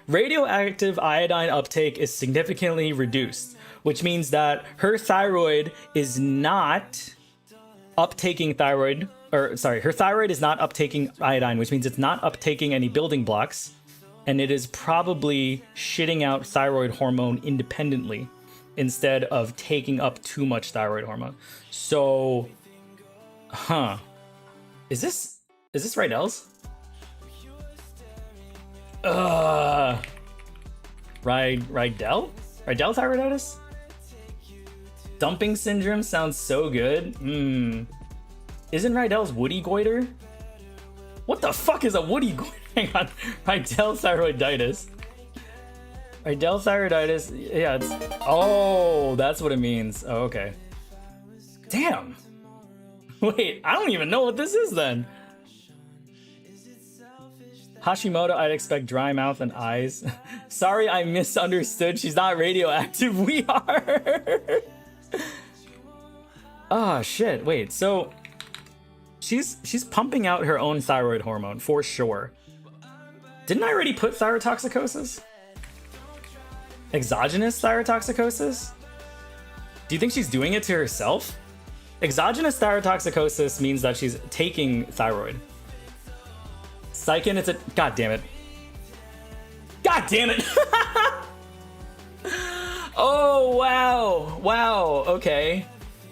Radioactive iodine uptake is significantly reduced, which means that her thyroid is not uptaking her thyroid is not uptaking iodine, which means it's not uptaking any building blocks, and it is probably shitting out thyroid hormone independently instead of taking up too much thyroid hormone. So, is this Rydell's? Rydell thyroiditis? Dumping syndrome sounds so good. Isn't Rydell's woody goiter? What the fuck is a woody goiter? Hang on. Rydell thyroiditis. Rydell thyroiditis. Yeah, it's... Oh, that's what it means. Oh, okay. Damn. Wait, I don't even know what this is then. Hashimoto, I'd expect dry mouth and eyes. Sorry, I misunderstood. She's not radioactive. We are. Oh, shit. Wait, so she's pumping out her own thyroid hormone for sure. Didn't I already put thyrotoxicosis? Exogenous thyrotoxicosis? Do you think she's doing it to herself? Exogenous thyrotoxicosis means that she's taking thyroid. Saiken, it's a... God damn it. God damn it! Oh, wow. Wow, okay.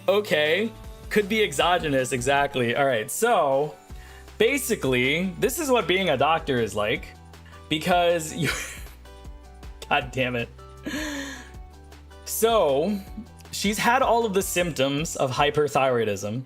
Okay. Could be exogenous, exactly. All right, so basically, this is what being a doctor is like, because you... God damn it. So, she's had all of the symptoms of hyperthyroidism.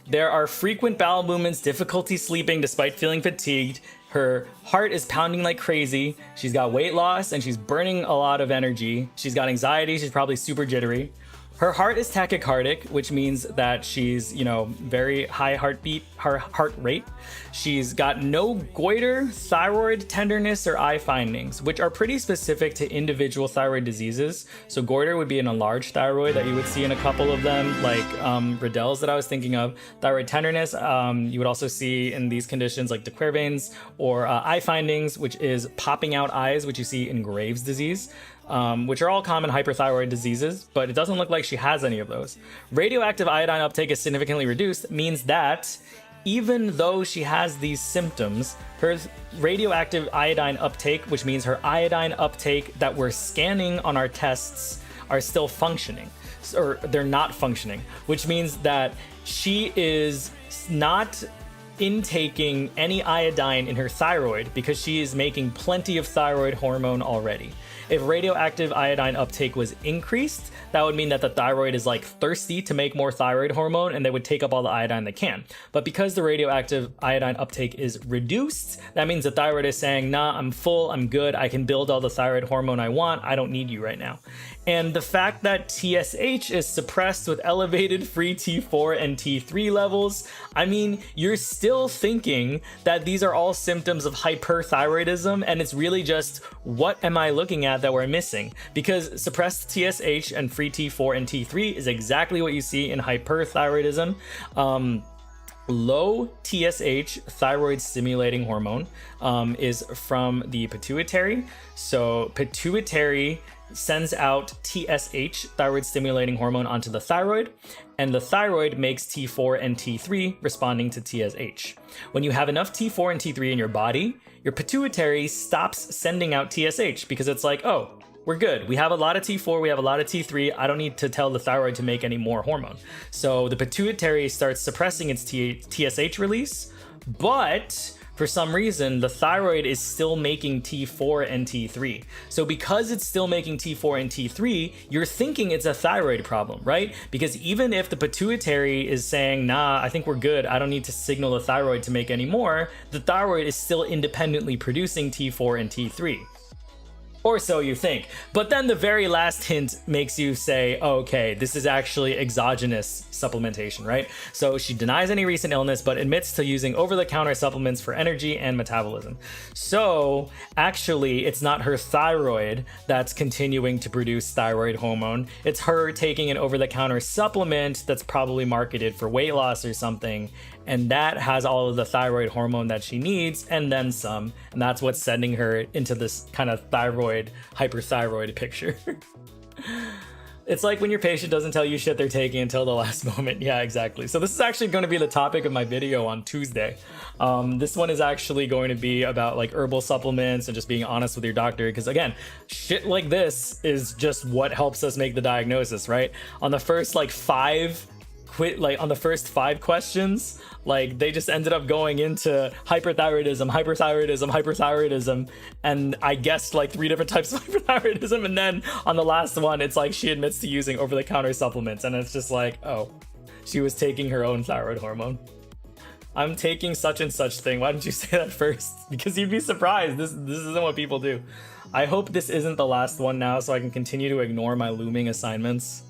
There are frequent bowel movements, difficulty sleeping despite feeling fatigued. Her heart is pounding like crazy. She's got weight loss and she's burning a lot of energy. She's got anxiety. She's probably super jittery. Her heart is tachycardic, which means that she's, you know, very high heartbeat, heart rate. She's got no goiter, thyroid tenderness, or eye findings, which are pretty specific to individual thyroid diseases. So goiter would be an enlarged thyroid that you would see in a couple of them, like Riddell's that I was thinking of. Thyroid tenderness, you would also see in these conditions like de Quervain's, or eye findings, which is popping out eyes, which you see in Graves' disease. Which are all common hyperthyroid diseases, but it doesn't look like she has any of those. Radioactive iodine uptake is significantly reduced, means that even though she has these symptoms, her radioactive iodine uptake, which means her iodine uptake that we're scanning on our tests, are still functioning, or they're not functioning, which means that she is not intaking any iodine in her thyroid because she is making plenty of thyroid hormone already. If radioactive iodine uptake was increased, that would mean that the thyroid is like thirsty to make more thyroid hormone and they would take up all the iodine they can. But because the radioactive iodine uptake is reduced, that means the thyroid is saying, nah, I'm full, I'm good, I can build all the thyroid hormone I want, I don't need you right now. And the fact that TSH is suppressed with elevated free T4 and T3 levels, I mean, you're still thinking that these are all symptoms of hyperthyroidism, and it's really just, what am I looking at that we're missing? Because suppressed TSH and free T4 and T3 is exactly what you see in hyperthyroidism. Low TSH, thyroid stimulating hormone, is from the pituitary. So pituitary sends out TSH, thyroid stimulating hormone, onto the thyroid, and the thyroid makes T4 and T3 responding to TSH. When you have enough T4 and T3 in your body, your pituitary stops sending out TSH because it's like, oh, we're good. We have a lot of T4, we have a lot of T3. I don't need to tell the thyroid to make any more hormone. So the pituitary starts suppressing its TSH release, but for some reason, the thyroid is still making T4 and T3. So because it's still making T4 and T3, you're thinking it's a thyroid problem, right? Because even if the pituitary is saying, nah, I think we're good, I don't need to signal the thyroid to make any more, the thyroid is still independently producing T4 and T3. Or so you think. But then the very last hint makes you say, oh, okay, this is actually exogenous supplementation, right? So she denies any recent illness, but admits to using over-the-counter supplements for energy and metabolism. So actually, it's not her thyroid that's continuing to produce thyroid hormone. It's her taking an over-the-counter supplement that's probably marketed for weight loss or something. And that has all of the thyroid hormone that she needs and then some. And that's what's sending her into this kind of thyroid, hyperthyroid picture. It's like when your patient doesn't tell you shit they're taking until the last moment. Yeah, exactly. So this is actually going to be the topic of my video on Tuesday. This one is actually going to be about like herbal supplements and just being honest with your doctor. Because again, shit like this is just what helps us make the diagnosis, right? On the first on the first 5 questions, like they just ended up going into hyperthyroidism, and I guessed like 3 different types of hyperthyroidism, and then on the last one it's like she admits to using over-the-counter supplements, and it's just like, oh, she was taking her own thyroid hormone. I'm taking such and such thing. Why didn't you say that first? Because you'd be surprised. This isn't what people do. I hope this isn't the last one now so I can continue to ignore my looming assignments.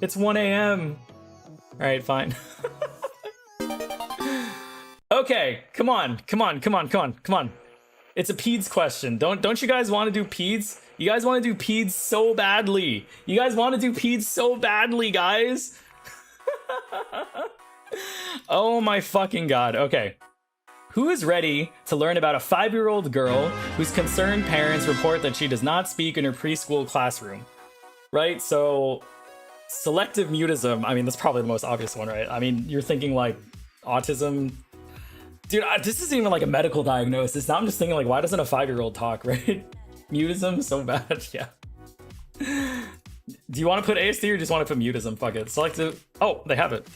It's 1 a.m. All right, fine. Okay, come on. It's a peds question. Don't you guys want to do peds? You guys want to do peds so badly. Guys. Oh my fucking god. Okay. Who is ready to learn about a 5-year-old girl whose concerned parents report that she does not speak in her preschool classroom? Right? So, selective mutism. I mean, that's probably the most obvious one, right? I mean, you're thinking like autism. Dude, this isn't even like a medical diagnosis. Now I'm just thinking like, why doesn't a 5-year-old talk, right? Mutism, so bad, yeah. Do you want to put ASD or just want to put mutism? Fuck it. Selective. Oh, they have it.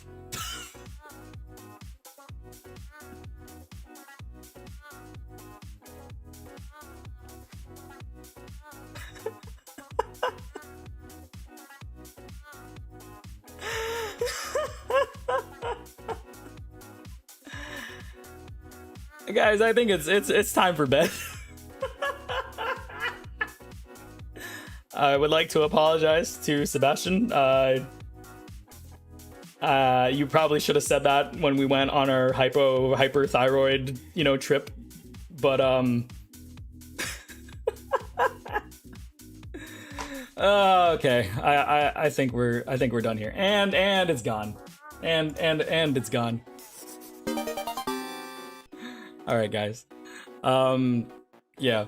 Guys, I think it's time for bed. I would like to apologize to Sebastian. You probably should have said that when we went on our hyperthyroid, trip. But okay. I think we're done here. And it's gone. And it's gone. All right, guys. Yeah.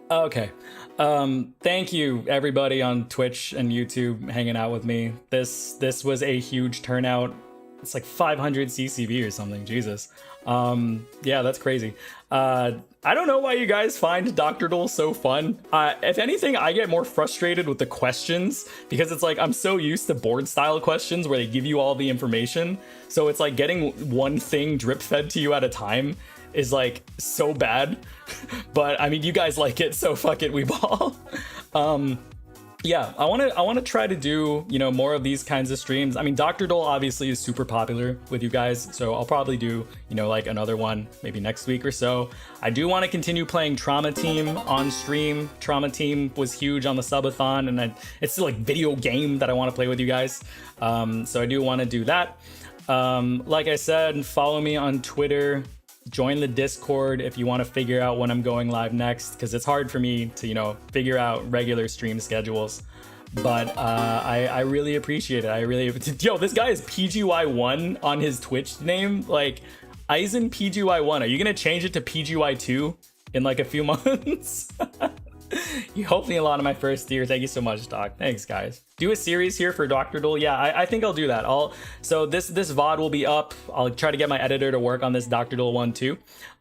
Okay. Thank you everybody on Twitch and YouTube hanging out with me. This was a huge turnout. It's like 500 CCV or something. Jesus. Yeah, that's crazy. I don't know why you guys find Doctordle so fun. If anything, I get more frustrated with the questions because it's like I'm so used to board style questions where they give you all the information. So it's like getting one thing drip fed to you at a time is like so bad. But I mean, you guys like it, so fuck it, we ball. Yeah, I want to try to do, more of these kinds of streams. I mean, Doctordle obviously is super popular with you guys, so I'll probably do, like another one maybe next week or so. I do want to continue playing Trauma Team on stream. Trauma Team was huge on the subathon, and it's still like video game that I want to play with you guys. So I do want to do that. Like I said, follow me on Twitter. Join the Discord if you want to figure out when I'm going live next, because it's hard for me to, figure out regular stream schedules. But I really appreciate it. Yo, this guy is PGY1 on his Twitch name. Like, Eisen PGY1. Are you going to change it to PGY2 in like a few months? You helped me a lot in my first year. Thank you so much, Doc. Thanks, guys. Do a series here for Doctordle. Yeah, I think I'll do that. So this VOD will be up. I'll try to get my editor to work on this Doctordle one too.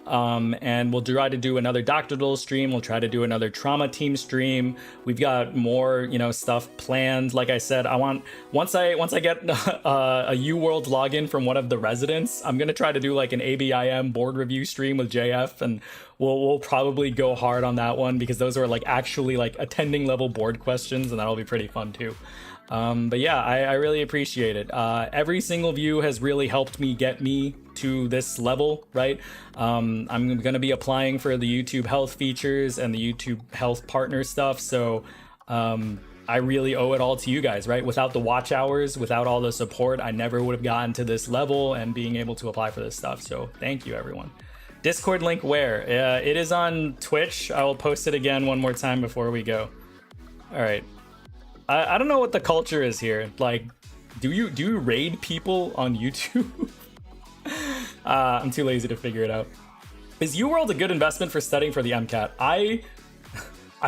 And we'll try to do another Doctordle stream. We'll try to do another Trauma Team stream. We've got more, stuff planned. Like I said, I want once I get a UWorld login from one of the residents, I'm gonna try to do like an ABIM board review stream with JF, and we'll probably go hard on that one because those are like actually like attending level board questions, and that'll be pretty fun too. But yeah, I really appreciate it. Every single view has really helped me get me to this level, right? I'm going to be applying for the YouTube health features and the YouTube health partner stuff. So I really owe it all to you guys, right? Without the watch hours, without all the support, I never would have gotten to this level and being able to apply for this stuff. So thank you, everyone. Discord link where? It is on Twitch. I will post it again one more time before we go. All right. I don't know what the culture is here. Like, do you raid people on YouTube? I'm too lazy to figure it out. Is UWorld a good investment for studying for the MCAT? I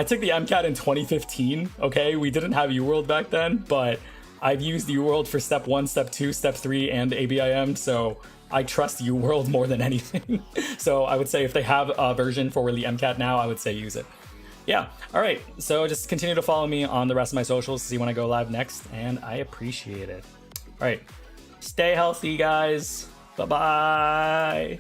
took the MCAT in 2015. Okay, we didn't have UWorld back then, but I've used UWorld for step 1, step 2, step 3, and ABIM. So I trust UWorld more than anything. So I would say if they have a version for the MCAT now, I would say use it. Yeah, all right, so just continue to follow me on the rest of my socials to see when I go live next, and I appreciate it. All right, stay healthy, guys. Bye-bye.